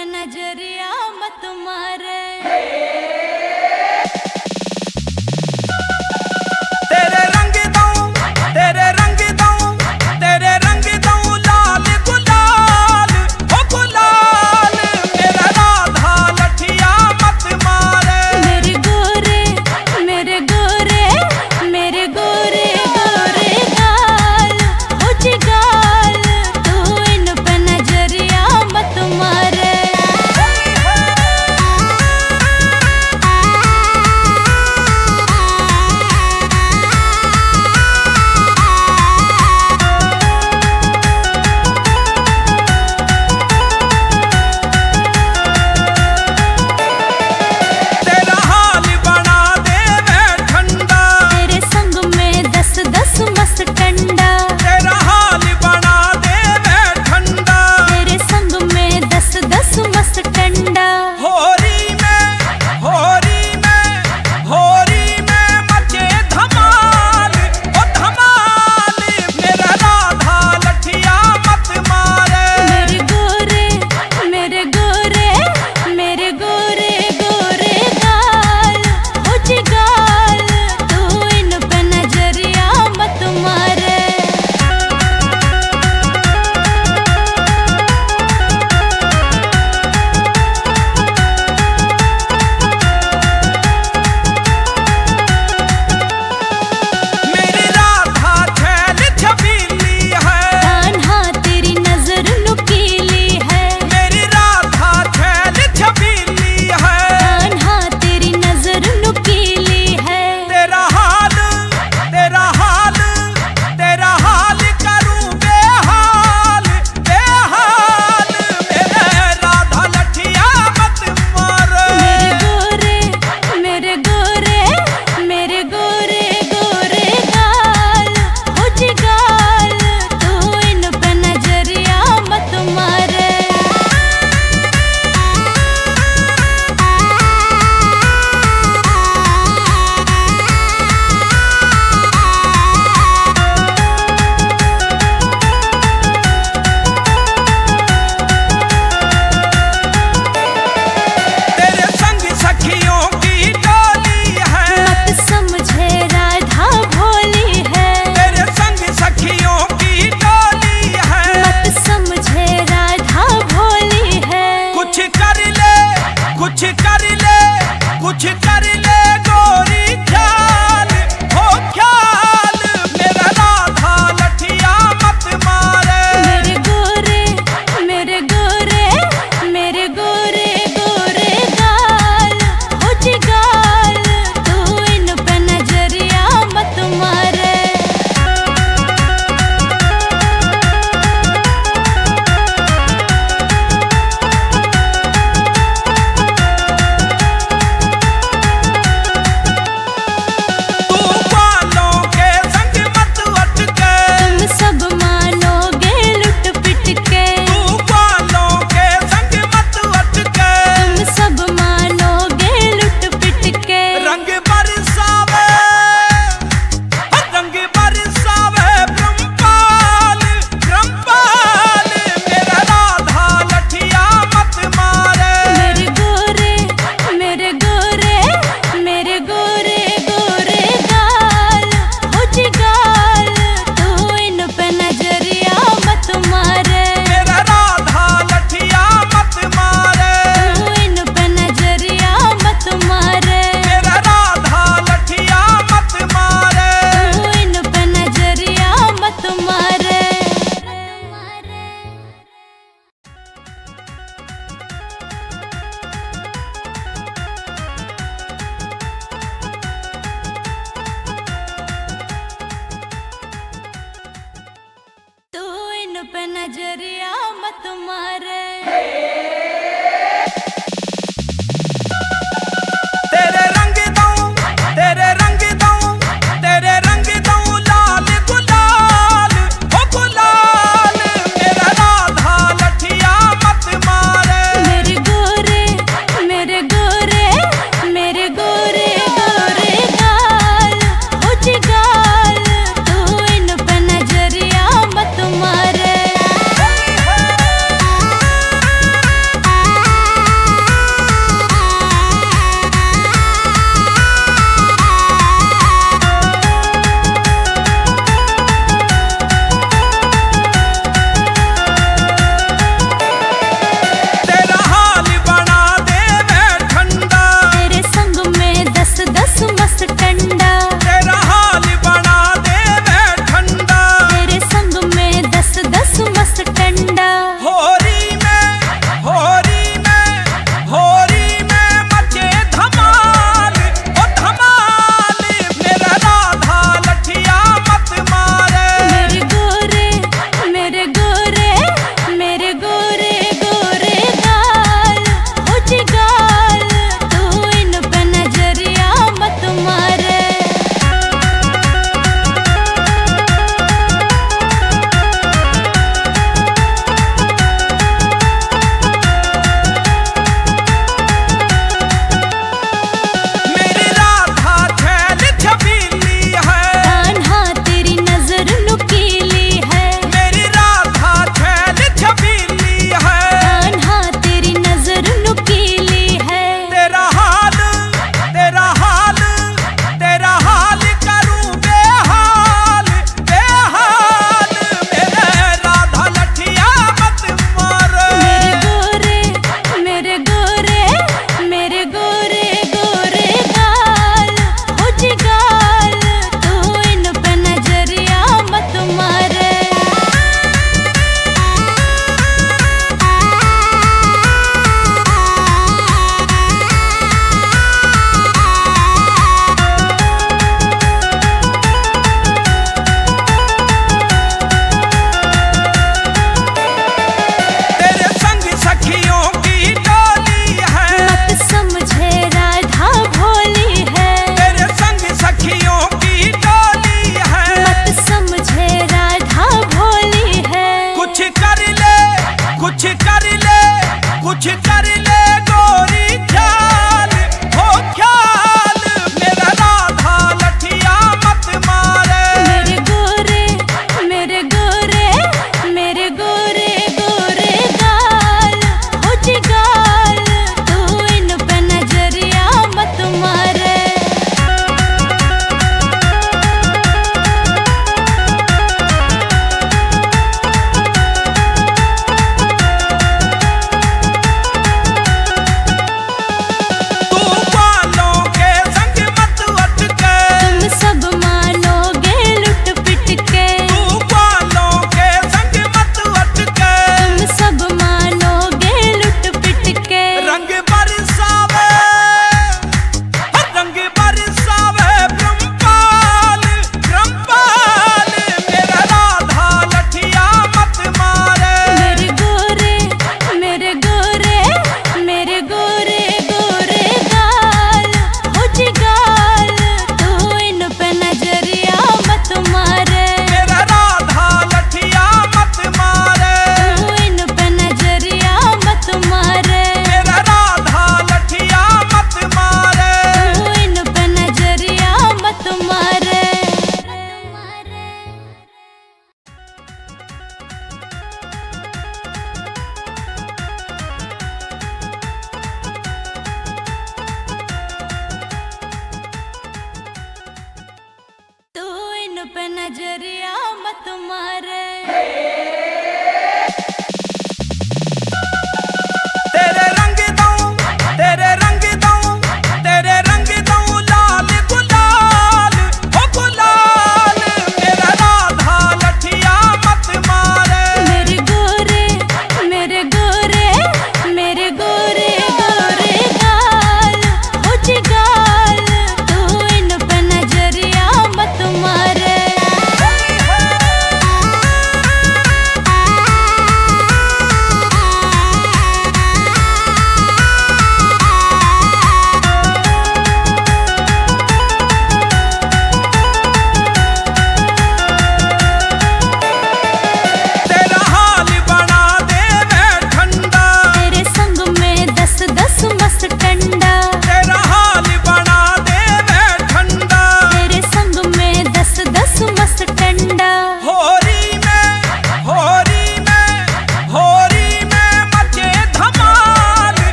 पे नजरिया मत मारे। तेरे रंग दूं, तेरे रंग दूं, तेरे रंग दूं लाल गुलाल, ओ गुलाल मेरा राधा लठिया मत मारे। मेरे गोरे मेरे गोरे मेरे गोरे गोरे गाल हो जी गाल, तू इन पे नजरिया मत मारे। तेरा हाल बना दे मैं ठंडा, तेरे संग में 10-10 मस्त टंडा, तेरा हाल बना दे मैं ठंडा। तेरे संग में 10-10 मस्त टंडा। होरी में होरी में होरी में मचे धमाल, ओ धमाल मेरा राधा लठिया मत मारे। मेरे गोरे मेरे गोरे मेरे गोरे गोरे गाल हो जी गाल, तू इन पे नजरिया मत मारे। मेरी राधा छैल छबीली है, कान्हा तेरी नजर नुकीली है, मेरी राधा छैल छबीली है। कान्हा तेरी नजर नुकीली है। तेरा हाल तेरा हाल तेरा हाल करूं बेहाल बेहाल मेरे राधा लठिया मत मारे। मेरे गोरे मेरे गोरे गोरे गाल हो जी गाल, तू इन पे नजरिया मत मारे। तेरे संग सखियों की टोली है, मत समझे राधा भोली है, तेरे संग सखियों की टोली है। मत समझे राधा भोली है। कुछ कर ले कुछ कर ले कुछ कर ले गोरी ख्याल हो ख्याल मेरा राधा लठिया मत मारे। मेरे गोरे मेरे गोरे मेरे गोरे गोरे गाल हो जी गाल, तू इन पे नजरिया मत मारे। तू बालों के संग मत अटके, तुम सब मानोगे लुट पिट के, तू बालों के संग मत अटके। तुम सब मानोगे लुट पिट के। रंग बरसावे रंग बरसावे ब्रह्मपाल ब्रह्मपाल मेरा राधा लठिया मत मारे। मेरे गोरे मेरे गोरे मेरे गोरे गोरे गाल हो जी गाल, तू इन पे नजरिया मत मारे। मेरा राधा लठिया मत मारे। तू इन पे नजरिया मत मारे। मेरा राधा लठिया मत मारे। तू इन पे नजरिया मत मारे। तू इन पे नजरिया मत मारे। तेरे रंग दूं, तेरे रंग दूं, तेरे रंग दूं लाल गुलाल, ओ गुलाल मेरा राधा लठिया मत मारे। मेरे गोरे मेरे गोरे मेरे गोरे गोरे गाल हो जी गाल, तू इन पे नजरिया मत मारे। कुछ कर ले गोरी ख्याल हो ख्याल, मेरा राधा लठिया मत मारे। मेरे गोरे मेरे गोरे मेरे गोरे गोरे गाल हो जी गाल, तू इन पे नजरिया मत मारे।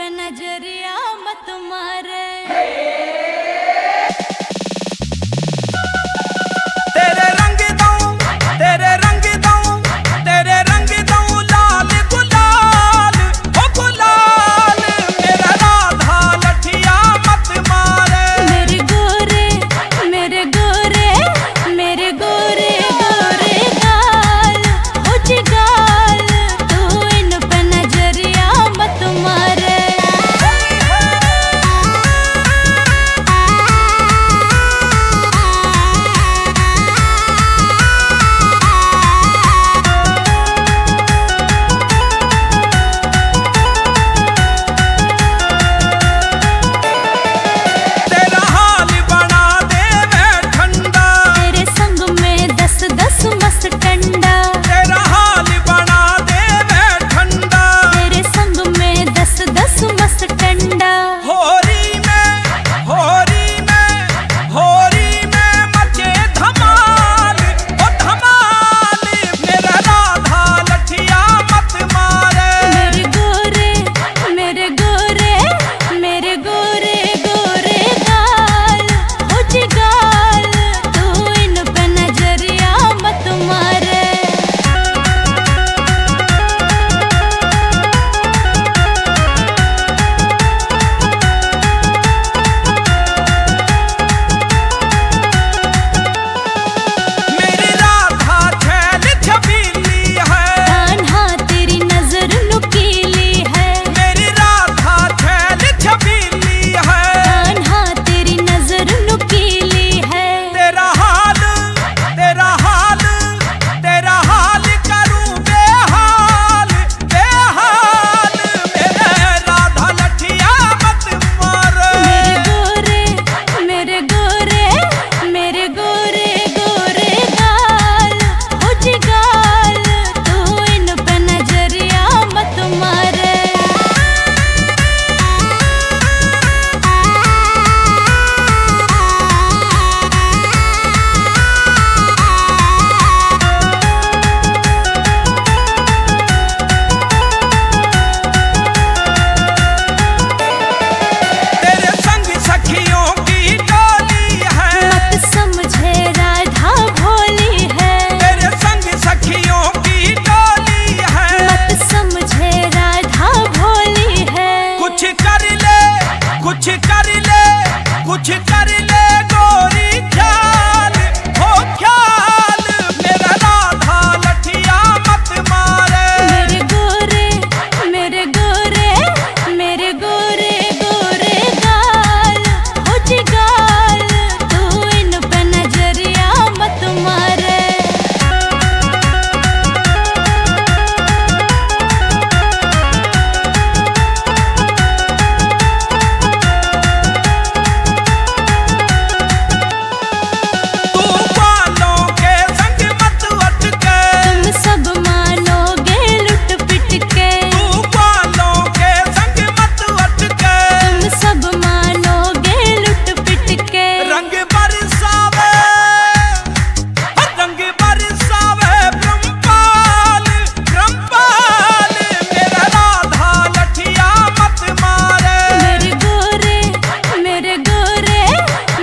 पे नजरिया मत मारे। तेरे रंग दूं, तेरे रंग दूं, तेरे रंग दूं लाल गुलाल, ओ गुलाल मेरा राधा लठिया मत मारे। मेरे गोरे मेरे गोरे मेरे गोरे गोरे गाल हो जी गाल, तू इन पे नजरिया मत मारे। तेरा हाल बना दे मैं ठंडा, तेरे संग में 10-10 मस्त टंडा, तेरा हाल बना दे मैं ठंडा। तेरे संग में 10-10 मस्त टंडा। होरी में होरी में होरी में मचे धमाल, ओ धमाल मेरा राधा लठिया मत मारे। मेरे गोरे मेरे गोरे मेरे गोरे गोरे गाल हो जी गाल, तू इन पे नजरिया मत मारे। मेरी राधा छैल छबीली है, कान्हा तेरी नजर नुकीली है, मेरी राधा छैल छबीली है। कान्हा तेरी नजर नुकीली है। तेरा हाल तेरा हाल तेरा हाल करूं बेहाल बेहाल मेरे राधा लठिया मत मारे। मेरे गोरे मेरे गोरे गोरे गाल हो जी गाल, तू इन पे नजरिया मत मारे। तेरे संग सखियों की टोली है, मत समझे राधा भोली है, तेरे संग सखियों की टोली है। मत समझे राधा भोली है। कुछ कर ले कुछ कर ले कुछ कर ले गोरी ख्याल हो ख्याल मेरा राधा लठिया मत मारे। मेरे गोरे मेरे गोरे मेरे गोरे गोरे गाल हो जी गाल, तू इन पे नजरिया मत मारे। तू बालों के संग मत अटके, तुम सब मानोगे लुट पिट के, तू बालों के संग मत अटके। तुम सब मानोगे लुट पिट के। रंग बरसावे रंग बरसावे ब्रह्मपाल ब्रह्मपाल मेरा राधा लठिया मत मारे। मेरे गोरे मेरे गोरे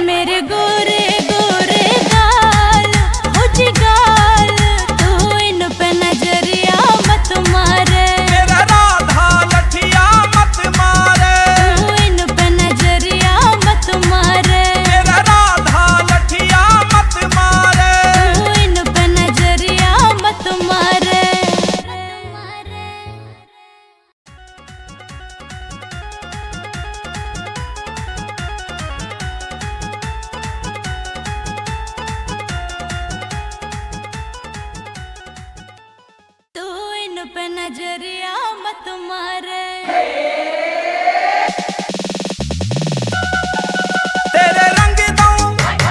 मेरे गोरे गोरे गाल हो जी गाल, तू इन पे नजरिया मत मारे। मेरा राधा लठिया मत मारे। तू इन पे नजरिया मत मारे। मेरा राधा लठिया मत मारे। तू इन पे नजरिया मत मारे। तू इन पे नजरिया मत मारे। तेरे रंग दूं,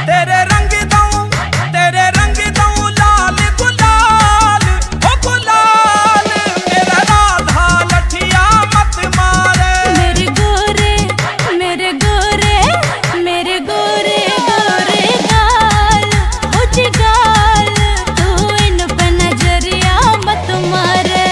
तेरे रंग दूं, तेरे रंग दूं लाल गुलाल, ओ गुलाल मेरा राधा लठिया मत मारे। मेरे गोरे मेरे गोरे मेरे गोरे गोरे गाल हो जी गाल, तू इन पे नजरिया मत मारे।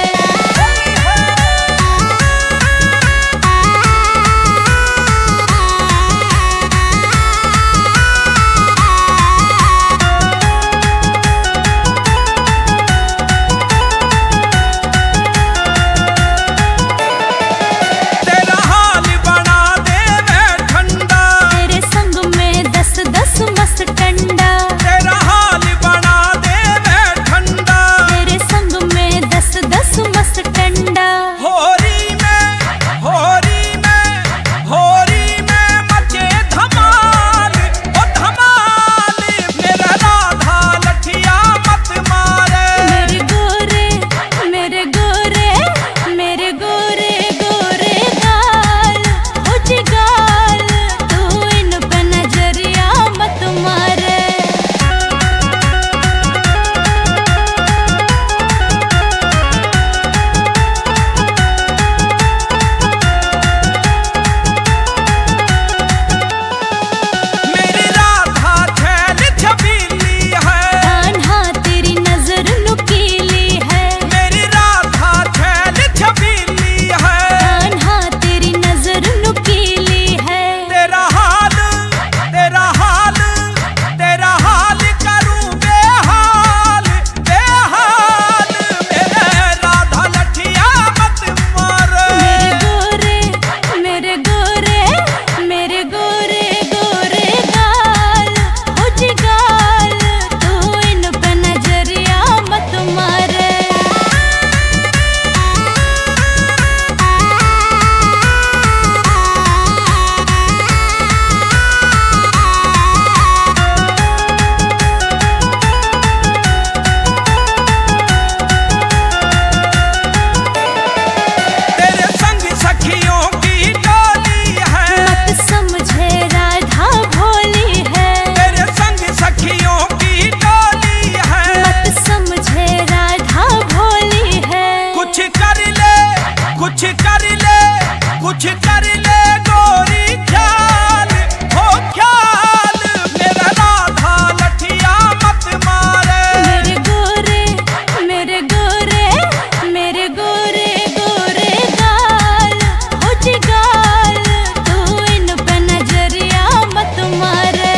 बस टंडा। होरी में मचे धमाल, ओ धमाल, मेरा राधा लठिया मत मारे। मेरे गोरे मेरे गोरे मेरे गोरे गोरे गाल हो जिगाल, तू इन पे नजरिया मत मारे। मेरी राधा छैल छबीली है, कान्हा तेरी नजर नुकीली है। मेरी राधा छैल छबीली है। कान्हा तेरी नजर नुकीली है। तेरा हाल तेरा हाल तेरा हाल करूं बेहाल बेहाल, मेरे राधा लठिया मत मार। मेरे गोरे मेरे गोरे गोरे गाल हो जिगाल, तू इन पे नजरिया मत मारे। तेरे संग सखियों की टोली है, मत समझे राधा भोली है। तेरे संग सखियों की टोली है। मत समझे राधा भोली है। कुछ कर ले कुछ कर ले कुछ कर ले गोरी, ख्याल हो ख्याल, मेरा राधा लठिया मत मारे। मेरे गोरे मेरे गोरे मेरे गोरे गोरे गाल हो जिगाल, तू इन पे नजरिया मत मारे।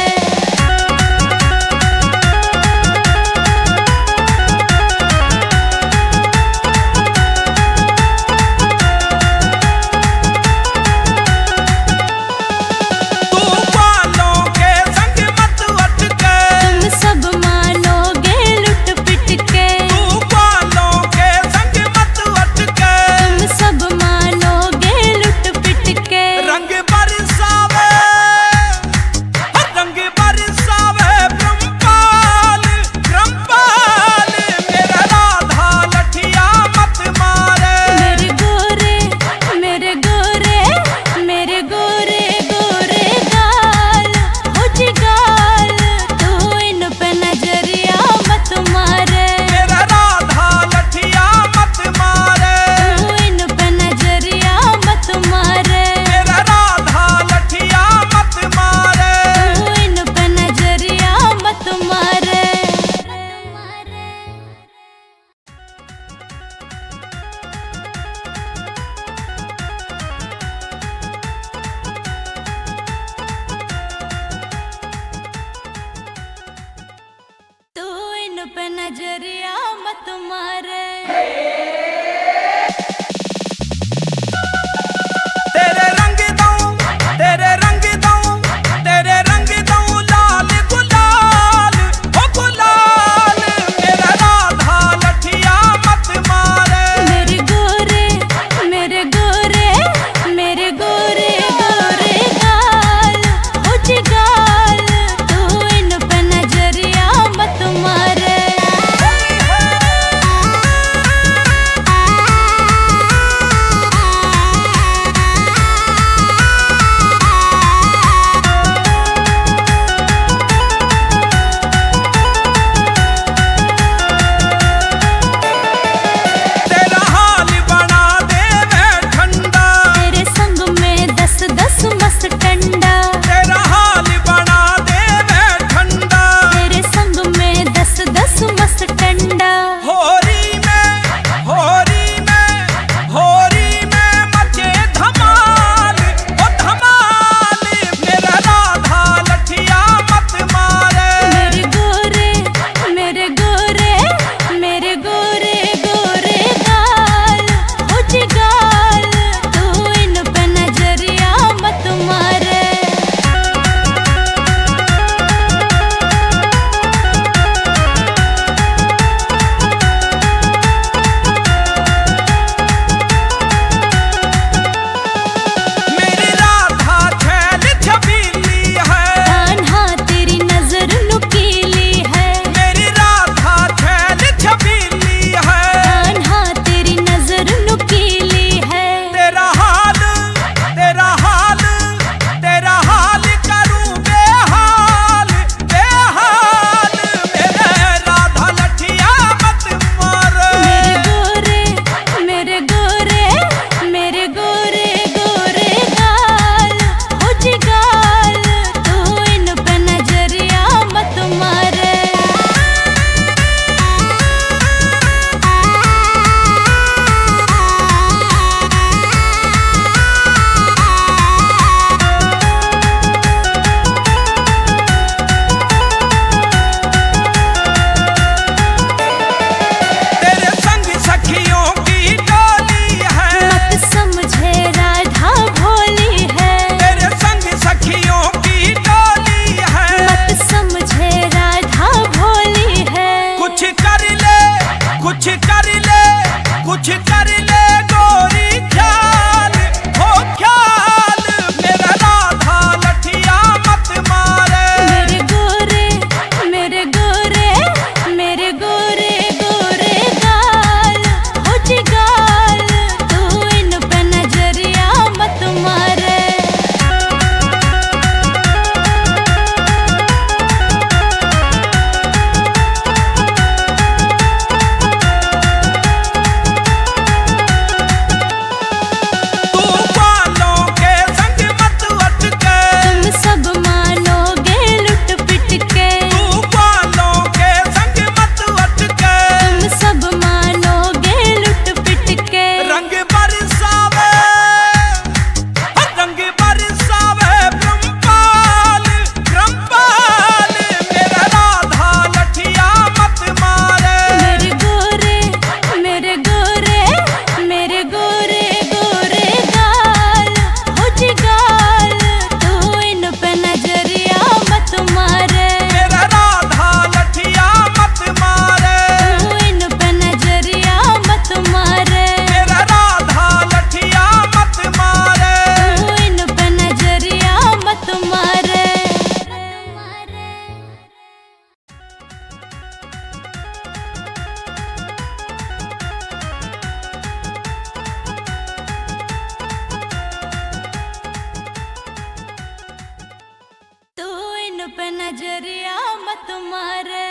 नजरिया मत मारे।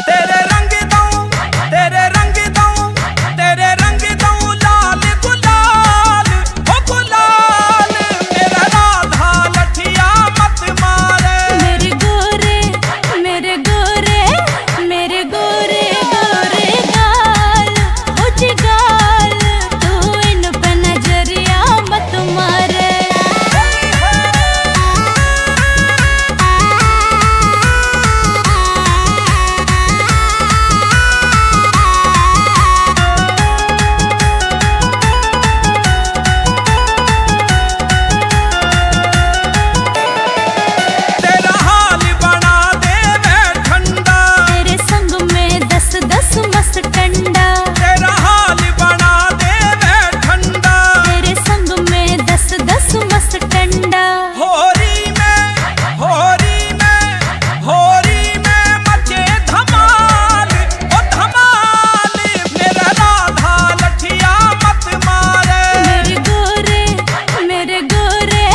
तेरे रंग दूं, तेरे रंग दूं, तेरे रंग दूं लाल गुलाल, हो गुलाल मेरा राधा लठिया मत मारे। मेरे गोरे मेरे गोरे मेरे गोरे गोरे गाल, हो जी गाल, तू इन पे नजरिया मत मारे। तेरा हाल बना दे मैं ठंडा, तेरे संग में 10-10 मस्त टंडा, तेरा हाल बना दे मैं ठंडा। तेरे संग में 10-10 मस्त टंडा। होरी में होरी में होरी में मचे धमाल, ओ धमाल मेरा राधा लठिया मत मारे। मेरे गोरे मेरे गोरे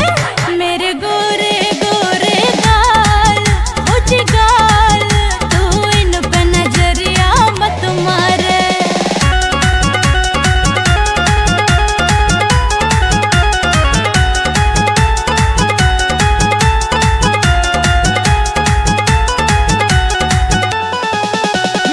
मेरे गोरे गोरे गाल, हो जी गाल, तू इन पे नजरिया मत मारे।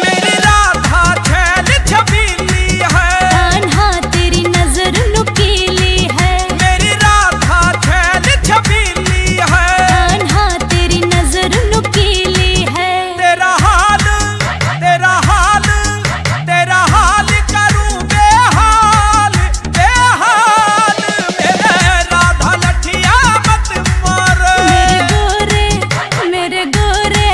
मेरी राधा छैल छबीली है, कान्हा तेरी नजर नुकीली है, मेरी राधा छैल छबीली है। कान्हा तेरी नजर नुकीली है। तेरा हाल तेरा हाल तेरा हाल करूं बेहाल बेहाल मेरे राधा लठिया मत मारे। मेरे गोरे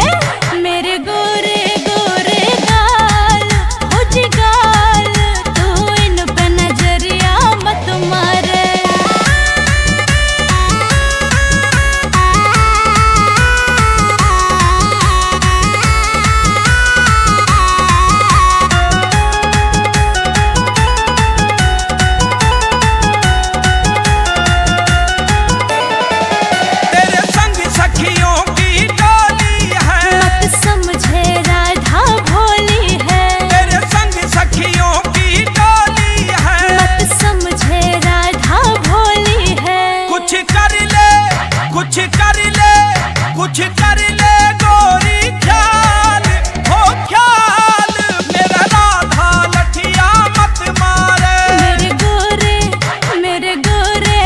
मेरे गोरे गोरे गाल, हो जी गाल, तू इन पे नजरिया मत मारे। तेरे संग सखियों की टोली है, मत समझे राधा भोली है, तेरे संग सखियों की टोली है। मत समझे राधा भोली है। कुछ कर ले कुछ कर ले कुछ कर ले गोरी ख्याल, हो ख्याल मेरा राधा लठिया मत मारे। मेरे गोरे मेरे गोरे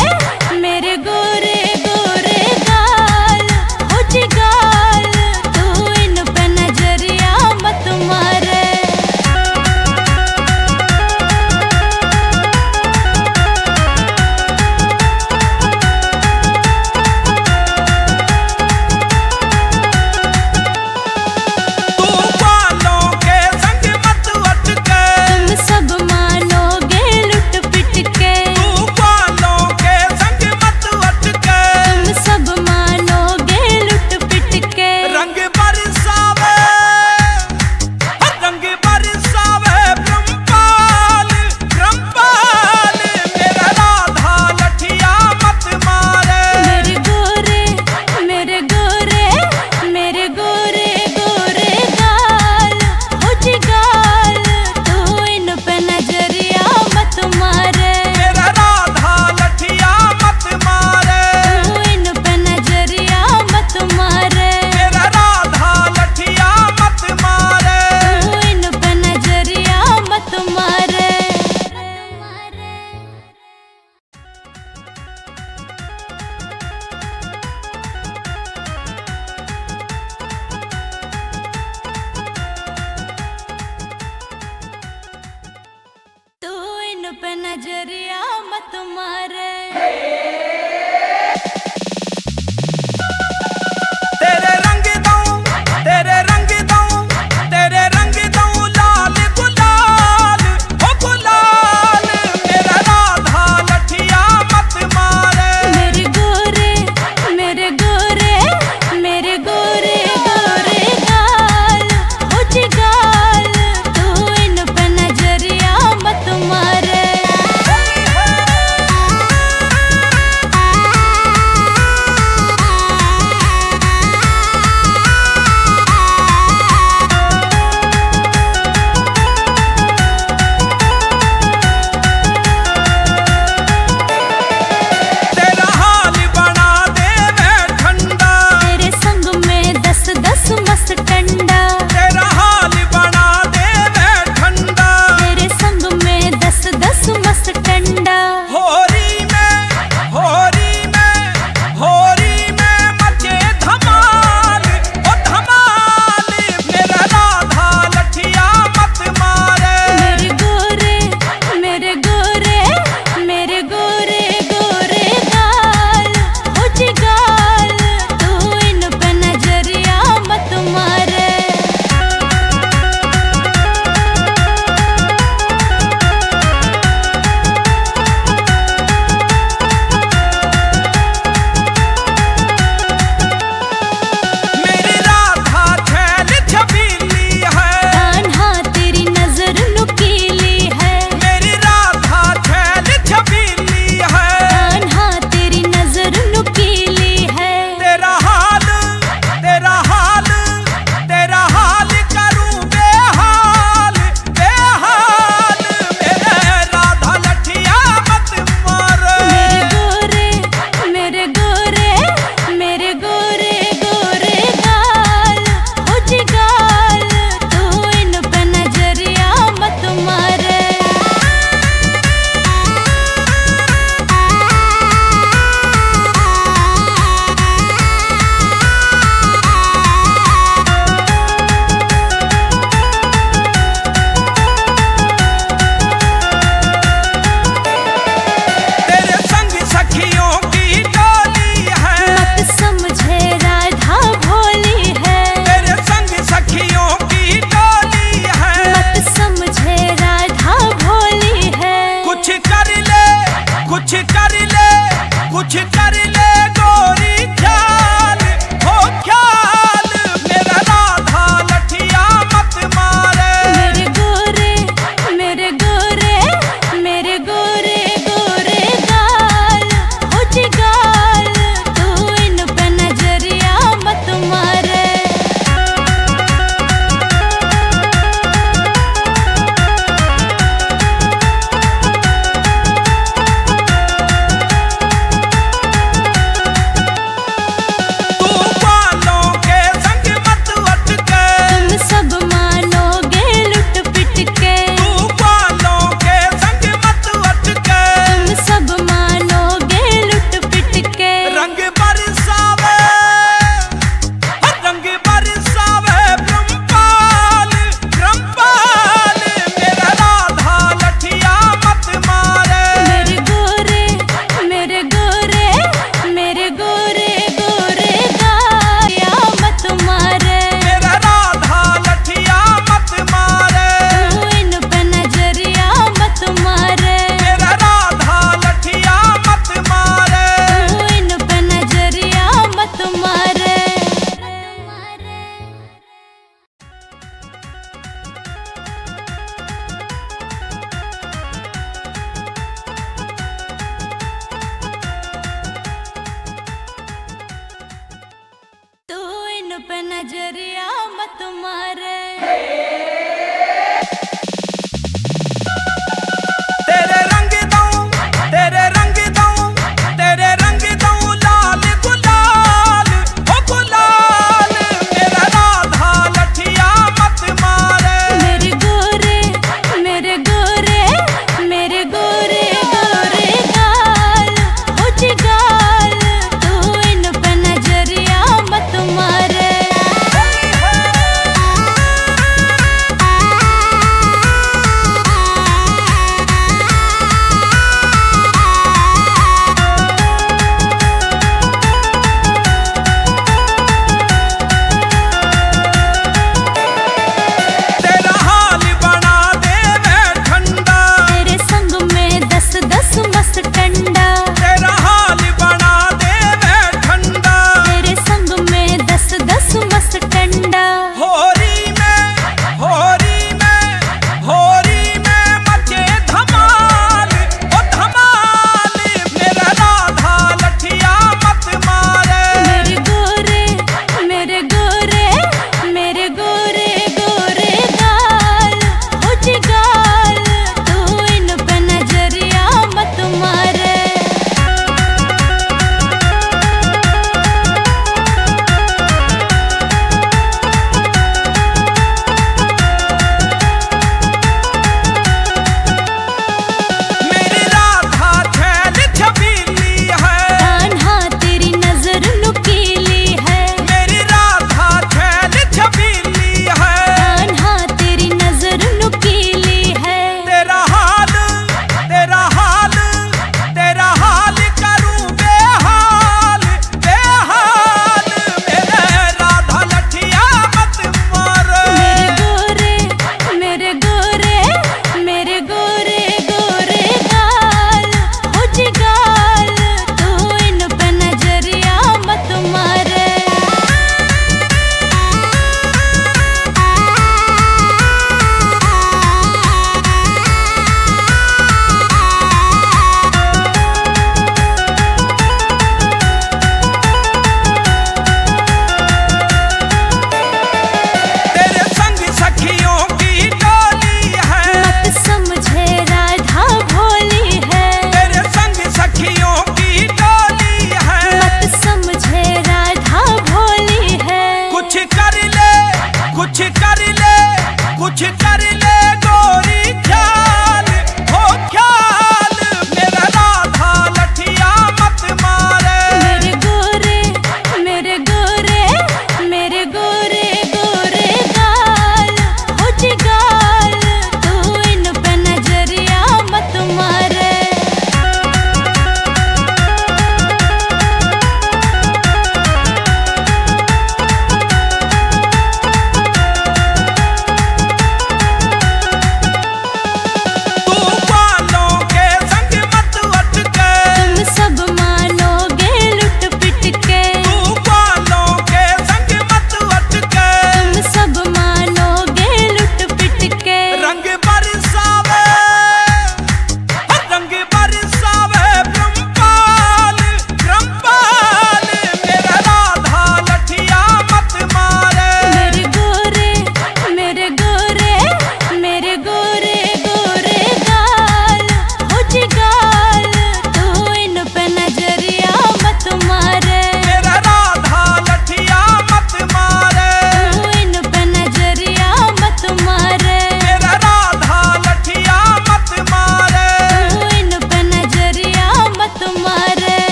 मेरे गोरे गोरे गाल, हो जी गाल, तू इन पे नजरिया मत मारे। तू बालों के संग मत अटके, तुम सब मानोगे लुट पिट के, तू बालों के संग मत अटके। तुम सब मानोगे लुट पिट के। रंग बरसावे रंग बरसावे ब्रह्मपाल ब्रह्मपाल मेरा राधा लठिया मत मारे। मेरे गोरे मेरे गोरे मेरे गोरे गोरे गाल, हो जी गाल, तू इन पे नजरिया मत मारे। मेरा राधा लठिया मत मारे। तू इन पे नजरिया मत मारे। मेरा राधा लठिया मत मारे। तू इन पे नजरिया मत मारे। तू इन पे नजरिया मत मारे। तेरे रंग दूं, तेरे रंग दूं, तेरे रंग दूं लाल गुलाल, हो गुलाल मेरा राधा लठिया मत मारे। मेरे गोरे मेरे गोरे मेरे गोरे गोरे गाल, हो जी गाल, तू इन पे नजरिया मत मारे।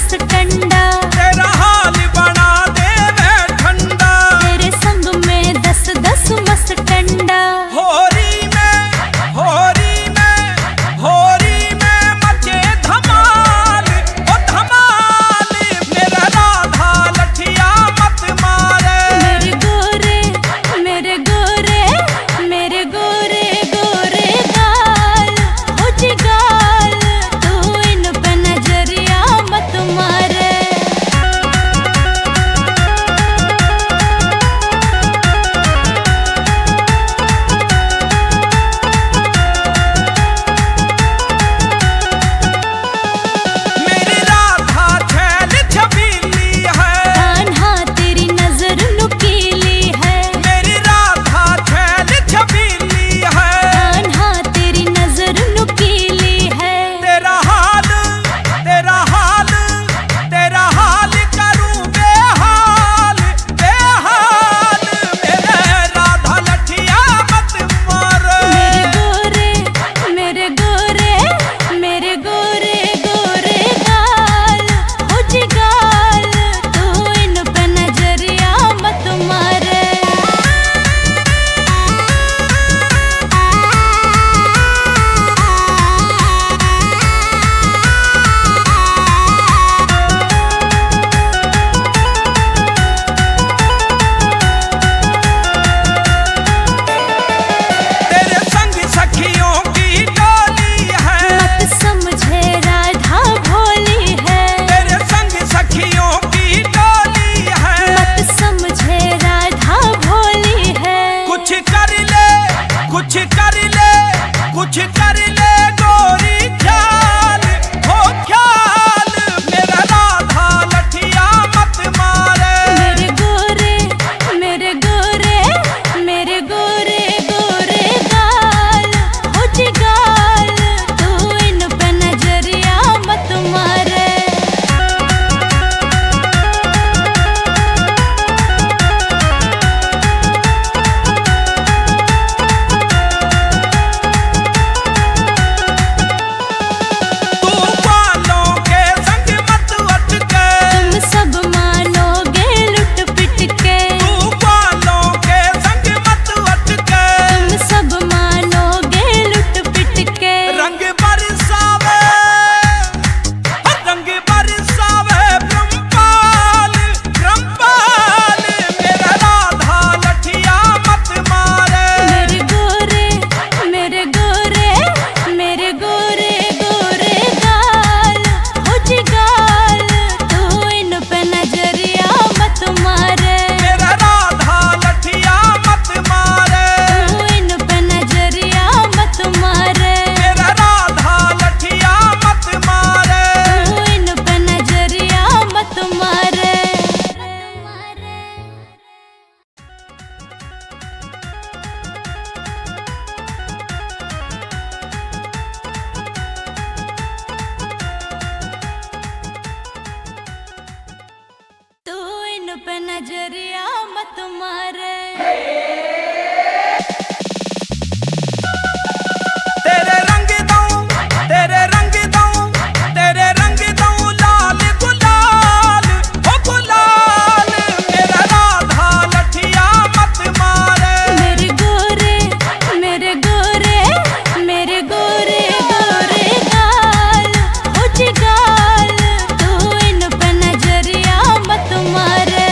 रस ठंडा, तेरा हाल बना देवे ठंडा। तेरे संग में 10-10 मस्त टंडा। होरी में मचे धमाल, ओ धमाल। मेरा राधा लठिया मत मारे। मेरे गोरे मेरे गोरे मेरे गोरे गोरे गाल, हो जी गाल, तू इन पे नजरिया मत मारे। मेरी राधा छैल छबीली है, कान्हा तेरी नजर नुकीली है, मेरी राधा छैल छबीली है। कान्हा तेरी नजर नुकीली है। तेरा हाल करूं बेहाल बेहाल। मेरे राधा लठिया मत मार। मेरे गोरे मेरे गोरे गोरे गाल, हो जी गाल, तू इन पे नजरिया मत मारे। तेरे संग सखियों की टोली है, मत समझे राधा भोली है, तेरे संग सखियों की टोली है। मत समझे राधा भोली है। कुछ कर ले गोरी ख्याल, हो ख्याल। मेरा राधा लठिया मत मारे। मेरे गोरे मेरे गोरे मेरे गोरे गोरे गाल, हो जी गाल, तू इन पे नजरिया मत मारे। तू बालों के संग मत अटके, तुम सब मानोगे लुट पिट के, तू बालों के संग मत अटके। तुम सब मानोगे लुट पिट के। रंग बरसावे ब्रह्मपाल ब्रह्मपाल। मेरा राधा लठिया मत मारे। मेरे गोरे मेरे गोरे मेरे गोरे गोरे गाल, हो जी गाल, तू इन पे नजरिया मत मारे। मेरा राधा लठिया मत मारे। तू इन पे नजरिया मत मारे। मेरा राधा लठिया मत मारे। तू इन पे नजरिया मत मारे। तू इन पे नजरिया मत मारे। तेरे रंग दूं लाल गुलाल, हो गुलाल। मेरा राधा लठिया मत मारे। मेरे गोरे मेरे गोरे मेरे गोरे गोरे गाल, हो जी गाल, तू इन पे नजरिया मत मारे।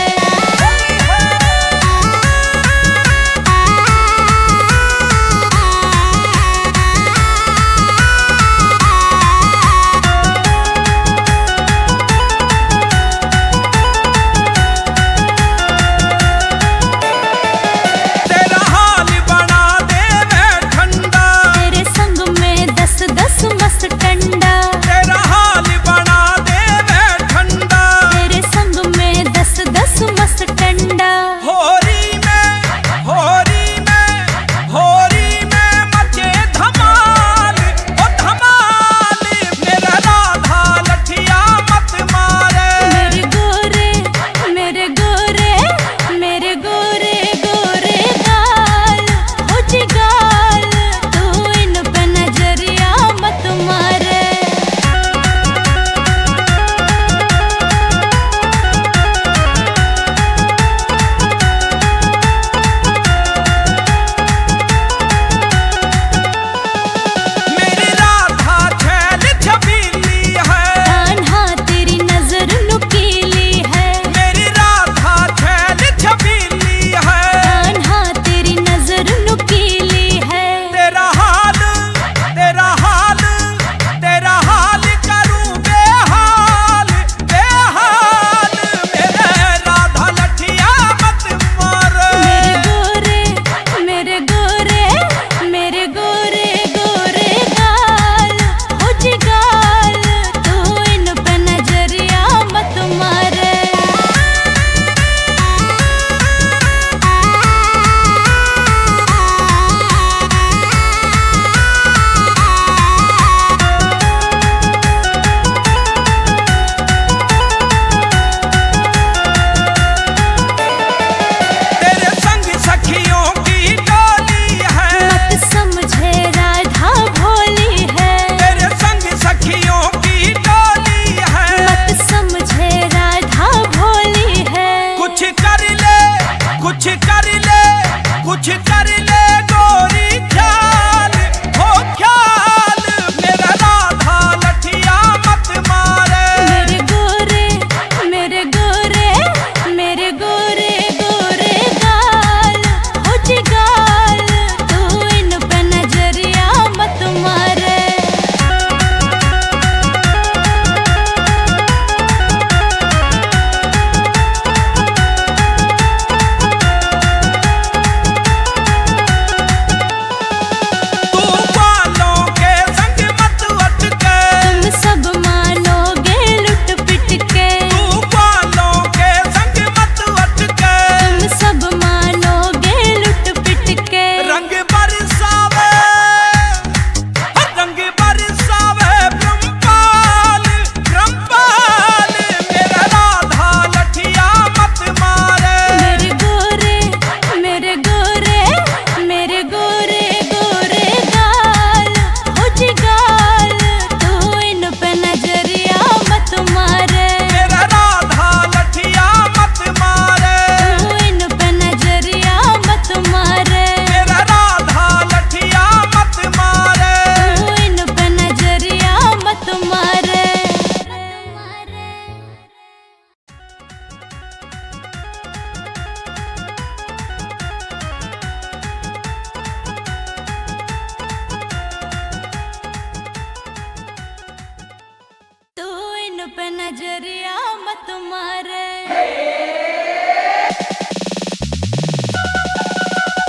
नजरिया मत मारे।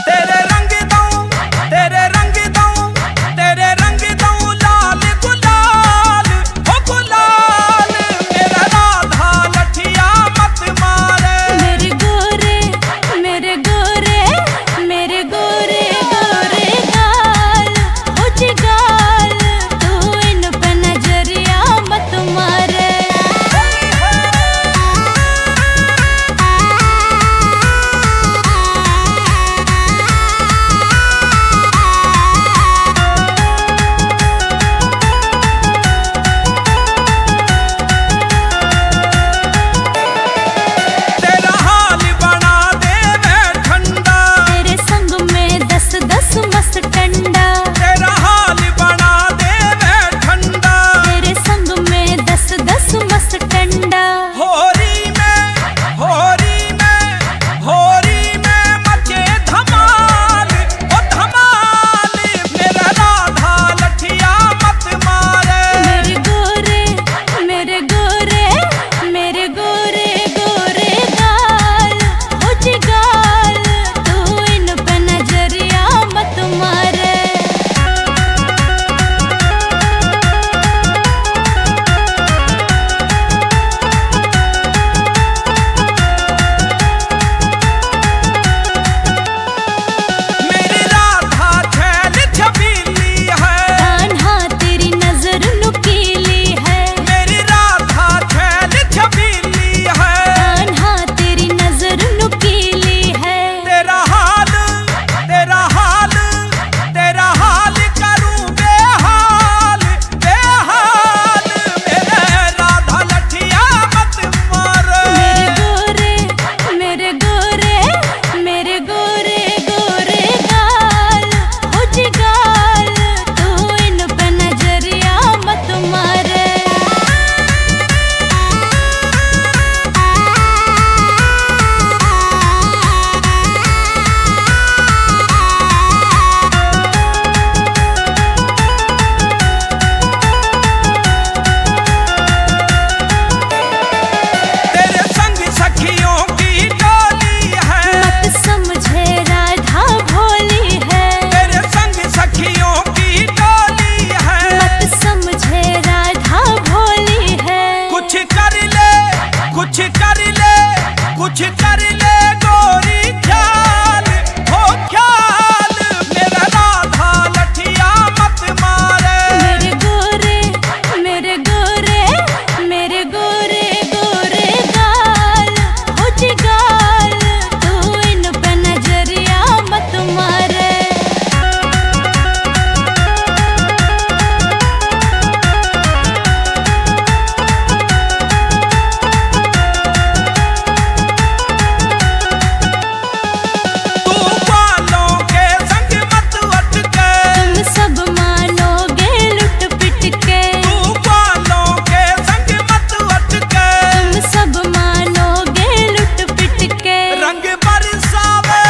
तेरे रंग दूं, तेरे रंग दूं, तेरे रंग दूं लाल गुलाल, हो गुलाल मेरा राधा लठिया मत मारे। मेरे गोरे मेरे गोरे मेरे गोरे गोरे गाल, हो जी गाल, तू इन पे नजरिया मत मारे। तेरा हाल बना दे मैं ठंडा, तेरे संग में 10-10 मस्त टंडा, तेरा हाल बना दे मैं ठंडा। तेरे संग में 10-10 मस्त टंडा। होरी में होरी में होरी में मचे धमाल, ओ धमाल मेरा राधा लठिया मत मारे। मेरे गोरे मेरे गोरे मेरे गोरे गोरे गाल, हो जी गाल, तू इन पे नजरिया मत मारे। मेरी राधा छैल छबीली है, कान्हा तेरी नजर नुकीली है, मेरी राधा छैल छबीली है। कान्हा तेरी नजर नुकीली है। तेरा हाल तेरा हाल तेरा हाल करूं बेहाल बेहाल मेरे राधा लठिया मत मारे। मेरे गोरे मेरे गोरे गोरे गाल, हो जी गाल, तू इन पे नजरिया मत मारे। तेरे संग सखियों की टोली है, मत समझे राधा भोली है, तेरे संग सखियों की टोली है। मत समझे राधा भोली है। कुछ कर ले कुछ कर ले कुछ कर ले गोरी ख्याल, हो ख्याल मेरा राधा लठिया मत मारे। मेरे गोरे मेरे गोरे मेरे गोरे गोरे गाल, हो जी गाल, तू इन पे नजरिया मत मारे। तू बालों के संग मत अटके, तुम सब मानोगे लुट पिट के, तू बालों के संग मत अटके। तुम सब मानोगे लुट पिट के। रंग बरसावे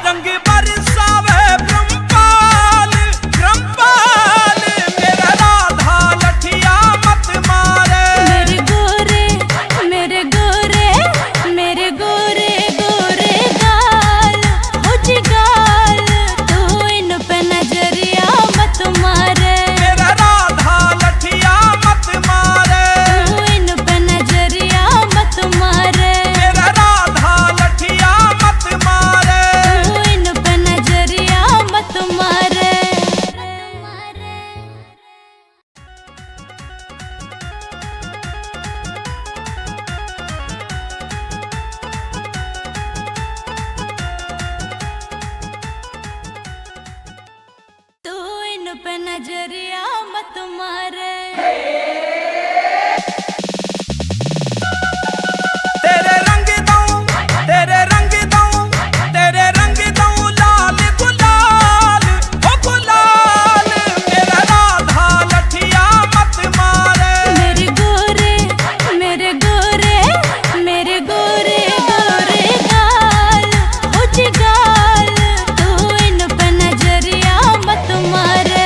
रंग बरसावे ब्रह्मपाल ब्रह्मपाल मेरा राधा लठिया मत मारे। मेरे गोरे मेरे गोरे मेरे गोरे गोरे गाल, हो जी गाल, तू इन पे नजरिया मत मारे। मेरा राधा लठिया मत मारे। तू इन पे नजरिया मत मारे। मेरा राधा लठिया मत मारे। तू इन पे नजरिया मत मारे। तू इन पे नजरिया मत मारे। तेरे रंग दूं, तेरे रंग दूं, तेरे रंग दूं लाल गुलाल, हो गुलाल मेरा राधा लठिया मत मारे। मेरे गोरे मेरे गोरे मेरे गोरे गोरे गाल, हो जी गाल, तू इन पे नजरिया मत मारे।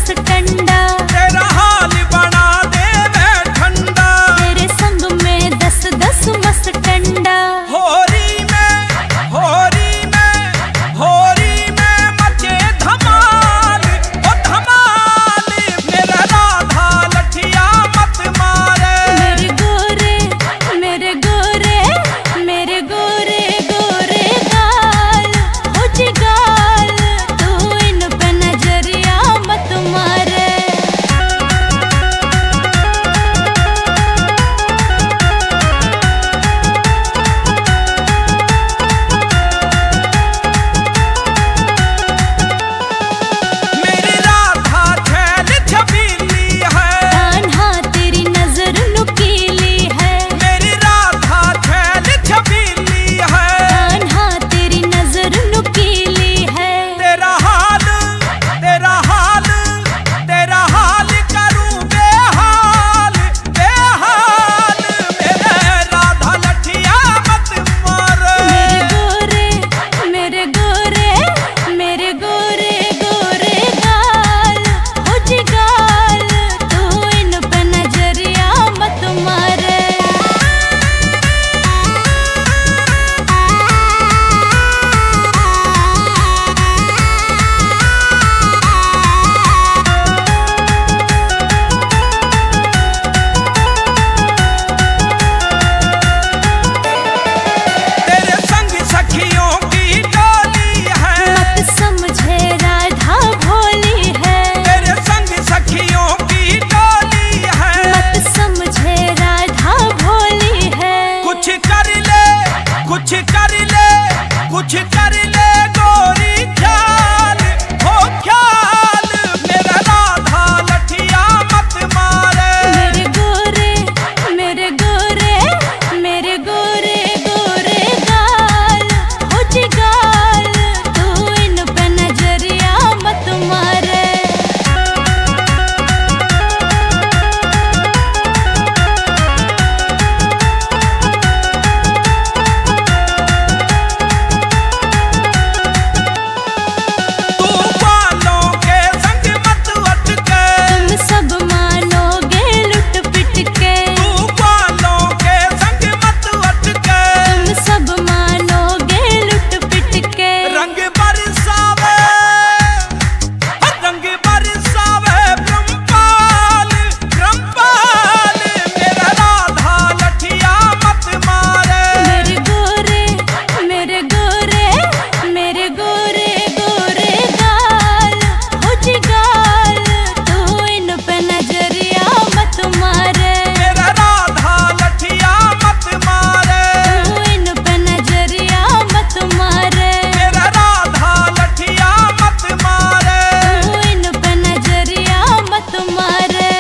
रस ठंडा, तेरा हाल बना देवे ठंडा। तेरे संग में 10-10 मस्त ठंडा। होरी में मचे धमाल, ओ धमाल। मेरा राधा लठिया मत मारे। मेरे गोरे मेरे गोरे मेरे गोरे गोरे गाल हो जी गाल, तू इन पे नजरिया मत मारे। मेरी राधा छैल छबीली है, कान्हा तेरी नजर नुकीली है, मेरी राधा छैल छबीली है। कान्हा तेरी नजर नुकीली है। तेरा हाल करूं बेहाल बेहाल। मेरे राधा लठिया मत मारे। मेरे गोरे मेरे गोरे गोरे गाल हो जी गाल, तू इन पे नजरिया मत मारे। तेरे संग सखियों की डोली है, मत समझे राधा भोली है, तेरे संग सखियों की डोली है। मत समझे राधा भोली है। कुछ कर ले कुछ कर ले कुछ कर ले गोरी ख्याल हो ख्याल। मेरा राधा लठिया मत मारे। मेरे गोरे मेरे गोरे मेरे गोरे गोरे गाल हो जी गाल, तू इन पे नजरिया मत मारे। तू बालों के संग मत अटके, तुम सब मानोगे लुट पिट के, तू बालों के संग मत अटके। तुम सब मानोगे लुट पिट के। रंग बरसावे ब्रह्मपाल ब्रह्मपाल। मेरा राधा लठिया मत मारे। मेरे गोरे मेरे गोरे मेरे गोरे गोरे गाल हो जी गाल, तू इन पे नजरिया मत मारे। मेरा राधा लठिया मत मारे। तू इन पे नजरिया मत मारे। मेरा राधा लठिया मत मारे। तू इन पे नजरिया मत मारे।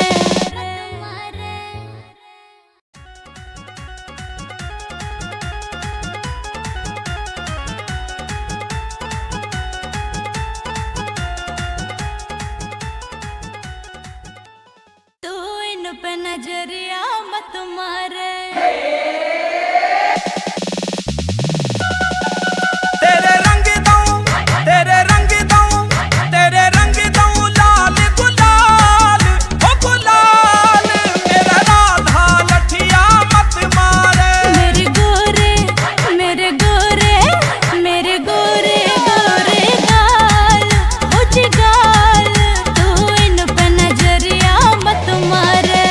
तू इन पे नजरिया मत मारे। तेरे रंग दऊं तेरे रंग दऊं तेरे रंग दऊं लाल गुलाल हो गुलाल। मेरा राधा लठिया मत मारे। मेरे गोरे मेरे गोरे मेरे गोरे गोरे गाल हो जी गाल, तू इन पे नजरिया मत मारे।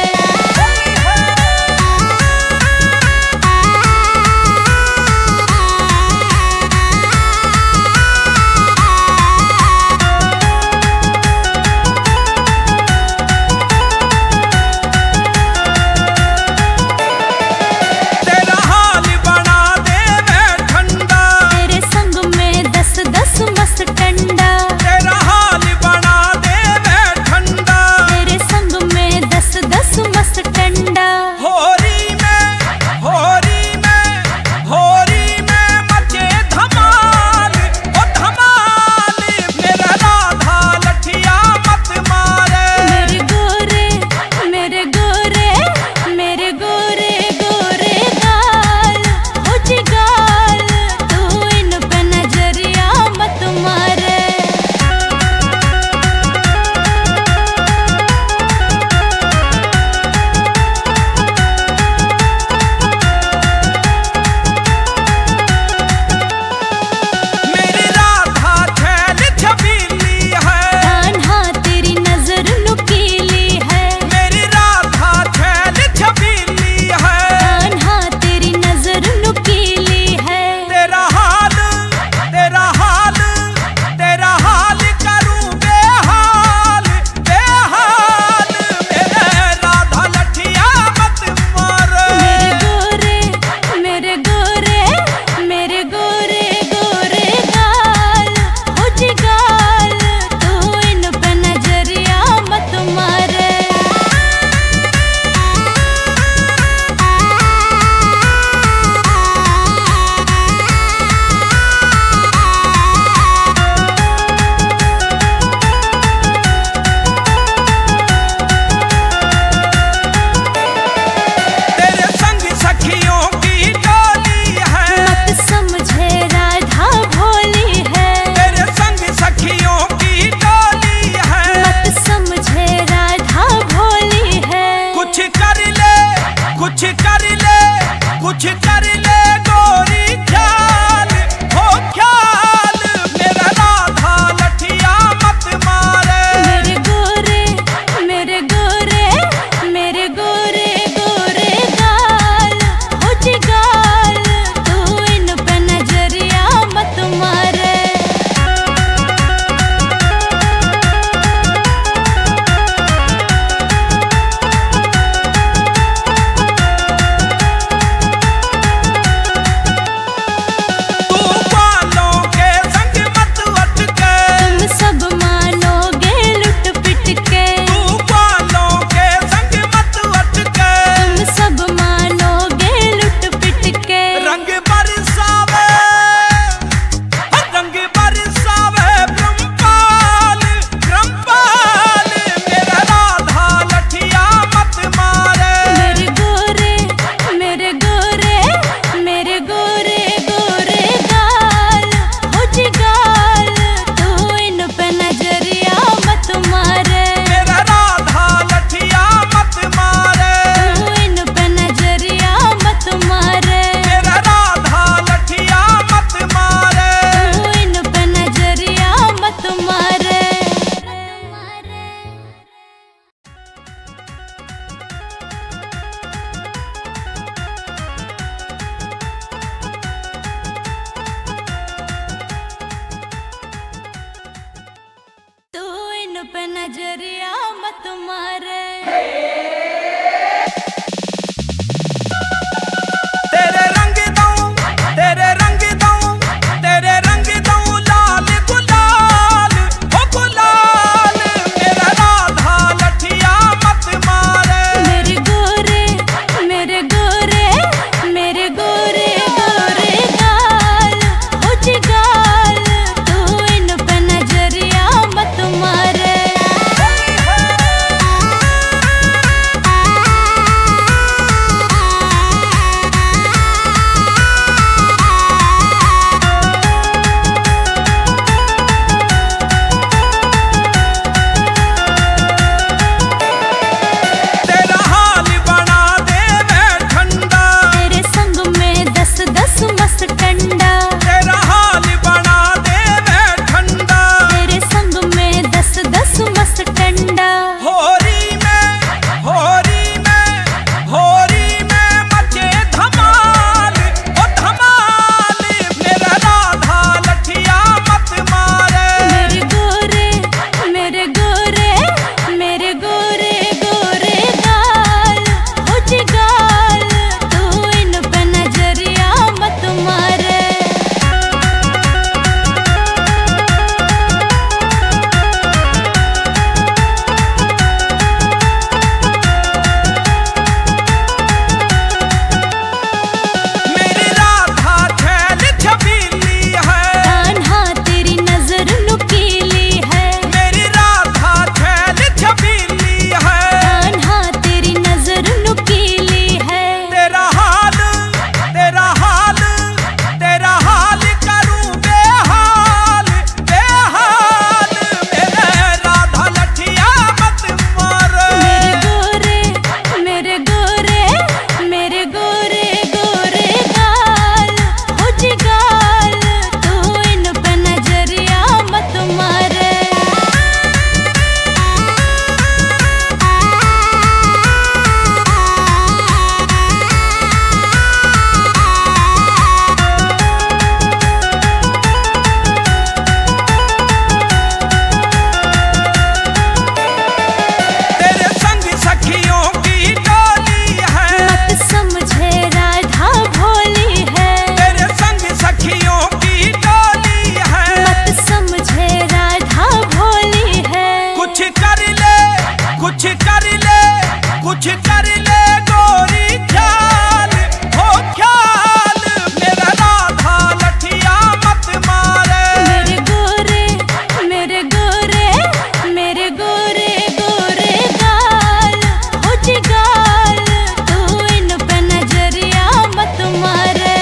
मत मारे। तेरे रंग दऊं, तेरे रंग दऊं, तेरे रंग दऊं लाल गुलाल, हो गुलाल मेरा राधा लठिया मत मारे। मेरे गोरे मेरे गोरे मेरे गोरे गोरे गाल, हो जी गाल, तू इन पे नजरिया मत मारे। तेरा हाल बना दे मैं ठंडा, तेरे संग में 10-10 मस्त टंडा, तेरा हाल बना दे मैं ठंडा। तेरे संग में 10-10 मस्त टंडा। होरी में होरी में होरी में मचे धमाल, ओ धमाल मेरा राधा लठिया मत मारे। मेरे गोरे मेरे गोरे मेरे गोरे गोरे गाल, हो जी गाल, तू इन पे नजरिया मत मारे। मेरी राधा छैल छबीली है, कान्हा तेरी नजर नुकीली है, मेरी राधा छैल छबीली है। कान्हा तेरी नजर नुकीली है। तेरा हाल तेरा हाल तेरा हाल करूं बेहाल बेहाल मेरे राधा लठिया मत मारे। मेरे गोरे मेरे गोरे गोरे गाल, हो जी गाल, तू इन पे नजरिया मत मारे। तेरे संग सखियों की टोली है, मत समझे राधा भोली है, तेरे संग सखियों की टोली है। मत समझे राधा भोली है। कुछ कर ले कुछ कर ले कुछ कर ले गोरी ख्याल, हो ख्याल मेरा राधा लठिया मत मारे। मेरे गोरे मेरे गोरे मेरे गोरे गोरे गाल, हो जी गाल, तू इन पे नजरिया मत मारे।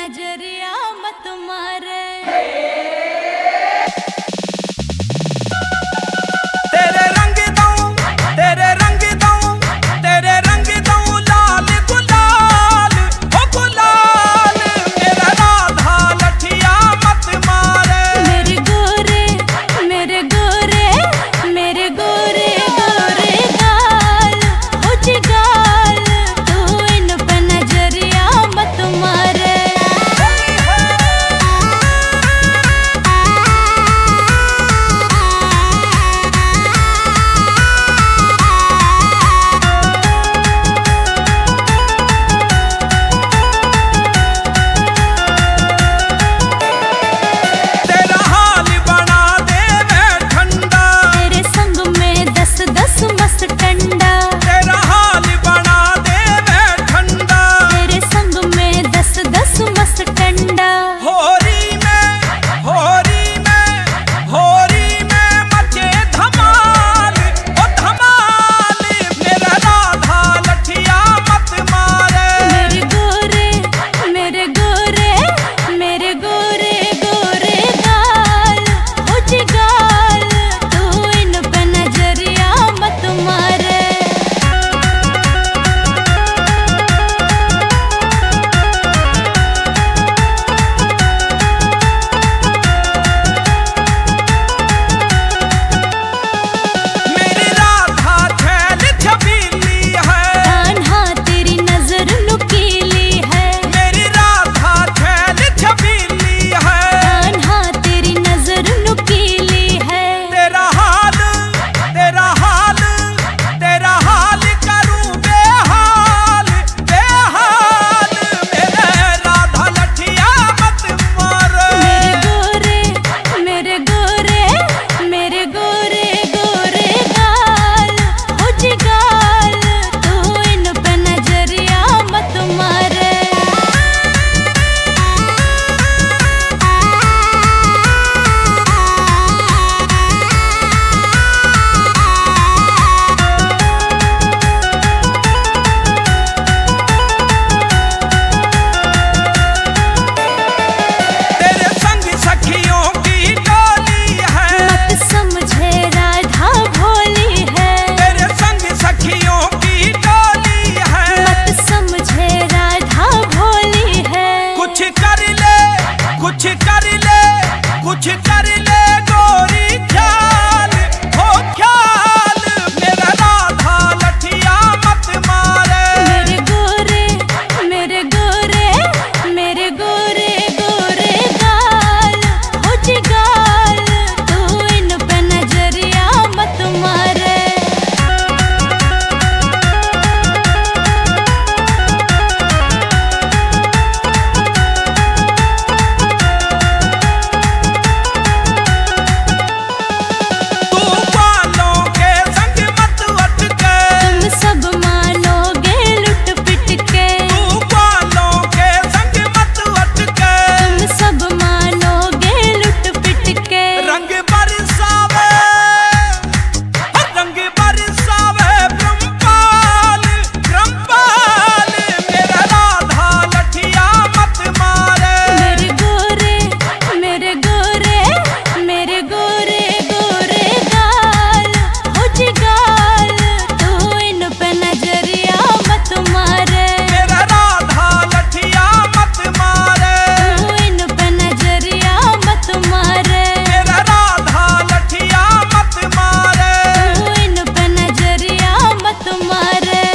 नजरिया मत मारे। तेरे रंग दूं, तेरे रंग दूं, तेरे रंग दूं लाल गुलाल, ओ गुलाल मेरा राधा लठिया मत मारे। मेरे गोरे मेरे गोरे मेरे गोरे गोरे गाल हो जिगाल, तू इन पे नजरिया मत मारे। तेरा हाल बना दे मैं ठंडा, तेरे संग में 10-10 मस्त टंडा, तेरा हाल बना दे मैं ठंडा। तेरे संग में 10-10 मस्त टंडा। होरी में होरी में होरी में मचे धमाल, ओ धमाल मेरा राधा लठिया मत मारे। मेरे गोरे मेरे गोरे मेरे गोरे गोरे गाल हो जिगाल, तू इन पे नजरिया मत मारे। मेरी राधा छैल छबीली है, कान्हा तेरी नजर नुकीली है, मेरी राधा छैल छबीली है। कान्हा तेरी नजर नुकीली है। तेरा हाल तेरा हाल तेरा हाल करूं बेहाल बेहाल मेरे राधा लठिया मत मारे। मेरे गोरे मेरे गोरे गोरे गाल हो जिगाल, तू इन पे नजरिया मत मारे। तेरे संग सखियों की टोली है, मत समझे राधा भोली है, तेरे संग सखियों की टोली है। मत समझे राधा भोली है। कुछ कर ले कुछ कर ले कुछ कर ले गोरी ख्याल हो ख्याल मेरा राधा लठिया मत मारे। मेरे गोरे मेरे गोरे मेरे गोरे गोरे गाल हो जिगाल, तू इन पे नजरिया मत मारे। तू बालों के संग मत अटके, तुम सब मानोगे लुट पिट के, तू बालों के संग मत अटके। तुम सब मानोगे लुट पिट के। रंग बरसावे रंग बरसावे ब्रह्मपाल ब्रह्मपाल मेरा राधा लठिया मत मारे। मेरे गोरे मेरे गोरे मेरे गोरे गोरे गाल हो जिगाल, तू इन पे नजरिया मत मारे। मेरा राधा लठिया मत मारे। तू इन पे नजरिया मत मारे। मेरा राधा लठिया मत मारे। तू इन पे नजरिया मत मारे।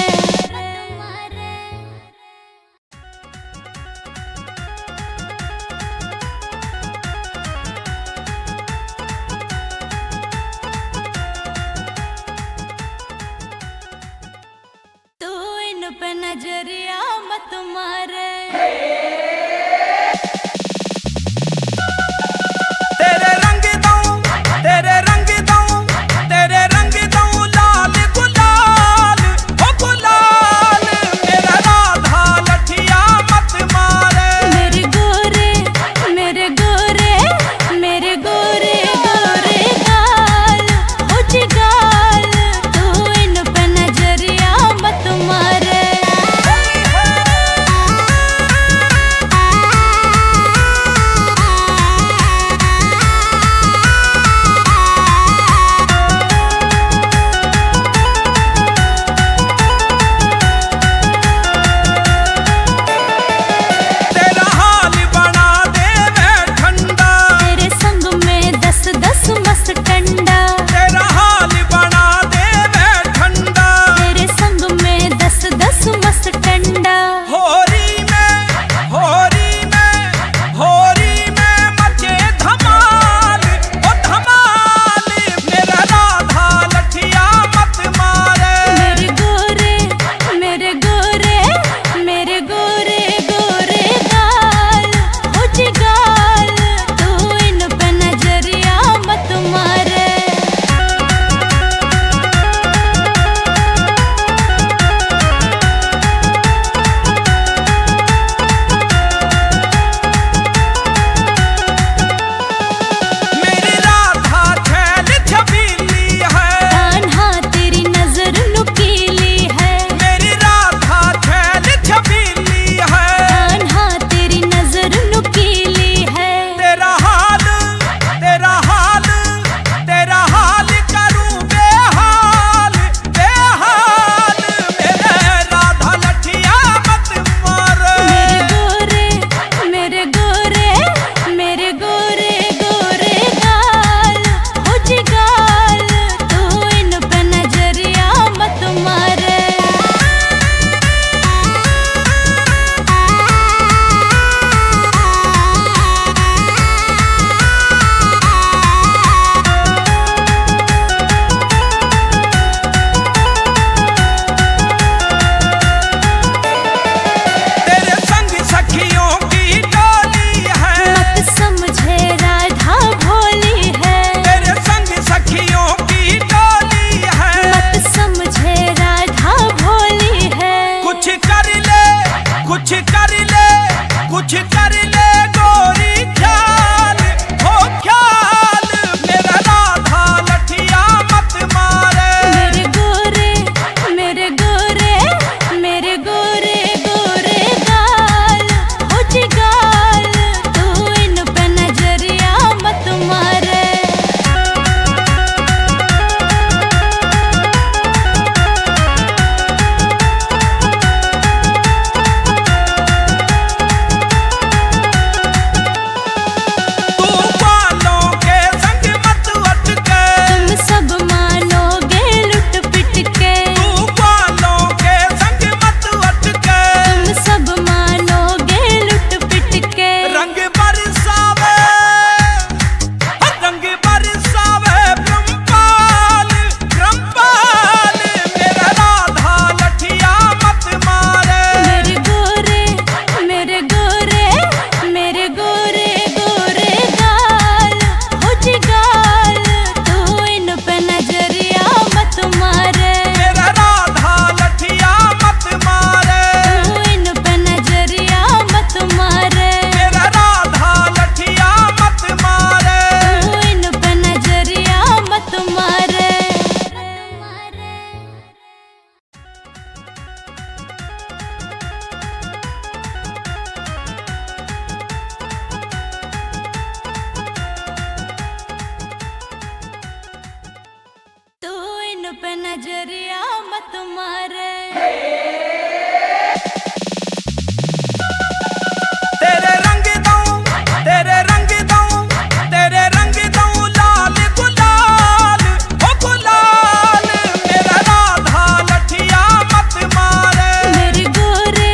तू इन पे नजरिया मत मारे। तेरे रंग दूं, तेरे रंग दूं, तेरे रंग दूं लाल गुलाल, ओ गुलाल मेरा राधा लठिया मत मारे। मेरे गोरे मेरे गोरे मेरे गोरे गोरे गाल हो जिगाल, तू इन पे नजरिया मत मारे। मारे। तेरे रंग दऊं, तेरे रंग दऊं, तेरे रंग दऊं लाल गुलाल, ओ गुलाल मेरा राधा लठिया मत मारे। मेरे गोरे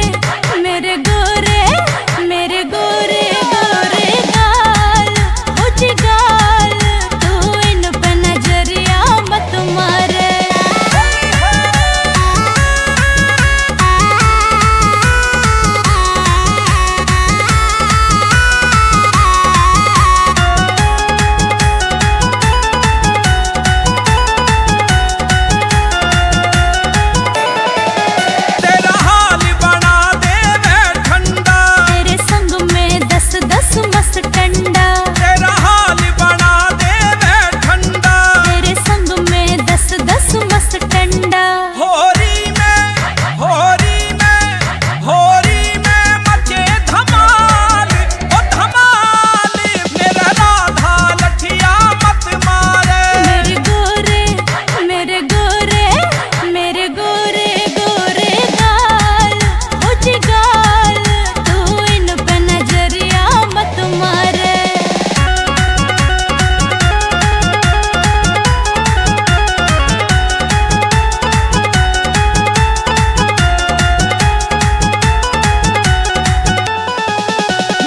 मेरे गोरे मेरे गोरे गोरे गाल हो जी गाल, तू इन पे नजरिया मत मारे। तेरा हाल बना दे मैं ठंडा, तेरे संग में 10-10 मस्त टंडा, तेरा हाल बना दे मैं ठंडा। तेरे संग में 10-10 मस्त टंडा। होरी में होरी में होरी में मचे धमाल, ओ धमाल मेरा राधा लठिया मत मारे। मेरे गोरे मेरे गोरे मेरे गोरे गोरे गाल हो जी गाल, तू इन पे नजरिया मत मारे।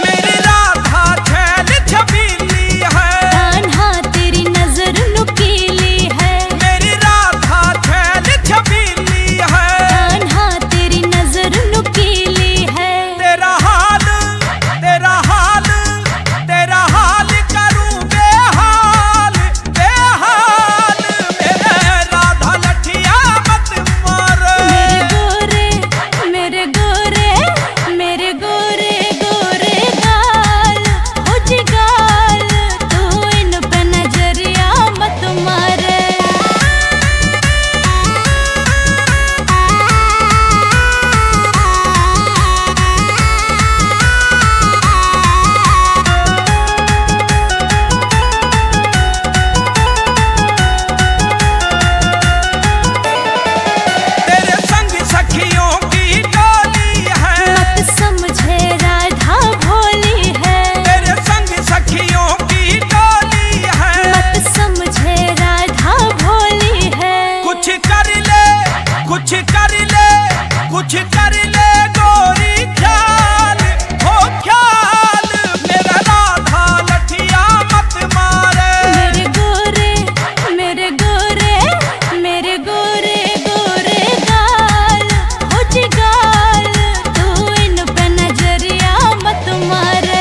मेरी राधा छैल छबीली है, कान्हा तेरी नजर नुकीली है, मेरी राधा छैल छबीली है। कान्हा तेरी नजर नुकीली है। तेरा हाल तेरा हाल तेरा हाल करूं बेहाल बेहाल मेरे राधा लठिया मत मारे। मेरे गोरे मेरे गोरे गोरे गाल हो जी गाल, तू इन पे नजरिया मत मारे। तेरे संग सखियों की टोली है, मत समझे राधा भोली है, तेरे संग सखियों की टोली है। मत समझे राधा भोली है। कुछ कर ले कुछ कर ले कुछ कर ले गोरी ख्याल, हो ख्याल मेरा राधा लठिया मत मारे। मेरे गोरे मेरे गोरे मेरे गोरे गोरे गाल हो जी गाल, तू इन पे नजरिया मत मारे।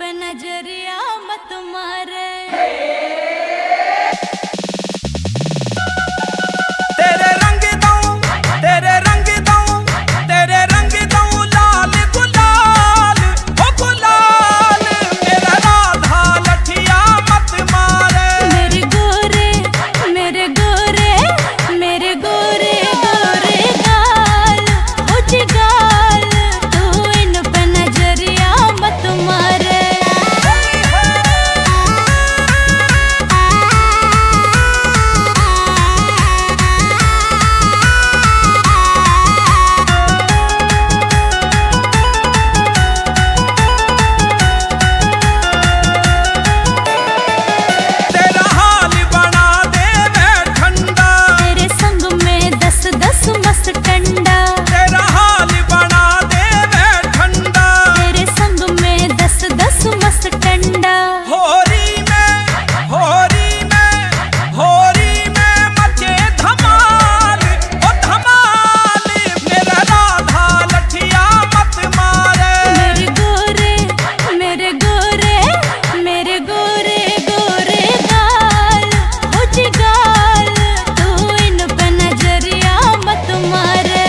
पे नजरिया मत मारे। तेरे रंग दूं, तेरे रंग दूं, तेरे रंग दूं लाल गुलाल, हो गुलाल मेरा राधा लठिया मत मारे। मेरे गोरे मेरे गोरे मेरे गोरे गोरे गाल, हो जिगाल तू इन पे नजरिया मत मारे। तेरा हाल बना दे मैं ठंडा, तेरे संग में 10-10 मस्त टंडा। तेरा हाल बना दे मैं ठंडा। तेरे संग में 10-10 मस्त टंडा। होरी में होरी में होरी में मचे धमाल, ओ धमाल मेरा राधा लठिया मत मारे। मेरे गोरे मेरे गोरे मेरे गोरे गोरे गाल, हो जिगाल तू इन पे नजरिया मत मारे।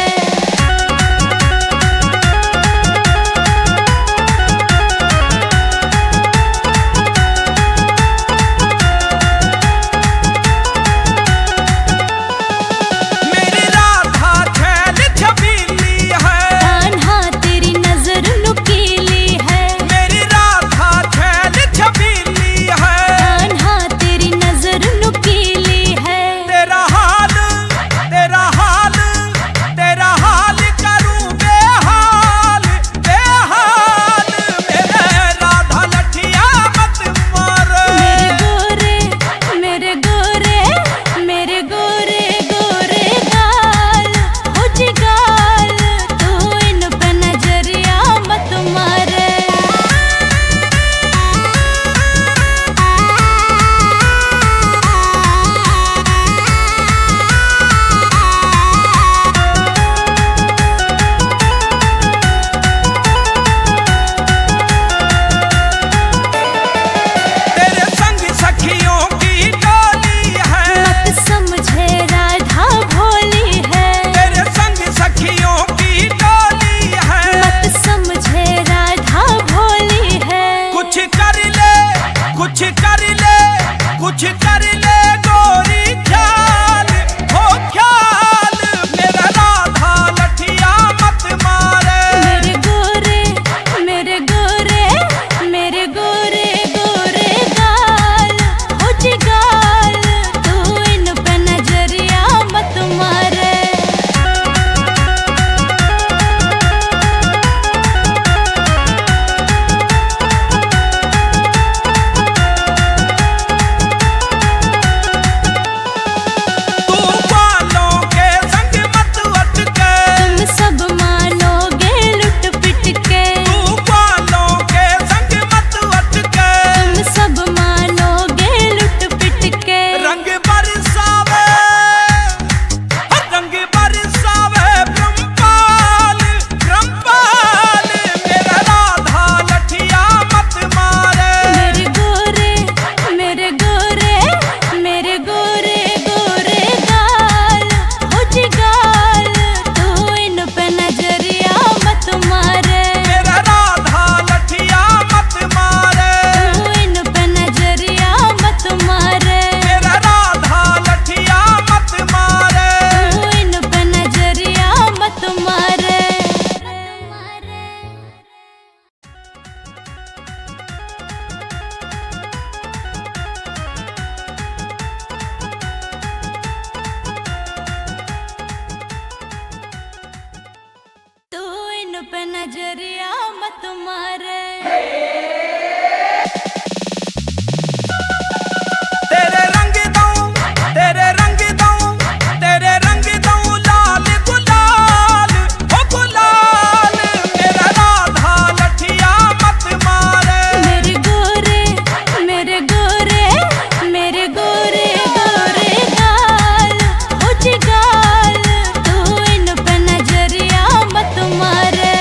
मेरी राधा छैल छबीली है, कान्हा तेरी नजर नुकीली है। मेरी राधा छैल छबीली है। कान्हा तेरी नजर नुकीली है। तेरा हाल तेरा हाल तेरा हाल करूं बेहाल बेहाल मेरे राधा लठिया मत मारे। मेरे गोरे मेरे गोरे गोरे गाल, हो जिगाल तू इन पे नजरिया मत मारे। तेरे संग सखियों की टोली है, मत समझे राधा भोली है। तेरे संग सखियों की टोली है। मत समझे राधा भोली है। कुछ कर ले कुछ कर ले कुछ कर ले गोरी ख्याल, हो ख्याल मेरा राधा लठिया मत मारे। मेरे गोरे मेरे गोरे मेरे गोरे गोरे गाल, हो जिगाल तू इन पे नजरिया मत मारे। तू बालों के संग मत अटके, तुम सब मानोगे लुट पिट के। तू बालों के संग मत अटके। तुम सब मानोगे लुट पिट के। रंग बरसावे रंग बरसावे ब्रह्मपाल ब्रह्मपाल मेरा राधा लठिया मत मारे। मेरे गोरे मेरे गोरे मेरे गोरे गोरे गाल, हो जिगाल तू इन पे नजरिया मत मारे। मेरा राधा लठिया मत मारे। तू इन पे नजरिया मत मारे। मेरा राधा लठिया मत मारे। तू इन पे नजरिया मत मारे। तू इन पे नजरिया मत मारे। तेरे रंग दूं, तेरे रंग दूं, तेरे रंग दूं लाल गुलाल, हो गुलाल मेरा राधा लठिया मत मारे। मेरे गोरे मेरे गोरे मेरे गोरे गोरे गाल, हो जिगाल तू इन पे नजरिया मत मारे।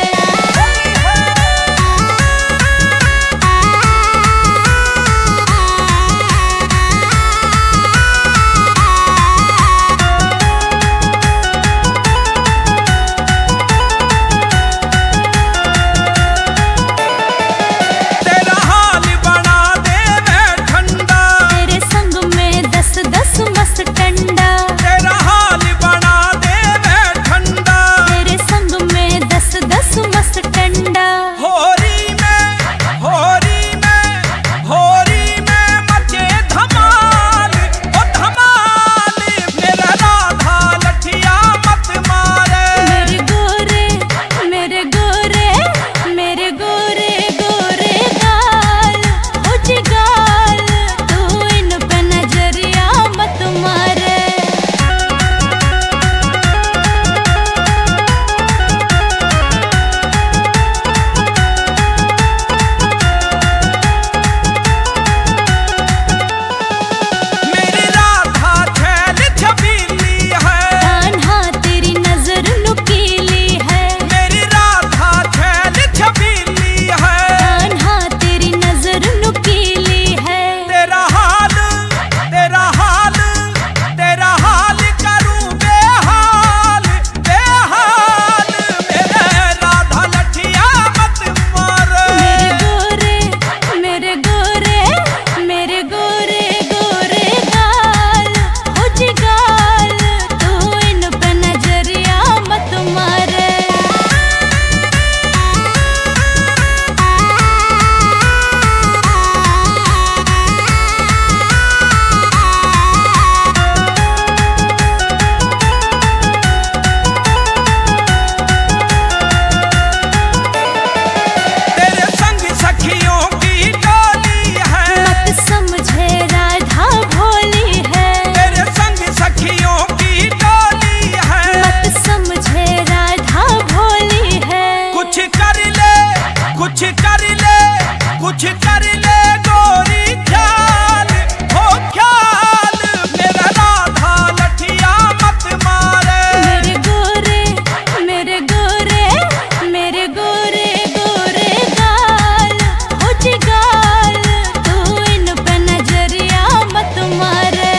कुछ कर ले गोरी ख्याल हो ख्याल, मेरा राधा लठिया मत मारे। मेरे गोरे मेरे गोरे मेरे गोरे गोरे गाल हो जी गाल, तू इन पे नजरिया मत मारे।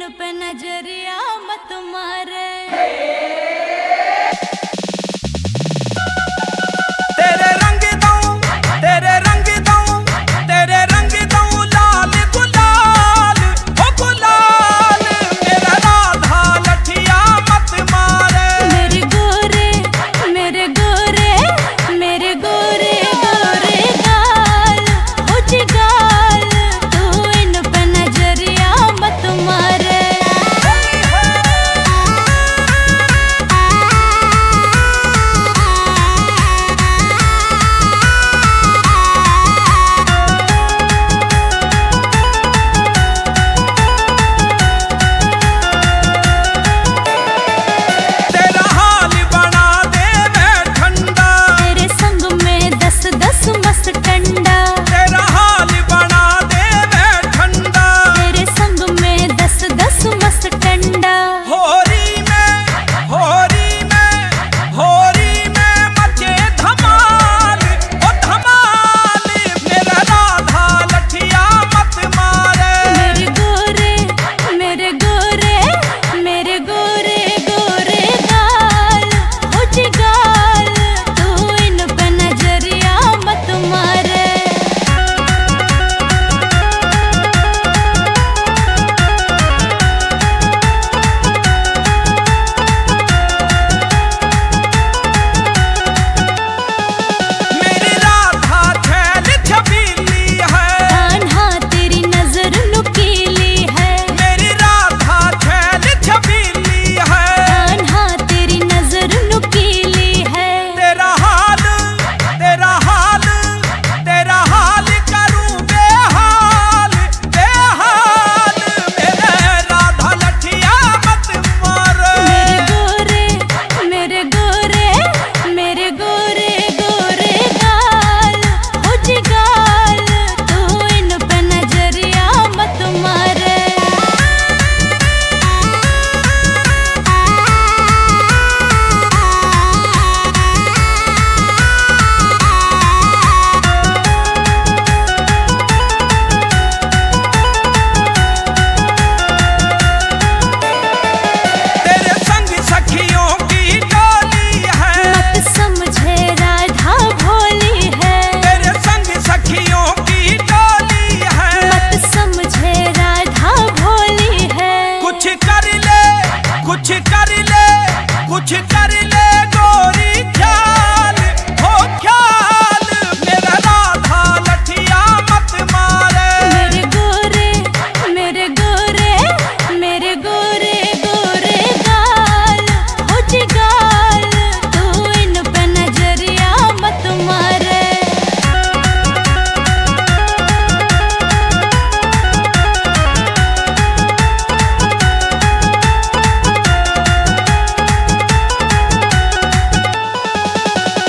पे नजरिया मत मारे। तेरे रंग दूं, तेरे रंग दूं, तेरे रंग दूं लाल गुलाल, हो गुलाल मेरा राधा लठिया मत मारे। मेरे गोरे मेरे गोरे मेरे गोरे गोरे गाल, हो जी गाल, तू इन पे नजरिया मत मारे। तेरा हाल बना दे मैं ठंडा, तेरे संग में 10-10 मस्त टंडा, तेरा हाल बना दे मैं ठंडा। तेरे संग में 10-10 मस्त टंडा। होरी में होरी में होरी में मचे धमाल, ओ धमाल मेरा राधा लठिया मत मारे। मेरे गोरे मेरे गोरे मेरे गोरे गोरे गाल, हो जी गाल, तू इन पे नजरिया मत मारे। मेरी राधा छैल छबीली है, कान्हा तेरी नजर नुकीली है, मेरी राधा छैल छबीली है। कान्हा तेरी नजर नुकीली है। तेरा हाल तेरा हाल तेरा हाल करूं बेहाल बेहाल मेरे राधा लठिया मत मारे। मेरे गोरे मेरे गोरे गोरे गाल, हो जी गाल, तू इन पे नजरिया मत मारे। तेरे संग सखियों की टोली है, मत समझे राधा भोली है, तेरे संग सखियों की टोली है। मत समझे राधा भोली है। कुछ कर ले कुछ कर ले कुछ कर ले गोरी ख्याल, हो ख्याल मेरा राधा लठिया मत मारे। मेरे गोरे मेरे गोरे मेरे गोरे गोरे गाल, हो जी गाल, तू इन पे नजरिया मत मारे।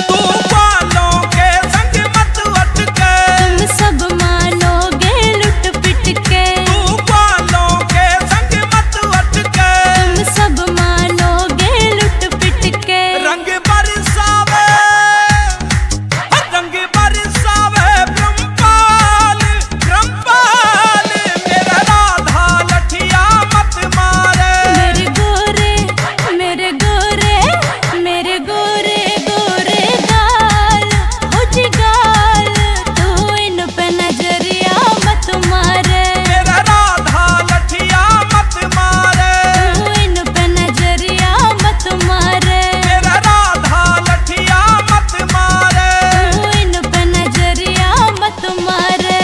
तू बालों के संग मत अटके, तुम सब मानोगे लुट पिट के, तू बालों के संग मत अटके। तुम सब मानोगे लुट पिट के। रंग बरसावे रंग बरसावे ब्रह्मपाल ब्रह्मपाल मेरा राधा लठिया मत मारे। मेरे गोरे मेरे गोरे मेरे गोरे गोरे गाल, हो जी गाल, तू इन पे नजरिया मत मारे। मेरा राधा लठिया मत मारे, तू इन पे नजरिया मत मारे। मेरा राधा लठिया मत मारे। तू इन पे नजरिया मत मारे।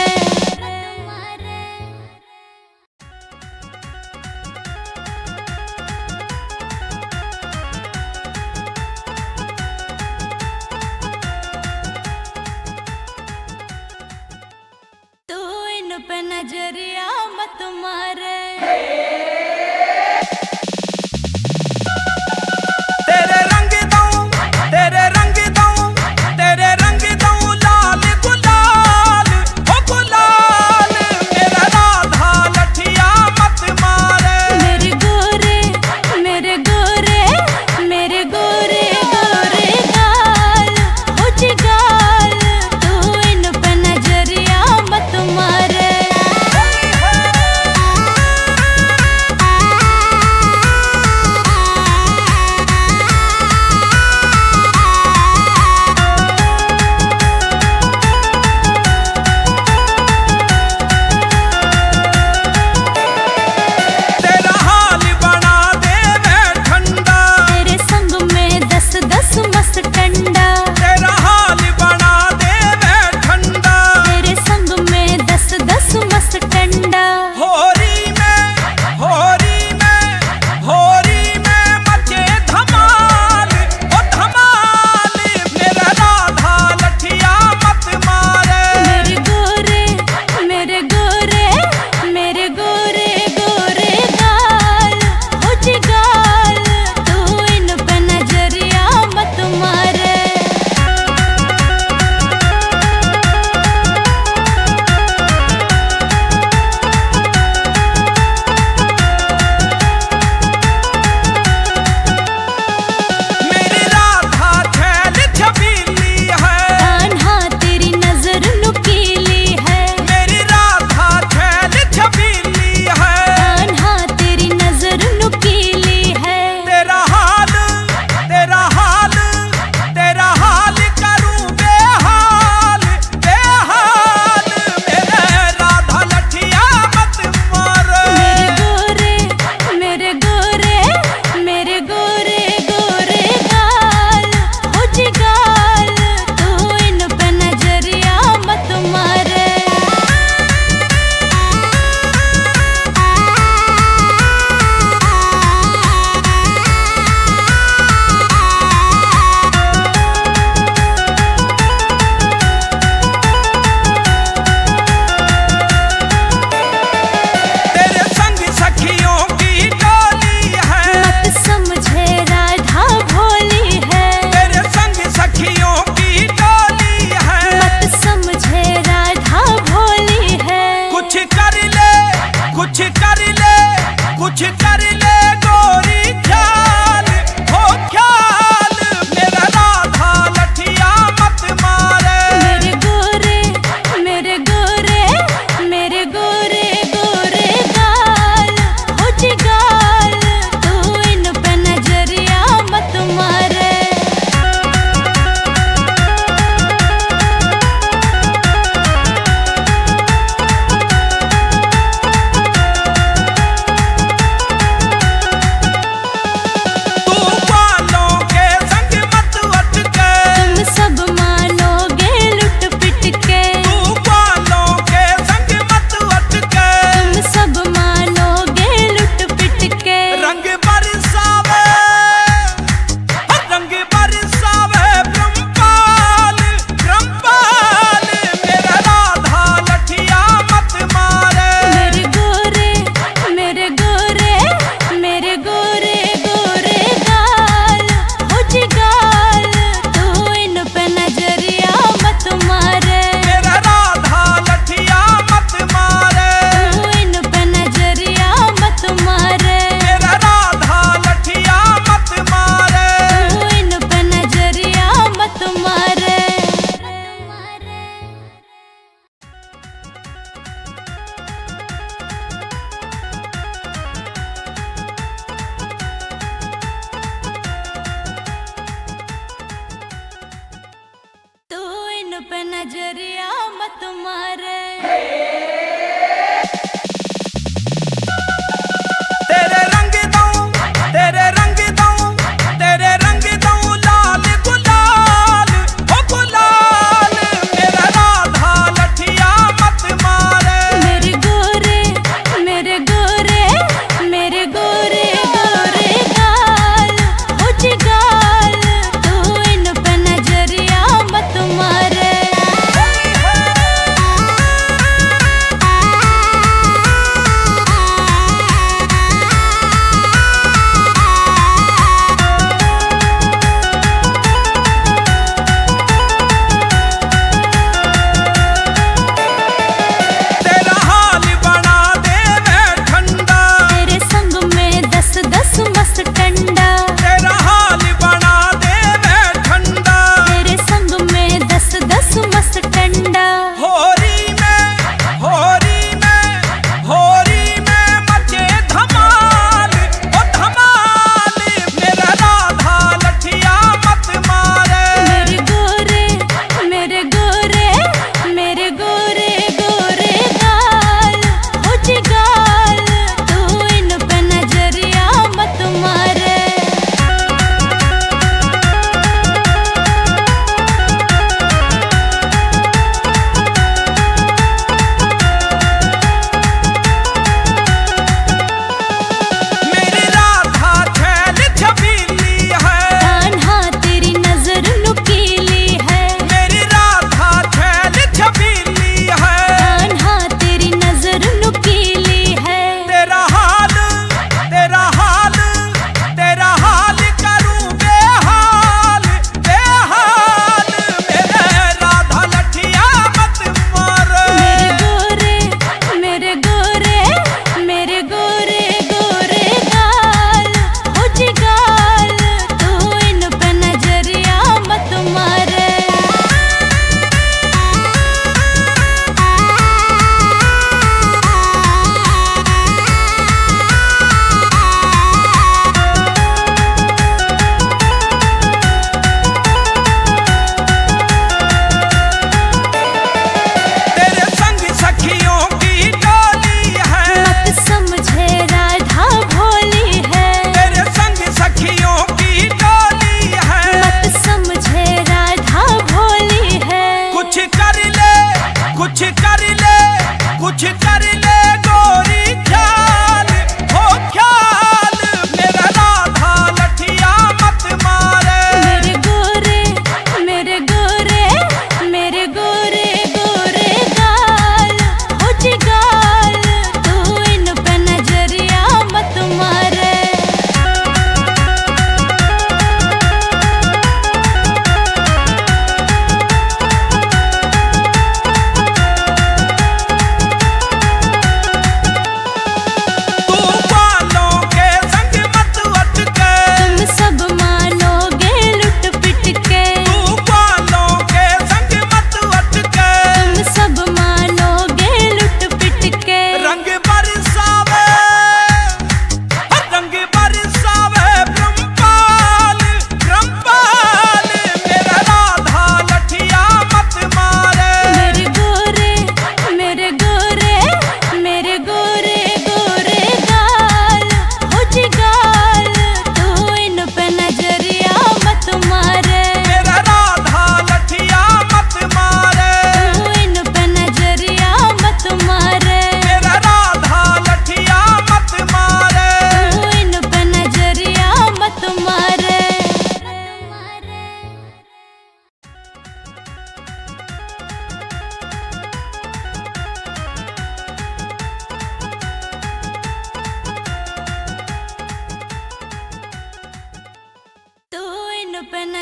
तू इन पे नजरिया मत मारे। तेरे रंग दूं, तेरे रंग दूं, तेरे रंग दूं लाल गुलाल, हो गुलाल मेरा राधा लठिया मत मारे। मेरे गोरे मेरे गोरे मेरे गोरे गोरे गाल, हो जी गाल, तू इन पे नजरिया मत मारे। कुछ कर ले गोरी ख्याल हो ख्याल, मेरा राधा लठिया मत मारे। मेरे गोरे मेरे गोरे गोरे गाल हो जिगाल, तू इन पे नजरिया मत मारे।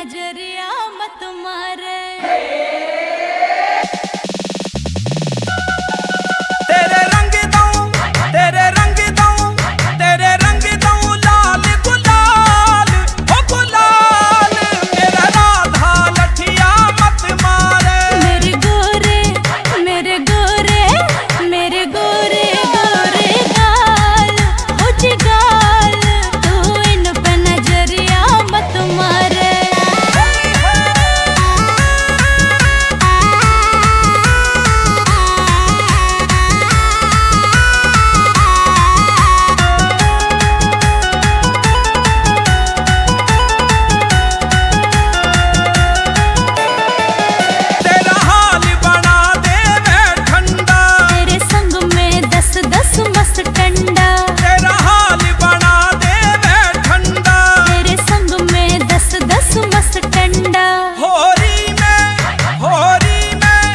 नजरिया मत मारे। तेरे रंग दूं, तेरे रंग दूं, तेरे रंग दूं लाल गुलाल, ओ गुलाल मेरा राधा लठिया मत मारे। मेरे गोरे मेरे गोरे मेरे गोरे गोरे गाल, हो जी गाल, तू इन पे नजरिया मत मारे। तेरा हाल बना दे मैं ठंडा, तेरे संग में 10-10 मस्त टंडा, तेरा हाल बना दे मैं ठंडा। तेरे संग में 10-10 मस्त टंडा। होरी में होरी में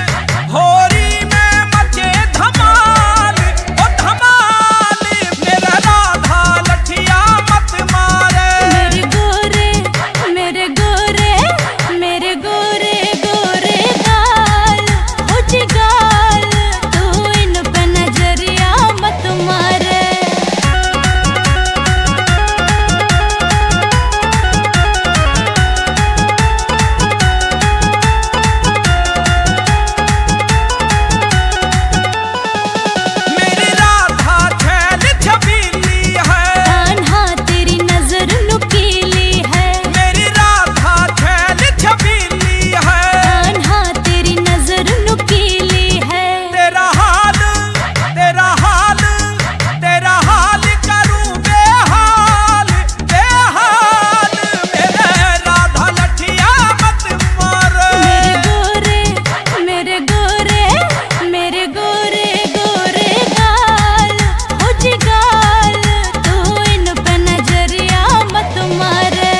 होरी में मचे धमाल, ओ धमाल मेरा राधा लठिया मत मारे। मेरे गोरे मेरे गोरे मेरे गोरे गोरे गाल, हो जी गाल, तू इन पे नजरिया मत मारे। मेरी राधा छैल छबीली है, कान्हा तेरी नजर नुकीली है, मेरी राधा छैल छबीली है। कान्हा तेरी नजर नुकीली है। तेरा हाल तेरा हाल तेरा हाल करूं बेहाल बेहाल मेरे राधा लठिया मत मारे। मेरे गोरे मेरे गोरे गोरे गाल, हो जी गाल, तू इन पे नजरिया मत मारे।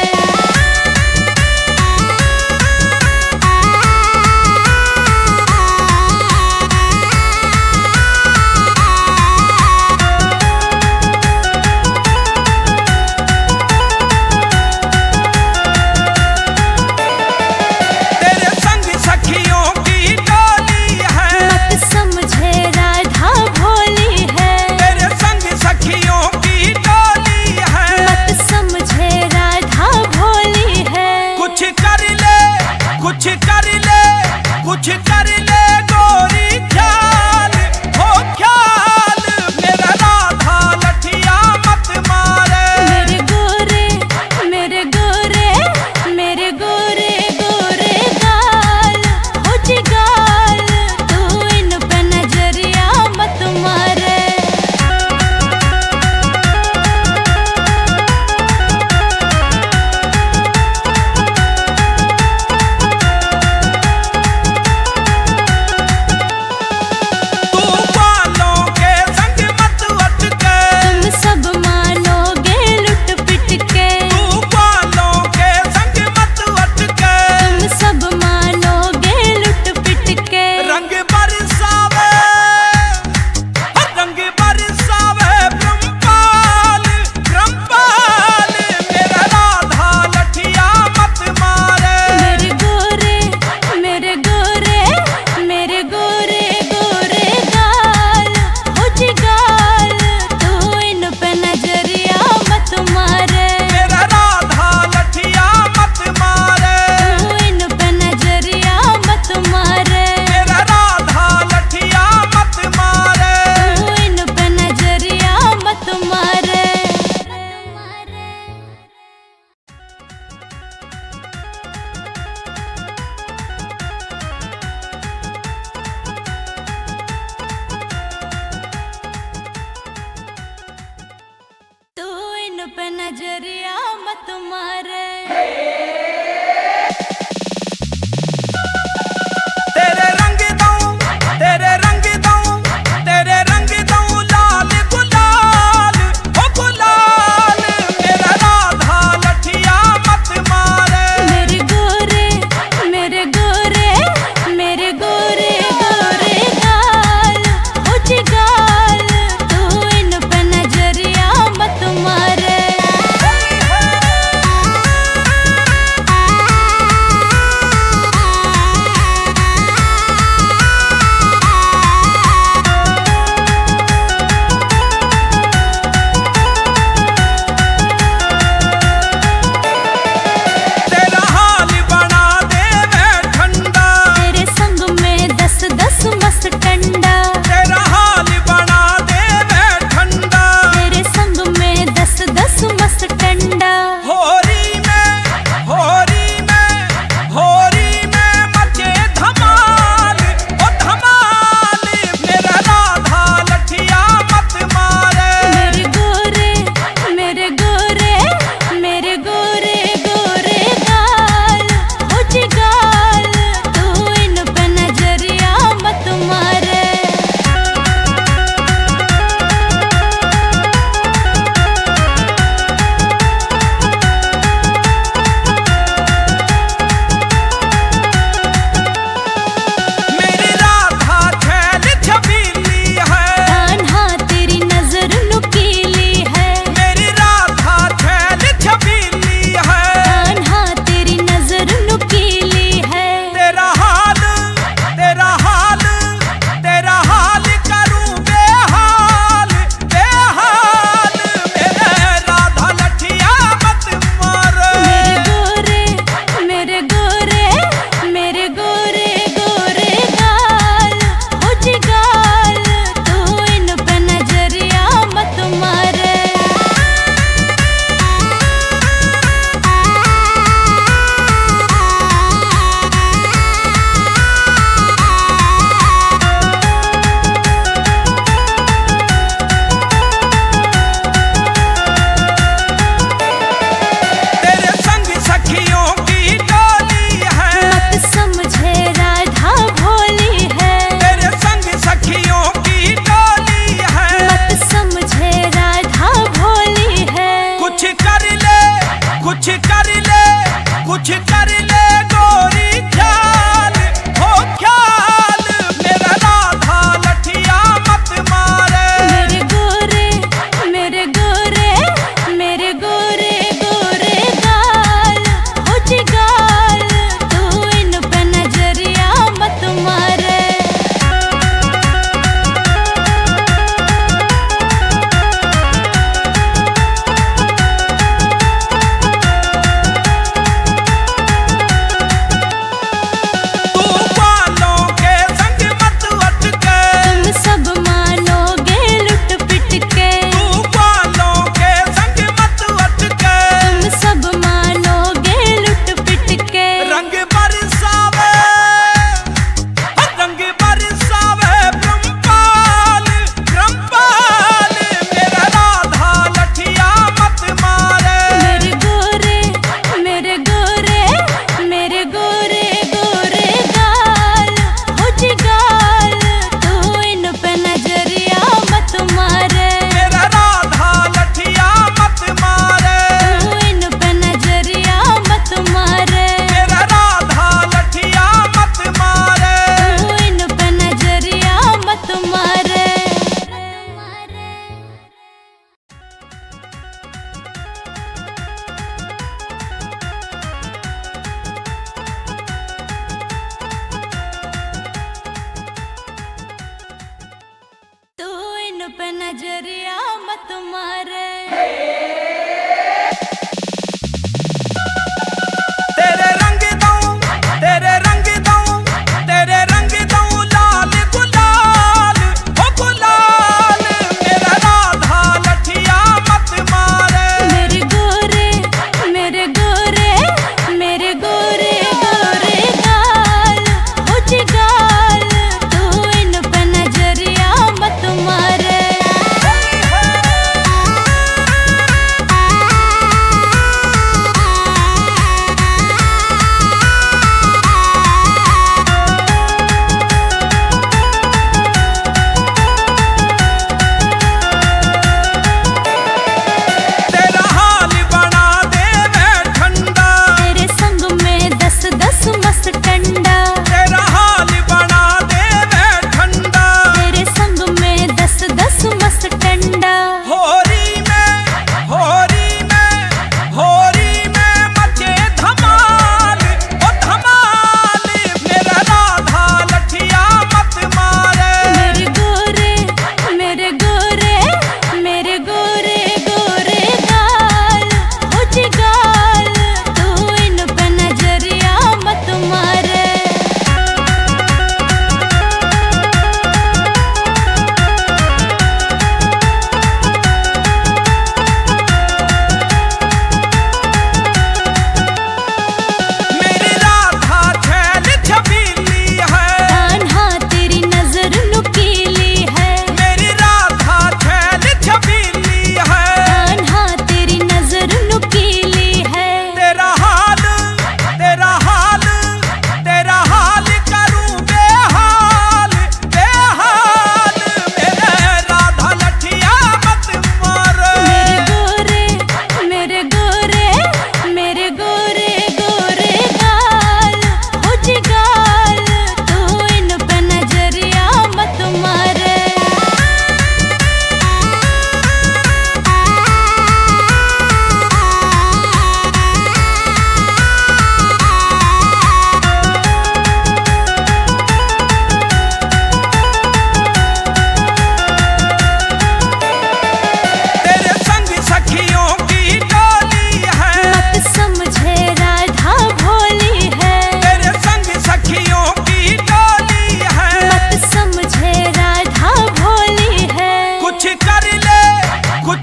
तेरे संग सखियों की टोली है, मत समझे राधा भोली है, तेरे संग सखियों की टोली है। मत समझे राधा भोली है। कुछ कर ले कुछ कर ले कुछ कर ले गोरी ख्याल, हो ख्याल मेरा राधा लठिया मत मारे। मेरे गोरे मेरे गोरे मेरे गोरे गोरे गाल, हो जी गाल, तू इन पे नजरिया मत मारे। तू बालों के संग मत अटके, तुम सब मानोगे लुट पिट के, तू बालों के संग मत अटके। तुम सब मानोगे लुट पिट के। रंग बरसावे रंग बरसावे ब्रह्मपाल ब्रह्मपाल मेरा राधा लठिया मत मारे। मेरे गोरे मेरे गोरे मेरे गोरे गोरे गाल, हो जी गाल, तू इन पे नजरिया मत मारे। मेरा राधा लठिया मत मारे। तू इन पे नजरिया मत मारे। मेरा राधा लठिया मत मारे। तू इन पे नजरिया मत मारे। तू इन पे नजरिया मत मारे। तेरे रंग दूं, तेरे रंग दूं, तेरे रंग दूं लाल गुलाल, ओ गुलाल मेरा राधा लठिया मत मारे। मेरे गोरे मेरे गोरे मेरे गोरे गोरे गाल, हो जी गाल, तू इन पे नजरिया मत मारे।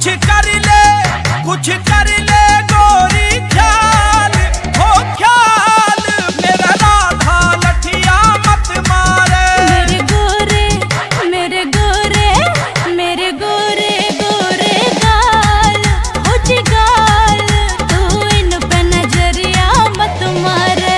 कुछ कर ले, कुछ कर ले गोरी ख्याल, हो ख्याल मेरा राधा लठिया मत मारे। मेरे गोरे मेरे गोरे मेरे गोरे गोरे गाल हो जी गाल, तू इन पे नजरिया मत मारे।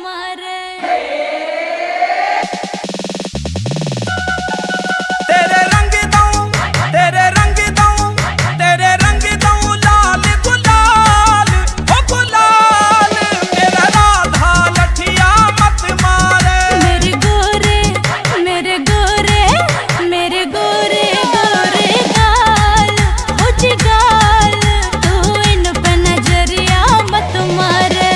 मारे। तेरे रंग दऊं तेरे रंग दऊं तेरे रंग दऊं लाल गुलाल हो गुलाल मेरा राधा लठिया मत मारे। मेरे गोरे मेरे गोरे मेरे गोरे गोरे गाल हो जी गाल तू इन पे नजरिया मत मारे।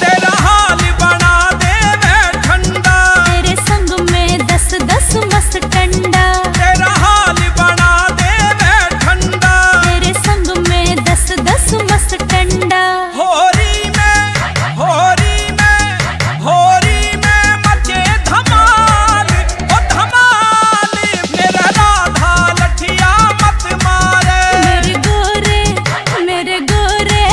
तेरा हाल बना दे मैं ठंडा तेरे संग में 10-10 मस्त टंडा। तेरा हाल बना दे मैं ठंडा तेरे संग में 10-10 मस्त टंडा। होरी में मचे धमाल ओ धमाल मेरा राधा लठिया मत मारे। मेरे गोरे मेरे गोरे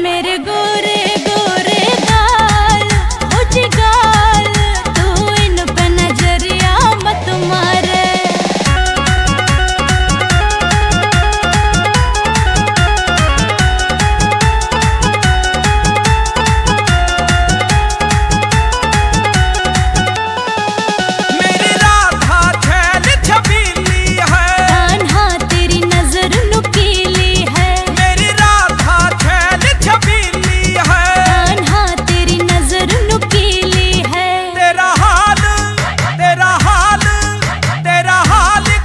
मेरे गोरे गोरे गाल हो जी गाल तू इन पे नजरिया मत मारे। मेरी राधा छैल छबीली है कान्हा तेरी नजर नुकीली है। मेरी राधा छैल छबीली है कान्हा तेरी नजर नुकीली है। तेरा हाल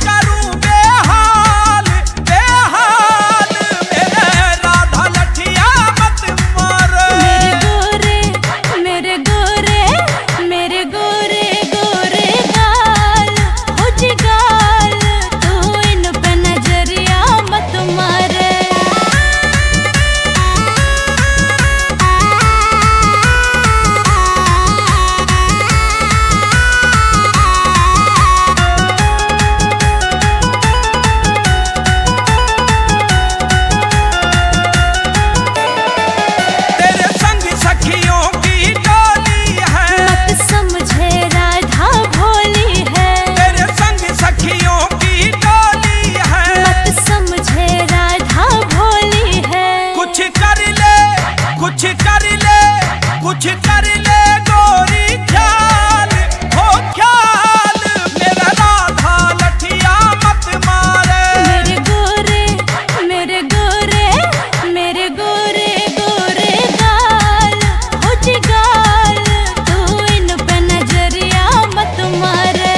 करूं बेहाल बेहाल मेरे राधा लठिया मत मारे। मेरे गोरे मेरे गोरे गोरे गाल हो जी गाल तू इन पे नजरिया मत मारे। तेरे संग सखियों की टोली है मत समझे राधा भोली है। तेरे संग सखियों की टोली है मत समझे राधा भोली है। कुछ कर ले कुछ कर ले कुछ कर ले गोरी ख्याल हो ख्याल मेरा राधा लठिया मत मारे। मेरे गोरे मेरे गोरे मेरे गोरे गोरे गाल हो जी गाल तू इन पे नजरिया मत मारे।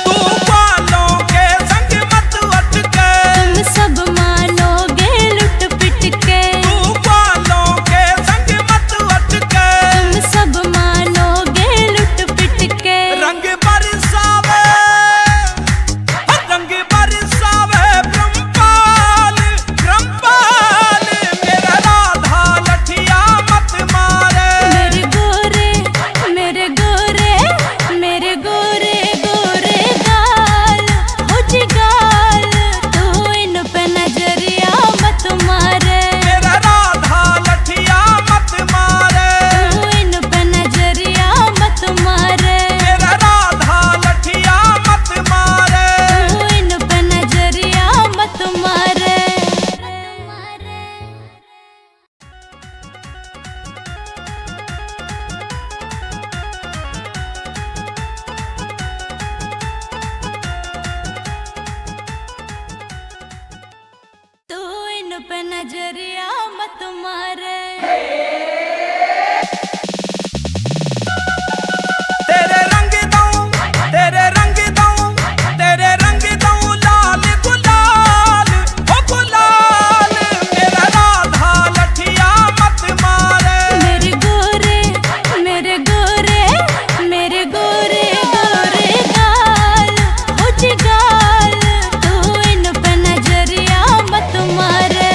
तू बालों के संग मत अटके तुम सब मानोगे लुट पिट के। तू बालों के संग मत अटके तुम सब मानोगे लुट पिट के। रंग बरसावे ब्रह्मपाल ब्रह्मपाल मेरा राधा लठिया मत मारे। मेरे गोरे मेरे गोरे मेरे गोरे गोरे गाल हो जी गाल तू इन पे नजरिया मत मारे। मेरा राधा लठिया मत मारे। तू इन पे नजरिया मत मारे। मेरा राधा लठिया मत मारे। तू इन पे नजरिया मत मारे। तू इन पे नजरिया मत मारे। तेरे रंग दऊं तेरे रंग दऊं तेरे रंग दऊं लाल गुलाल हो गुलाल मेरा राधा लठिया मत मारे। मेरे गोरे मेरे गोरे मेरे गोरे गोरे गाल हो जी गाल तू इन पे नजरिया मत मारे।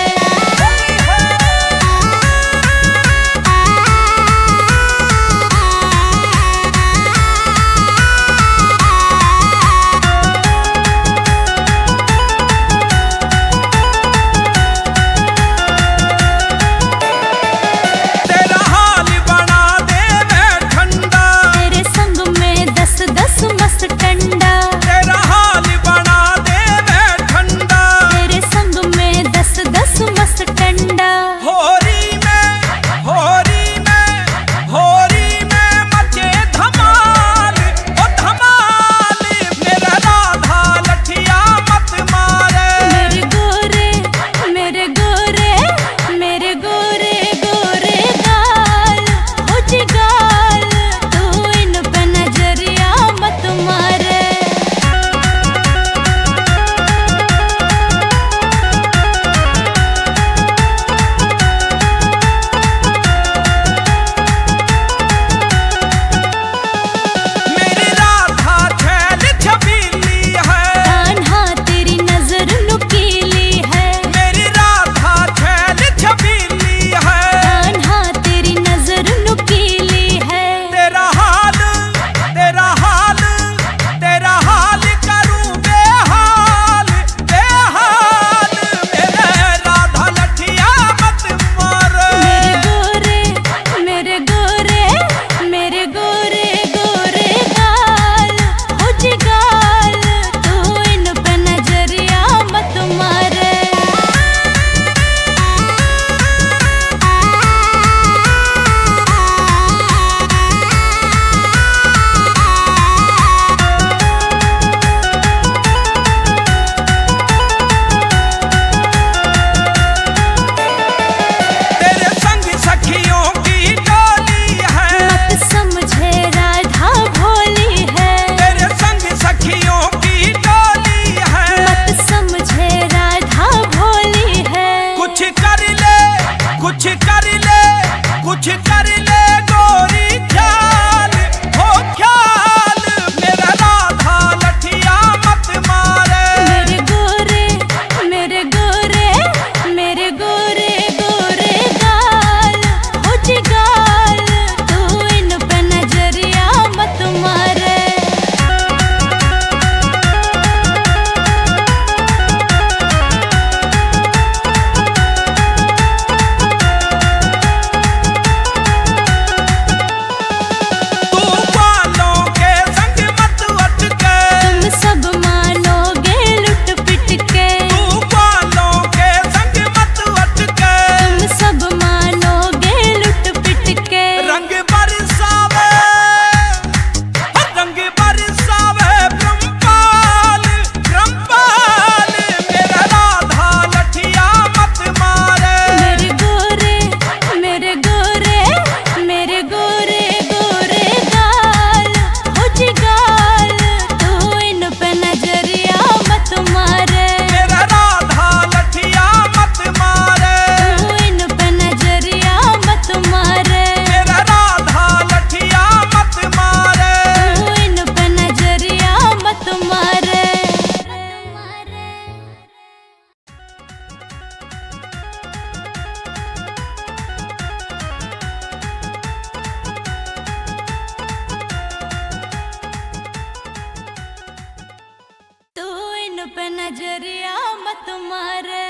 मारे।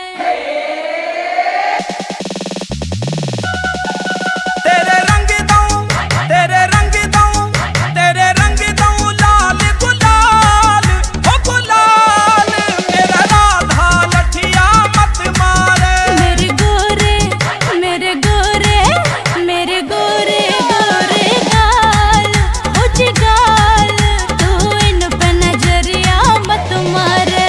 तेरे रंग दूं, तेरे रंग दूं, तेरे रंग दूं लाल गुलाल, ओ गुलाल मेरा राधा लठिया मत मारे। मेरे गोरे मेरे गोरे मेरे गोरे गोरे गाल, हो जी गाल, तू इन पे नजरिया मत मारे।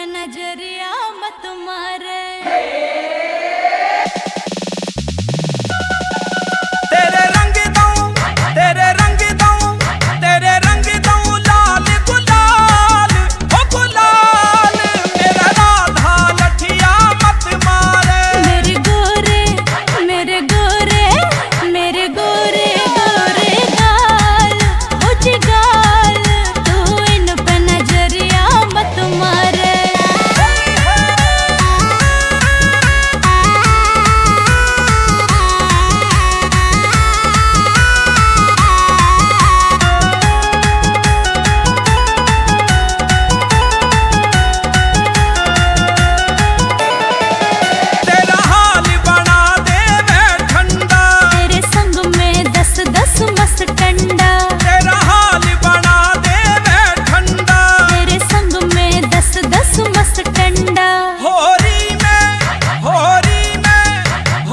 पे नजरिया मत मारे। तेरे रंग दूं, तेरे रंग दूं, तेरे रंग दूं लाल गुलाल, ओ गुलाल मेरा राधा लठिया मत मारे। मेरे गोरे मेरे गोरे मेरे गोरे गोरे गाल, हो जी गाल, तू इन पे नजरिया मत मारे। तेरा हाल बना दे मैं ठंडा, तेरे संग में 10-10 मस्त टंडा, तेरा हाल बना दे मैं ठंडा। तेरे संग में 10-10 मस्त टंडा। होरी में होरी में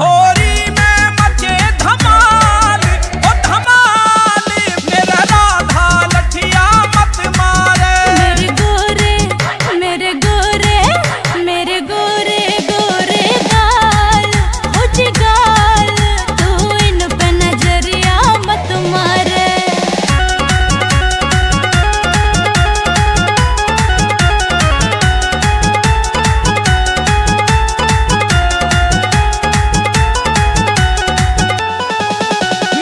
होरी में मचे धमाल, ओ धमाल मेरा राधा लठिया मत मारे। मेरे गोरे मेरे गोरे मेरे गोरे गोरे गाल, हो जी गाल, तू इन पे नजरिया मत मारे।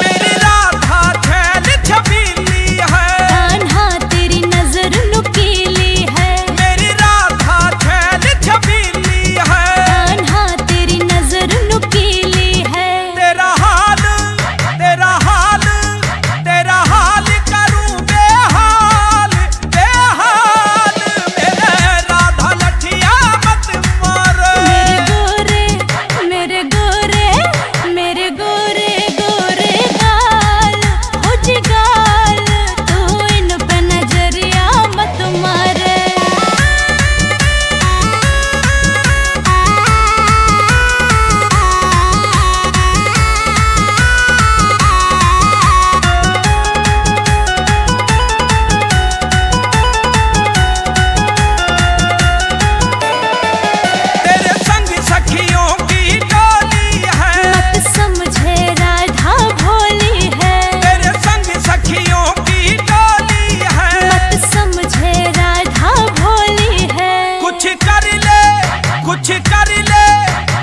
मेरी राधा छैल छबीली है, कान्हा तेरी नजर नुकीली है, मेरी राधा छैल छबीली है। कान्हा तेरी नजर नुकीली है। तेरा हाल तेरा हाल तेरा हाल करूं बेहाल बेहाल मेरे राधा लठिया मत मारे। मेरे गोरे मेरे गोरे गोरे गाल, हो जी गाल, तू इन पे नजरिया मत मारे। तेरे संग सखियों की टोली है, मत समझे राधा भोली है, तेरे संग सखियों की टोली है। मत समझे राधा भोली है। कुछ कर ले कुछ कर ले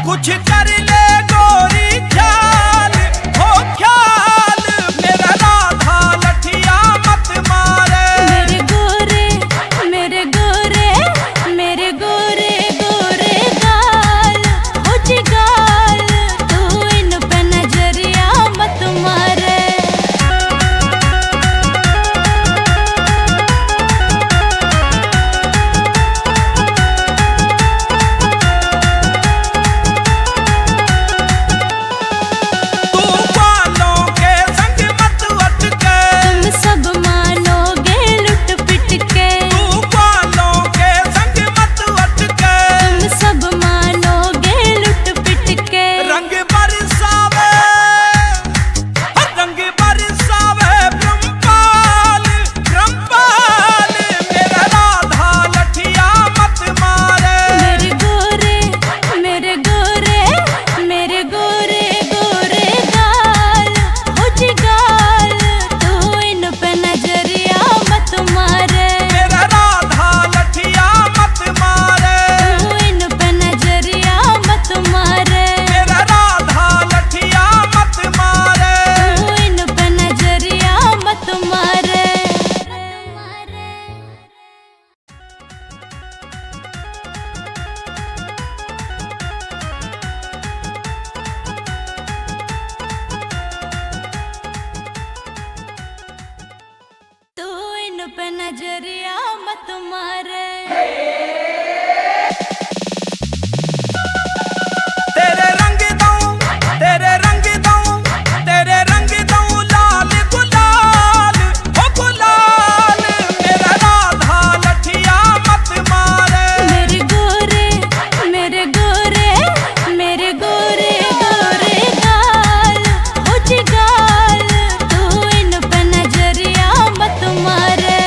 कुछ कर ले गोरी ख्याल, हो ख्याल मेरा राधा लठिया मत मारे। मेरे गोरे मेरे गोरे मेरे गोरे गोरे गाल, हो जी गाल, तू इन पे नजरिया मत मारे। तू बालों के संग मत अटके, तुम सब मानोगे लुट पिट के, तू बालों के संग मत अटके। तुम सब मानोगे लुट पिट के। रंग बरसावे रंग बरसावे ब्रह्मपाल ब्रह्मपाल मेरा राधा लठिया मत मारे। मेरे गोरे मेरे गोरे मेरे गोरे गोरे गाल, हो जी गाल, तू इन पे नजरिया मत मारे। मेरा राधा लठिया मत मारे। तू इन पे नजरिया मत मारे। मेरा राधा लठिया मत मारे। तू इन पे नजरिया मत मारे। तू इन पे नजरिया मत मारे। तेरे रंग दूं, तेरे रंग दूं, तेरे रंग दूं लाल गुलाल, ओ गुलाल मेरा राधा लठिया मत मारे। मेरे गोरे मेरे गोरे मेरे गोरे गोरे गाल, हो जी गाल, तू इन पे नजरिया मत मारे।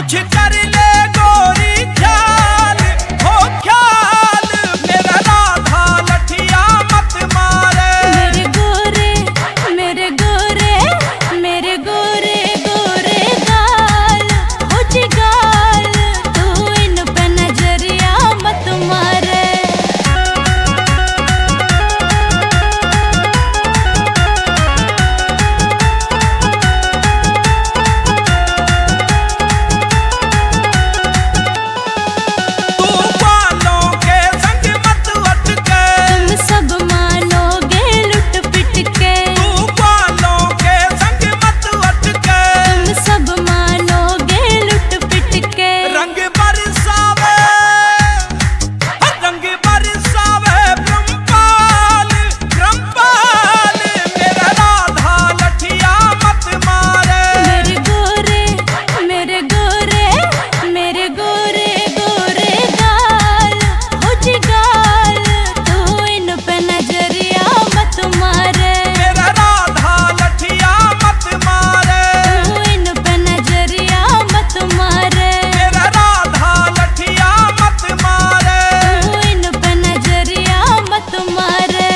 कुछ कर ले गोरी ख्याल, हो ख्याल मेरा राधा लठिया मत मारे। मेरे गोरे मेरे गोरे मेरे गोरे गोरे गाल हो जिगाल, तू इन पे नजरिया मत मारे। तू बालों के संग मत अटके, तुम सब मानोगे लुट पिट के, तू बालों के संग मत अटके। तुम सब मानोगे लुट पिट के। रंग बरसावे रंग बरसावे ब्रह्मपाल ब्रह्मपाल मेरा राधा लठिया मत मारे। मेरे गोरे मेरे गोरे मेरे गोरे गोरे गाल हो जिगाल, तू इन पे नजरिया मत मारे। मेरा राधा लठिया मत मारे। तू इन पे नजरिया मत मारे। मेरा राधा लठिया मत मारे। तू इन पे नजरिया मत मारे।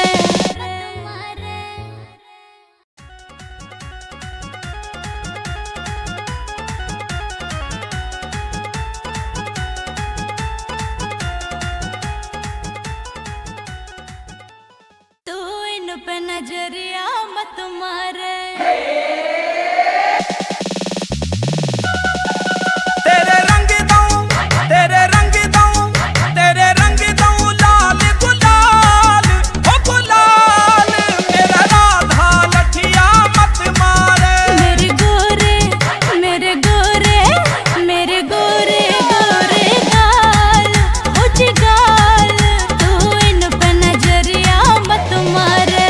तू इन पे नजरिया मत मारे। तेरे रंग दूं तेरे रंग दूं तेरे रंग दूं लाल गुलाल, हो गुलाल मेरा राधा लठिया मत मारे। मेरे गोरे मेरे गोरे मेरे गोरे गोरे गाल हो जिगाल, तू इन पे नजरिया मत मारे।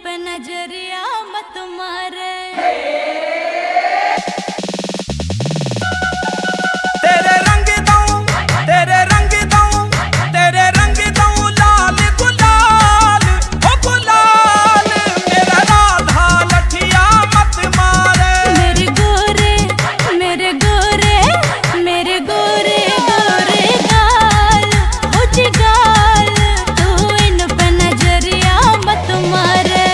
पे नजरिया मत मारे। तेरे रंग दूं, तेरे रंग दूं, तेरे रंग दूं लाल गुलाल, ओ गुलाल मेरा राधा लठिया मत मारे। मेरे गोरे मेरे गोरे मेरे गोरे गोरे गाल हो जिगाल, तू इन पे नजरिया मत मारे।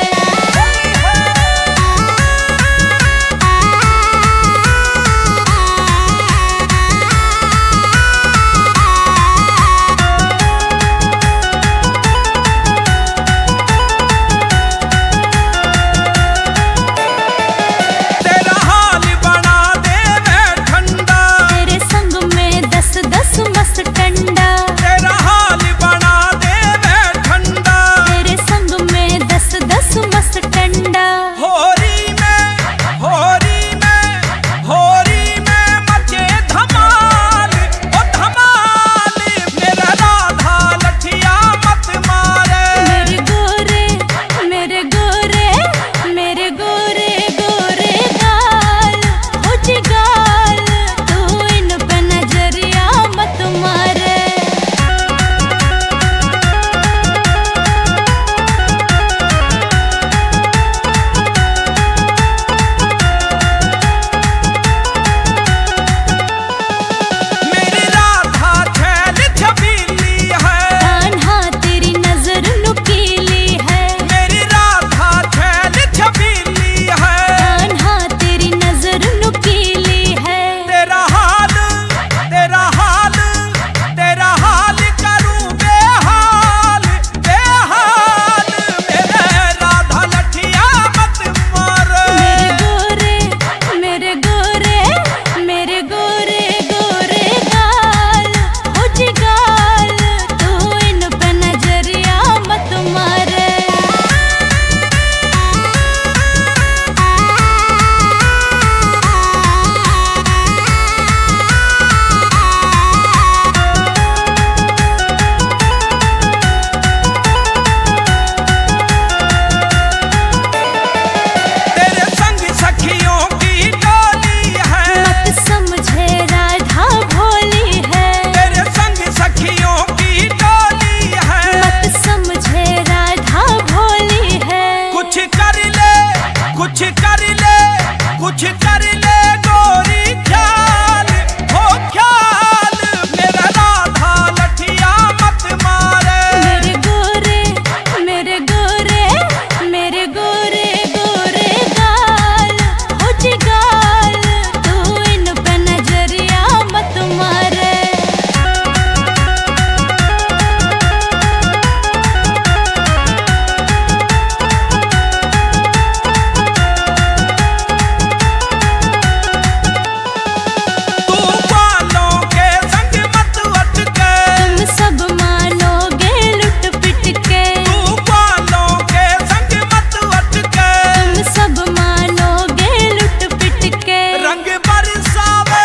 तेरा हाल बना दे मैं ठंडा, तेरे संग में 10-10 मस्त टंडा, तेरा हाल बना दे मैं ठंडा। तेरे संग में 10-10 मस्त टंडा। होरी में होरी में होरी में मचे धमाल, ओ धमाल मेरा राधा लठिया मत मारे। मेरे गोरे मेरे गोरे मेरे गोरे गोरे गाल हो जिगाल, तू इन पे नजरिया मत मारे। मेरी राधा छैल छबीली है, कान्हा तेरी नजर नुकीली है, मेरी राधा छैल छबीली है। कान्हा तेरी नजर नुकीली है। तेरा हाल तेरा हाल तेरा हाल करूं बेहाल बेहाल मेरे राधा लठिया मत मारे। मेरे गोरे मेरे गोरे गोरे गाल हो जिगाल, तू इन पे नजरिया मत मारे। तेरे संग सखियों की टोली है, मत समझे राधा भोली है, तेरे संग सखियों की टोली है। मत समझे राधा भोली है। कुछ कर ले कुछ कर ले कुछ कर ले गोरी ख्याल हो ख्याल मेरा राधा लठिया मत मारे। मेरे गोरे मेरे गोरे मेरे गोरे गोरे गाल हो जिगाल, तू इन पे नजरिया मत मारे। तू बालों के संग मत अटके, तुम सब मानोगे लुट पिट के, तू बालों के संग मत अटके। तुम सब मानोगे लुट पिट के। रंग बरसावे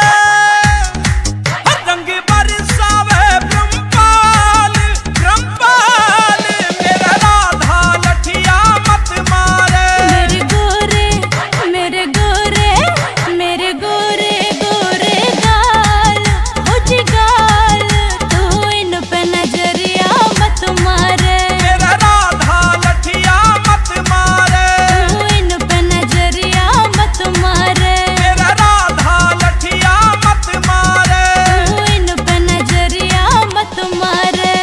रंग बरसावे ब्रह्मपाल ब्रह्मपाल मेरा राधा लठिया मत मारे। मेरे गोरे मेरे गोरे मेरे गोरे गोरे गाल हो जिगाल, तू इन पे नजरिया मत मारे। मेरा राधा लठिया मत मारे। तू इन पे नजरिया मत मारे। मेरा राधा लठिया मत मारे। तू इन पे नजरिया मत मारे।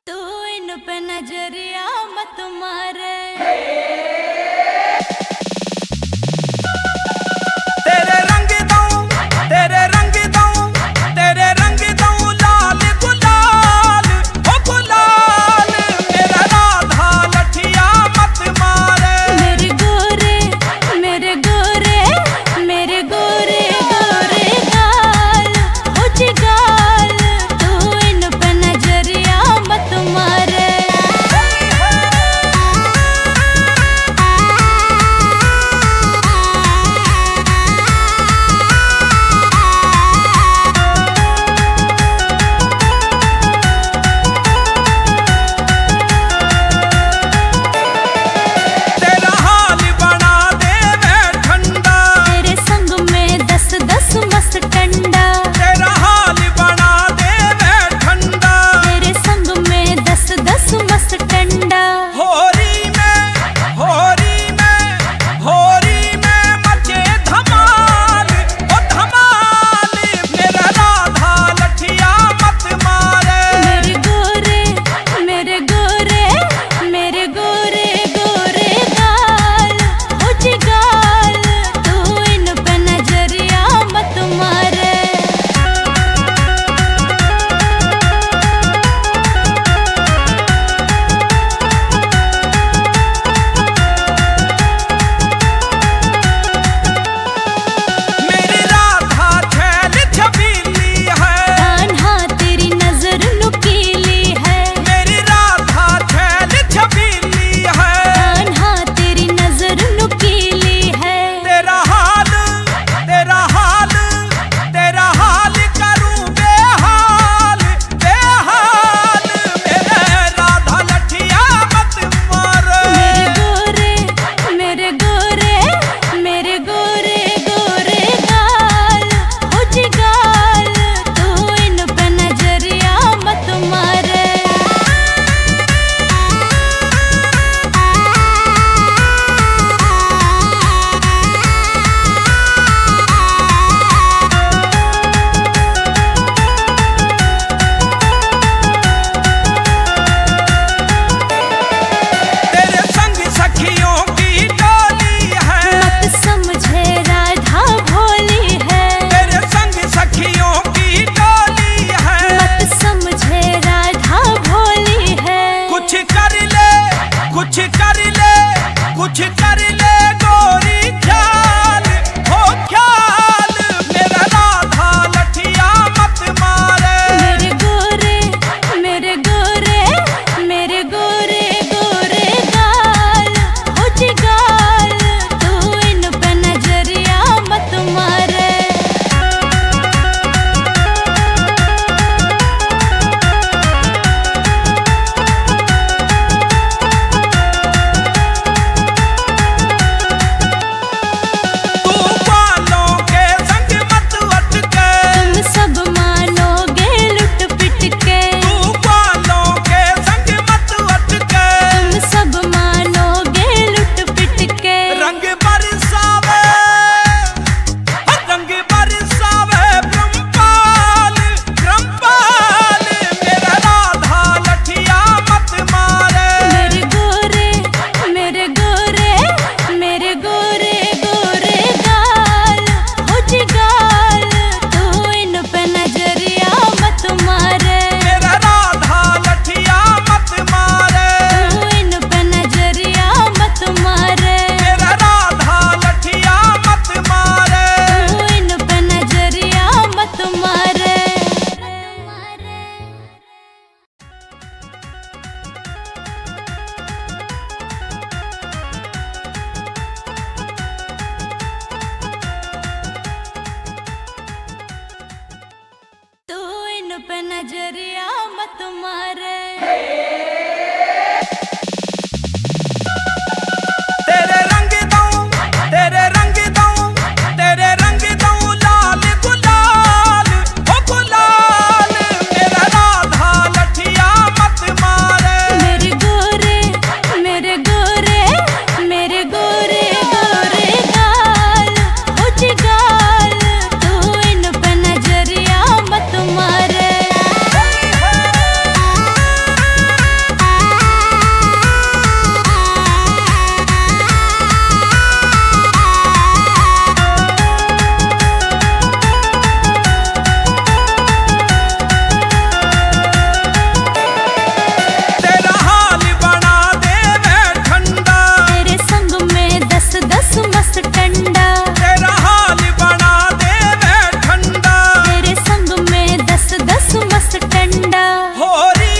तू इन पे नजरिया मत मारे। तेरे रंग दूं, तेरे रंग दूं, तेरे रंग दूं लाल गुलाल, ओ गुलाल मेरा राधा लठिया मत मारे। मेरे गोरे मेरे गोरे मेरे गोरे गोरे गाल हो जिगाल, तू इन पे नजरिया मत मारे। मत मारे। तेरे रंग दूं तेरे रंग दूं तेरे रंग दूं लाल गुलाल ओ गुलाल मेरा राधा लठिया मत मारे। मेरे गोरे मेरे गोरे मेरे गोरे गोरे गाल हो जी गाल तू इन पे नजरिया मत मारे। तेरा हाल बना दे मैं ठंडा तेरे संग में 10-10 मस्त टंडा। तेरा हाल बना दे मैं ठंडा तेरे संग में 10-10 मस्त टंडा। होरी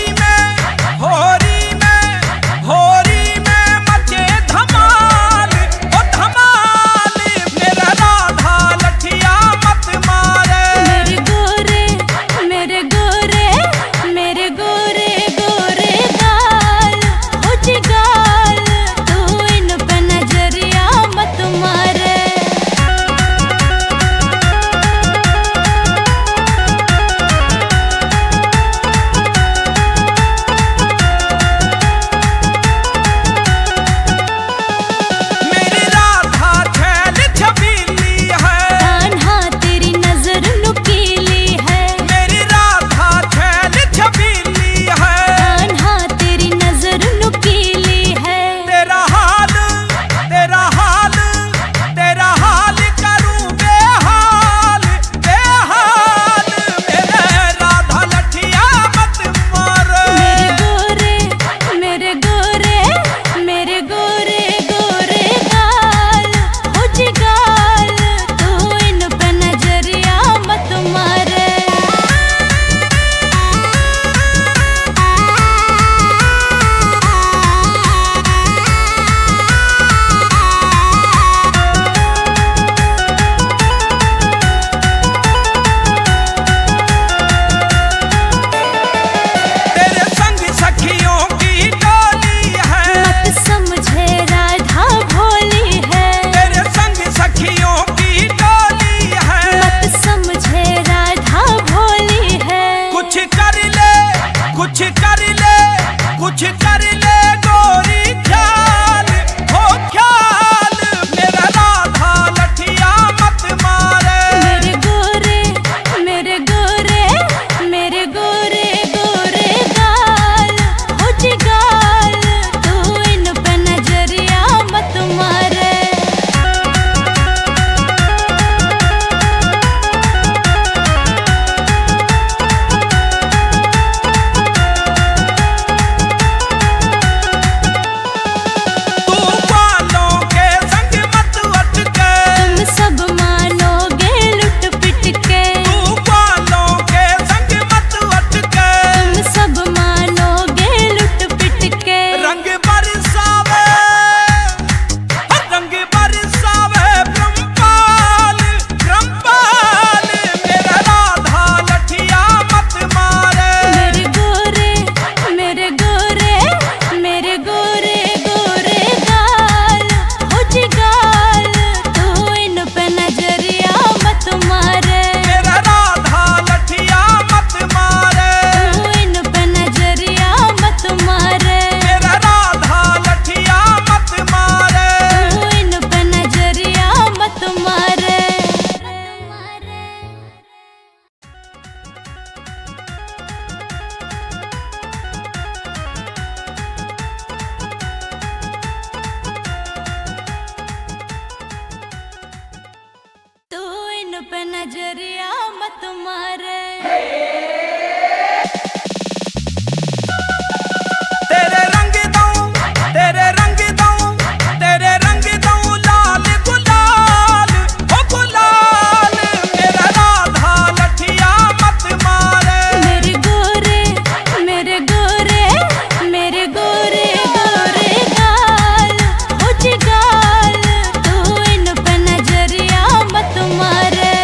में मचे धमाल ओ धमाल मेरा राधा लठिया मत मारे। मेरे गोरे मेरे गोरे मेरे गोरे गोरे गाल हो जी गाल तू इन पे नजरिया मत मारे। मेरी राधा छैल छबीली है कान्हा तेरी नजर नुकीली है। मेरी राधा छैल छबीली है कान्हा तेरी नजर नुकीली है। तेरा हाल करूं बेहाल बेहाल मेरे राधा लठिया मत मारे। मेरे गोरे मेरे गोरे गोरे गाल हो जी गाल तू इन पे नजरिया मत मारे। तेरे संग सखियों की टोली है मत समझे राधा भोली है। तेरे संग सखियों की टोली है मत समझे राधा भोली है। कुछ कर ले कुछ कर ले कुछ कर ले गोरी ख्याल हो ख्याल मेरा राधा लठिया मत मारे। मेरे गोरे मेरे गोरे मेरे गोरे गोरे गाल हो जी गाल तू इन पे नजरिया मत मारे। तू बालों के संग मत अटके तुम सब मानोगे लुट पिट के। तू बालों के संग मत अटके तुम सब मानोगे लुट पिट के। रंग बरसावे ब्रह्मपाल ब्रह्मपाल मेरा राधा लठिया मत मारे। मेरे गोरे मेरे गोरे मेरे गोरे गोरे गाल हो जी गाल तू इन पे नजरिया मत मारे। मेरा राधा लठिया मत मारे। तू इन पे नजरिया मत मारे। मेरा राधा लठिया मत मारे। तू इन पे नजरिया मत मारे। तू इन पे नजरिया मत मारे। तेरे रंग दूं तेरे रंग दूं तेरे रंग दूं लाल गुलाल ओ गुलाल मेरा राधा लठिया मत मारे। मेरे गोरे मेरे गोरे मेरे गोरे गोरे गाल हो जी गाल तू इन पे नजरिया मत मारे।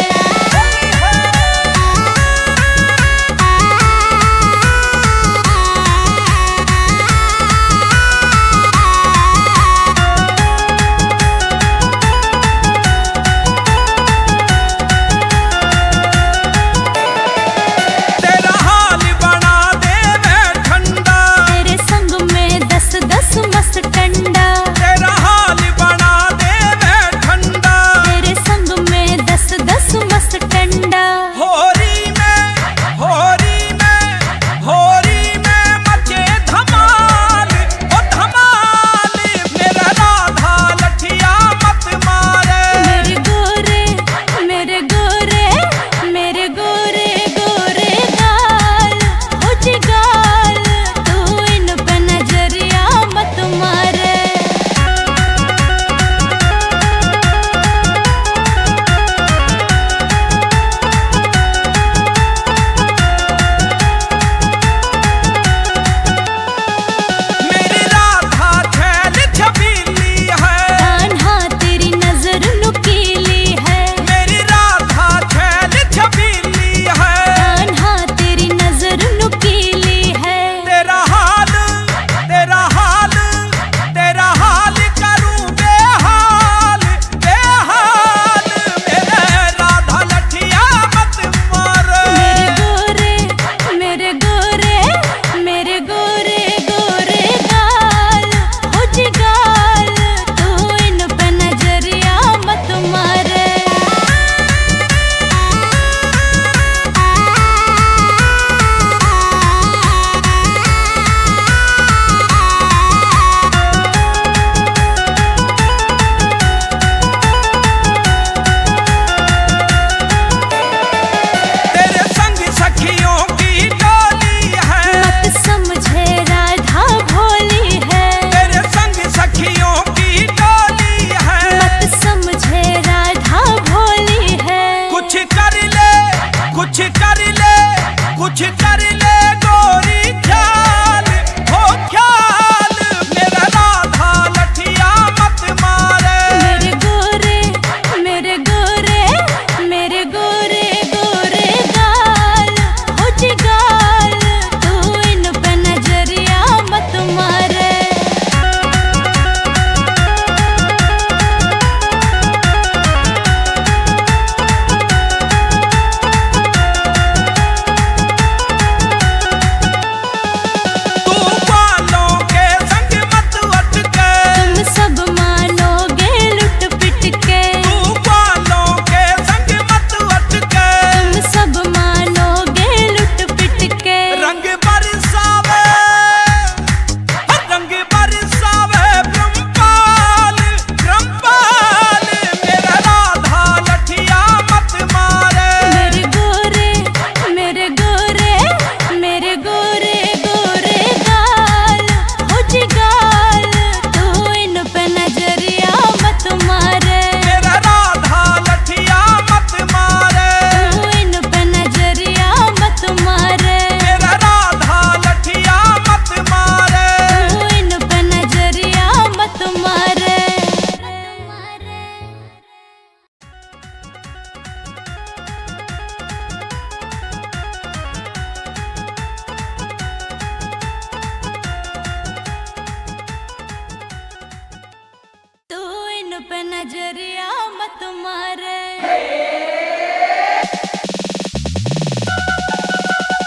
पे नजरिया मत मारे।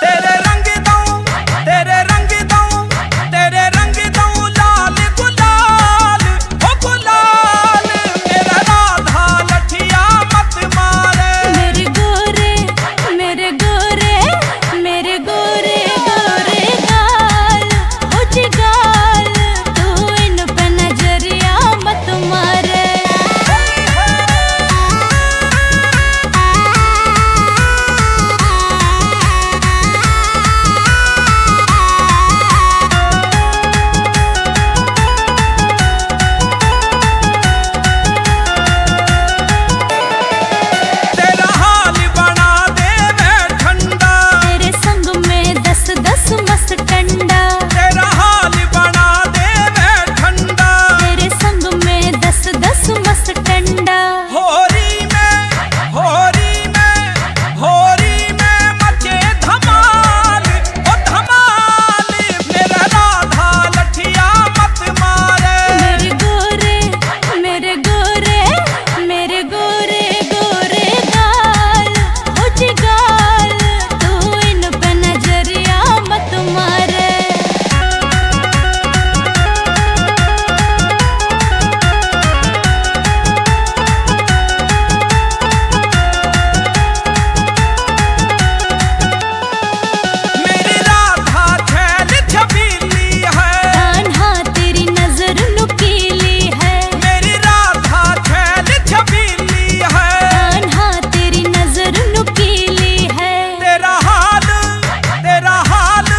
तेरे रंग दूं, तेरे रंग दूं, तेरे रंग दूं लाल गुलाल, हो गुलाल मेरा राधा लठिया मत मारे। मेरे गोरे मेरे गोरे मेरे गोरे गोरे गाल, हो जी गाल, तू इन पे नजरिया मत मारे। तेरा हाल बना दे मैं ठंडा, तेरे संग में 10-10 मस्त टंडा, तेरा हाल बना दे मैं ठंडा। तेरे संग में 10-10 मस्त टंडा। होरी में होरी में होरी में मचे धमाल, ओ धमाल मेरा राधा लठिया मत मारे। मेरे गोरे मेरे गोरे मेरे गोरे गोरे गाल, हो जी गाल, तू इन पे नजरिया मत मारे। मेरी राधा छैल छबीली है, कान्हा तेरी नजर नुकीली है, मेरी राधा छैल छबीली है। कान्हा तेरी नजर नुकीली है। तेरा हाल तेरा हाल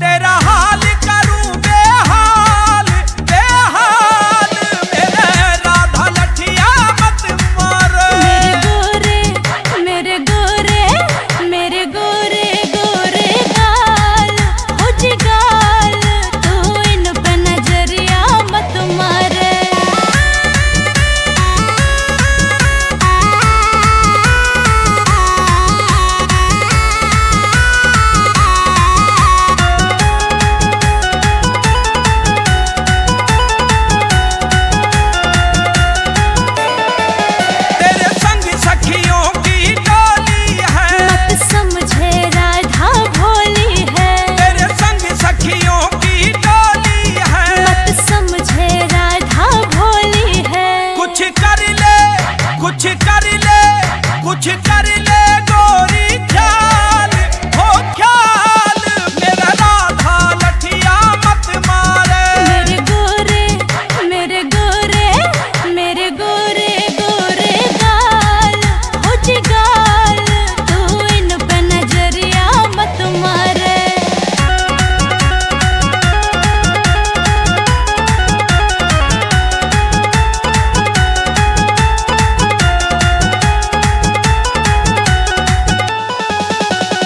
तेरा हाल करूं बेहाल बेहाल मेरे राधा लठिया मत मारे। मेरे गोरे मेरे गोरे गोरे गाल, हो जी गाल, तू इन पे नजरिया मत मारे। तेरे संग सखियों की टोली है, मत समझे राधा भोली है, तेरे संग सखियों की टोली है। मत समझे राधा भोली है। कुछ कर ले कुछ कर ले कुछ कर ले गोरी ख्याल, हो ख्याल मेरा राधा लठिया मत मारे। मेरे गोरे मेरे गोरे मेरे गोरे गोरे गाल, हो जी गाल, तू इन पे नजरिया मत मारे।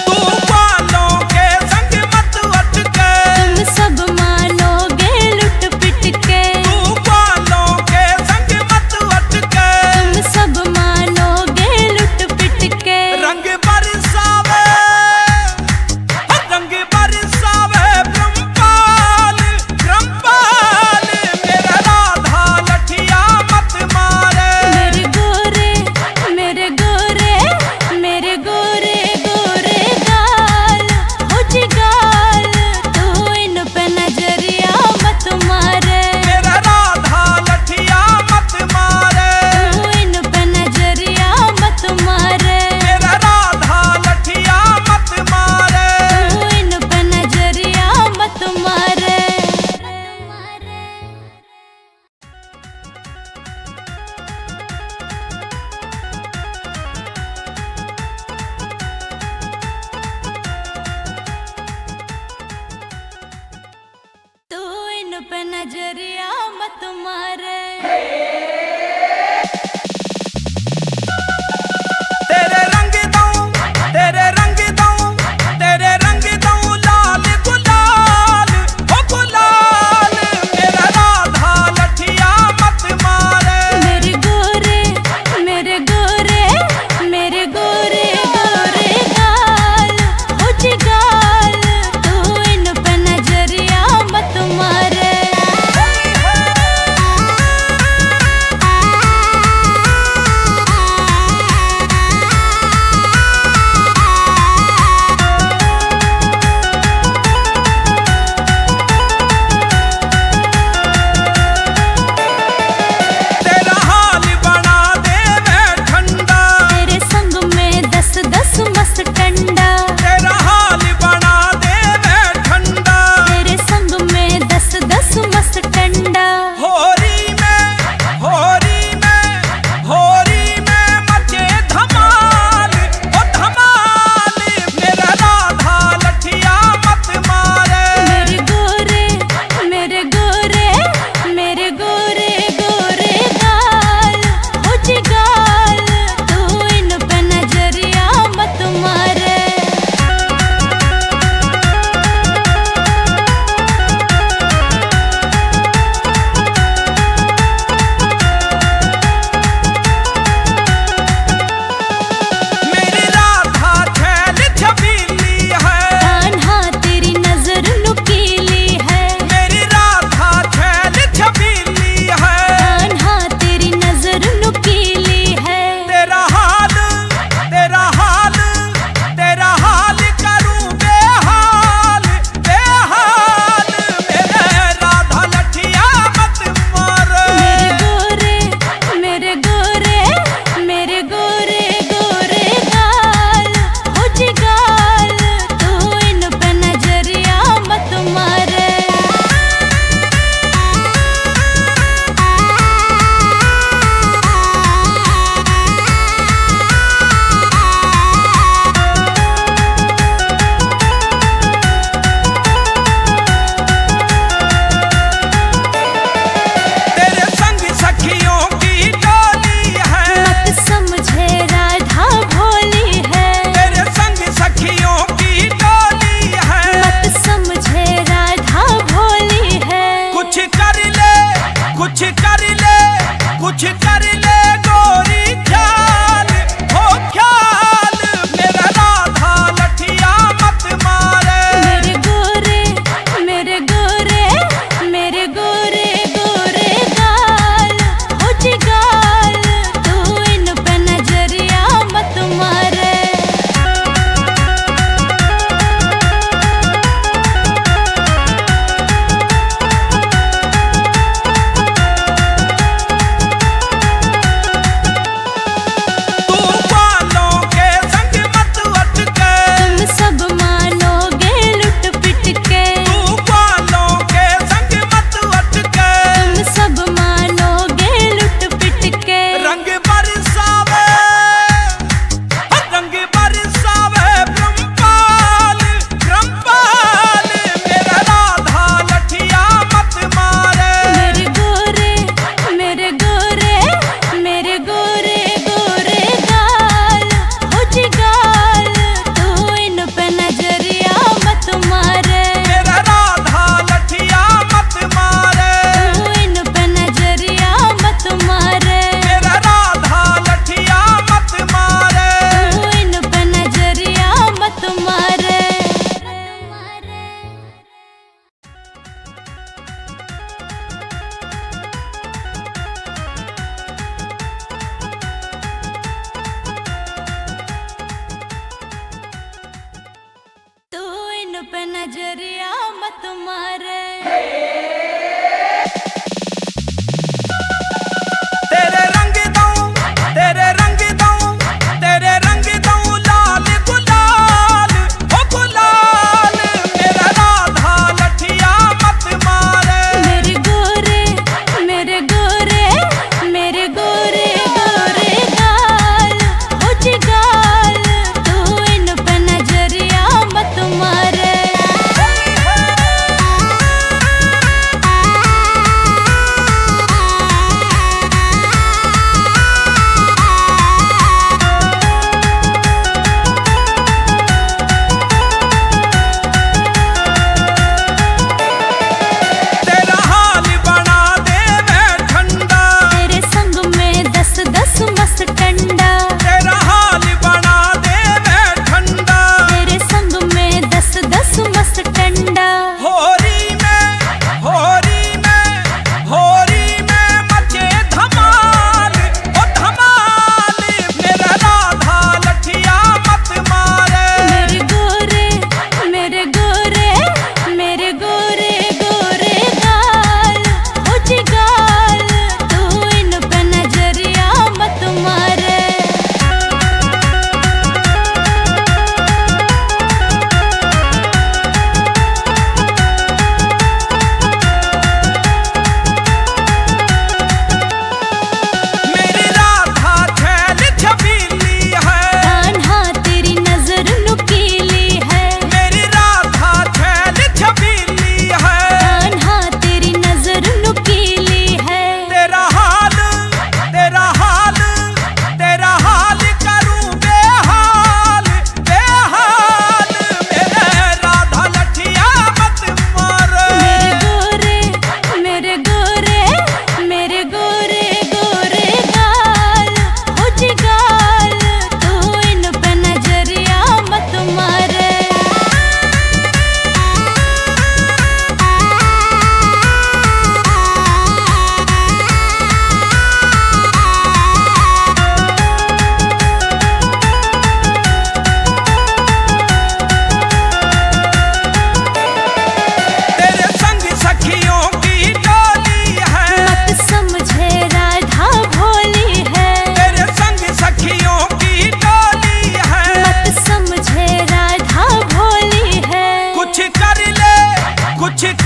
तू बालों के संग मत अटके, तुम सब मानोगे लुट पिट के, तू बालों के संग मत अटके। तुम सब मानोगे लुट पिट के। रंग बरसावे रंग बरसावे ब्रह्मपाल ब्रह्मपाल मेरा राधा लठिया मत मारे। मेरे गोरे मेरे गोरे मेरे गोरे गोरे गाल, हो जी गाल, तू इन पे नजरिया मत मारे। मेरा राधा लठिया मत मारे। तू इन पे नजरिया मत मारे। मेरा राधा लठिया मत मारे। तू इन पे नजरिया मत मारे। तू इन पे नजरिया मत मारे। तेरे रंग दूं, तेरे रंग दूं, तेरे रंग दूं लाल गुलाल, हो गुलाल मेरा राधा लठिया मत मारे। मेरे गोरे मेरे गोरे मेरे गोरे गोरे गाल, हो जी गाल, तू इन पे नजरिया मत मारे।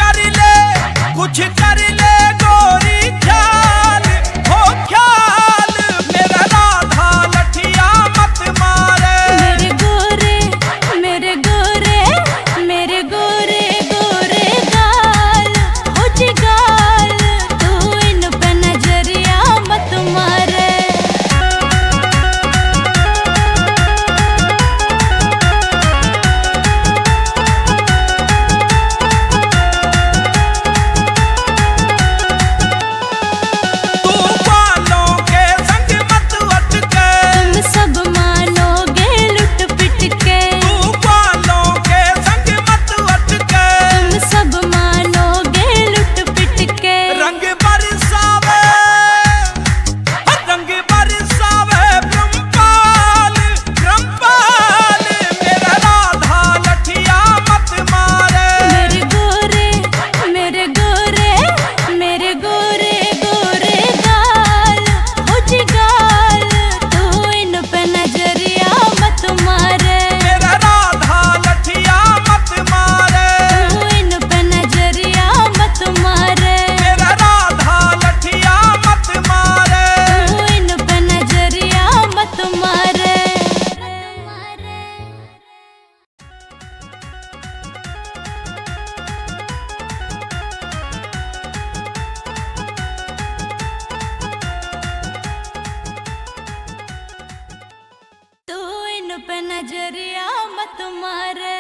कर ले कुछ कर ले गोरी ख्याल हो ख्याल मेरा राधा लठिया मत मारे। मेरे गोरे मेरे गोरे मेरे गोरे गोरे गाल हो जी गाल तू इन पे नजरिया मत मारे। तू बालों के संग मत अटके तुम सब मानोगे लुट पिट के। तू बालों के संग मत अटके तुम सब मानोगे लुट पिट के। रंग बरसावे ब्रह्मपाल ब्रह्मपाल मेरा राधा लठिया मत मारे। मेरे गोरे मेरे गोरे मेरे गोरे गोरे गाल हो जी गाल तू इन पे नजरिया मत मारे। मेरा राधा लठिया मत मारे। तू इन पे नजरिया मत मारे। मेरा राधा लठिया मत मारे। तू इन पे नजरिया मत मारे। तू इन पे नजरिया मत मारे।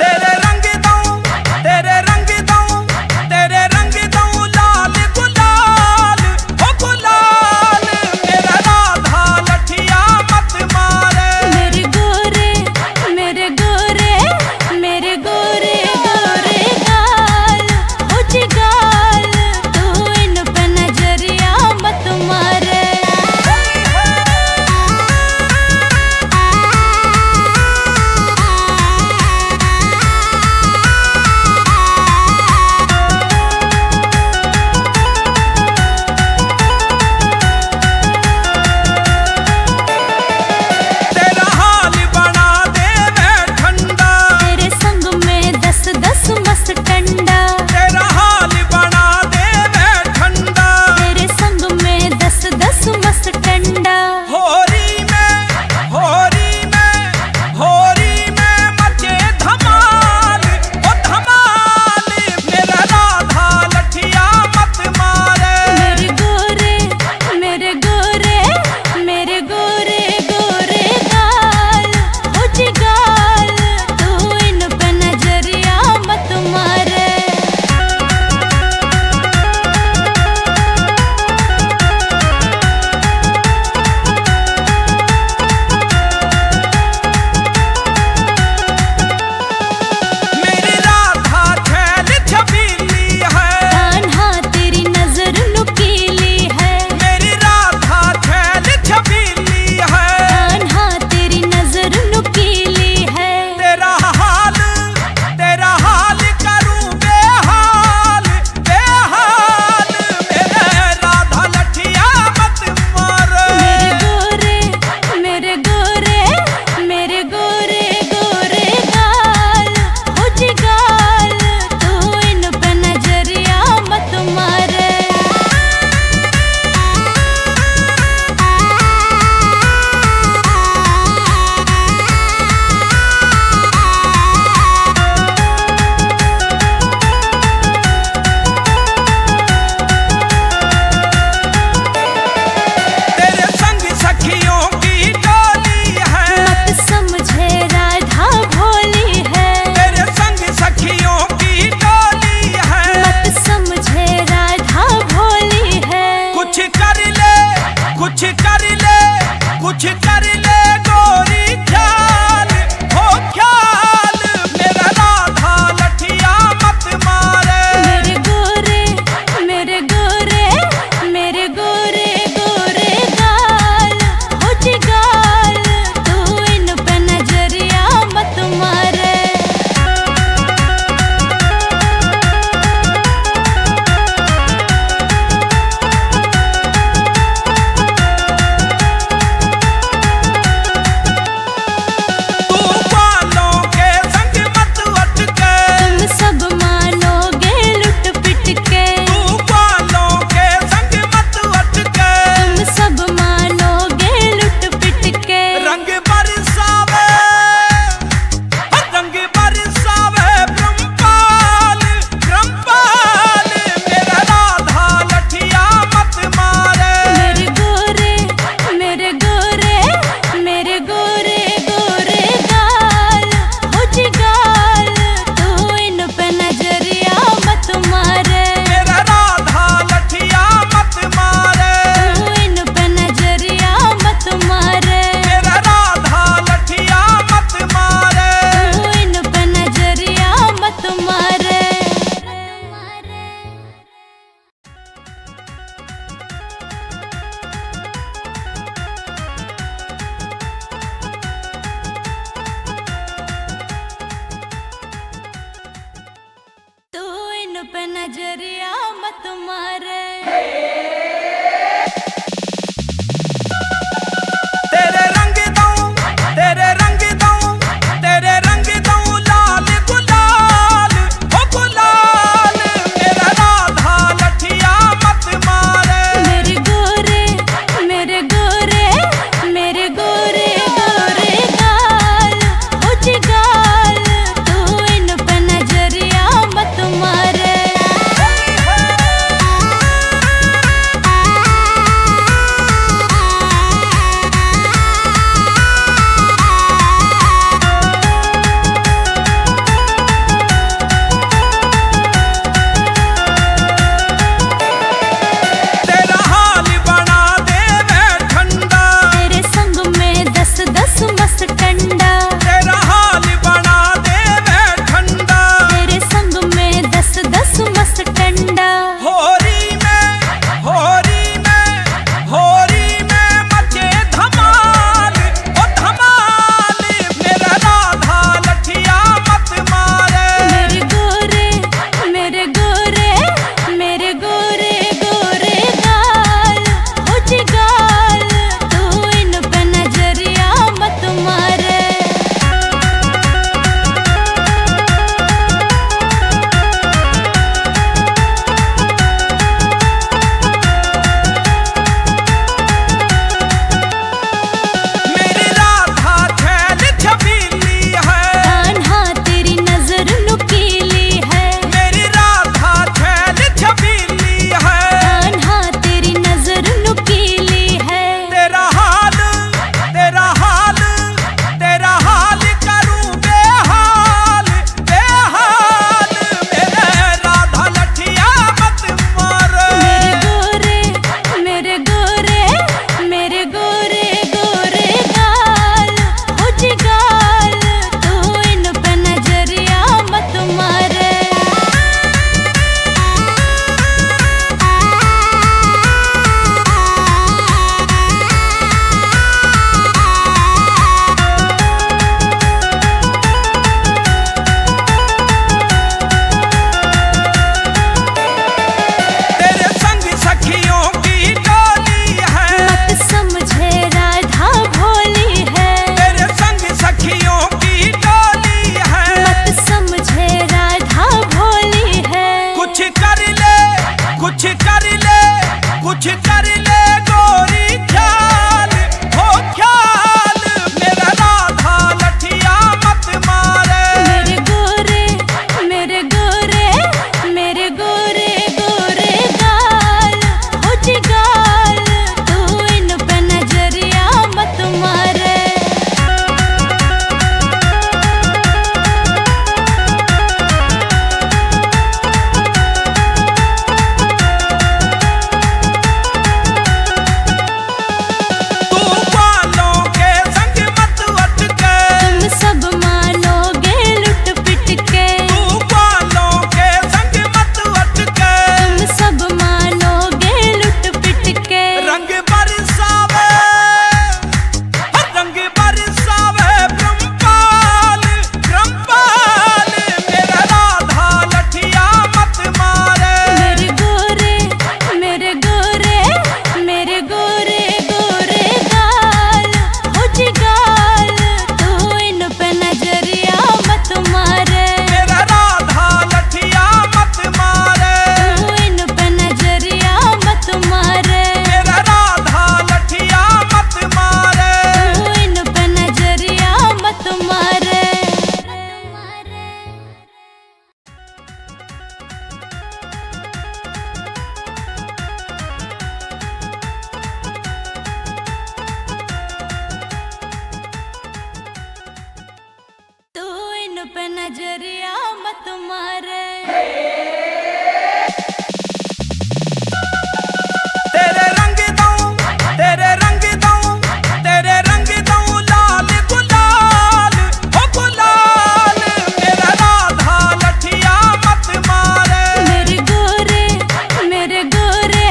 तेरे रंग दूं तेरे रंग दूं तेरे रंग दूं लाल गुलाल ओ गुलाल मेरा राधा लठिया मत मारे। मेरे गोरे मेरे गोरे मेरे गोरे गोरे गाल हो जी गाल तू इन पे नजरिया मत मारे। मारे। तेरे रंग दऊं तेरे रंग दऊं तेरे रंग दऊं लाल गुलाल हो गुलाल मेरा राधा लठिया मत मारे। मेरे गोरे मेरे गोरे मेरे गोरे गोरे गाल हो जी गाल तू इन पे नजरिया मत मारे। तेरा हाल बना दे मैं ठंडा तेरे संग में 10-10 मस्त टंडा। तेरा हाल बना दे मैं ठंडा तेरे संग में 10-10 मस्त टंडा। होरी में मचे धमाल ओ धमाल मेरा राधा लठिया मत मारे। मेरे गोरे मेरे गोरे मेरे गोरे गोरे गाल हो जी गाल तू इन पे नजरिया मत मारे। मेरी राधा छैल छबीली है कान्हा तेरी नजर नुकीली है। मेरी राधा छैल छबीली है कान्हा तेरी नजर नुकीली है। तेरा हाल करूं बेहाल बेहाल मेरे राधा लठिया मत मारे। मेरे गोरे मेरे गोरे गोरे गाल हो जी गाल तू इन पे नजरिया मत मारे। तेरे संग सखियों की डोली है मत समझे राधा भोली है। तेरे संग सखियों की डोली है मत समझे राधा भोली है। कुछ कर ले कुछ कर ले कुछ कर ले गोरी ख्याल हो ख्याल मेरा राधा लठिया मत मारे। मेरे गोरे मेरे गोरे मेरे गोरे गोरे गाल हो जी गाल तू इन पे नजरिया मत मारे। तू बालों के संग मत अटके तुम सब मानोगे लुट पिट के। तू बालों के संग मत अटके तुम सब मानोगे लुट पिट के। रंग बरसावे ब्रह्मपाल ब्रह्मपाल मेरा राधा लठिया मत मारे। मेरे गोरे मेरे गोरे मेरे गोरे गोरे गाल हो जी गाल तू इन पे नजरिया मत मारे। मेरा राधा लठिया मत मारे। तू इन पे नजरिया मत मारे। मेरा राधा लठिया मत मारे। तू इन पे नजरिया मत मारे। तू इन पे नजरिया मत मारे। तेरे रंग दऊं तेरे रंग दऊं तेरे रंग दऊं लाल गुलाल हो गुलाल मेरा राधा लठिया मत मारे। मेरे गोरे मेरे गोरे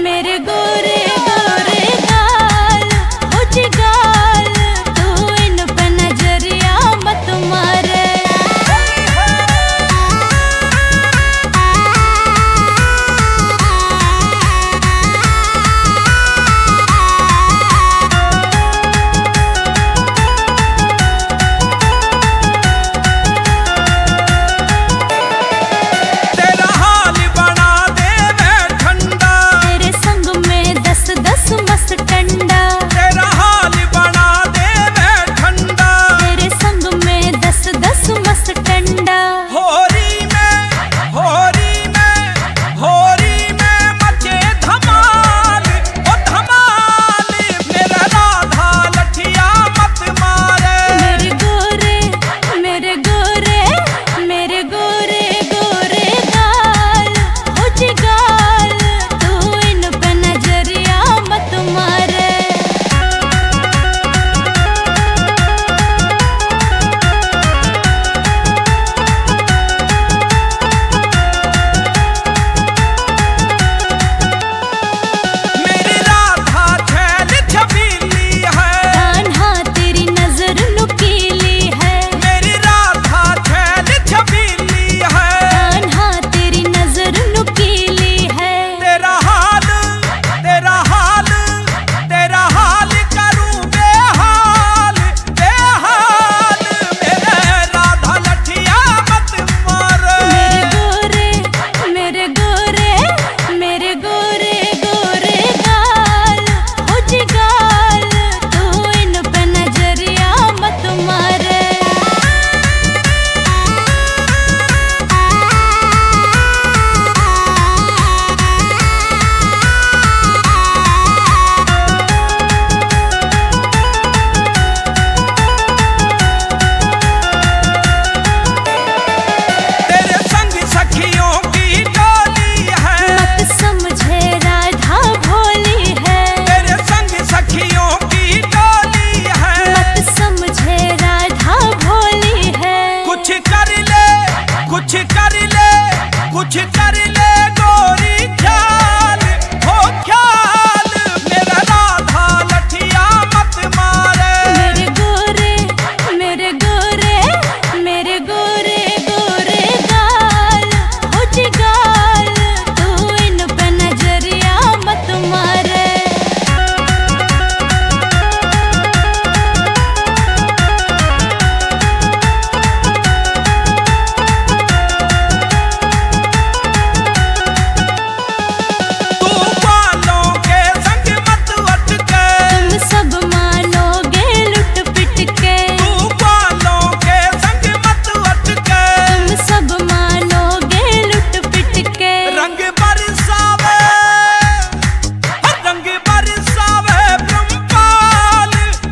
मेरे गोरे गोरे गाल हो जी गाल तू इन पे नजरिया मत मारे। रस मस्त ठंडा। होरी में मचे धमाल, ओ धमाल मेरा राधा लठिया मत मारे। मेरे गोरे मेरे गोरे मेरे गोरे गोरे गाल हो जी गाल, तू इन पे नजरिया मत मारे। मेरी राधा छैल छबीली है, कान्हा तेरी नजर नुकीली है। मेरी राधा छैल छबीली है। कान्हा तेरी नजर नुकीली है। तेरा हाल करूं बेहाल बेहाल, मेरे राधा लठिया मत मार। मेरे गोरे मेरे गोरे गोरे गाल हो जी गाल, तू इन पे नजरिया मत मारे। तेरे संग सखियों की टोली है, मत समझे राधा भोली है। तेरे संग सखियों की टोली है। मत समझे राधा भोली है। कुछ कर ले गोरी ख्याल, हो ख्याल मेरा राधा लठिया मत मारे। मेरे गोरे मेरे गोरे मेरे गोरे गोरे गाल हो जी गाल, तू इन पे नजरिया मत मारे। तू बालों के संग मत अटके, तुम सब मानोगे लुट पिट के। तू बालों के संग मत अटके। तुम सब मानोगे लुट पिट के। रंग बरसावे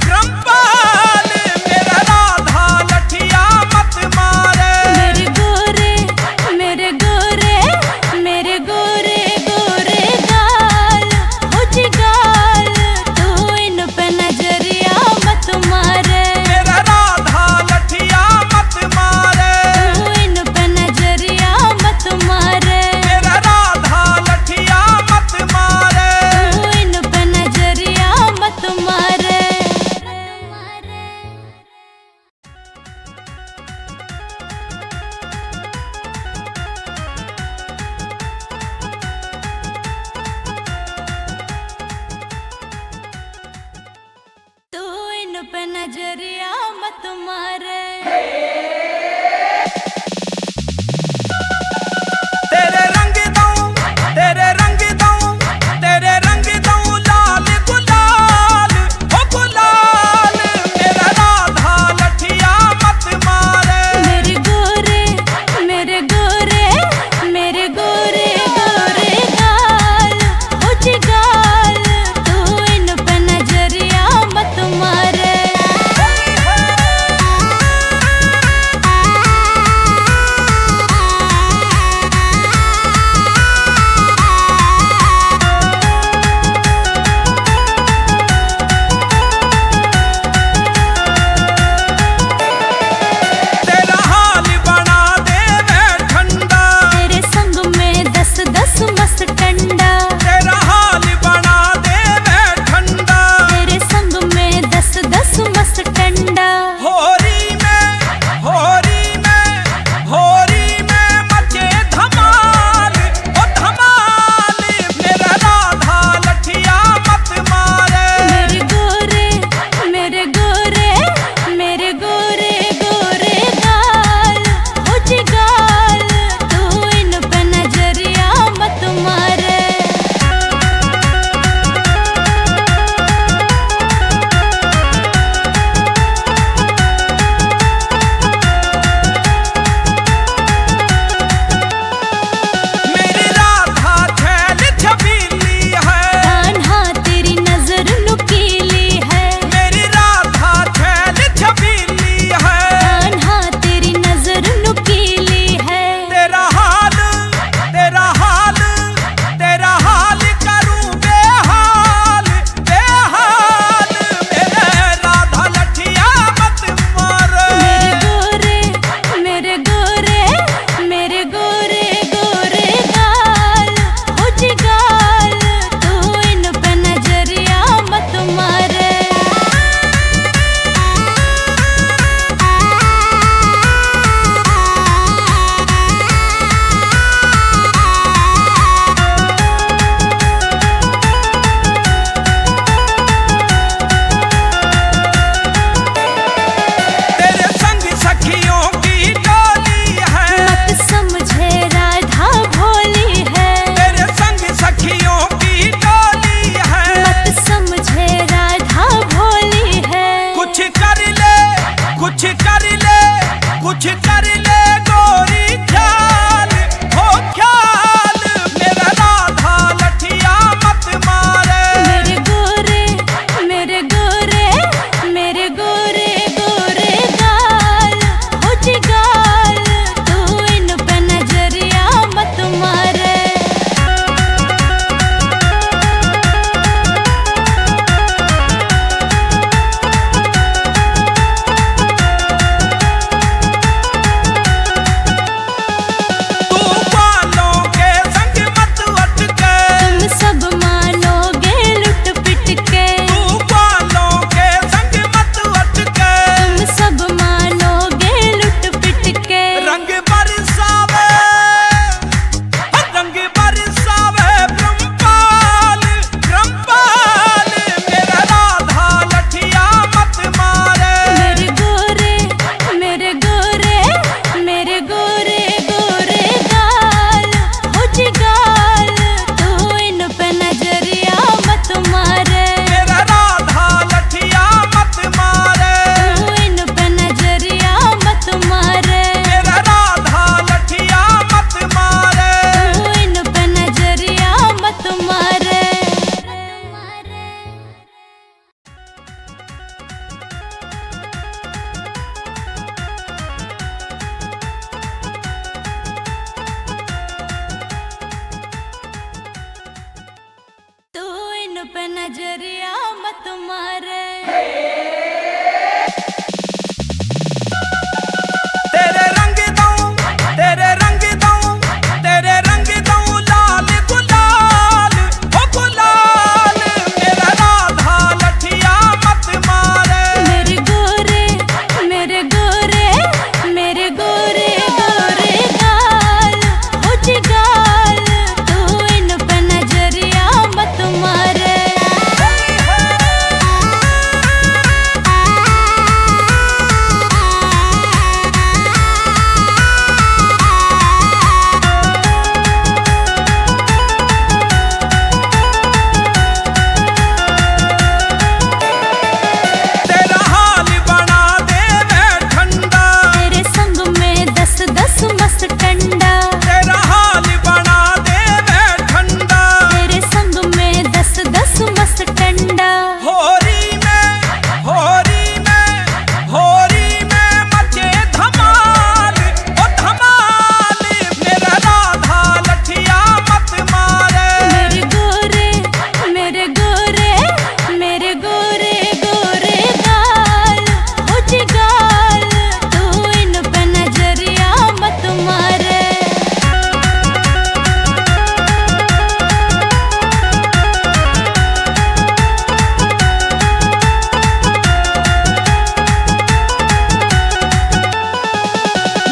ब्रह्मपाल मेरा राधा लठिया मत मारे। मेरे गोरे मेरे गोरे मेरे गोरे गोरे गाल हो जी गाल, तू इन पे नजरिया मत मारे। मेरा राधा लठिया मत मारे। तू इन पे नजरिया मत मारे। मेरा राधा लठिया मत मारे। तू इन पे नजरिया मत मारे। तू इन पे नजरिया मत मारे। तेरे रंग दूं लाल गुलाल, हो गुलाल मेरा राधा लठिया मत मारे। मेरे गोरे मेरे गोरे मेरे गोरे गोरे गाल हो जी गाल, तू इन पे नजरिया मत मारे। मस्त ठंडा, तेरा हाल बना दे मैं ठंडा। तेरे संग में 10 मस्त ठंडा। होरी में मचे धमाल, ओ धमाल। मेरा राधा लठिया मत मारे। मेरे गोरे मेरे गोरे मेरे गोरे गोरे गाल, हो जी गाल, तू इन पे नजरिया मत मारे।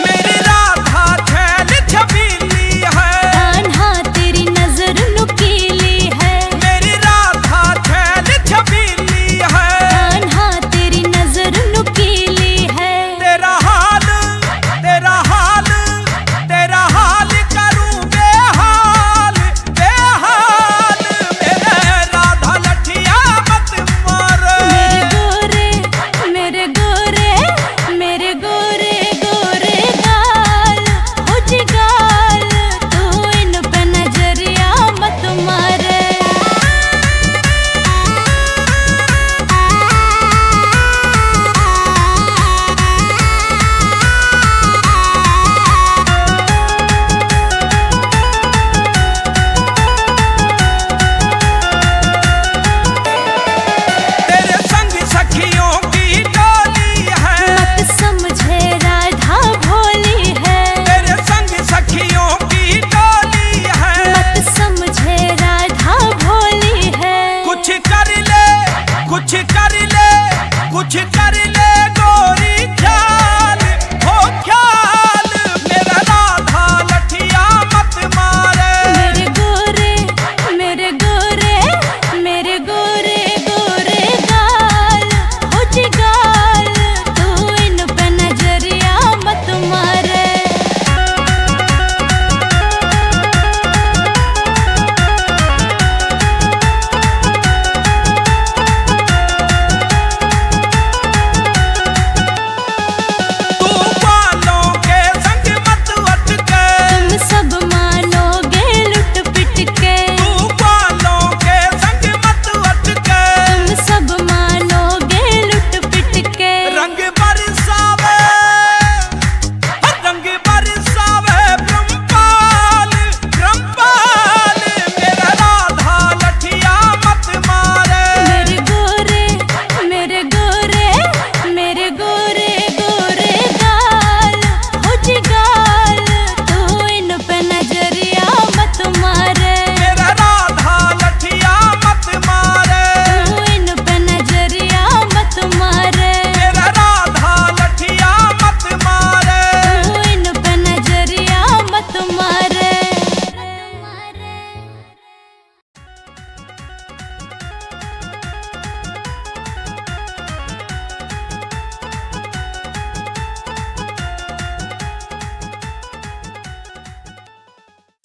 मेरी राधा छैल छबीली है, कान्हा तेरी नजर नुकीली है, मेरी राधा छैल छबीली है। कान्हा तेरी नजर नुकीली है। तेरा हाल करूं बेहाल, बेहाल। मेरे राधा लठिया मत मारे। मेरे गोरे मेरे गोरे गोरे गाल, हो जी गाल, तू इन पे नजरिया मत मारे। तेरे संग सखियों की टोली है, मत समझे राधा भोली है, तेरे संग सखियों की टोली है। मत समझे राधा भोली है। कुछ कर ले गोरी ख्याल, हो ख्याल। मेरा राधा लठिया मत मारे। मेरे गोरे मेरे गोरे गोरे गाल, हो जी गाल, तू इन पे नजरिया मत मारे। तू बालों के संग मत अटके, तुम सब मानोगे लुट पिट के, तू बालों के संग मत अटके। तुम सब मानोगे लुट पिट के। रंग बरसावे ब्रह्मपाल, ब्रह्मपाल। मेरा राधा लठिया मत मारे। मेरे गोरे मेरे गोरे गोरे गाल, हो जी गाल, तू इन पे नजरिया मत मारे। मेरा राधा लठिया मत मारे। तू इन पे नजरिया मत मारे। मेरा राधा लठिया मत मारे। तू इन पे नजरिया मत मारे।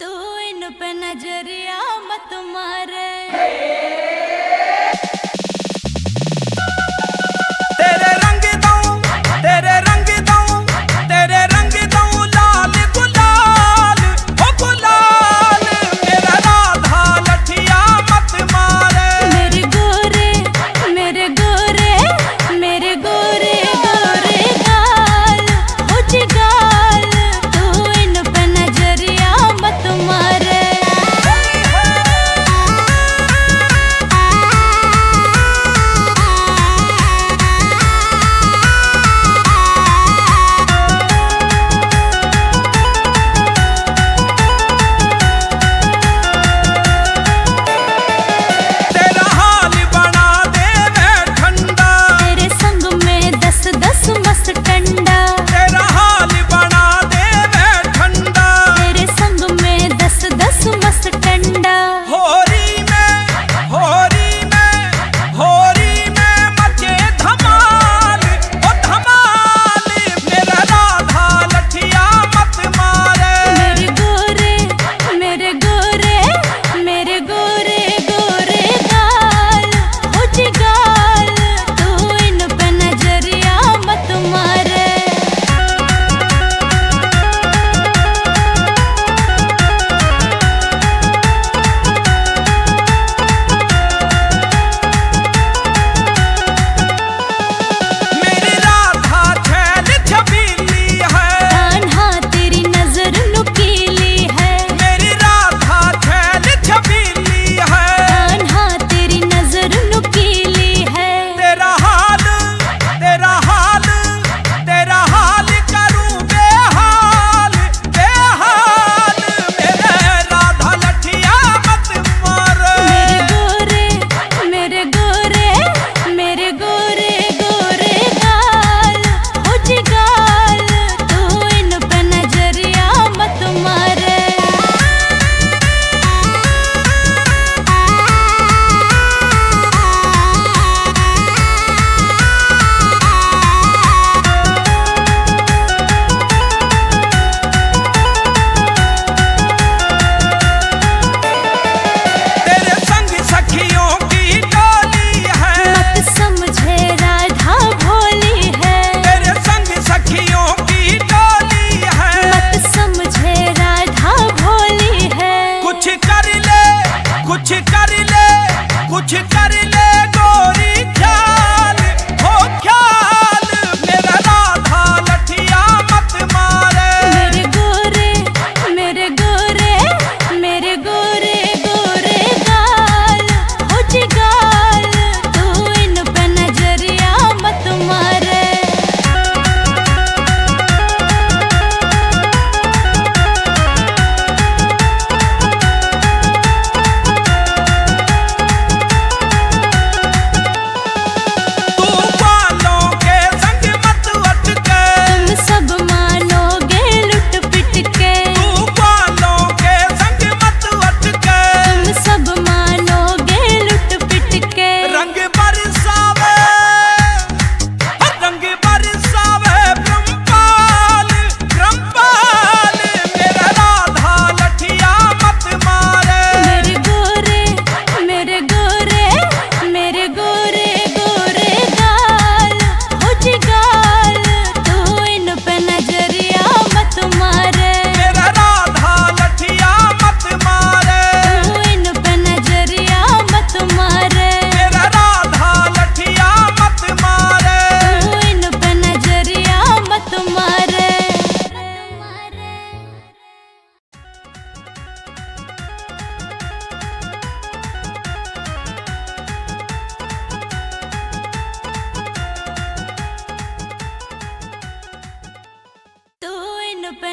तू इन पे नजरिया मत मारे। तेरे रंग दूं लाल गुलाल, ओ गुलाल। मेरा राधा लठिया मत मारे। मेरे गोरे मेरे गोरे मेरे गोरे गोरे गाल, हो जी गाल, तू इन पे नजरिया मत मारे।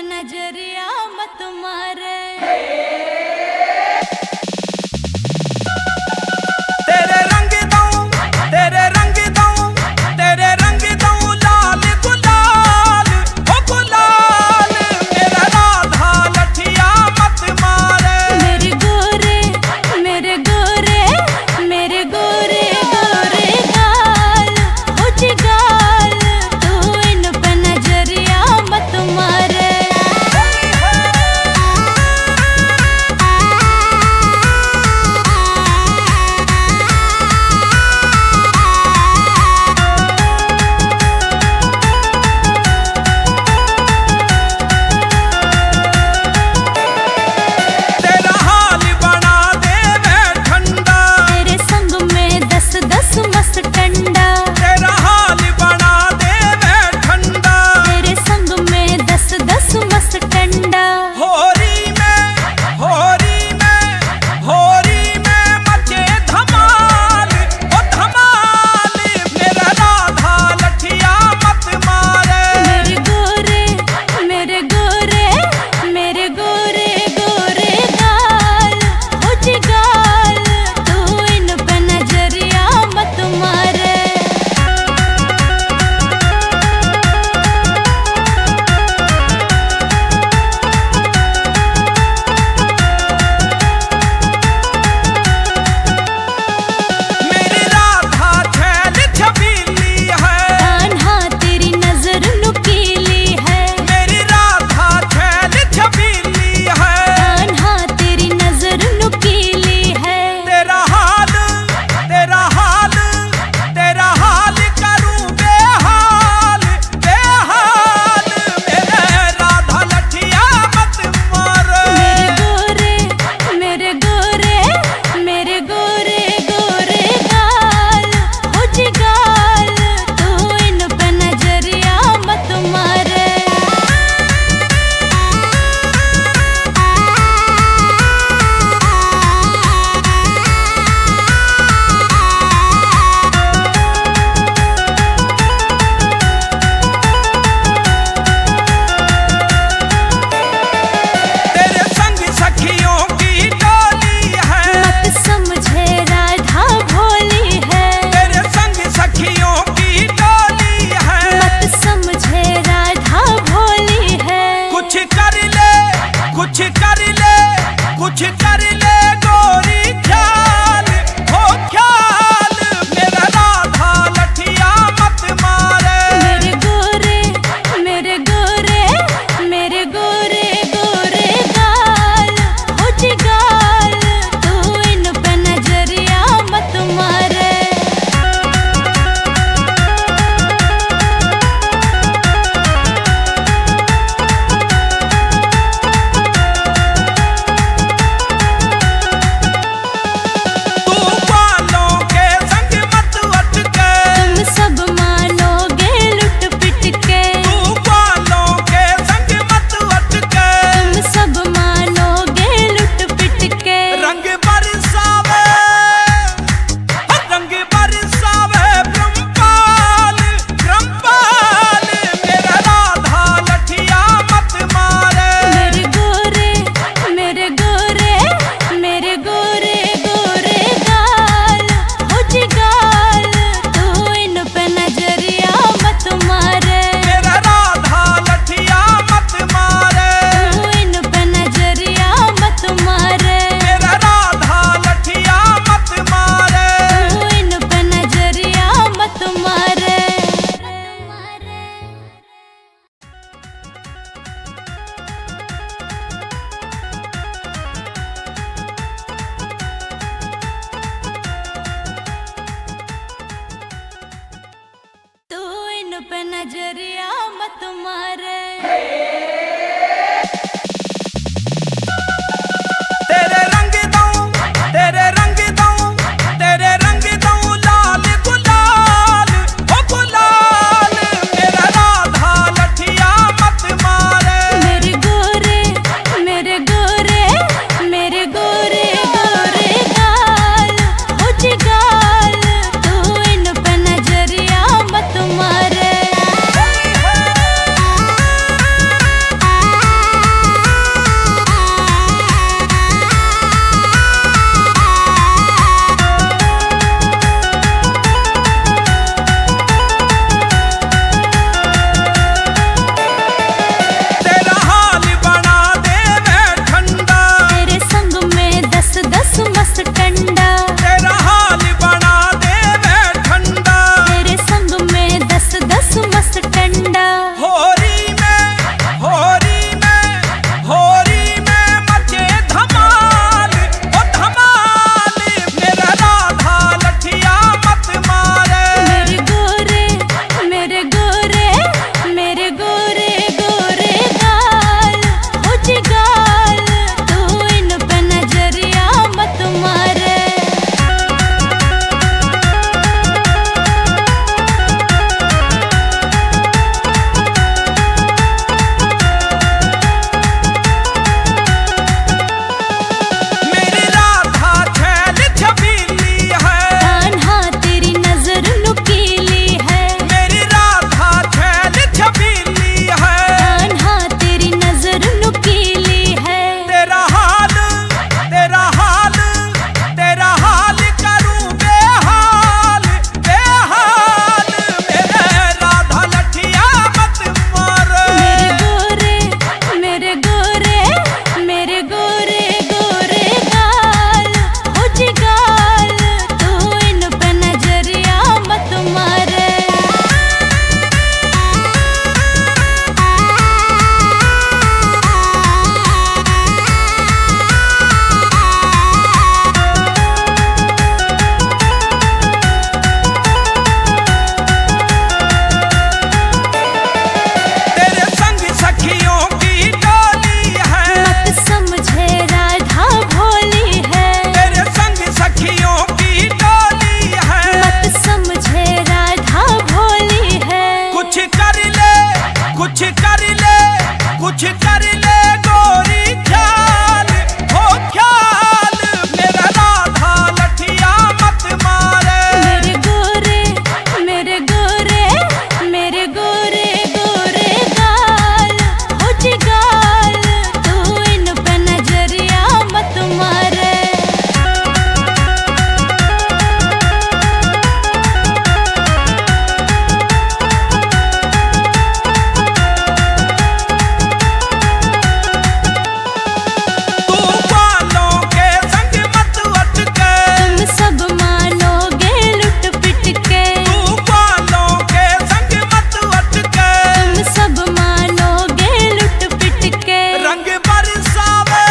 नजरिया मत मारे। तेरे रंग दूं, तेरे रंग दूं, तेरे रंग दूं लाल गुलाल, ओ गुलाल मेरा राधा लठिया मत मारे। मेरे गोरे मेरे गोरे मेरे गोरे गोरे गाल हो जी गाल, तू इन पे नजरिया मत मारे। कुछ कर ले गोरी ख्याल हो ख्याल, मेरा राधा लठिया मत मारे। मेरे गोरे मेरे गोरे मेरे गोरे गोरे गाल हो जी गाल, तू इन पे नजरिया मत मारे। तू बालों के संग मत अटके, तुम सब मानोगे लुट पिट के, तू बालों के संग मत अटके। तुम सब मानोगे लुट पिट के। रंग बरसावे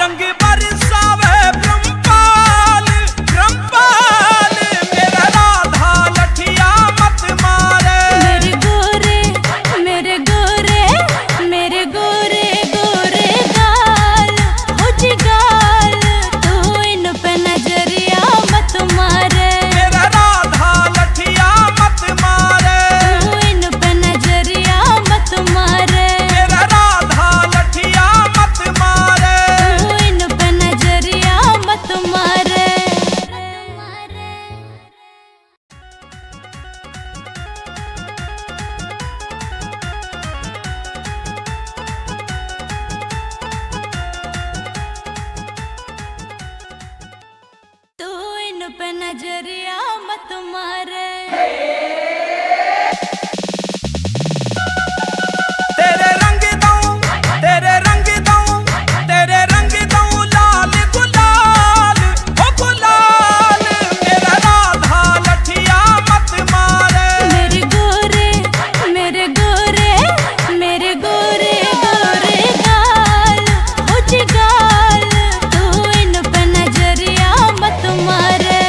रंग बरसावे ब्रह्मपाल ब्रह्मपाल, मेरा राधा लठिया मत मारे। मेरे गोरे मेरे गोरे मेरे गोरे गोरे गाल हो जी गाल, तू इन पे नजरिया मत मारे। मेरा राधा लठिया मत मारे। तू इन पे नजरिया मत मारे। मेरा राधा लठिया मत मारे। तू इन पे नजरिया मत मारे। तू इन पे नजरिया मत मारे। तेरे रंग दूं तेरे रंग दूं तेरे रंग दूं लाल गुलाल हो गुलाल, मेरा राधा लठिया मत मारे। मेरे गोरे मेरे गोरे मेरे गोरे गोरे गाल हो जी गाल, तू इन पे नजरिया मत मारे।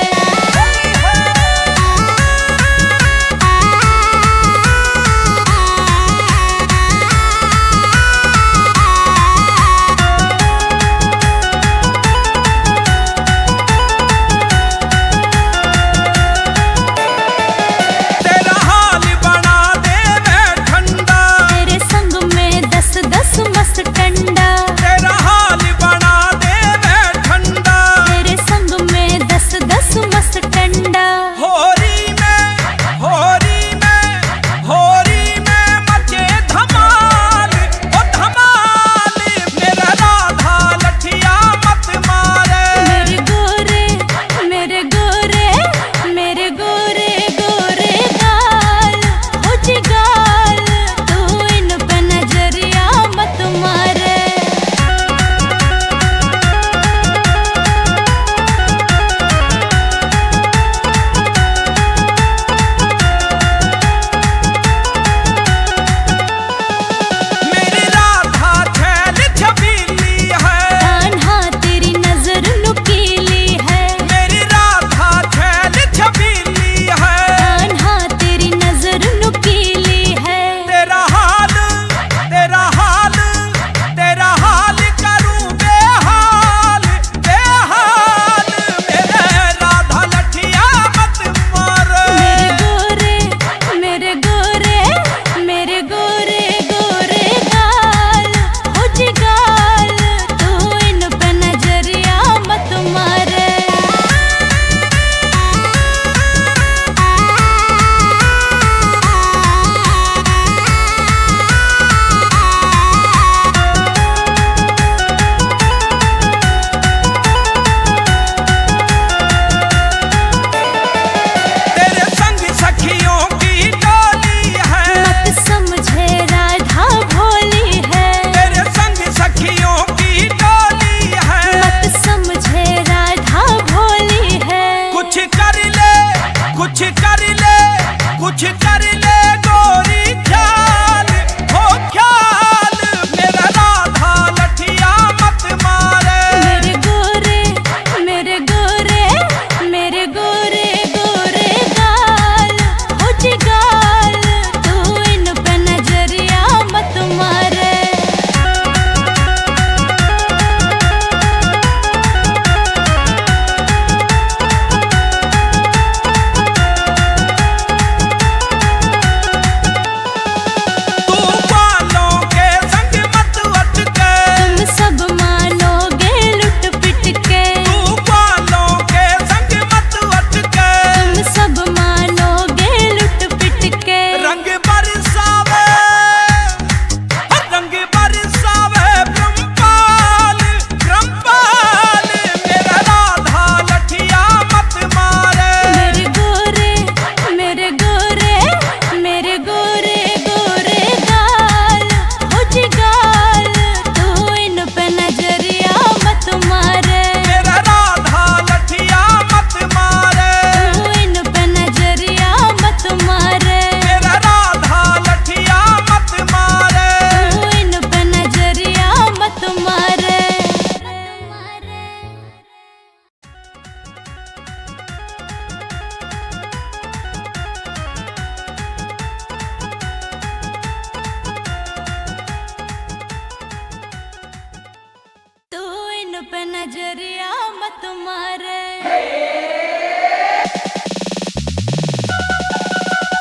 नजरिया मत मारे।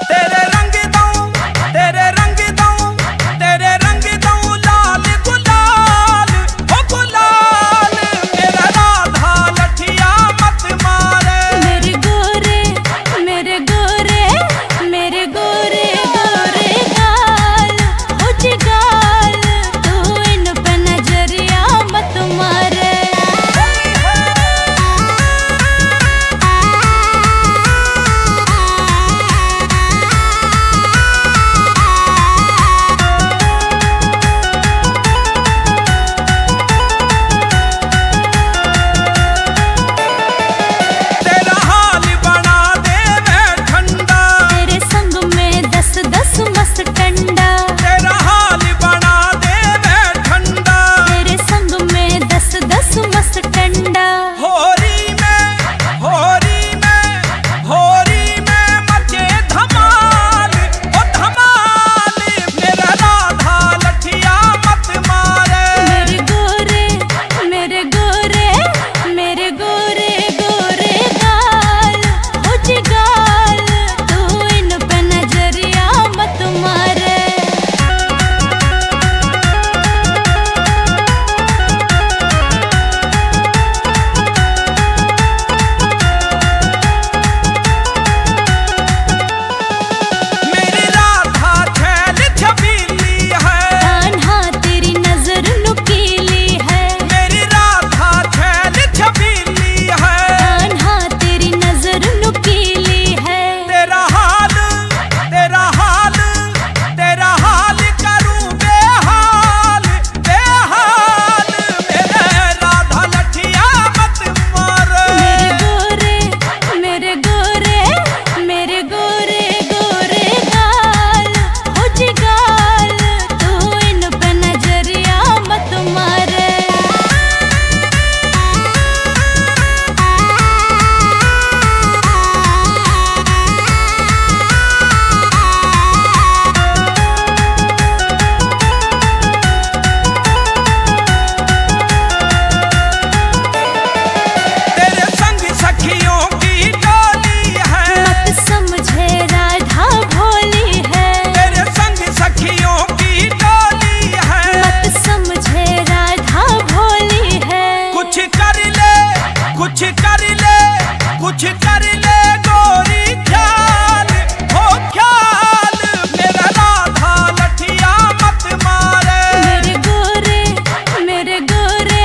तेरे रंग दूं, तेरे रंग दूं, तेरे रंग दूं लाल गुलाल, हो गुलाल मेरा राधा लठिया मत मारे। मेरे गोरे मेरे गोरे मेरे गोरे गोरे गाल, हो जिगाल तू इन पे नजरिया मत मारे। तेरा हाल बना दे मैं ठंडा, तेरे संग में 10-10 मस्त टंडा, तेरा हाल बना दे मैं ठंडा। तेरे संग में 10-10 मस्त टंडा। होरी में होरी में होरी में मचे धमाल, ओ धमाल मेरा राधा लठिया मत मारे। मेरे गोरे मेरे गोरे मेरे गोरे गोरे गाल, हो जिगाल तू इन पे नजरिया मत मारे। मेरी राधा छैल छबीली है, कान्हा तेरी नजर नुकीली है, मेरी राधा छैल छबीली है। कान्हा तेरी नजर नुकीली है। तेरा हाल तेरा हाल तेरा हाल करूं बेहाल बेहाल मेरे राधा लठिया मत मारे। मेरे गोरे मेरे गोरे गोरे गाल, हो जिगाल तू इन पे नजरिया मत मारे। तेरे संग सखियों की टोली है, मत समझे राधा भोली है, तेरे संग सखियों की टोली है। मत समझे राधा भोली है। कुछ कर ले कुछ कर ले कुछ कर ले गोरी ख्याल, हो ख्याल मेरा राधा लठिया मत मारे। मेरे गोरे मेरे गोरे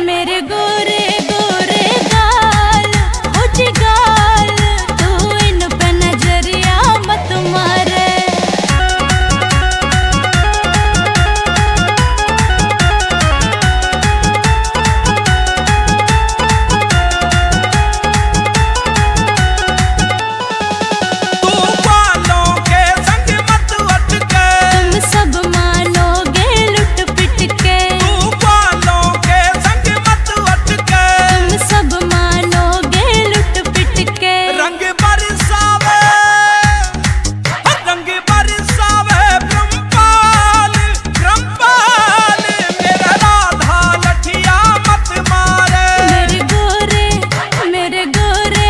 मेरे गोरे गोरे गाल, हो जिगाल तू इन पे नजरिया मत मारे। तू बालों के संग मत अटके, तुम सब मानोगे लुट पिट के, तू बालों के संग मत अटके। तुम सब मानोगे लुट पिट के। रंग बरसावे रंग बरसावे ब्रह्मपाल ब्रह्मपाल मेरा राधा लठिया मत मारे। मेरे गोरे मेरे गोरे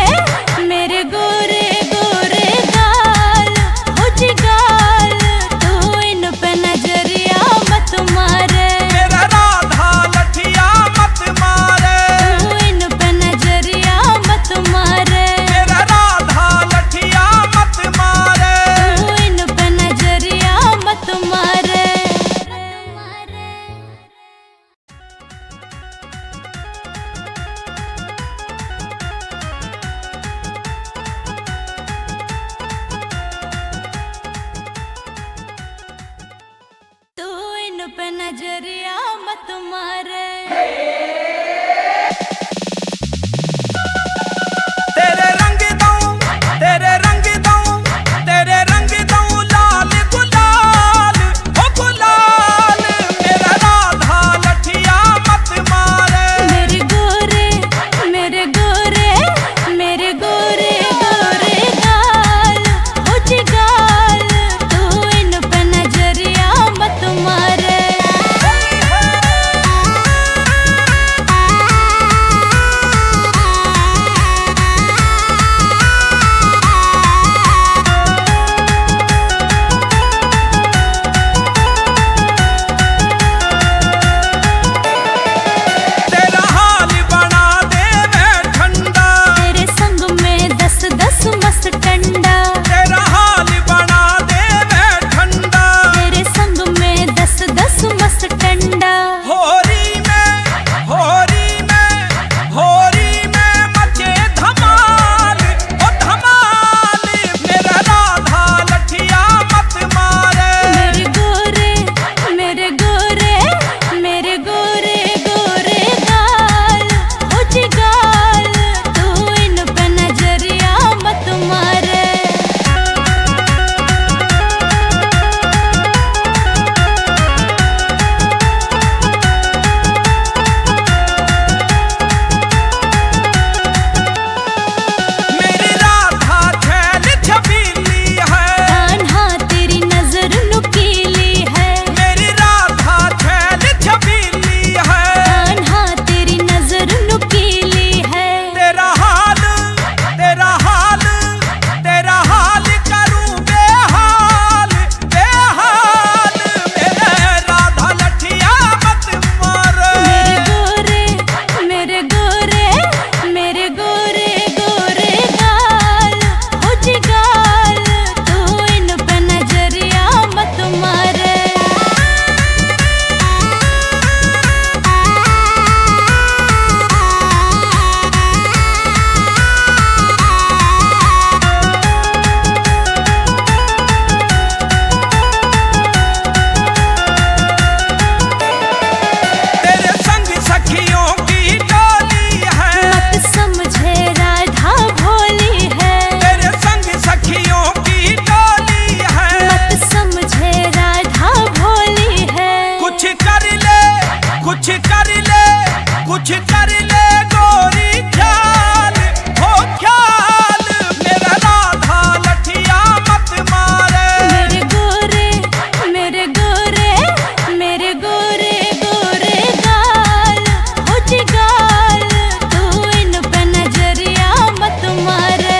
मेरे गोरे गोरे गाल, हो जिगाल तू इन पे नजरिया मत मारे। मेरा राधा लठिया मत मारे, तू इन पे नजरिया मत मारे। मेरा राधा लठिया मत मारे। तू इन पे नजरिया मत मारे। तू इन पे नजरिया मत मारे। तेरे रंग दूं, तेरे रंग दूं, तेरे रंग दूं लाल गुलाल, हो गुलाल मेरा राधा लठिया मत मारे। मेरे गोरे मेरे गोरे मेरे गोरे गोरे गाल, हो जिगाल तू इन पे नजरिया मत मारे। रस ठंडा। होरी में मचे धमाल, ओ धमाल, मेरा राधा लठिया मत मारे। मेरे गोरे मेरे गोरे मेरे गोरे गोरे गाल हो जी गाल, तू इन पे नजरिया मत मारे। मेरी राधा छैल छबीली है, कान्हा तेरी नजर नुकीली है। मेरी राधा छैल छबीली है। कान्हा तेरी नजर नुकीली है। तेरा हाल तेरा हाल तेरा हाल करूं बेहाल बेहाल, मेरे राधा लठिया मत मारे। मेरे गोरे मेरे गोरे गोरे गाल हो जी गाल, तू इन पे नजरिया मत मारे। तेरे संग सखियों की टोली है, मत समझे राधा भोली है। तेरे संग सखियों की टोली है। मत समझे राधा भोली है। कुछ कर ले कुछ कर ले कुछ कर ले गोरी ख्याल, हो ख्याल, मेरा राधा लठिया मत मारे। मेरे गोरे मेरे गोरे मेरे गोरे गोरे गाल हो जी गाल, तू इन पे नजरिया मत मारे।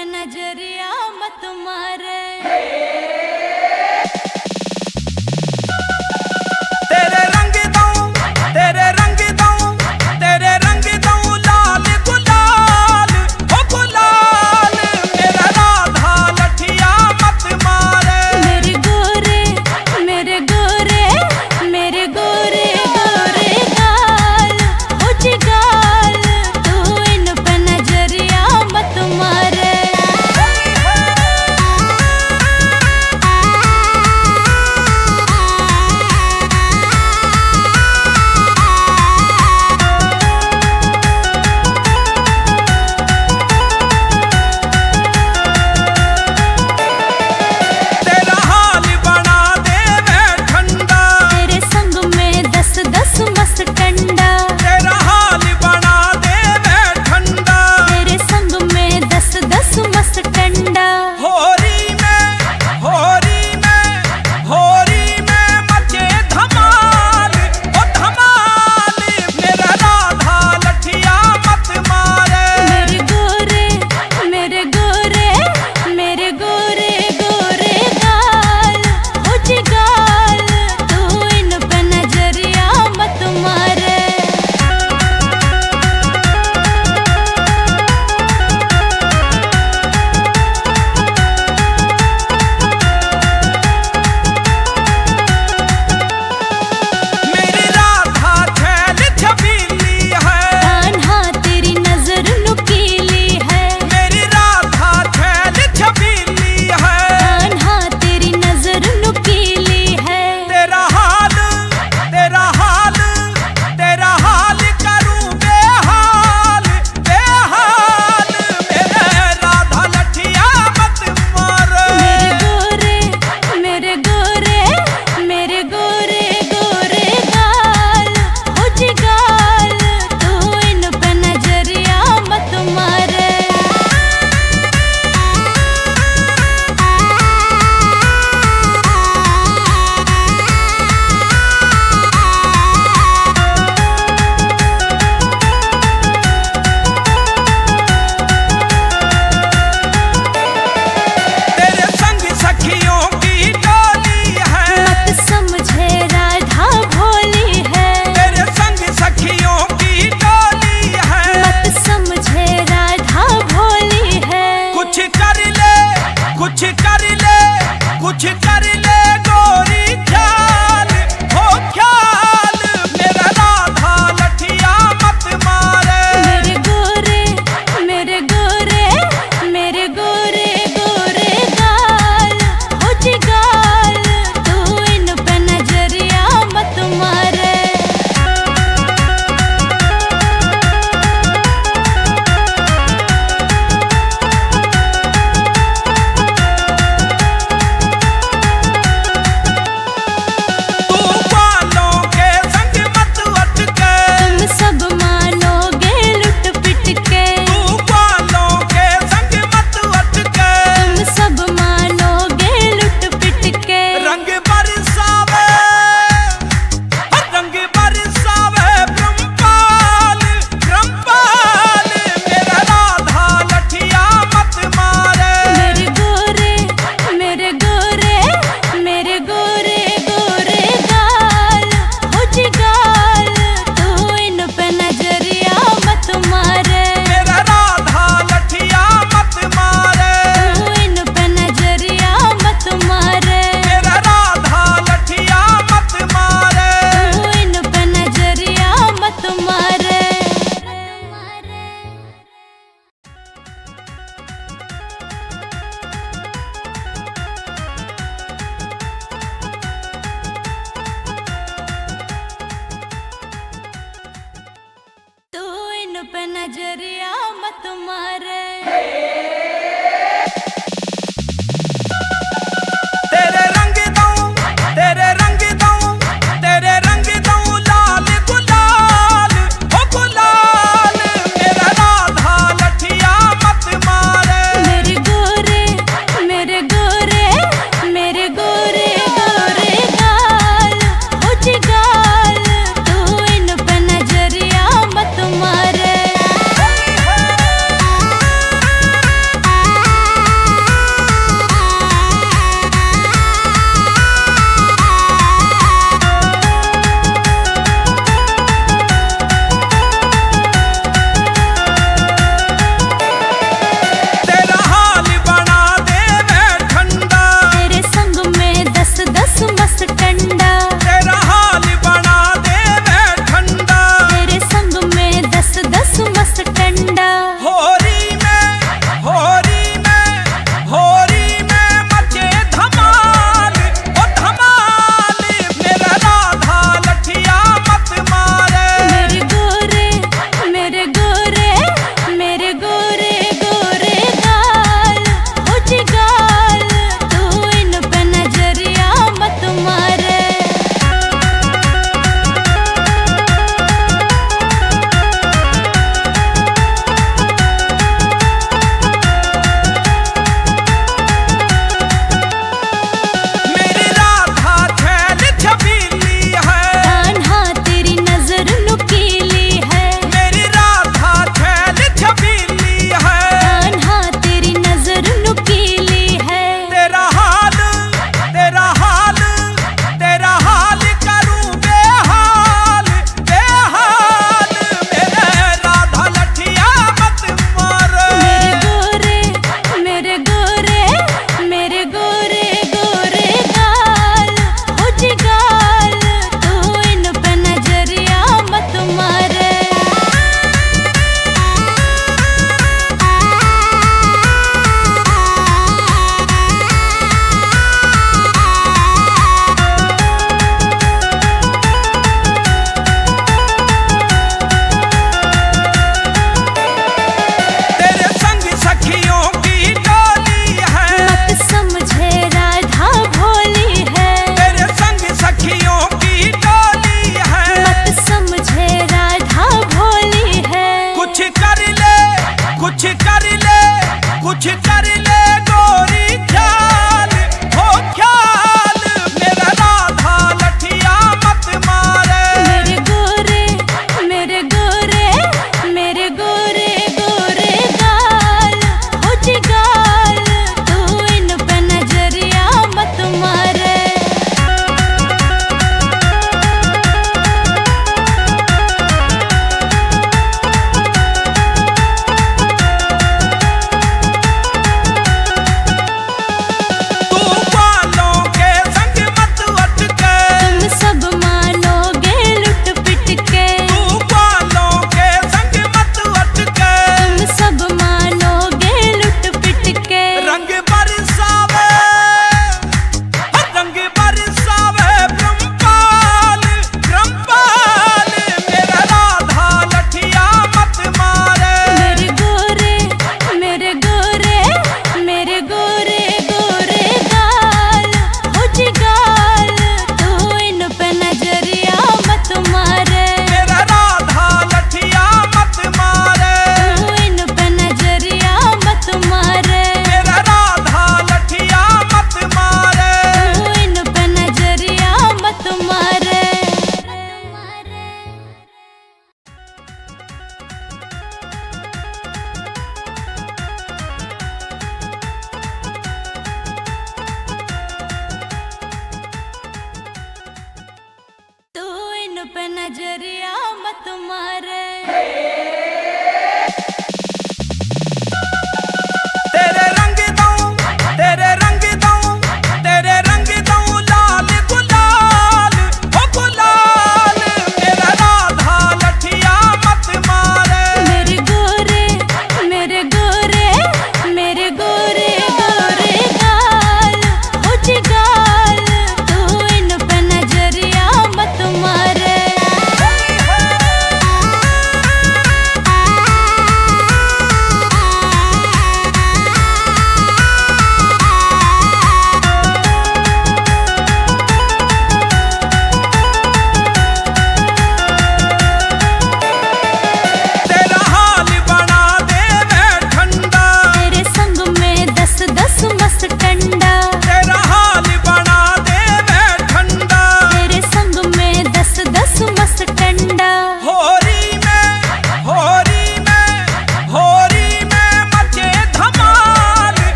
पे नजरिया मत मारे। तेरे रंग दूं, तेरे रंग दूं, तेरे रंग दूं लाल गुलाल, ओ गुलाल मेरा राधा लठिया मत मारे। मेरे गोरे मेरे गोरे मेरे गोरे गोरे गाल हो जी गाल, तू इन पे नजरिया मत मारे। तेरा हाल बना दे मैं ठंडा, तेरे संग में 10-10 मस्त टंडा, तेरा हाल बना दे मैं ठंडा। तेरे संग में 10-10 मस्त टंडा। होरी में होरी में होरी में मचे धमाल, ओ धमाल मेरा राधा लठिया मत मारे। मेरे गोरे मेरे गोरे मेरे गोरे गोरे गाल हो जी गाल, तू इन पे नजरिया मत मारे। मेरी राधा छैल छबीली है, कान्हा तेरी नजर नुकीली है, मेरी राधा छैल छबीली है। कान्हा तेरी नजर नुकीली है। तेरा हाल तेरा हाल तेरा हाल करूं बेहाल बेहाल मेरे राधा लठिया मत मारे। मेरे गोरे मेरे गोरे गोरे गाल हो जी गाल, तू इन पे नजरिया मत मारे। तेरे संग सखियों की टोली है, मत समझे राधा भोली है, तेरे संग सखियों की टोली है। मत समझे राधा भोली है। कुछ कर ले कुछ कर ले कुछ कर ले गोरी ख्याल हो ख्याल मेरा राधा लठिया मत मारे। मेरे गोरे मेरे गोरे मेरे गोरे गोरे गाल हो जी गाल, तू इन पे नजरिया मत मारे। तू बालों के संग मत अटके, तुम सब मानोगे लुट पिट के, तू बालों के संग मत अटके। तुम सब मानोगे लुट पिट के। रंग बरसावे रंग बरसावे ब्रह्मपाल ब्रह्मपाल मेरा राधा लठिया मत मारे। मेरे गोरे मेरे गोरे मेरे गोरे गोरे गाल हो जी गाल, तू इन पे नजरिया मत मारे। मेरा राधा लठिया मत मारे। तू इन पे नजरिया मत मारे। मेरा राधा लठिया मत मारे। तू इन पे नजरिया मत मारे। तू इन पे नजरिया मत मारे। तेरे रंग दूं, तेरे रंग दूं, तेरे रंग दूं लाल गुलाल, ओ गुलाल मेरा राधा लठिया मत मारे। मेरे गोरे मेरे गोरे मेरे गोरे गोरे गाल हो जी गाल, तू इन पे नजरिया मत मारे।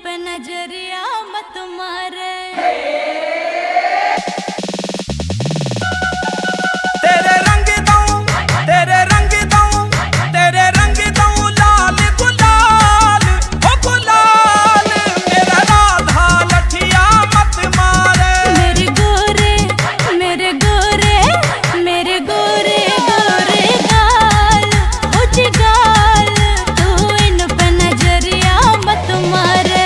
पे नजरिया मत मारे। तेरे रंग दूं, तेरे रंग दूं, तेरे रंग दूं लाल गुलाल, ओ गुलाल मेरा राधा लठिया मत मारे। मेरे गोरे मेरे गोरे मेरे गोरे गोरे गाल, हो जिगाल तू इन पे नजरिया मत मारे।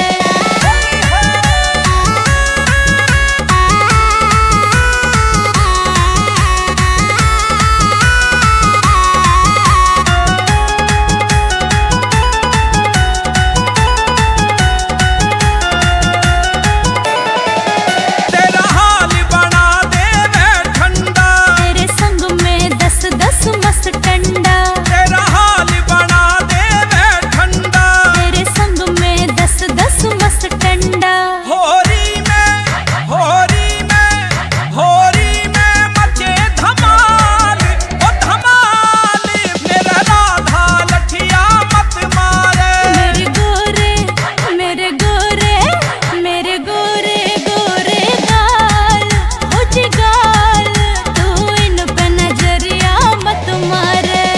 तेरा हाल बना दे मैं ठंडा, तेरे संग में 10-10 मस्त टंडा, तेरा हाल बना दे मैं ठंडा। तेरे संग में 10-10 मस्त टंडा। होरी में होरी में होरी में मचे धमाल, ओ धमाल मेरा राधा लठिया मत मारे। मेरे गोरे मेरे गोरे मेरे गोरे गोरे गाल, हो जिगाल तू इन पे नजरिया मत मारे।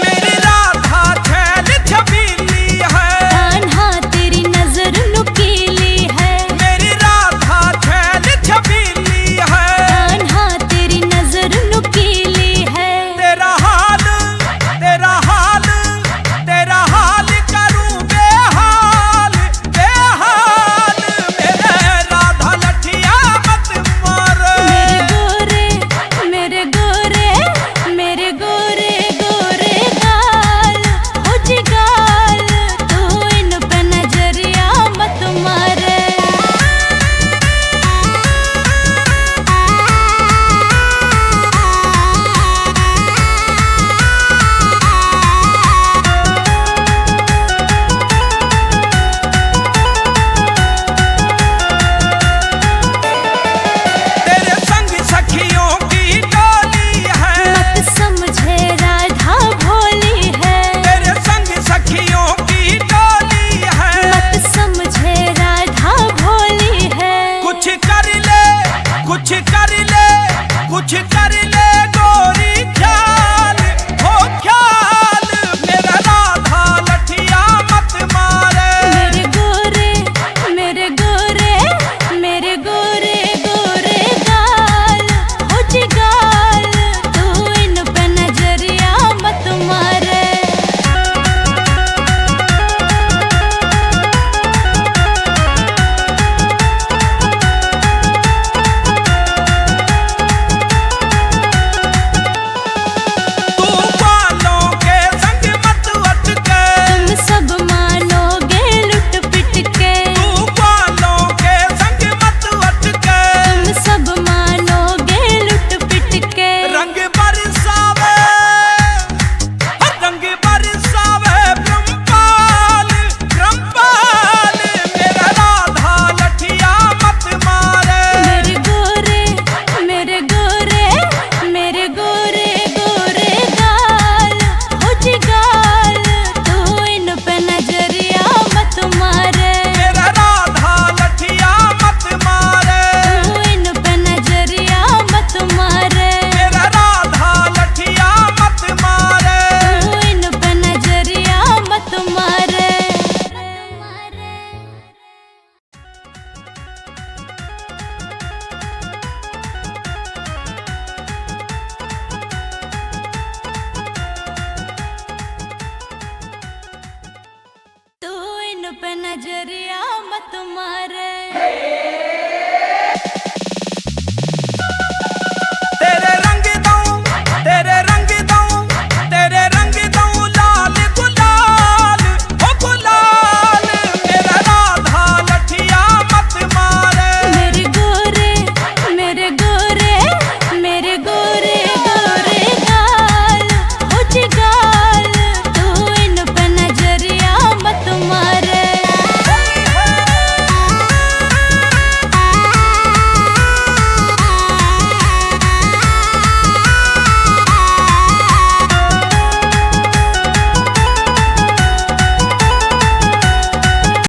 मेरी राधा छैल छबीली है, कान्हा तेरी नजर नुकीली है, मेरी राधा छैल छबीली है। कान्हा तेरी नजर नुकीली है। तेरा हाल तेरा हाल तेरा हाल करूं बेहाल बेहाल मेरे राधा लठिया मत मारे। मेरे गोरे मेरे गोरे गोरे गाल, हो जिगाल तू इन पे नजरिया मत मारे। तेरे संग सखियों की टोली है, मत समझे राधा भोली है, तेरे संग सखियों की टोली है। मत समझे राधा भोली है। कुछ कर ले कुछ कर ले कुछ कर ले गोरी ख्याल, हो ख्याल मेरा राधा लठिया मत मारे। मेरे गोरे मेरे गोरे मेरे गोरे गोरे गाल, हो जिगाल तू इन पे नजरिया मत मारे। तू बालों के संग मत अटके, तुम सब मानोगे लुट पिट के, तू बालों के संग मत अटके। तुम सब मानोगे लुट पिट के। रंग बरसावे रंग बरसावे ब्रह्मपाल ब्रह्मपाल मेरा राधा लठिया मत मारे। मेरे गोरे मेरे गोरे मेरे गोरे गोरे गाल, हो जिगाल तू इन पे नजरिया मत मारे। मेरा राधा लठिया मत मारे। तू इन पे नजरिया मत मारे। मेरा राधा लठिया मत मारे। तू इन पे नजरिया मत मारे। तू इन पे नजरिया मत मारे।